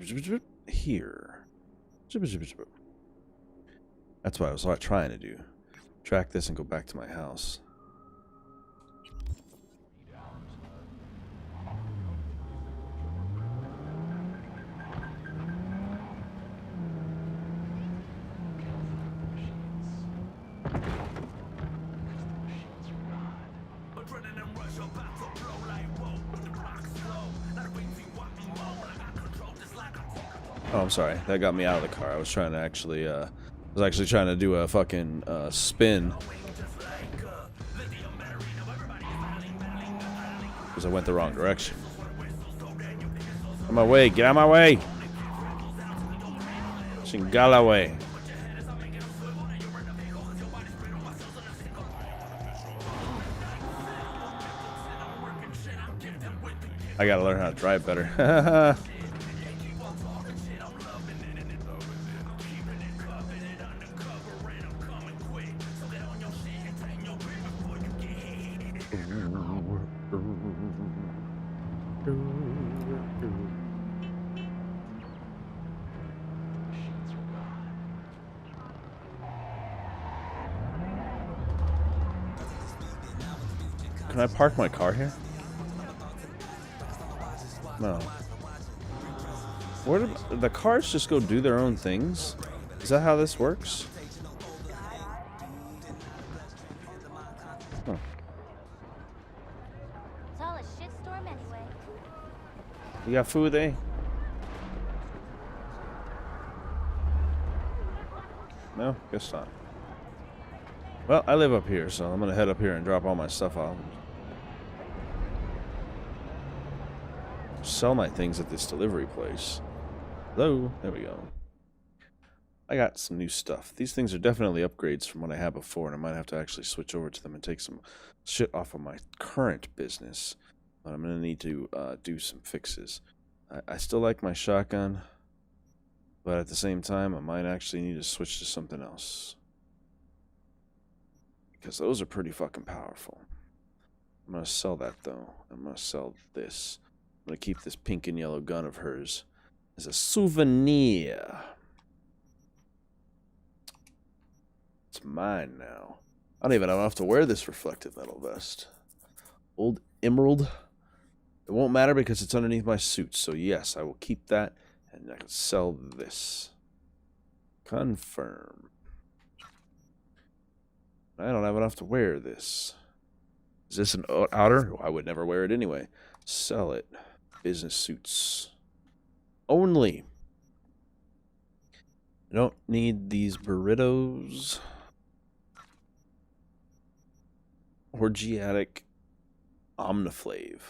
here. That's what I was trying to do. Track this and go back to my house. Oh, I'm sorry. That got me out of the car. I was trying to actually, trying to do a fucking spin. Because I went the wrong direction. Out of my way. Get out of my way. Shingala way. I gotta learn how to drive better. Can I park my car here? No. Where do the cars just go do their own things? Is that how this works? Huh. It's all a shitstorm anyway. You got food, eh? No, guess not. Well, I live up here, so I'm gonna head up here and drop all my stuff off. Sell my things at this delivery place. Hello, there we go. I got some new stuff. These things are definitely upgrades from what I had before, and I might have to actually switch over to them and take some shit off of my current business. But I'm gonna need to do some fixes. I still like my shotgun, but at the same time, I might actually need to switch to something else. Because those are pretty fucking powerful. I'm gonna sell that though. I'm gonna sell this. I'm gonna keep this pink and yellow gun of hers as a souvenir. It's mine now. I don't even have to wear this reflective metal vest. Old emerald. It won't matter because it's underneath my suit. So yes, I will keep that and I can sell this. Confirm. I don't have enough to wear this. Is this an outer? I would never wear it anyway. Sell it. Business suits. Only. I don't need these burritos. Orgiatic Omniflave.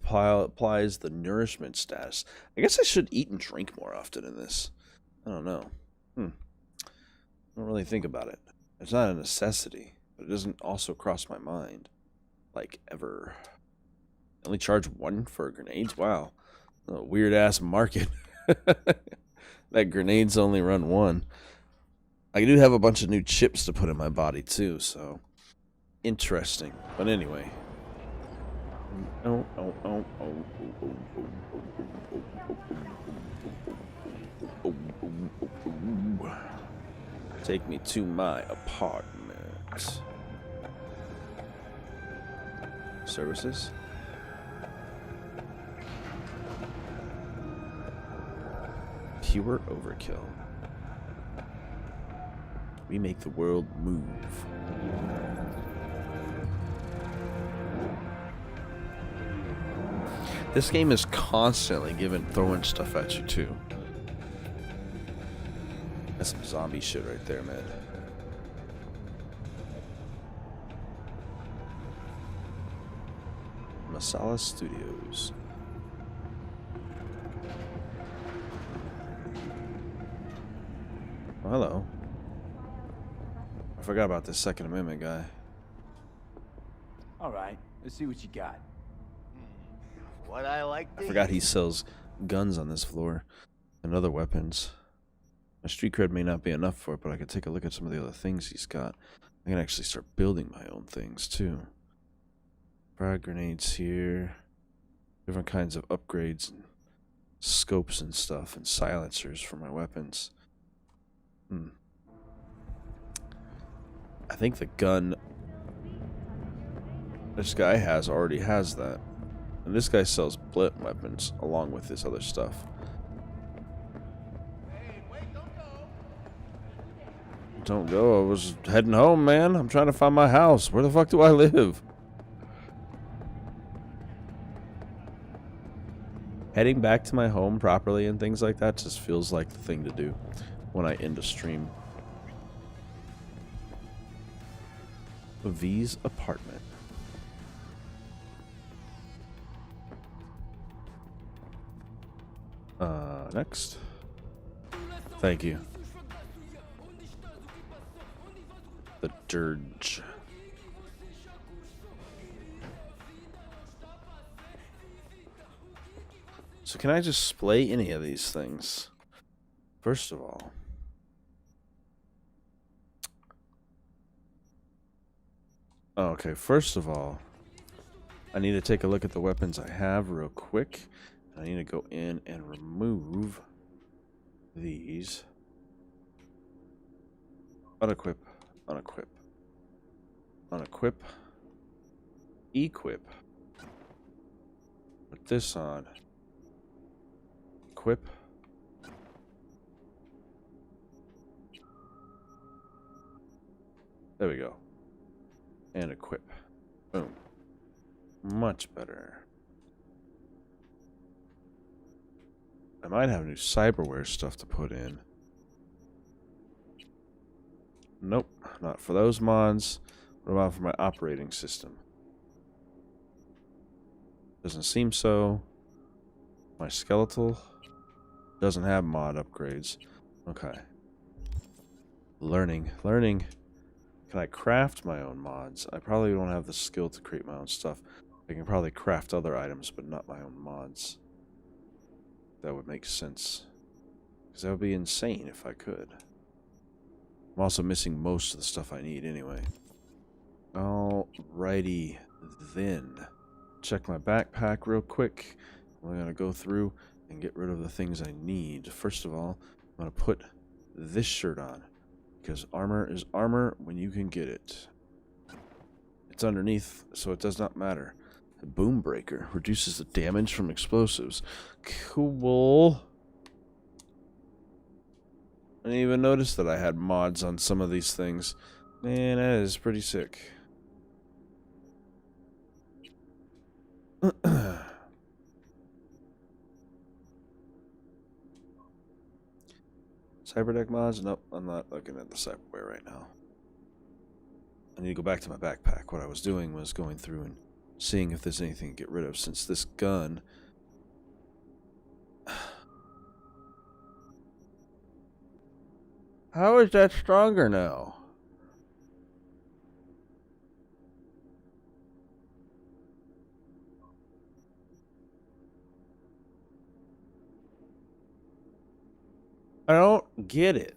Applies the nourishment status. I guess I should eat and drink more often in this. I don't know. I don't really think about it. It's not a necessity, but it doesn't also cross my mind. Like, ever. Only charge 1 for grenades? Wow. A weird-ass market. That grenades only run 1. I do have a bunch of new chips to put in my body, too, so... Interesting. But anyway. Take me to my apartment. Services. Pure overkill. We make the world move. This game is constantly throwing stuff at you too. That's some zombie shit right there, man. Masala Studios. Oh, hello. I forgot about this Second Amendment guy. All right, let's see what you got. What I like I forgot he sells guns on this floor and other weapons. My street cred may not be enough for it, but I could take a look at some of the other things he's got. I can actually start building my own things too. Frag grenades here. Different kinds of upgrades and scopes and stuff and silencers for my weapons. I think the gun this guy already has that. And this guy sells blit weapons along with this other stuff. Don't go. I was heading home, man. I'm trying to find my house. Where the fuck do I live? Heading back to my home properly and things like that just feels like the thing to do when I end a stream. V's apartment. Next. Thank you. The dirge. So can I just display any of these things? First of all. Okay, first of all, I need to take a look at the weapons I have real quick. I need to go in and remove these. Unequip, unequip, unequip, equip. Put this on. Equip. There we go. And equip. Boom. Much better. I might have new cyberware stuff to put in. Nope, not for those mods. What about for my operating system? Doesn't seem so. My skeletal doesn't have mod upgrades. Okay. Learning. Can I craft my own mods? I probably don't have the skill to create my own stuff. I can probably craft other items, but not my own mods. That would make sense. Because that would be insane if I could. I'm also missing most of the stuff I need anyway. Alrighty then. Check my backpack real quick. We're going to go through and get rid of the things I need. First of all, I'm going to put this shirt on. Because armor is armor when you can get it. It's underneath, so it does not matter. The boom breaker reduces the damage from explosives. Cool. I didn't even notice that I had mods on some of these things. Man, that is pretty sick. Cyberdeck mods? Nope, I'm not looking at the cyberware right now. I need to go back to my backpack. What I was doing was going through and seeing if there's anything to get rid of, since this gun... How is that stronger now? I don't get it.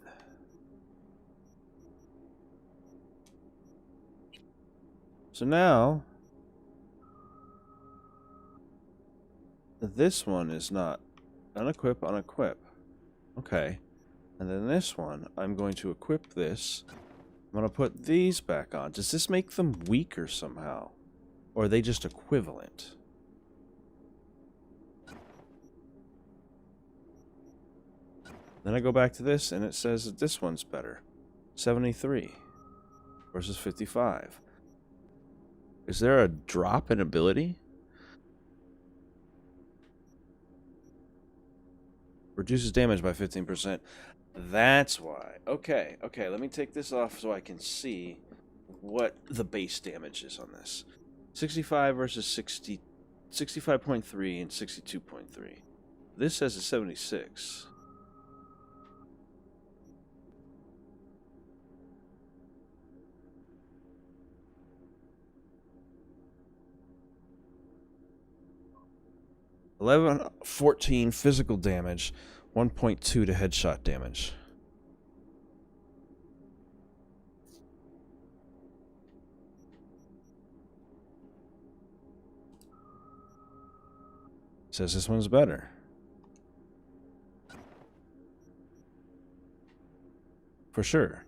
So now, this one is not unequip, unequip. Okay. And then this one, I'm going to equip this. I'm going to put these back on. Does this make them weaker somehow? Or are they just equivalent? Then I go back to this, and it says that this one's better. 73 versus 55. Is there a drop in ability? Reduces damage by 15%. That's why. Okay, okay, let me take this off so I can see what the base damage is on this. 65 versus 60, 65.3 and 62.3. This says a 76. $11.14 physical damage, 1.2 to headshot damage. Says this one's better. For sure.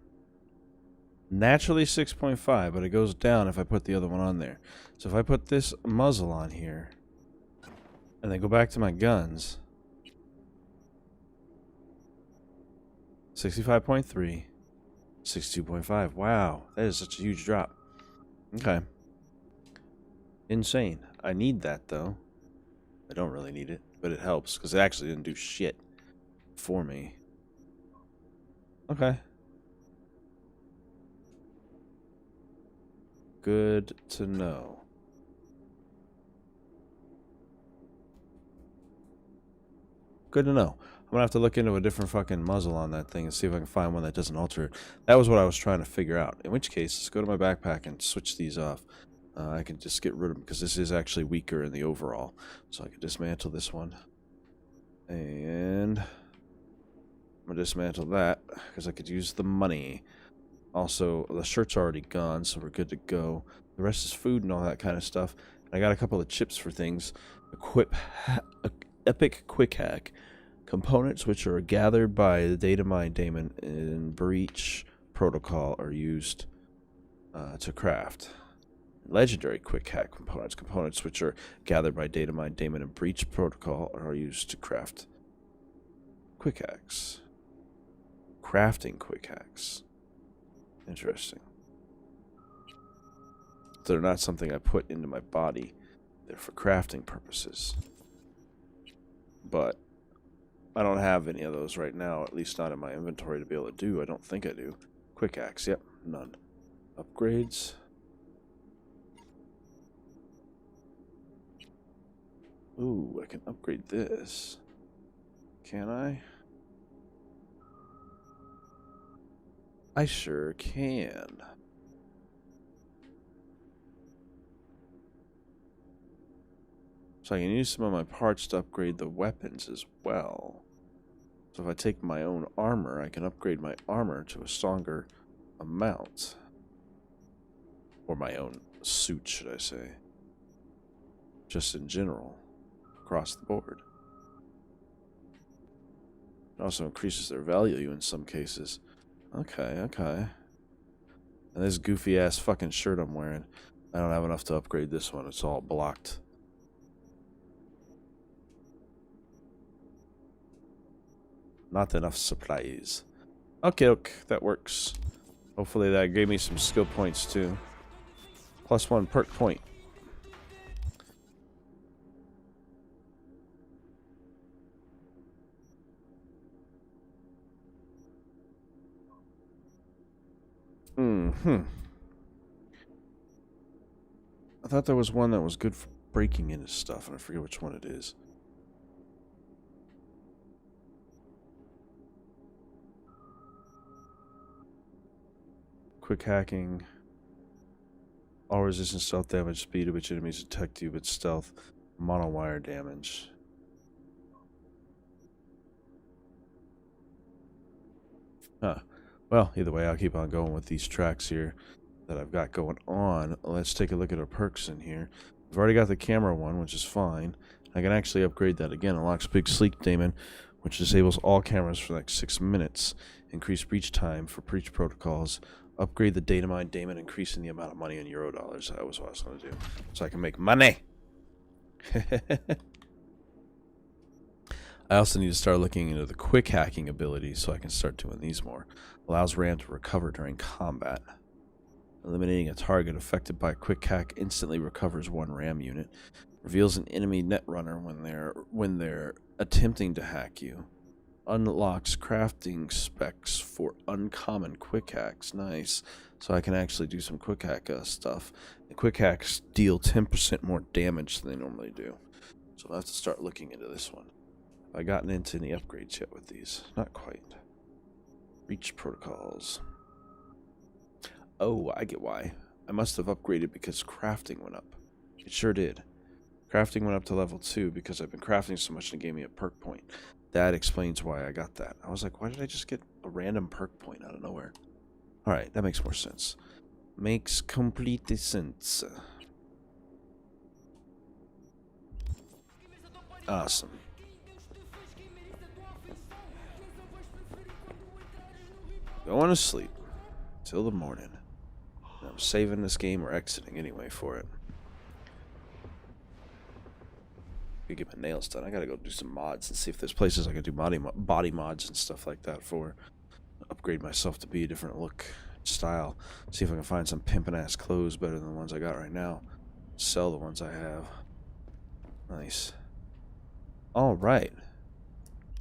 Naturally 6.5, but it goes down if I put the other one on there. So if I put this muzzle on here, and then go back to my guns, 65.3, 62.5. Wow, that is such a huge drop. Okay. Insane. I need that, though. I don't really need it, but it helps, because it actually didn't do shit for me. Okay. Good to know. Good to know. I'm gonna have to look into a different fucking muzzle on that thing and see if I can find one that doesn't alter it. That was what I was trying to figure out. In which case, let's go to my backpack and switch these off. I can just get rid of them because this is actually weaker in the overall. So I can dismantle this one. And I'm gonna dismantle that because I could use the money. Also, the shirt's already gone, so we're good to go. The rest is food and all that kind of stuff. And I got a couple of chips for things. Epic Quick Hack. Components which are gathered by the data mine daemon in breach protocol are used to craft. Legendary Quick Hack components. Components which are gathered by data mine daemon and breach protocol are used to craft quick hacks. Crafting quick hacks. Interesting. They're not something I put into my body. They're for crafting purposes. But I don't have any of those right now, at least not in my inventory to be able to do. I don't think I do. Quick axe, yep, none. Upgrades. Ooh, I can upgrade this. Can I? I sure can. So I can use some of my parts to upgrade the weapons as well. So if I take my own armor, I can upgrade my armor to a stronger amount. Or my own suit, should I say. Just in general. Across the board. It also increases their value in some cases. Okay, okay. And this goofy ass fucking shirt I'm wearing, I don't have enough to upgrade this one. It's all blocked. Not enough supplies. Okay, okay, that works. Hopefully that gave me some skill points too. +1 perk point. I thought there was one that was good for breaking into stuff, and I forget which one it is. Quick hacking. All resistance stealth damage, speed at which enemies detect you, but stealth. Monowire damage. Huh. Well, either way, I'll keep on going with these tracks here that I've got going on. Let's take a look at our perks in here. I've already got the camera one, which is fine. I can actually upgrade that again. Unlocks Big Sleek Daemon, which disables all cameras for like 6 minutes. Increased breach time for breach protocols Upgrade the data mine daemon, increasing the amount of money in Eurodollars. That was what I was going to do. So I can make money. I also need to start looking into the quick hacking ability so I can start doing these more. Allows RAM to recover during combat. Eliminating a target affected by a quick hack instantly recovers 1 RAM unit. Reveals an enemy netrunner when they're attempting to hack you. Unlocks crafting specs for uncommon quick hacks. Nice. So I can actually do some quick hack stuff. The quick hacks deal 10% more damage than they normally do. So I'll have to start looking into this one. Have I gotten into any upgrades yet with these? Not quite. Reach protocols. Oh, I get why. I must have upgraded because crafting went up. It sure did. Crafting went up to level 2 because I've been crafting so much and it gave me a perk point. That explains why I got that. I was like, why did I just get a random perk point out of nowhere? Alright, that makes more sense. Makes complete sense. Awesome. Going to sleep till the morning. I'm saving this game or exiting anyway for it. Get my nails done. I gotta go do some mods and see if there's places I can do body mods and stuff like that for. Upgrade myself to be a different look, style. See if I can find some pimpin' ass clothes better than the ones I got right now. Sell the ones I have. Nice. Alright.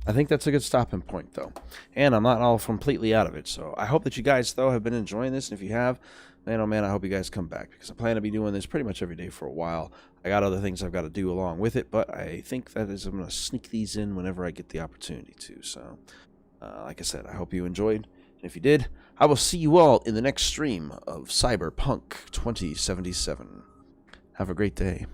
I think that's a good stopping point though. And I'm not all completely out of it. So I hope that you guys though have been enjoying this. And if you have, man, oh man, I hope you guys come back because I plan to be doing this pretty much every day for a while. I got other things I've got to do along with it, but I think that is I'm going to sneak these in whenever I get the opportunity to. So, like I said, I hope you enjoyed. And if you did, I will see you all in the next stream of Cyberpunk 2077. Have a great day.